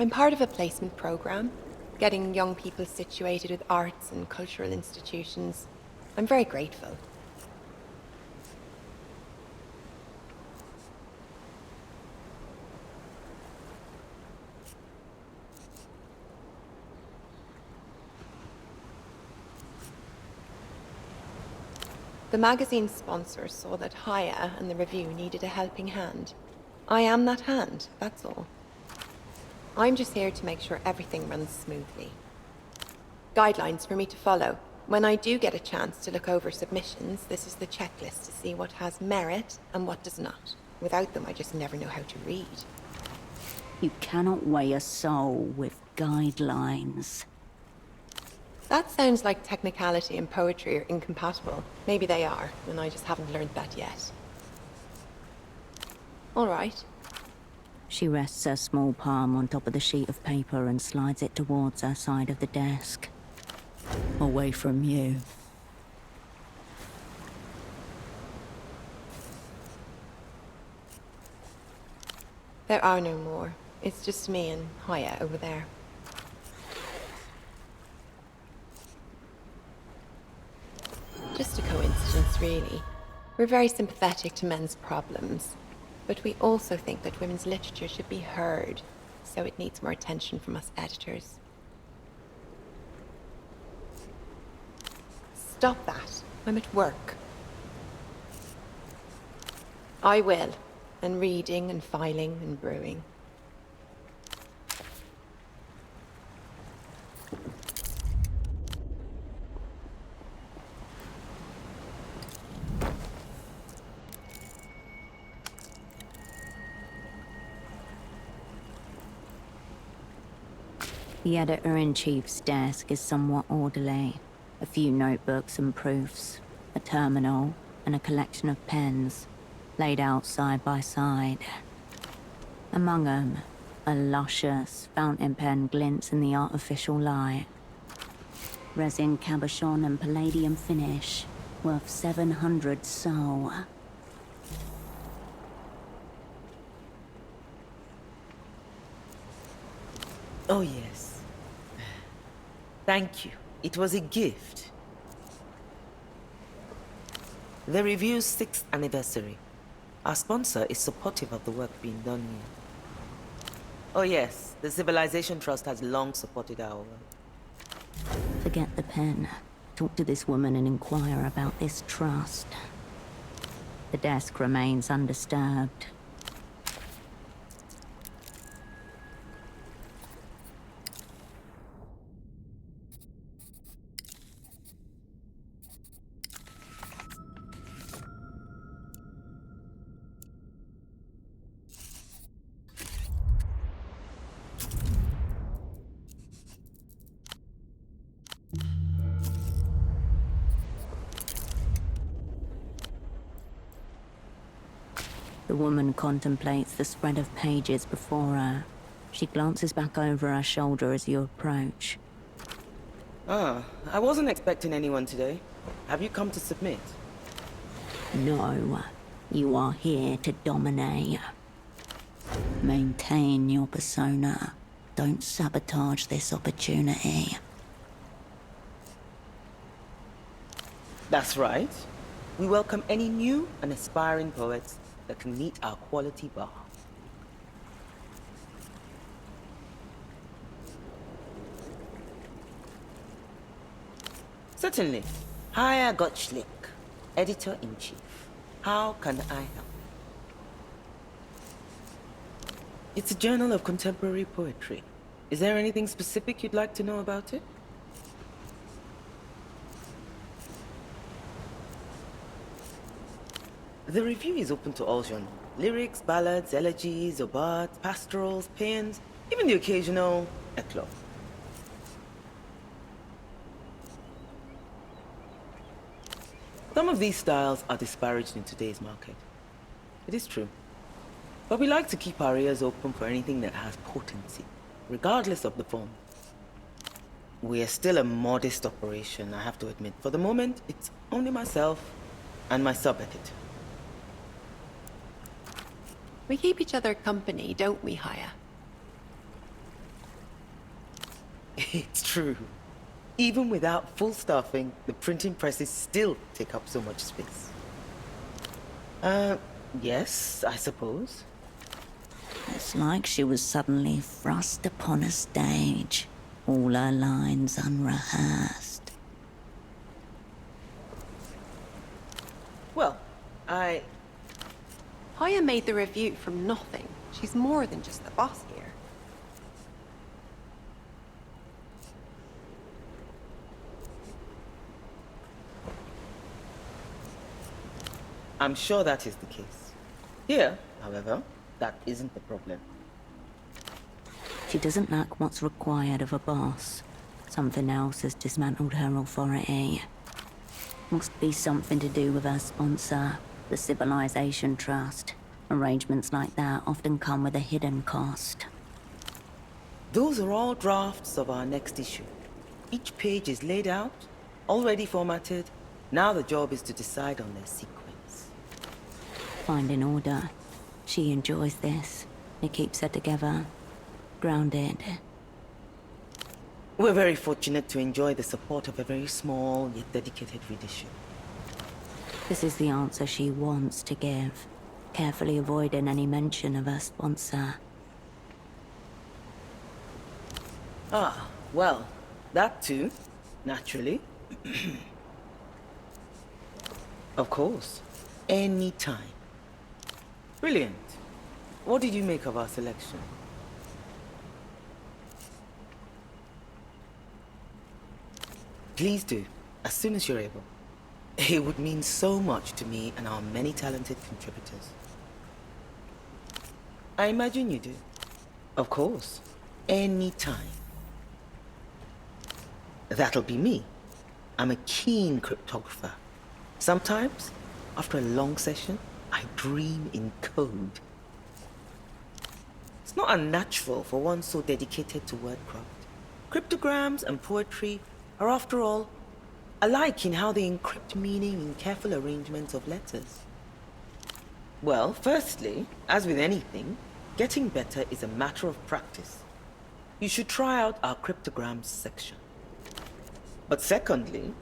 I'm part of a placement program, getting young people situated with arts and cultural institutions. I'm very grateful. The magazine's sponsors saw that Haya and the review needed a helping hand. I am that hand, that's all. I'm just here to make sure everything runs smoothly. Guidelines for me to follow. When I do get a chance to look over submissions, this is the checklist to see what has merit and what does not. Without them, I just never know how to read. You cannot weigh a soul with guidelines. That sounds like technicality and poetry are incompatible. Maybe they are, and I just haven't learned that yet. All right. She rests her small palm on top of the sheet of paper and slides it towards her side of the desk. Away from you. There are no more. It's just me and Haya over there. Just a coincidence, really. We're very sympathetic to men's problems, but we also think that women's literature should be heard, so it needs more attention from us editors. Stop that. I'm at work. I will, and reading and filing and brewing. The editor-in-chief's desk is somewhat orderly. A few notebooks and proofs, a terminal, and a collection of pens, laid out side by side. Among them, a luscious fountain pen glints in the artificial light. Resin cabochon and palladium finish, worth 700 sol. Oh, yes. Thank you. It was a gift. The review's 6th anniversary. Our sponsor is supportive of the work being done here. Oh, yes. The Civilization Trust has long supported our work. Forget the pen. Talk to this woman and inquire about this trust. The desk remains undisturbed. The woman contemplates the spread of pages before her. She glances back over her shoulder as you approach. Ah, I wasn't expecting anyone today. Have you come to submit? No, you are here to dominate. Maintain your persona. Don't sabotage this opportunity. That's right. We welcome any new and aspiring poets that can meet our quality bar. Certainly. Haya Gottschlick, Editor-in-Chief. How can I help? It's a journal of contemporary poetry. Is there anything specific you'd like to know about it? The review is open to all genres. Lyrics, ballads, elegies, obads, pastorals, paeans, even the occasional eclogue. Some of these styles are disparaged in today's market. It is true. But we like to keep our ears open for anything that has potency, regardless of the form. We are still a modest operation, I have to admit. For the moment, it's only myself and my sub-editor. We keep each other company, don't we, Haya? It's true. Even without full staffing, the printing presses still take up so much space. Yes, I suppose. It's like she was suddenly thrust upon a stage, all her lines unrehearsed. Well, Haya made the review from nothing. She's more than just the boss here. I'm sure that is the case. Here, however, that isn't the problem. She doesn't lack what's required of a boss. Something else has dismantled her authority. Must be something to do with her sponsor, the Civilization Trust. Arrangements like that often come with a hidden cost. Those are all drafts of our next issue. Each page is laid out, already formatted. Now the job is to decide on their sequence. Finding order. She enjoys this. It keeps her together. Grounded. We're very fortunate to enjoy the support of a very small yet dedicated readership. This is the answer she wants to give, carefully avoiding any mention of her sponsor. Ah, well, that too, naturally. Of course, any time. Brilliant. What did you make of our selection? Please do, as soon as you're able. It would mean so much to me and our many talented contributors. I imagine you do. Of course, any time. That'll be me. I'm a keen cryptographer. Sometimes, after a long session, I dream in code. It's not unnatural for one so dedicated to wordcraft. Cryptograms and poetry are, after all, alike in how they encrypt meaning in careful arrangements of letters. Well, firstly, as with anything, getting better is a matter of practice. You should try out our cryptograms section. But secondly,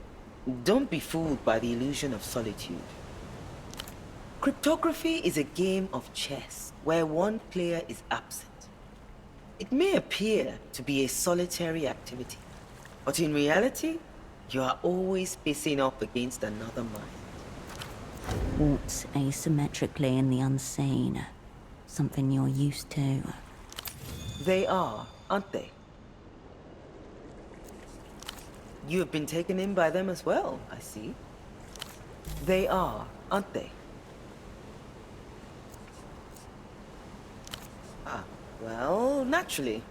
don't be fooled by the illusion of solitude. Cryptography is a game of chess where one player is absent. It may appear to be a solitary activity, but in reality, you are always facing up against another mind. Walks asymmetrically in the unseen. Something you're used to. They are, aren't they? You have been taken in by them as well, I see. They are, aren't they? Ah, well, naturally.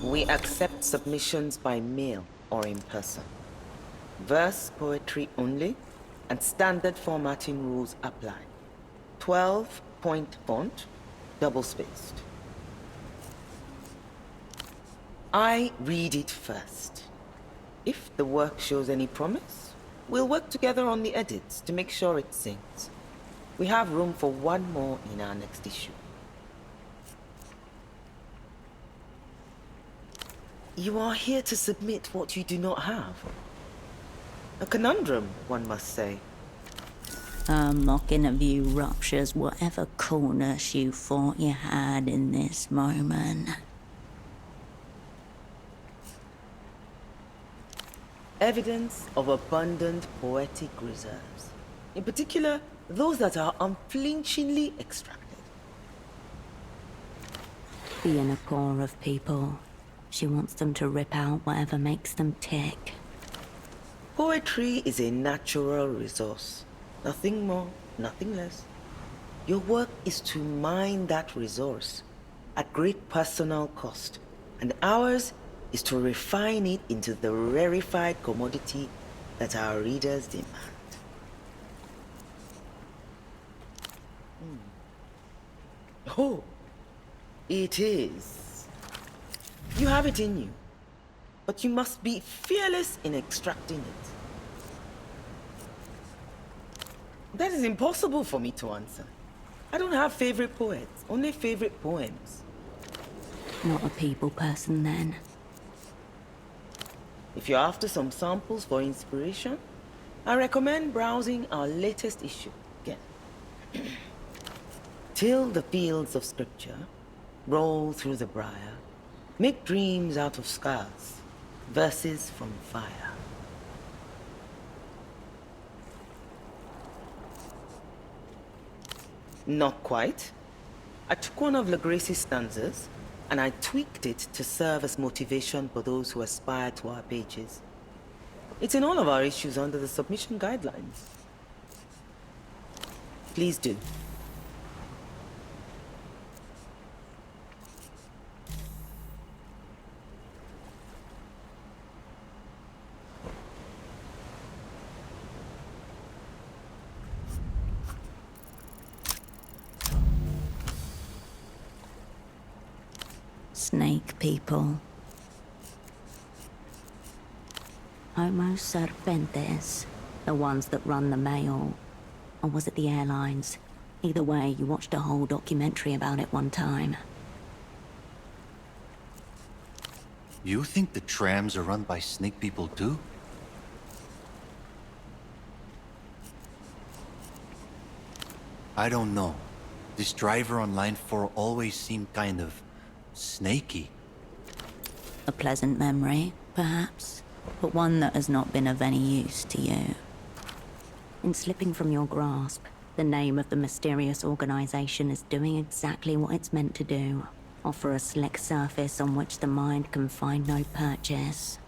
We accept submissions by mail or in person. Verse, poetry only, and standard formatting rules apply. 12-point font, double-spaced. I read it first. If the work shows any promise, we'll work together on the edits to make sure it syncs. We have room for one more in our next issue. You are here to submit what you do not have. A conundrum, one must say. A mock interview ruptures whatever coolness you thought you had in this moment. Evidence of abundant poetic reserves. In particular, those that are unflinchingly extracted. Being a core of people, she wants them to rip out whatever makes them tick. Poetry is a natural resource. Nothing more, nothing less. Your work is to mine that resource at great personal cost, and ours is to refine it into the rarefied commodity that our readers demand. Oh, it is. You have it in you, but you must be fearless in extracting it. That is impossible for me to answer. I don't have favorite poets, only favorite poems. Not a people person, then. If you're after some samples for inspiration, I recommend browsing our latest issue again. Till the fields of scripture roll through the briar, make dreams out of scars, verses from fire. Not quite. I took one of LaGrace's stanzas and I tweaked it to serve as motivation for those who aspire to our pages. It's in all of our issues under the submission guidelines. Please do. Snake people. Homo serpentes, the ones that run the mail. Or was it the airlines? Either way, you watched a whole documentary about it one time. You think the trams are run by snake people too? I don't know. This driver on line 4 always seemed kind of snaky. A pleasant memory, perhaps, but one that has not been of any use to you. In slipping from your grasp, the name of the mysterious organization is doing exactly what it's meant to do. Offer a slick surface on which the mind can find no purchase.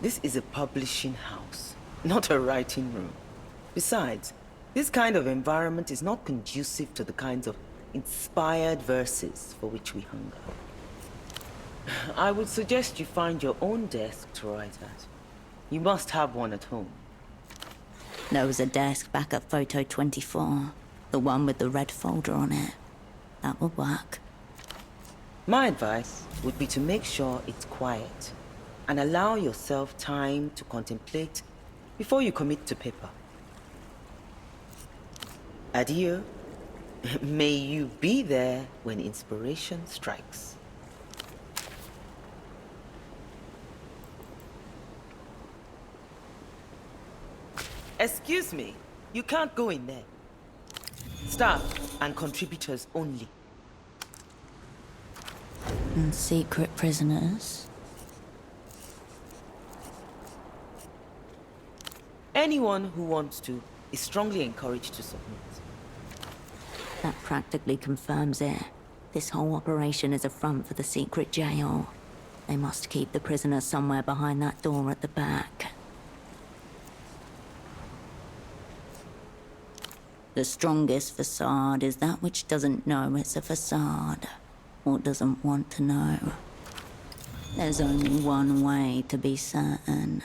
This is a publishing house, not a writing room. Besides, this kind of environment is not conducive to the kinds of inspired verses for which we hunger. I would suggest you find your own desk to write at. You must have one at home. There was a desk back at Photo 24, the one with the red folder on it. That would work. My advice would be to make sure it's quiet and allow yourself time to contemplate before you commit to paper. Adieu. May you be there when inspiration strikes. Excuse me, you can't go in there. Staff and contributors only. And secret prisoners? Anyone who wants to is strongly encouraged to submit. That practically confirms it. This whole operation is a front for the secret jail. They must keep the prisoners somewhere behind that door at the back. The strongest facade is that which doesn't know it's a facade, or doesn't want to know. There's only one way to be certain.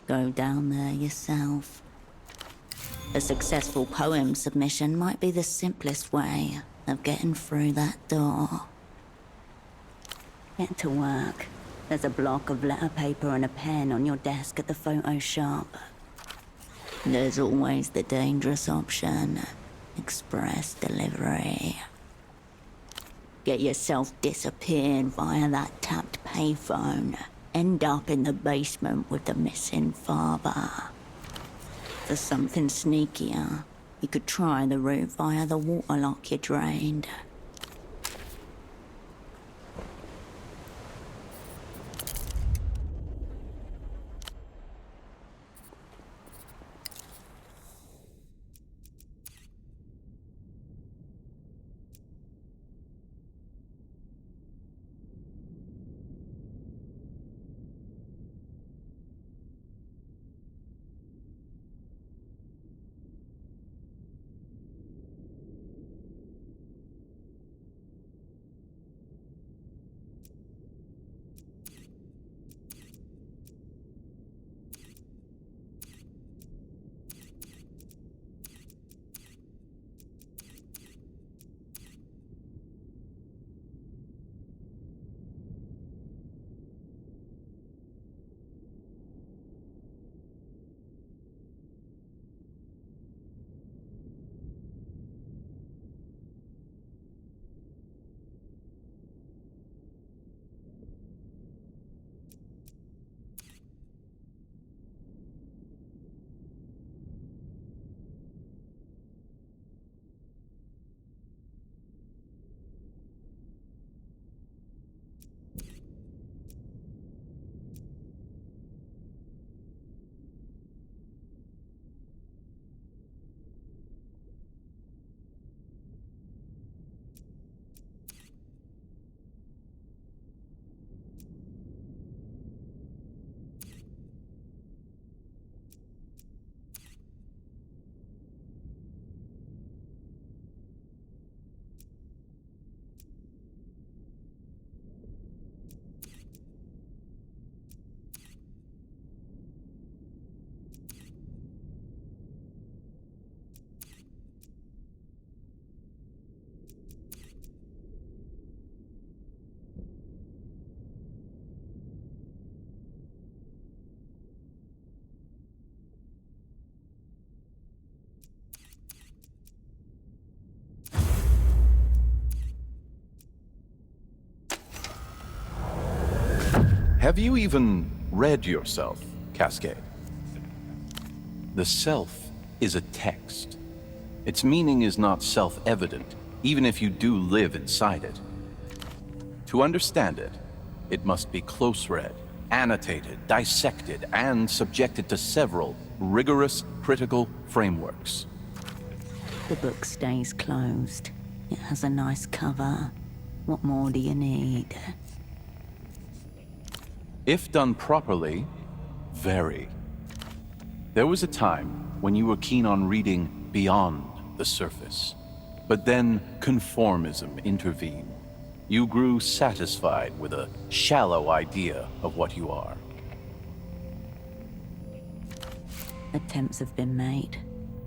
Go down there yourself. A successful poem submission might be the simplest way of getting through that door. Get to work. There's a block of letter paper and a pen on your desk at the photo shop. There's always the dangerous option. Express delivery. Get yourself disappeared via that tapped payphone. End up in the basement with the missing father. For something sneakier, you could try the route via the water lock you drained. Have you even read yourself, Cascade? The self is a text. Its meaning is not self-evident, even if you do live inside it. To understand it, it must be close-read, annotated, dissected, and subjected to several rigorous critical frameworks. The book stays closed. It has a nice cover. What more do you need? If done properly, Very. There was a time when you were keen on reading beyond the surface. But then conformism intervened. You grew satisfied with a shallow idea of what you are. Attempts have been made.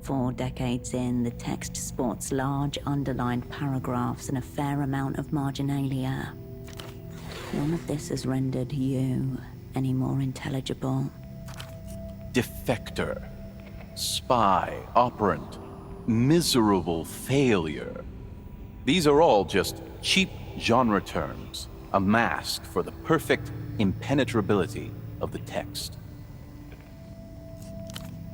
4 decades in, the text sports large underlined paragraphs and a fair amount of marginalia. None of this has rendered you any more intelligible. Defector, spy, operant, miserable failure. These are all just cheap genre terms, a mask for the perfect impenetrability of the text.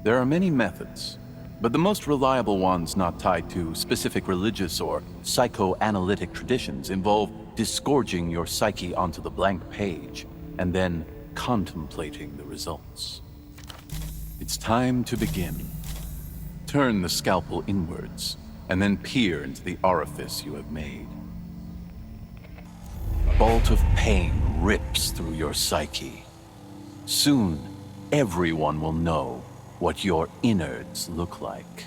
There are many methods, but the most reliable ones not tied to specific religious or psychoanalytic traditions involve disgorging your psyche onto the blank page and then contemplating the results. It's time to begin. Turn the scalpel inwards, and then peer into the orifice you have made. A bolt of pain rips through your psyche. Soon, everyone will know what your innards look like.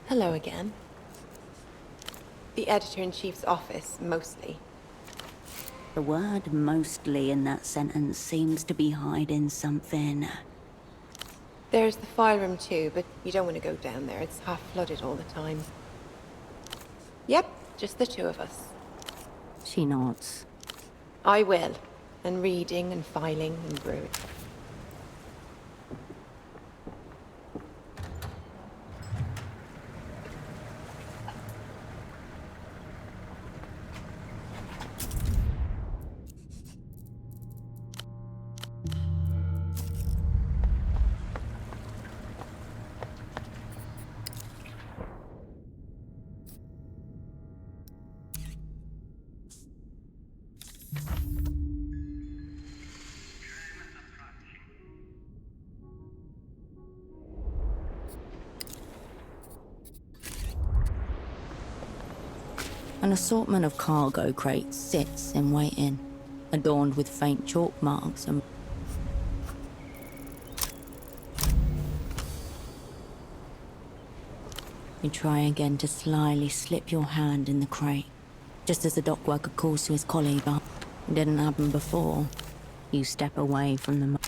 Hello again. The editor-in-chief's office, mostly. The word mostly in that sentence seems to be hiding something. There's the file room too, but you don't want to go down there. It's half flooded all the time. Yep, just the 2 of us. She nods. I will. And reading and filing and brewing. An assortment of cargo crates sits in waiting, adorned with faint chalk marks and... You try again to slyly slip your hand in the crate, just as the dock worker calls to his colleague, but it didn't happen before. You step away from the...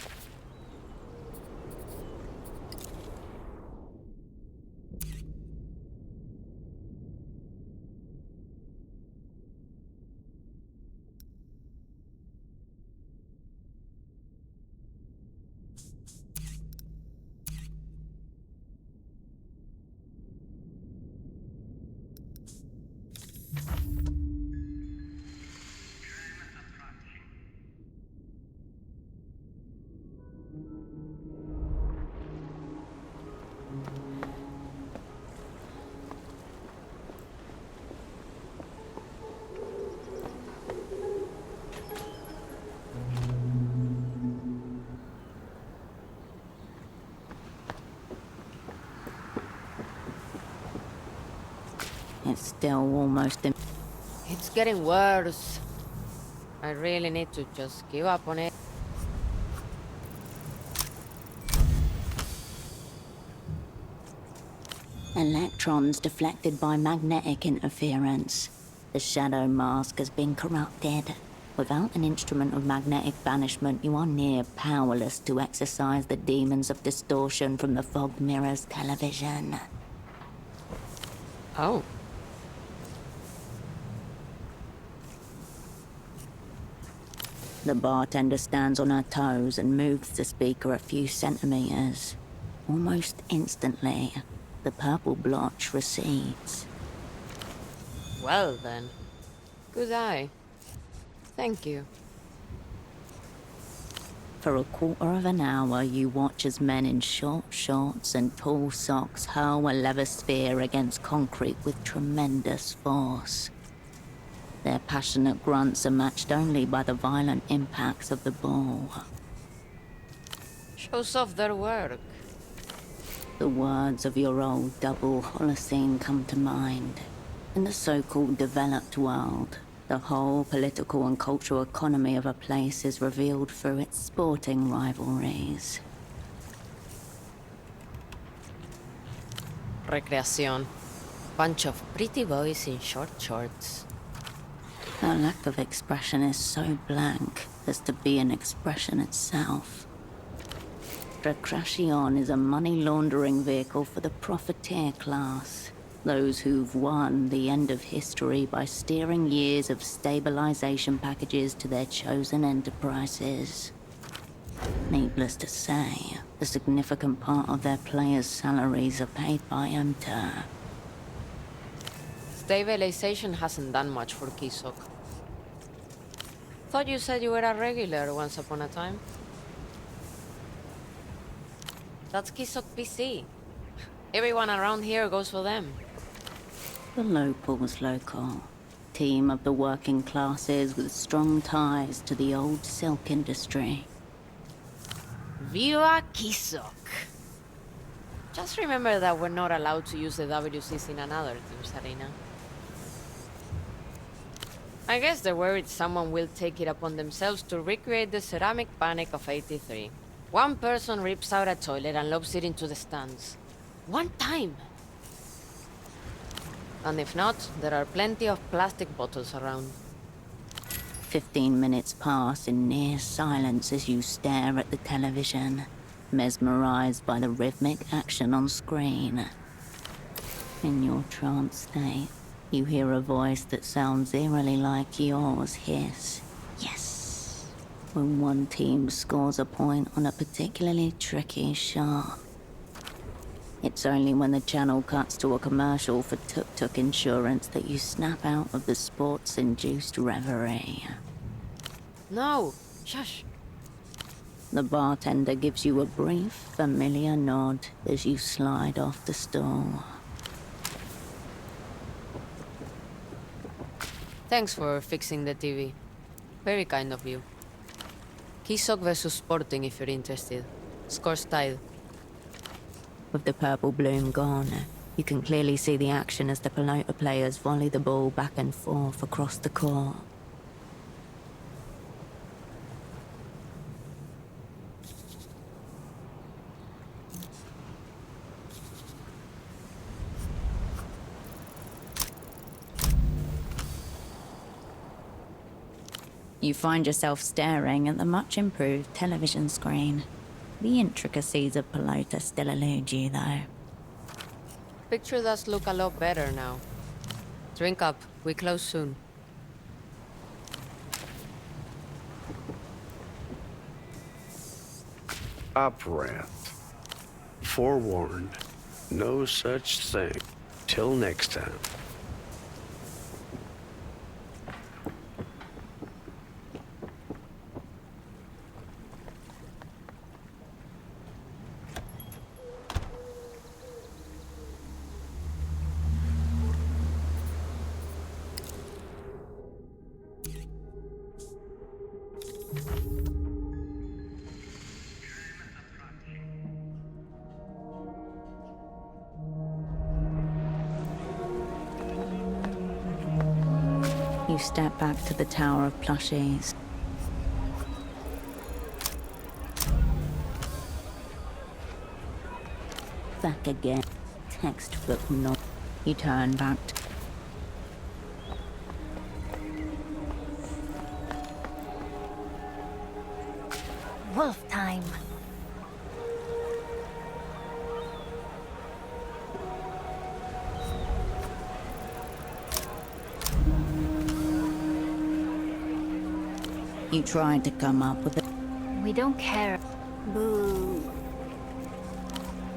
It's still almost... It's getting worse. I really need to just give up on it. Electrons deflected by magnetic interference. The shadow mask has been corrupted. Without an instrument of magnetic banishment, you are near powerless to exorcise the demons of distortion from the fog mirror's television. Oh. The bartender stands on her toes and moves the speaker a few centimeters. Almost instantly, the purple blotch recedes. Well then. Good eye. Thank you. For a quarter of an hour, you watch as men in short shorts and tall socks hurl a leather sphere against concrete with tremendous force. Their passionate grunts are matched only by the violent impacts of the ball. Shows off their work. The words of your old double Holocene come to mind. In the so-called developed world, the whole political and cultural economy of a place is revealed through its sporting rivalries. Recreación. Bunch of pretty boys in short shorts. Their lack of expression is so blank as to be an expression itself. Recreación is a money-laundering vehicle for the profiteer class. Those who've won the end of history by steering years of stabilization packages to their chosen enterprises. Needless to say, a significant part of their players' salaries are paid by MTER. Stabilization hasn't done much for Kisok. Thought you said you were a regular once upon a time. That's Kisok PC. Everyone around here goes for them. The locals local. Team of the working classes with strong ties to the old silk industry. Viva Kisok! Just remember that we're not allowed to use the WCs in another team's arena. I guess they're worried someone will take it upon themselves to recreate the ceramic panic of '83. One person rips out a toilet and lobs it into the stands. One time! And if not, there are plenty of plastic bottles around. 15 minutes pass in near silence as you stare at the television, mesmerized by the rhythmic action on screen. In your trance state, you hear a voice that sounds eerily like yours hiss, "Yes," when one team scores a point on a particularly tricky shot. It's only when the channel cuts to a commercial for tuk-tuk insurance that you snap out of the sports-induced reverie. No! Shush! The bartender gives you a brief, familiar nod as you slide off the stool. Thanks for fixing the TV. Very kind of you. Kisok versus Sporting if you're interested. Scores tied. With the purple bloom gone, you can clearly see the action as the Pelota players volley the ball back and forth across the court. You find yourself staring at the much-improved television screen. The intricacies of Pelota still elude you, though. Picture does look a lot better now. Drink up. We close soon. Operath. Forewarned. No such thing. Till next time. You step back to the Tower of Plushies. Back again. Textbook not. You turn back to... Wolf time. You tried to come up with it. We don't care. Boo.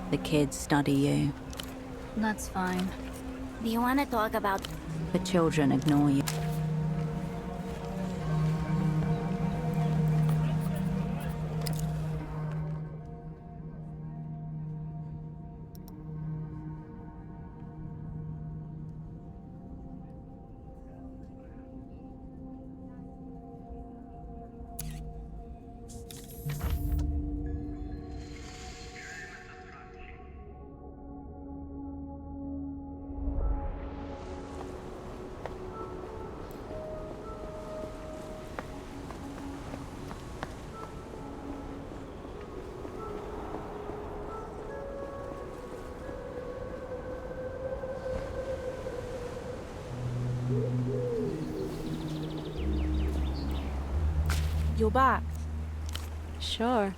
The kids study you. That's fine. Do you want to talk about... The children ignore you. You're back. Sure.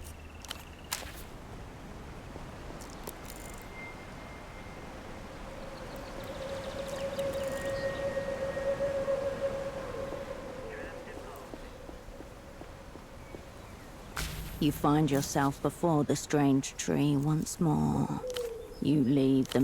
You find yourself before the strange tree once more. You leave the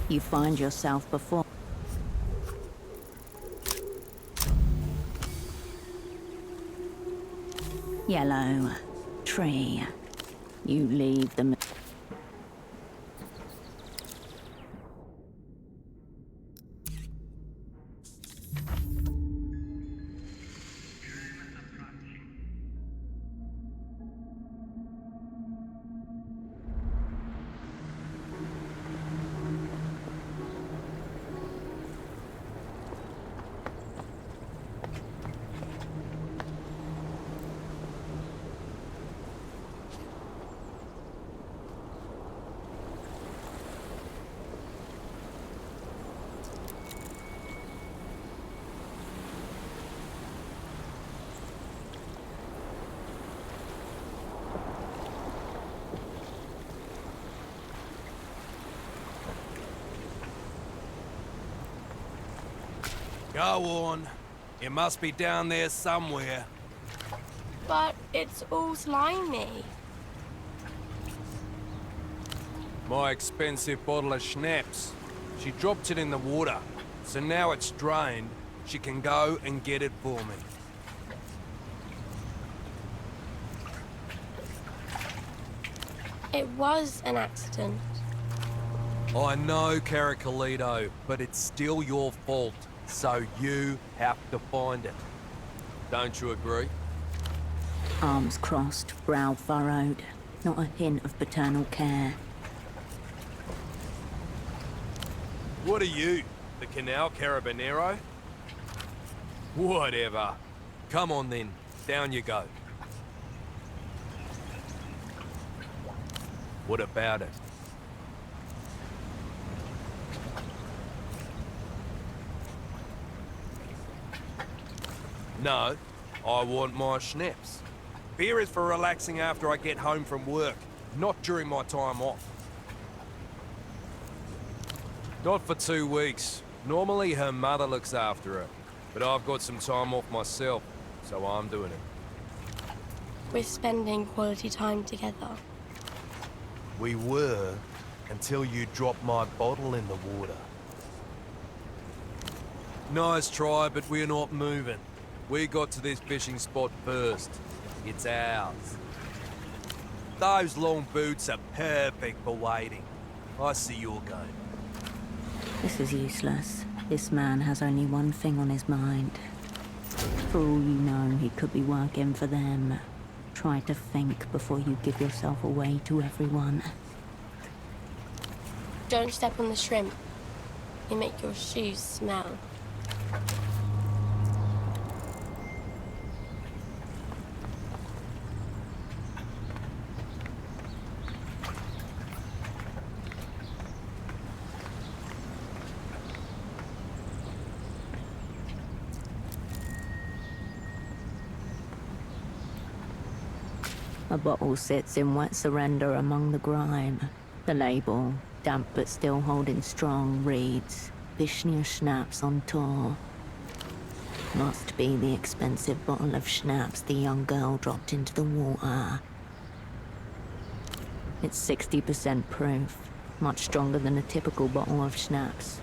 You find yourself before yellow tree. You leave the Go on. It must be down there somewhere. But it's all slimy. My expensive bottle of schnapps. She dropped it in the water, so now it's drained. She can go and get it for me. It was an accident. I know, Caracalito, but it's still your fault, so you have to find it. Don't you agree? arms crossed, brow furrowed, not a hint of paternal care. What are you, the Canal Carabinero? Whatever. Come on then, down you go. What about it? No, I want my schnapps. Beer is for relaxing after I get home from work, not during my time off. Not for 2 weeks. Normally her mother looks after her, but I've got some time off myself, so I'm doing it. We're spending quality time together. We were, until you dropped my bottle in the water. Nice try, but we're not moving. We got to this fishing spot first. It's ours. Those long boots are perfect for wading. I see you're going. This is useless. This man has only one thing on his mind. For all you know, he could be working for them. Try to think before you give yourself away to everyone. Don't step on the shrimp. They make your shoes smell. A bottle sits in wet surrender among the grime. The label, damp but still holding strong, reads, Vishnia Schnapps on tour. Must be the expensive bottle of schnapps the young girl dropped into the water. It's 60% proof, much stronger than a typical bottle of schnapps.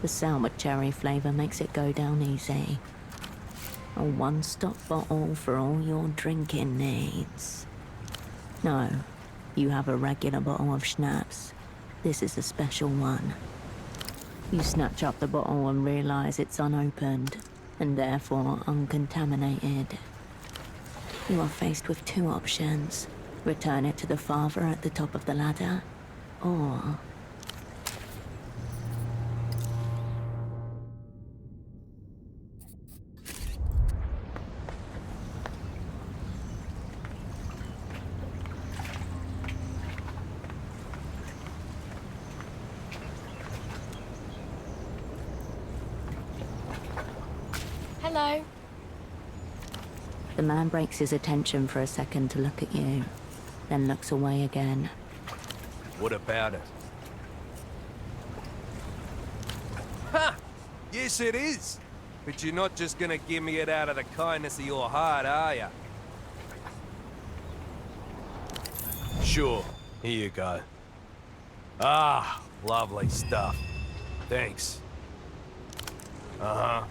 The sour cherry flavor makes it go down easy. A one-stop bottle for all your drinking needs. No, you have a regular bottle of schnapps. This is a special one. You snatch up the bottle and realize it's unopened. and therefore uncontaminated. You are faced with two options. Return it to the father at the top of the ladder, or... Hello. The man breaks his attention for a second to look at you, then looks away again. What about it? Ha! Yes, it is. But you're not just gonna give me it out of the kindness of your heart, are ya? Sure. Here you go. Ah, lovely stuff. Thanks. Uh-huh.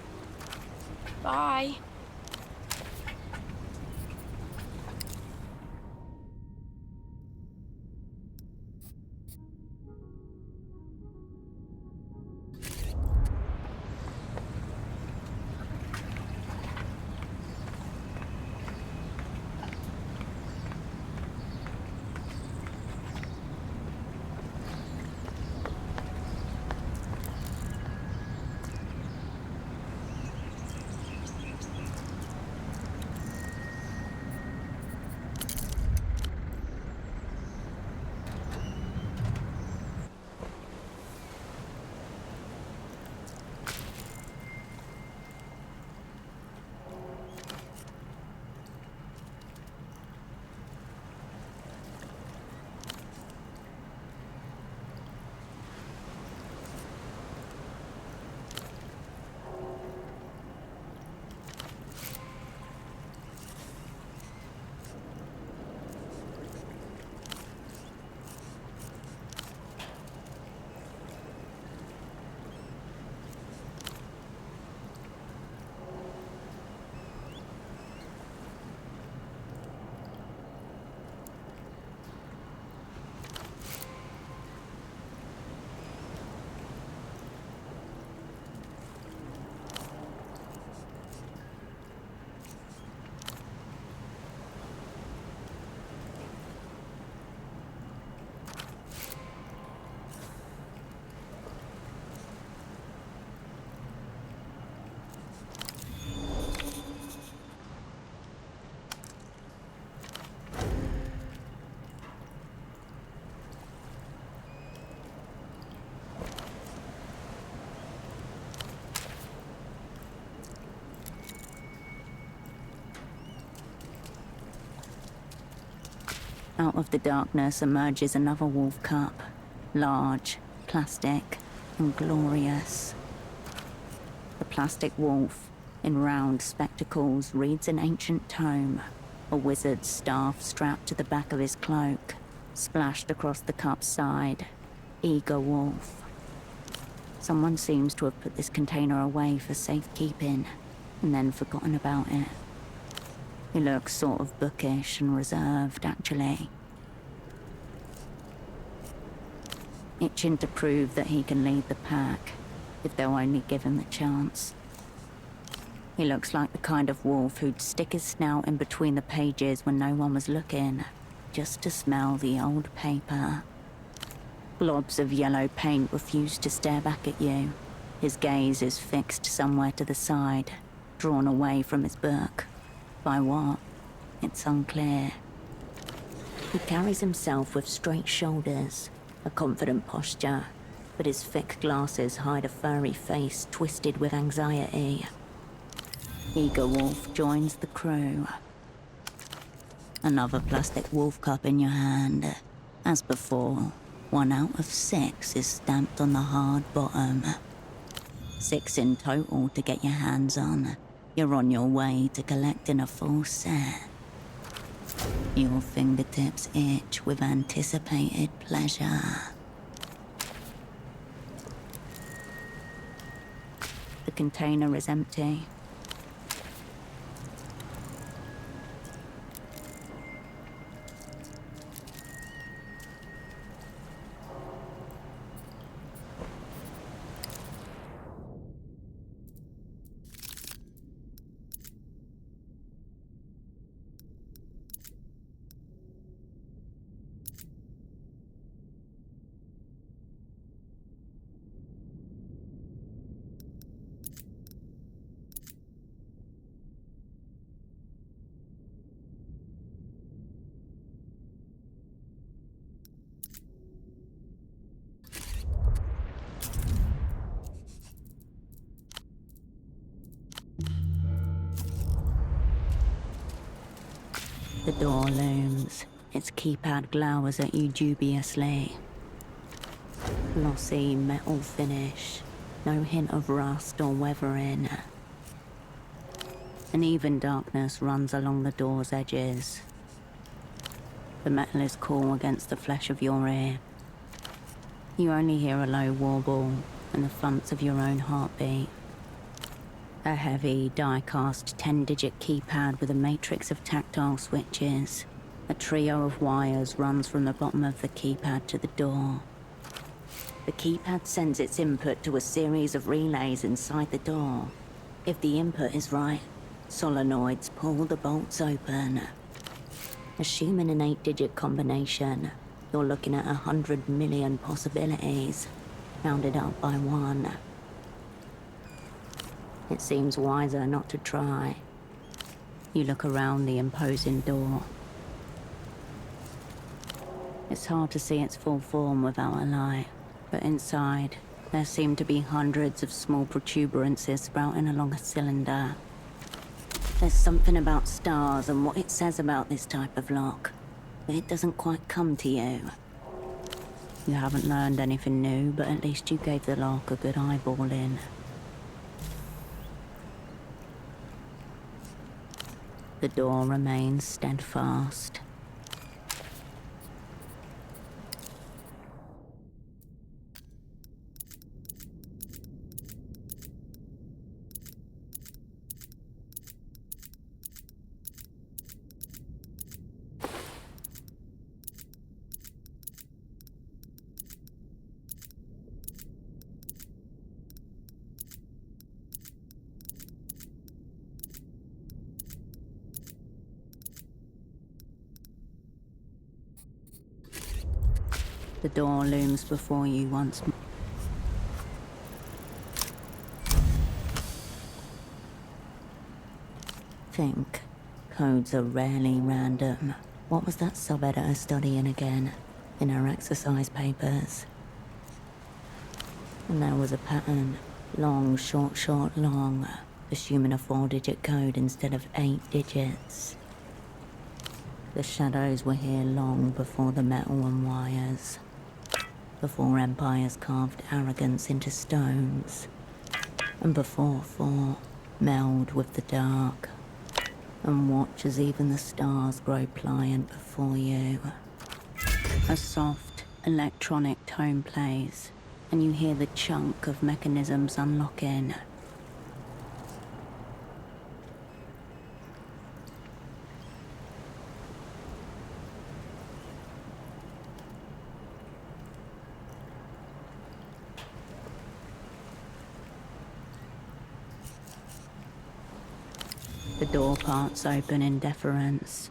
Bye. Out of the darkness emerges another wolf cup. Large, plastic, and glorious. The plastic wolf, in round spectacles, reads an ancient tome. A wizard's staff strapped to the back of his cloak. Splashed across the cup's side. Eager wolf. Someone seems to have put this container away for safekeeping, and then forgotten about it. He looks sort of bookish and reserved, actually. Itching to prove that he can lead the pack, if they'll only give him the chance. He looks like the kind of wolf who'd stick his snout in between the pages when no one was looking, just to smell the old paper. Globs of yellow paint refuse to stare back at you. His gaze is fixed somewhere to the side, drawn away from his book. By what? It's unclear. He carries himself with straight shoulders, a confident posture, but his thick glasses hide a furry face twisted with anxiety. Eager Wolf joins the crew. Another plastic wolf cup in your hand. As before, 1 out of 6 is stamped on the hard bottom. 6 in total to get your hands on. You're on your way to collecting a full set. Your fingertips itch with anticipated pleasure. The container is empty. The door looms. Its keypad glowers at you dubiously. Glossy metal finish. No hint of rust or weathering. An even darkness runs along the door's edges. The metal is cool against the flesh of your ear. You only hear a low warble and the thumps of your own heartbeat. A heavy, die-cast 10-digit keypad with a matrix of tactile switches. A trio of wires runs from the bottom of the keypad to the door. The keypad sends its input to a series of relays inside the door. If the input is right, solenoids pull the bolts open. Assuming an 8-digit combination, you're looking at 100 million possibilities, rounded up by one. It seems wiser not to try. You look around the imposing door. It's hard to see its full form without a light, but inside, there seem to be hundreds of small protuberances sprouting along a cylinder. There's something about stars and what it says about this type of lock, but it doesn't quite come to you. You haven't learned anything new, but at least you gave the lock a good eyeballing. The door remains steadfast. The door looms before you once more. Think. Codes are rarely random. What was that sub-editor studying again? In her exercise papers. And there was a pattern. Long, short, long. Assuming a 4-digit code instead of 8 digits. The shadows were here long before the metal and wires. Before empires carved arrogance into stones. And before thought meld with the dark. And watch as even the stars grow pliant before you. A soft, electronic tone plays, and you hear the chunk of mechanisms unlocking. The door parts open in deference.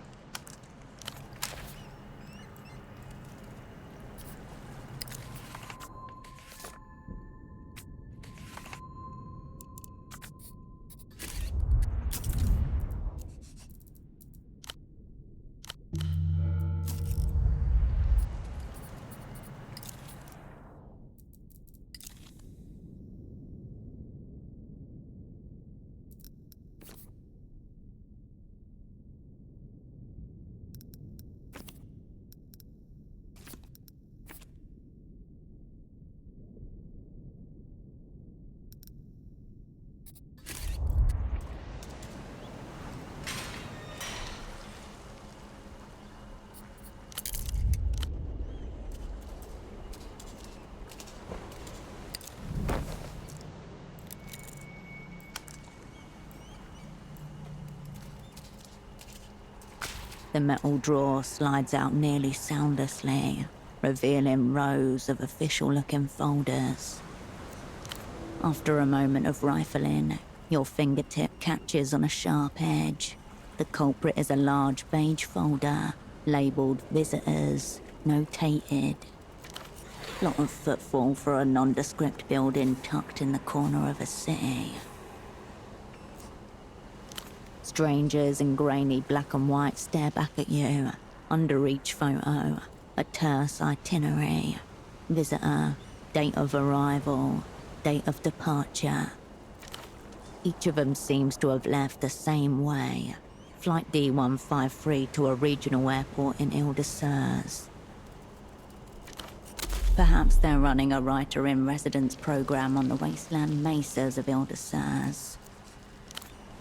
The metal drawer slides out nearly soundlessly, revealing rows of official-looking folders. After a moment of rifling, your fingertip catches on a sharp edge. The culprit is a large beige folder, labelled Visitors, notated. Lot of footfall for a nondescript building tucked in the corner of a city. Strangers in grainy black and white stare back at you. Under each photo, a terse itinerary. Visitor, date of arrival, date of departure. Each of them seems to have left the same way, Flight D153 to a regional airport in Ile-de-Serres. Perhaps they're running a writer-in-residence program on the wasteland mesas of Ile-de-Serres.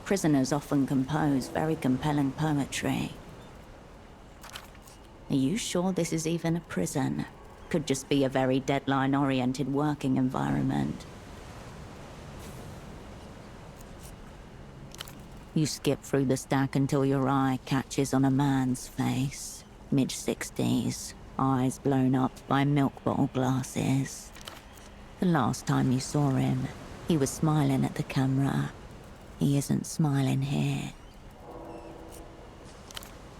Prisoners often compose very compelling poetry. Are you sure this is even a prison? Could just be a very deadline-oriented working environment. You skip through the stack until your eye catches on a man's face. Mid-60s, eyes blown up by milk bottle glasses. The last time you saw him, he was smiling at the camera. He isn't smiling here.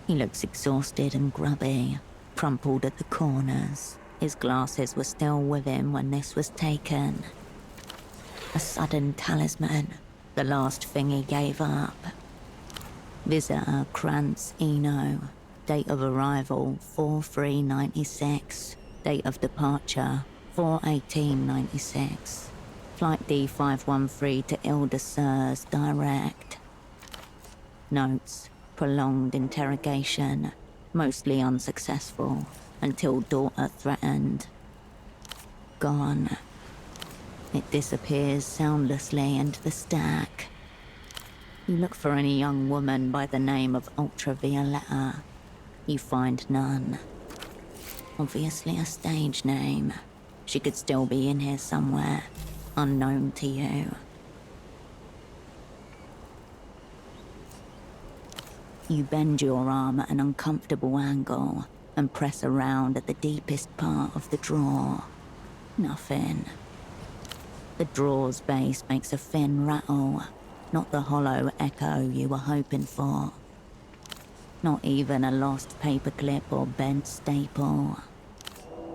He looks exhausted and grubby, crumpled at the corners. His glasses were still with him when this was taken. A sudden talisman, the last thing he gave up. Visitor Krantz Eno. Date of arrival 4/3/96. Date of departure 4/18/96. Flight D513 to Ile-de-Serres direct. Notes: prolonged interrogation, mostly unsuccessful, until daughter threatened. Gone. It disappears soundlessly into the stack. You look for any young woman by the name of Ultravioletta. You find none. Obviously a stage name. She could still be in here somewhere, unknown to you. You bend your arm at an uncomfortable angle and press around at the deepest part of the drawer. Nothing. The drawer's base makes a thin rattle, not the hollow echo you were hoping for. Not even a lost paperclip or bent staple.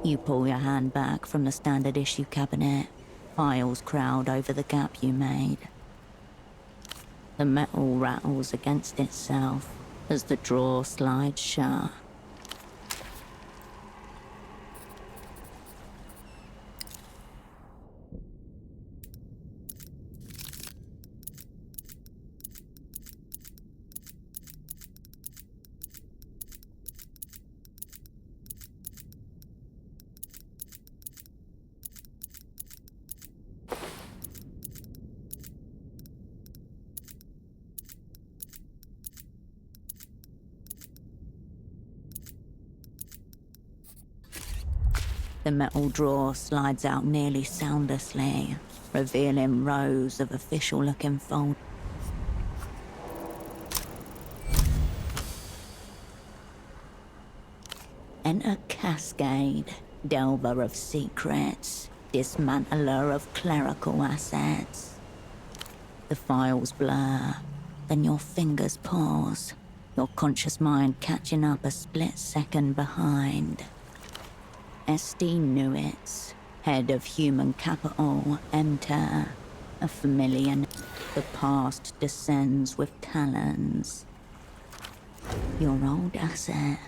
You pull your hand back from the standard issue cabinet. Files crowd over the gap you made. The metal rattles against itself as the drawer slides shut. The metal drawer slides out nearly soundlessly, revealing rows of official-looking folders. Enter Cascade, delver of secrets, dismantler of clerical assets. The files blur, then your fingers pause, your conscious mind catching up a split second behind. Esty Newitz, head of human capital, enter. A familiar. The past descends with talons. Your old asset,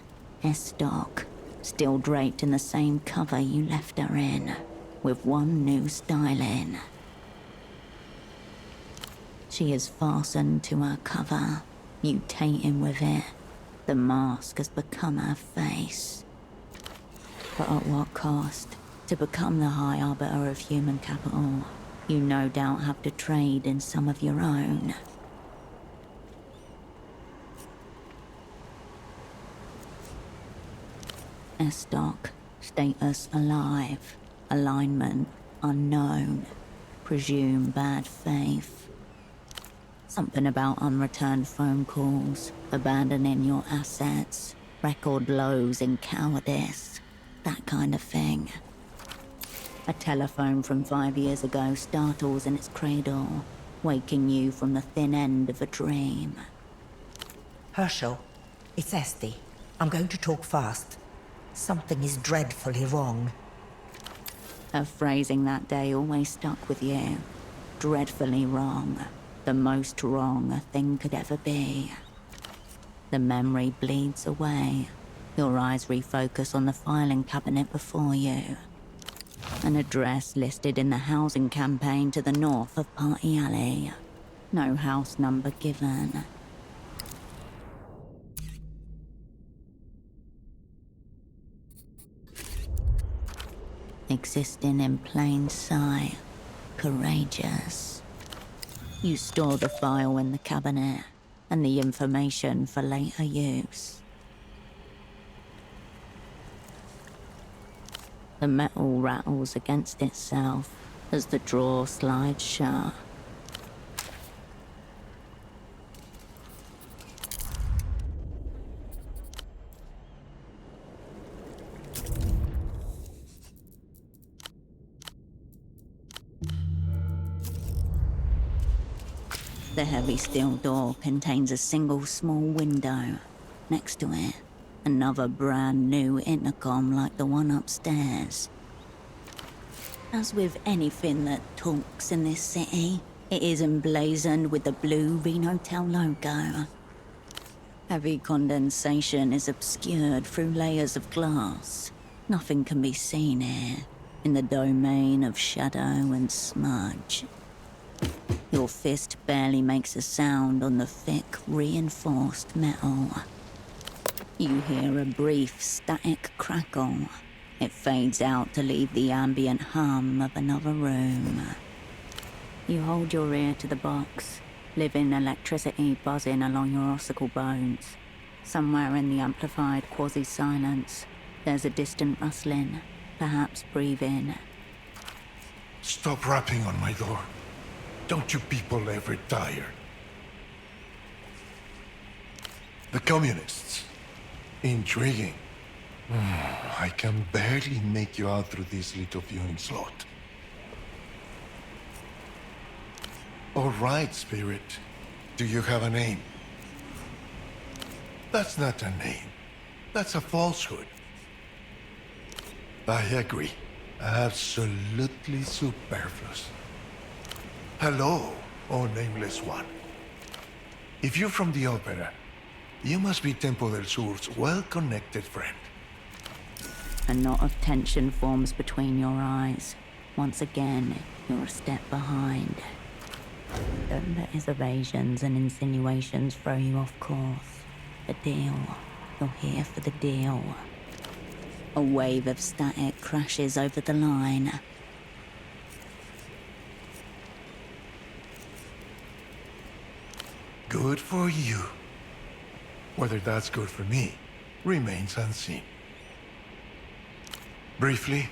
Estoc, still draped in the same cover you left her in, with one new styling. She is fastened to her cover, mutating with it. The mask has become her face. But at what cost? To become the High Arbiter of human capital, you no doubt have to trade in some of your own. Estoc, status alive, alignment unknown, presume bad faith. Something about unreturned phone calls, abandoning your assets, record lows in cowardice. That kind of thing. A telephone from 5 years ago startles in its cradle, waking you from the thin end of a dream. Herschel, it's Esty. I'm going to talk fast. Something is dreadfully wrong. Her phrasing that day always stuck with you. Dreadfully wrong. The most wrong a thing could ever be. The memory bleeds away. Your eyes refocus on the filing cabinet before you. An address listed in the housing campaign to the north of Party Alley. No house number given. existing in plain sight, courageous. You store the file in the cabinet, and the information for later use. The metal rattles against itself as the drawer slides shut. The heavy steel door contains a single small window. Next to it, another brand new intercom like the one upstairs. As with anything that talks in this city, it is emblazoned with the blue Renotel logo. Heavy condensation is obscured through layers of glass. Nothing can be seen here, in the domain of shadow and smudge. Your fist barely makes a sound on the thick, reinforced metal. You hear a brief, static crackle. It fades out to leave the ambient hum of another room. You hold your ear to the box, living electricity buzzing along your ossicle bones. Somewhere in the amplified quasi-silence, there's a distant rustling, perhaps breathing. Stop rapping on my door. Don't you people ever tire? The communists. Intriguing. I can barely make you out through this little viewing slot. All right, Spirit. Do you have a name? That's not a name. That's a falsehood. I agree. Absolutely superfluous. Hello, oh nameless one. If you're from the opera, you must be Tempo del Sur's well-connected friend. A knot of tension forms between your eyes. Once again, you're a step behind. Don't let his evasions and insinuations throw you off course. The deal. You're here for the deal. A wave of static crashes over the line. Good for you. Whether that's good for me remains unseen. Briefly,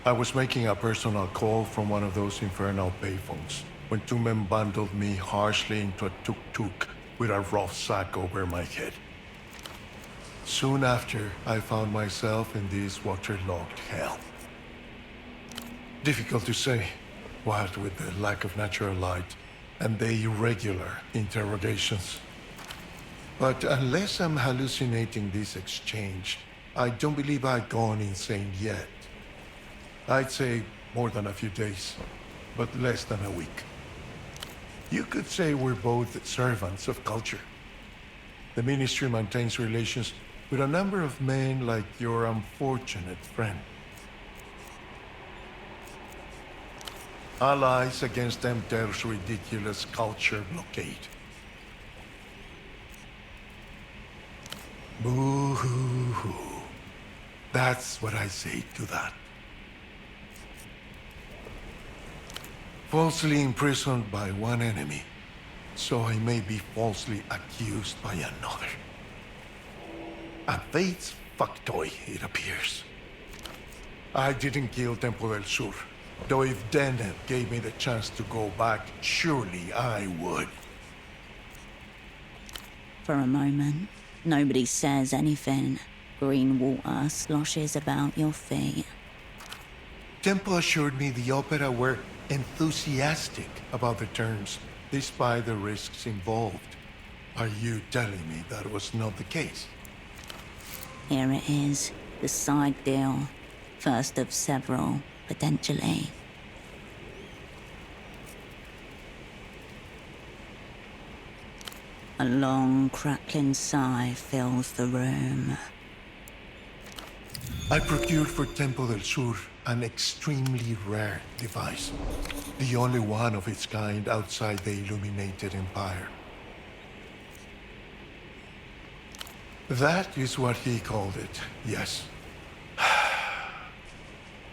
I was making a personal call from one of those infernal payphones when two men bundled me harshly into a tuk-tuk with a rough sack over my head. Soon after, I found myself in this waterlogged hell. Difficult to say, what with the lack of natural light and the irregular interrogations. But unless I'm hallucinating this exchange, I don't believe I've gone insane yet. I'd say more than a few days, but less than a week. You could say we're both servants of culture. The Ministry maintains relations with a number of men like your unfortunate friend. Allies against Emter's ridiculous culture blockade. Boo-hoo-hoo. That's what I say to that. Falsely imprisoned by one enemy, so I may be falsely accused by another. A fate's fuck toy, it appears. I didn't kill Tempo del Sur, though if Deneb gave me the chance to go back, surely I would. For a moment, nobody says anything. Green water sloshes about your feet. Tempo assured me the opera were enthusiastic about the terms, despite the risks involved. Are you telling me that was not the case? Here it is, the side deal. First of several, potentially. A long, crackling sigh fills the room. I procured for Tempo del Sur an extremely rare device. The only one of its kind outside the Illuminated Empire. That is what he called it, yes.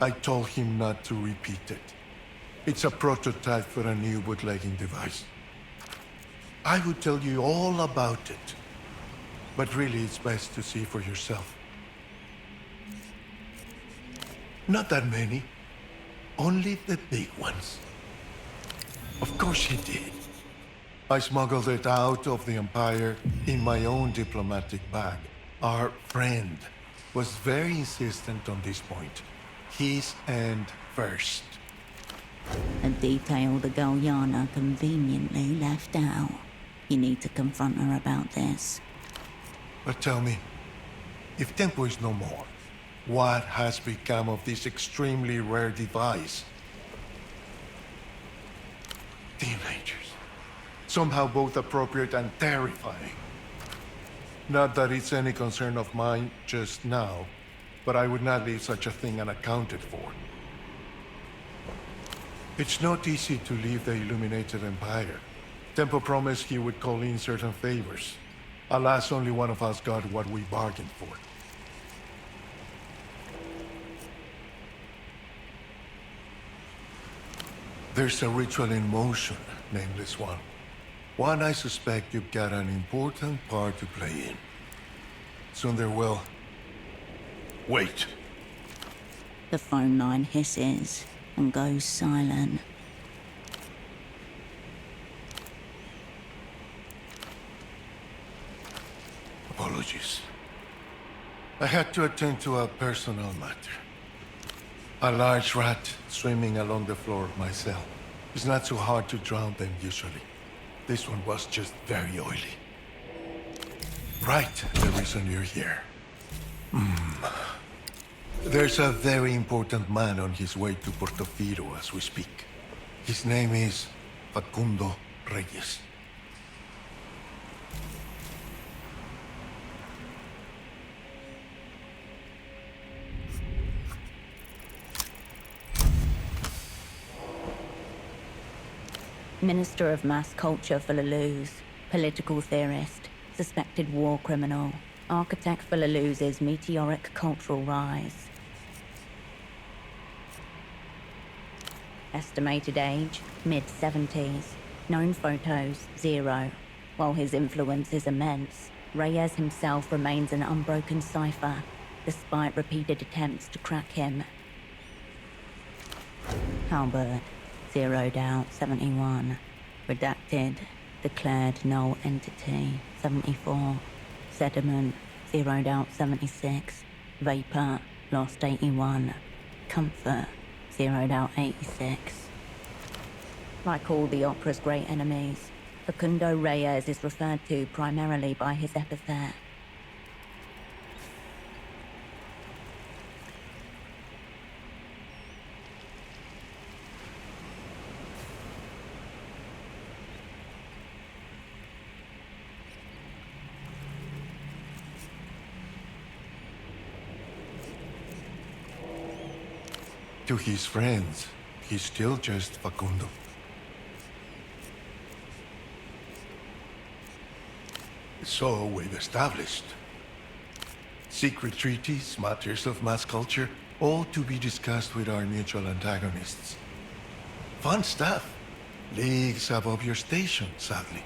I told him not to repeat it. It's a prototype for a new bootlegging device. I would tell you all about it, but really it's best to see for yourself. Not that many, only the big ones. Of course he did. I smuggled it out of the Empire in my own diplomatic bag. Our friend was very insistent on this point. His end first. A detail the girl Yana conveniently left out. You need to confront her about this. But tell me, if Tempo is no more, what has become of this extremely rare device? Teenagers. Somehow both appropriate and terrifying. Not that it's any concern of mine just now, but I would not leave such a thing unaccounted for. It's not easy to leave the Illuminated Empire. Tempo promised he would call in certain favors. Alas, only one of us got what we bargained for. There's a ritual in motion, Nameless One. One I suspect you've got an important part to play in. Soon there will... Wait. The phone line hisses and goes silent. Apologies. I had to attend to a personal matter. A large rat swimming along the floor of my cell. It's not so hard to drown them usually. This one was just very oily. Right, the reason you're here. There's a very important man on his way to Portofino as we speak. His name is Facundo Reyes. Minister of Mass Culture for Leluz, political theorist, suspected war criminal, architect for Leluz's meteoric cultural rise. Estimated age, mid-70s. Known photos, 0. While his influence is immense, Reyes himself remains an unbroken cipher, despite repeated attempts to crack him. Halberd, zeroed out, 71. Redacted, declared null entity, 74. Sediment, zeroed out, 76. Vapor, lost, 81. Comfort, zeroed out, 86. Like all the opera's great enemies, Facundo Reyes is referred to primarily by his epithet. To his friends, he's still just Facundo. So we've established. Secret treaties, matters of mass culture, all to be discussed with our mutual antagonists. Fun stuff. Leagues above your station, sadly.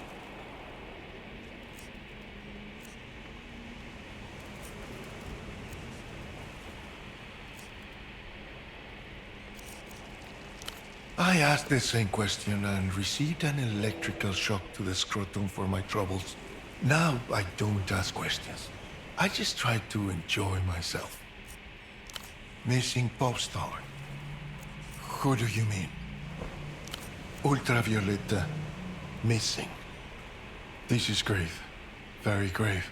I asked the same question and received an electrical shock to the scrotum for my troubles. Now I don't ask questions. I just try to enjoy myself. Missing pop star. Who do you mean? Ultravioleta. Missing. This is grave. Very grave.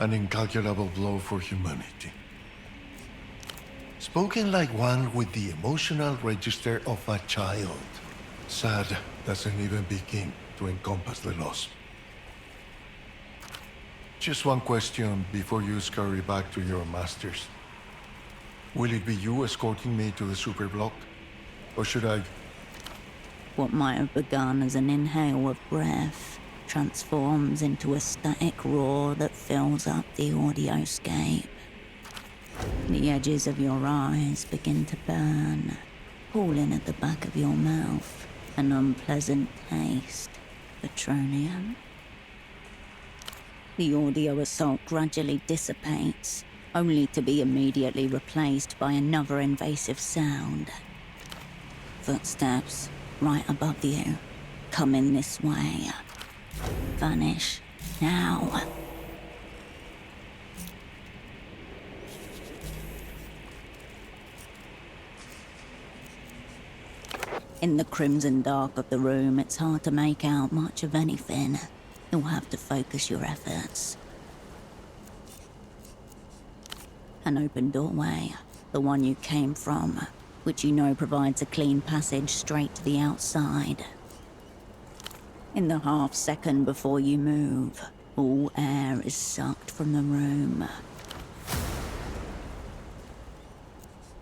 An incalculable blow for humanity. Spoken like one with the emotional register of a child. Sad doesn't even begin to encompass the loss. Just one question before you scurry back to your masters. Will it be you escorting me to the superblock? Or should I... What might have begun as an inhale of breath transforms into a static roar that fills up the audioscape. The edges of your eyes begin to burn, pooling at the back of your mouth, an unpleasant taste. Petroleum. The audio assault gradually dissipates, only to be immediately replaced by another invasive sound. Footsteps right above you, coming this way. Vanish now. In the crimson dark of the room, it's hard to make out much of anything. You'll have to focus your efforts. An open doorway, the one you came from, which you know provides a clean passage straight to the outside. In the half second before you move, all air is sucked from the room.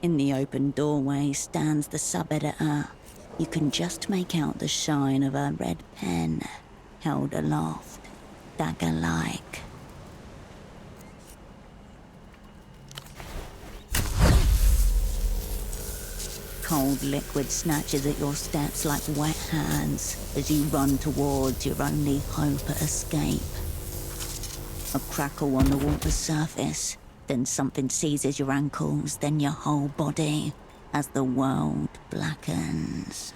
In the open doorway stands the sub-editor. You can just make out the shine of a red pen, held aloft, dagger-like. Cold liquid snatches at your steps like wet hands as you run towards your only hope at escape. A crackle on the water's surface, then something seizes your ankles, then your whole body, as the world blackens.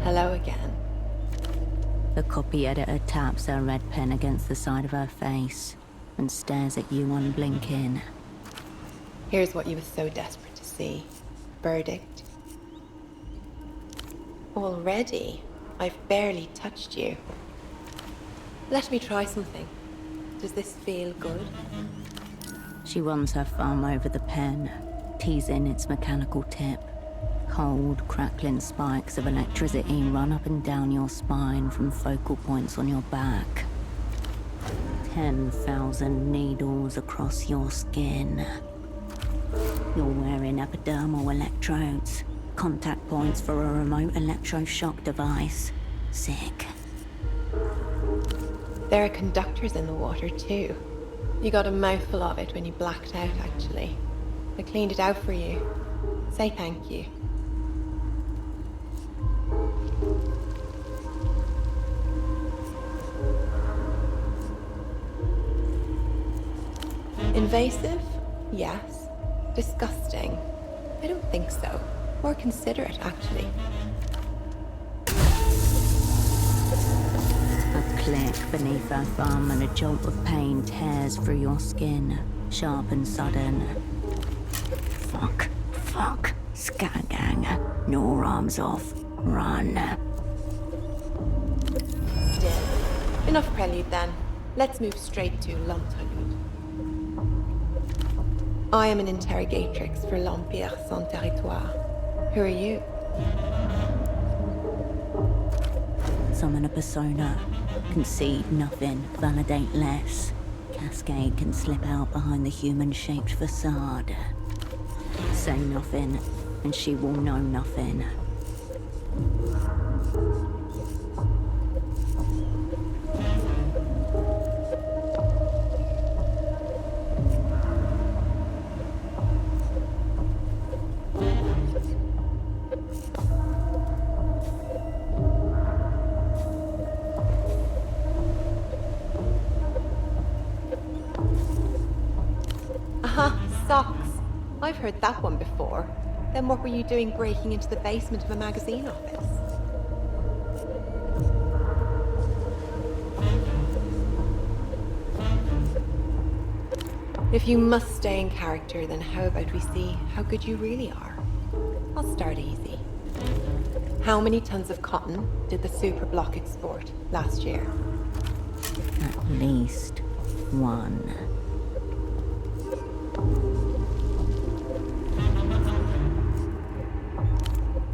Hello again. The copy editor taps her red pen against the side of her face and stares at you unblinking. Here's what you were so desperate to see. Verdict. Already, I've barely touched you. Let me try something. Does this feel good? She runs her thumb over the pen, teasing its mechanical tip. Cold, crackling spikes of electricity run up and down your spine from focal points on your back. 10,000 needles across your skin. You're wearing epidermal electrodes, contact points for a remote electroshock device. Sick. There are conductors in the water too. You got a mouthful of it when you blacked out, actually. I cleaned it out for you. Say thank you. Invasive? Yes. Disgusting? I don't think so. More considerate, actually. A click beneath her thumb and a jolt of pain tears through your skin, sharp and sudden. Fuck. Scattergang. No arms off. Run. Still. Enough prelude then. Let's move straight to L'Entrelud. I am an interrogatrix for l'Empire Sans Territoire. Who are you? Summon a persona. Concede nothing, validate less. Cascade can slip out behind the human-shaped facade. Say nothing, and she will know nothing. Socks. I've heard that one before. Then what were you doing breaking into the basement of a magazine office? If you must stay in character, then how about we see how good you really are? I'll start easy. How many tons of cotton did the Superblock export last year? At least one.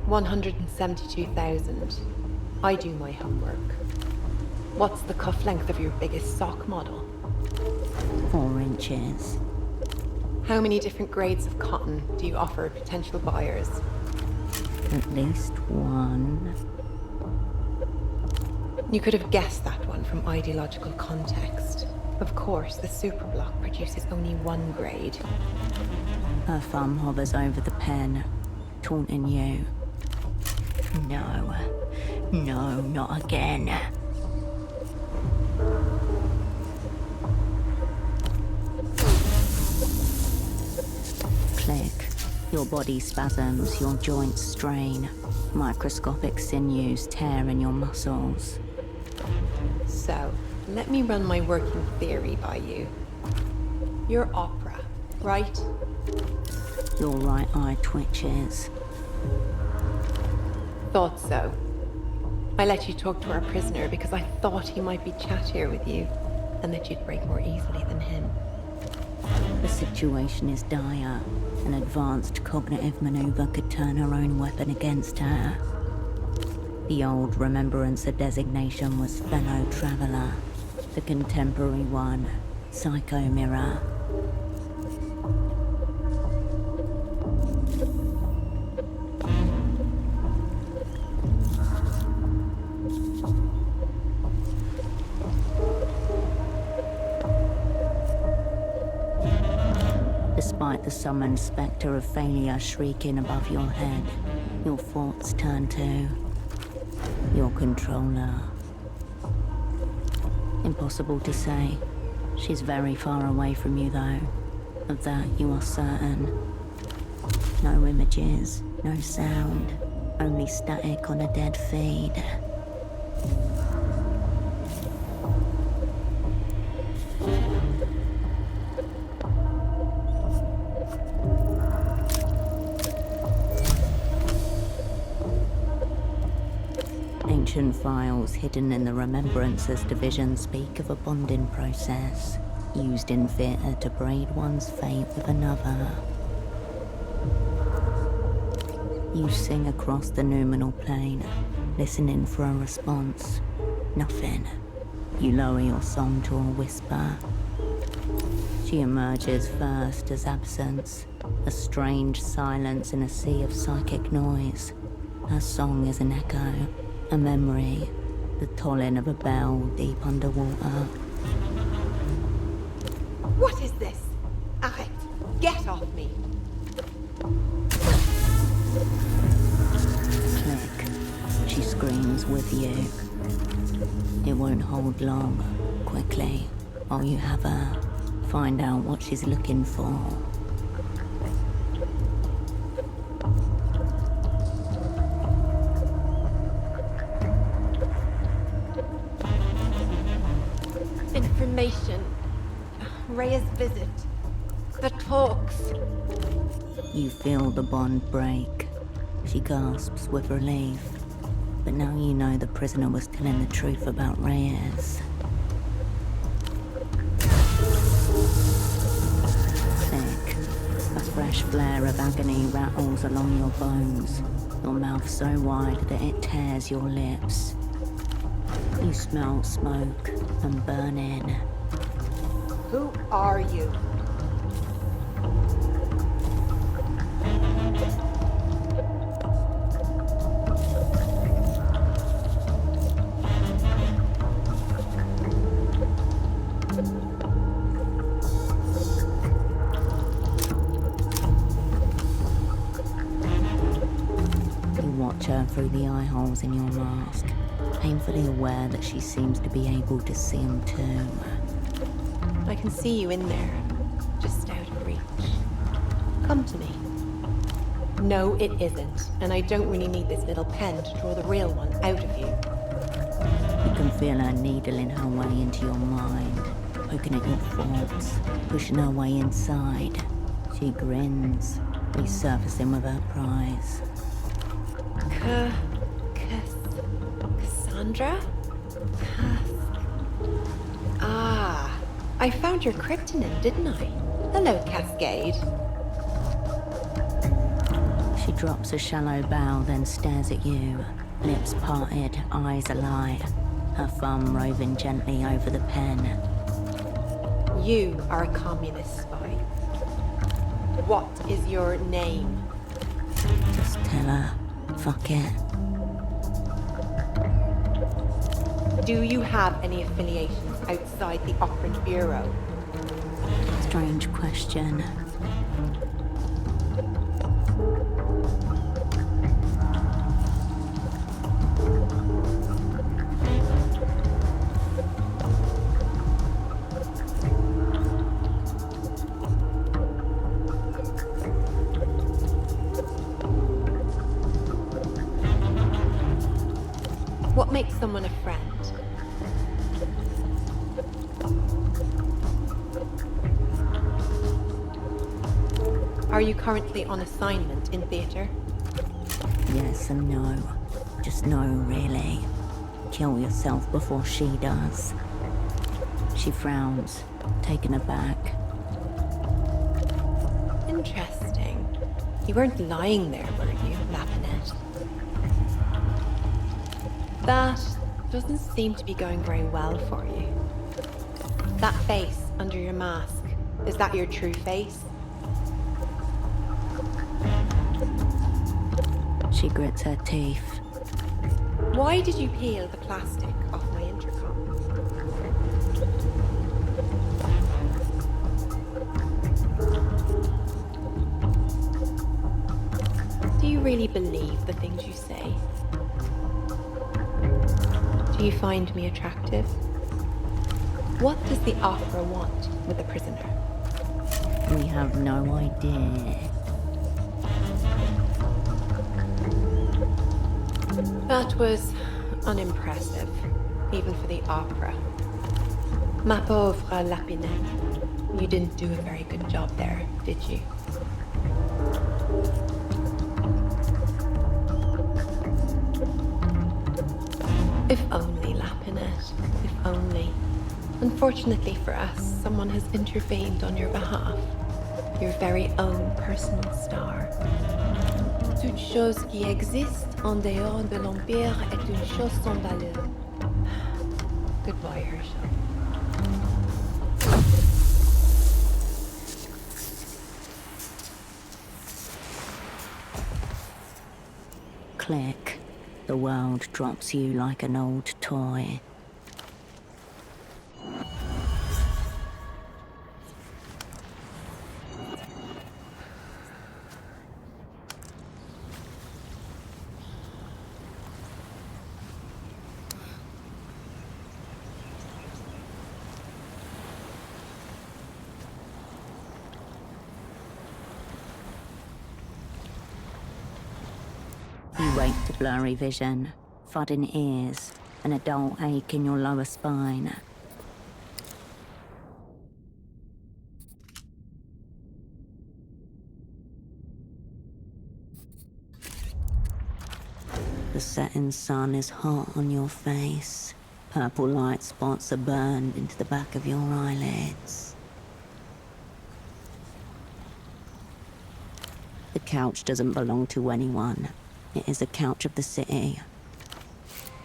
$172,000. I do my homework. What's the cuff length of your biggest sock model? 4 inches. How many different grades of cotton do you offer potential buyers? At least one. You could have guessed that one from ideological context. Of course, the superblock produces only one grade. Her thumb hovers over the pen, taunting you. No. No, not again. Click. Your body spasms, your joints strain. Microscopic sinews tear in your muscles. So, let me run my working theory by you. You're opera, right? Your right eye twitches. Thought so. I let you talk to our prisoner because I thought he might be chattier with you, and that you'd break more easily than him. The situation is dire. An advanced cognitive maneuver could turn her own weapon against her. The old Remembrancer designation was Fellow Traveler. The contemporary one, Psycho Mirror. Despite the summoned spectre of failure shrieking above your head, your thoughts turn to your controller. Impossible to say. She's very far away from you, though. Of that you are certain. No images, no sound, only static on a dead feed. Ancient files hidden in the Remembrancer's division speak of a bonding process, used in theatre to braid one's fate with another. You sing across the noumenal plane, listening for a response. Nothing. You lower your song to a whisper. She emerges first as absence, a strange silence in a sea of psychic noise. Her song is an echo. A memory, the tolling of a bell deep underwater. What is this? Arrête! Get off me! Click. She screams with you. It won't hold long. Quickly, while you have her, find out what she's looking for. Information. Rhea's visit. The talks. You feel the bond break. She gasps with relief. But now you know the prisoner was telling the truth about Reyes. Thick. A fresh flare of agony rattles along your bones. Your mouth so wide that it tears your lips. You smell smoke and burning. Who are you? You watch her through the eye holes in your mask, painfully aware that she seems to be able to see him too. I can see you in there, just out of reach. Come to me. No, it isn't, and I don't really need this little pen to draw the real one out of you. You can feel her needling her way into your mind, poking at your thoughts, pushing her way inside. She grins, resurfacing with her prize. Cassandra? Ah, I found your kryptonite, didn't I? Hello, Cascade. She drops a shallow bow, then stares at you, lips parted, eyes alight, her thumb roving gently over the pen. You are a communist spy. What is your name? Just tell her. Fuck it. Do you have any affiliations outside the Operant Bureau? Strange question. What makes someone a friend? Are you currently on assignment in theater? Yes and no. Just no, really. Kill yourself before she does. She frowns, taken aback. Interesting. You weren't lying there, were you, Lapinette? That doesn't seem to be going very well for you. That face under your mask, is that your true face? She grits her teeth. Why did you peel the plastic off my intercom? Do you really believe the things you say? Do you find me attractive? What does the opera want with a prisoner? We have no idea. That was unimpressive, even for the opera. Ma pauvre Lapinette, you didn't do a very good job there, did you? If only, Lapinette, if only. Unfortunately for us, someone has intervened on your behalf. Your very own personal star. Toute chose qui existe en dehors de l'Empire est une chose sans valeur. Goodbye, Herschel. Click. The world drops you like an old toy. You wake to blurry vision, thudding ears, and a dull ache in your lower spine. The setting sun is hot on your face. Purple light spots are burned into the back of your eyelids. The couch doesn't belong to anyone. It is a couch of the city.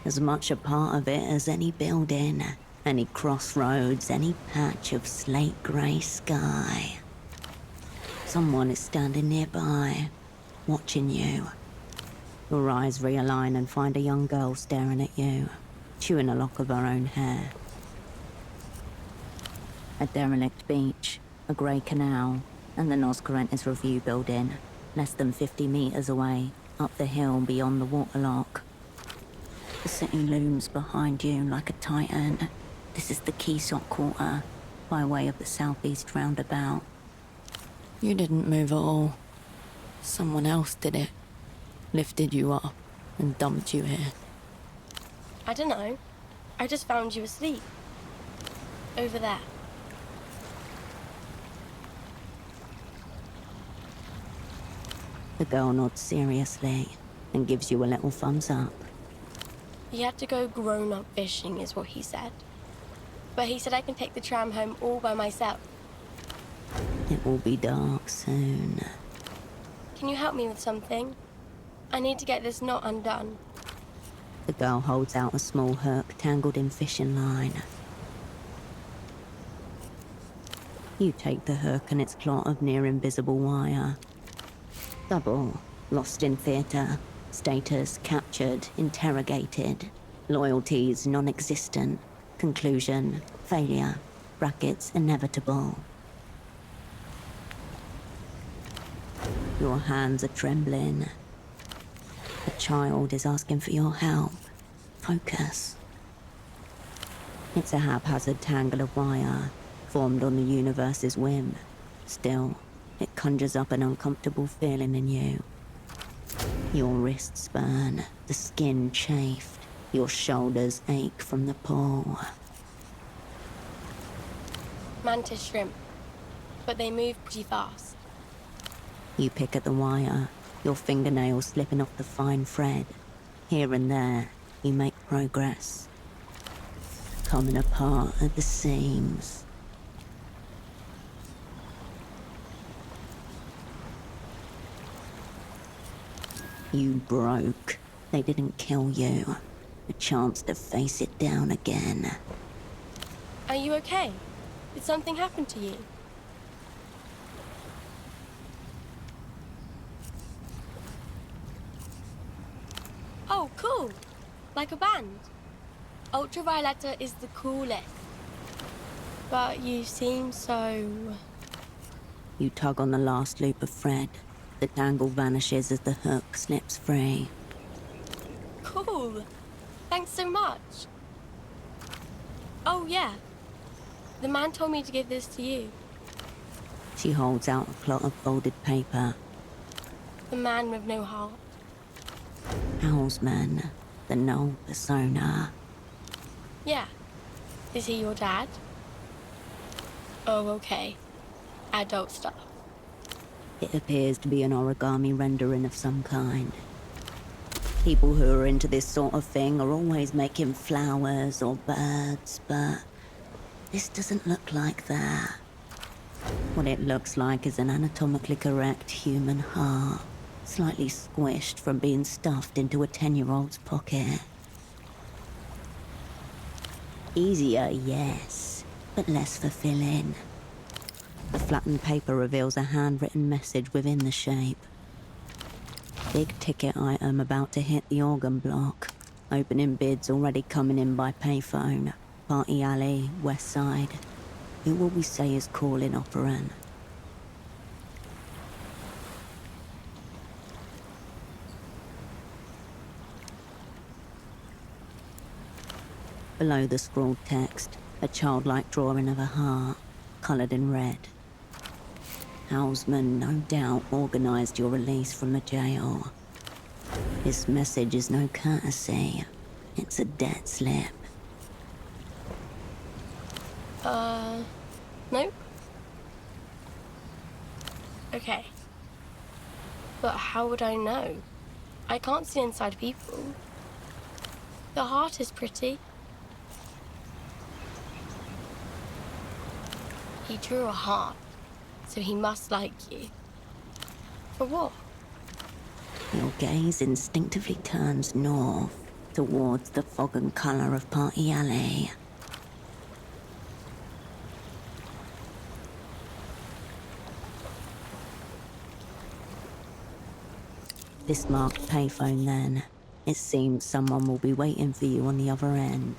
As much a part of it as any building, any crossroads, any patch of slate grey sky. Someone is standing nearby, watching you. Your eyes realign and find a young girl staring at you, chewing a lock of her own hair. A derelict beach, a grey canal, and the Nos Correntes Review building, less than 50 meters away, up the hill beyond the waterlock. The city looms behind you like a titan. This is the Keysot Quarter, by way of the southeast roundabout. You didn't move at all. Someone else did it. Lifted you up and dumped you here. I don't know. I just found you asleep. Over there. The girl nods seriously and gives you a little thumbs up. He had to go grown-up fishing, is what he said. But he said I can take the tram home all by myself. It will be dark soon. Can you help me with something? I need to get this knot undone. The girl holds out a small hook tangled in fishing line. You take the hook and its plot of near-invisible wire. Double, lost in theatre, Status captured, interrogated. Loyalties non-existent. Conclusion, failure. Brackets inevitable. Your hands are trembling. The child is asking for your help. Focus. It's a haphazard tangle of wire, formed on the universe's whim. Still, it conjures up an uncomfortable feeling in you. Your wrists burn, the skin chafed, your shoulders ache from the pull. Mantis shrimp, but they move pretty fast. You pick at the wire, your fingernails slipping off the fine thread. Here and there, you make progress. Coming apart at the seams. You broke. They didn't kill you. A chance to face it down again. Are you okay? Did something happen to you? Oh, cool. Like a band. Ultravioletta is the coolest. But you seem so... You tug on the last loop of thread. The tangle vanishes as the hook slips free. Cool. Thanks so much. Oh, yeah. The man told me to give this to you. She holds out a clot of folded paper. The man with no heart. Owlsman, the null persona. Yeah. Is he your dad? Oh, okay. Adult stuff. It appears to be an origami rendering of some kind. People who are into this sort of thing are always making flowers or birds, but this doesn't look like that. What it looks like is an anatomically correct human heart, slightly squished from being stuffed into a 10-year-old's pocket. Easier, yes, but less fulfilling. The flattened paper reveals a handwritten message within the shape. Big ticket item about to hit the organ block. Opening bids already coming in by payphone. Party Alley, West Side. Who will we say is calling operant? Below the scrawled text, a childlike drawing of a heart, coloured in red. Owlsman no doubt organised your release from the jail. This message is no courtesy. It's a debt slip. Nope. Okay. But how would I know? I can't see inside people. The heart is pretty. He drew a heart, so he must like you. For what? Your gaze instinctively turns north, towards the fog and colour of Party Alley. This marked payphone then. It seems someone will be waiting for you on the other end.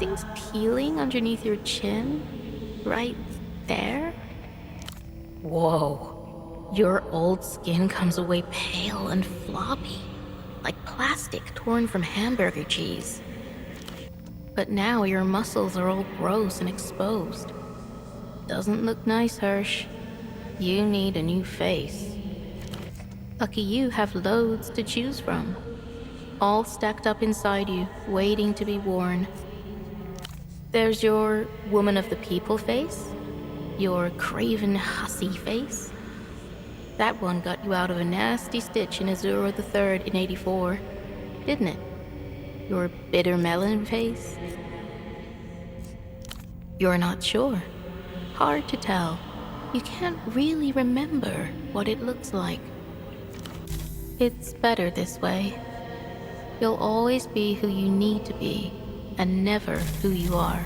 Something's peeling underneath your chin? Right there? Whoa. Your old skin comes away pale and floppy, like plastic torn from hamburger cheese. But now your muscles are all gross and exposed. Doesn't look nice, Hirsch. You need a new face. Lucky you have loads to choose from. All stacked up inside you, waiting to be worn. There's your woman of the people face. Your craven hussy face. That one got you out of a nasty stitch in Azura III in '84, didn't it? Your bitter melon face? You're not sure. Hard to tell. You can't really remember what it looks like. It's better this way. You'll always be who you need to be, and never who you are.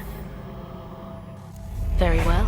Very well.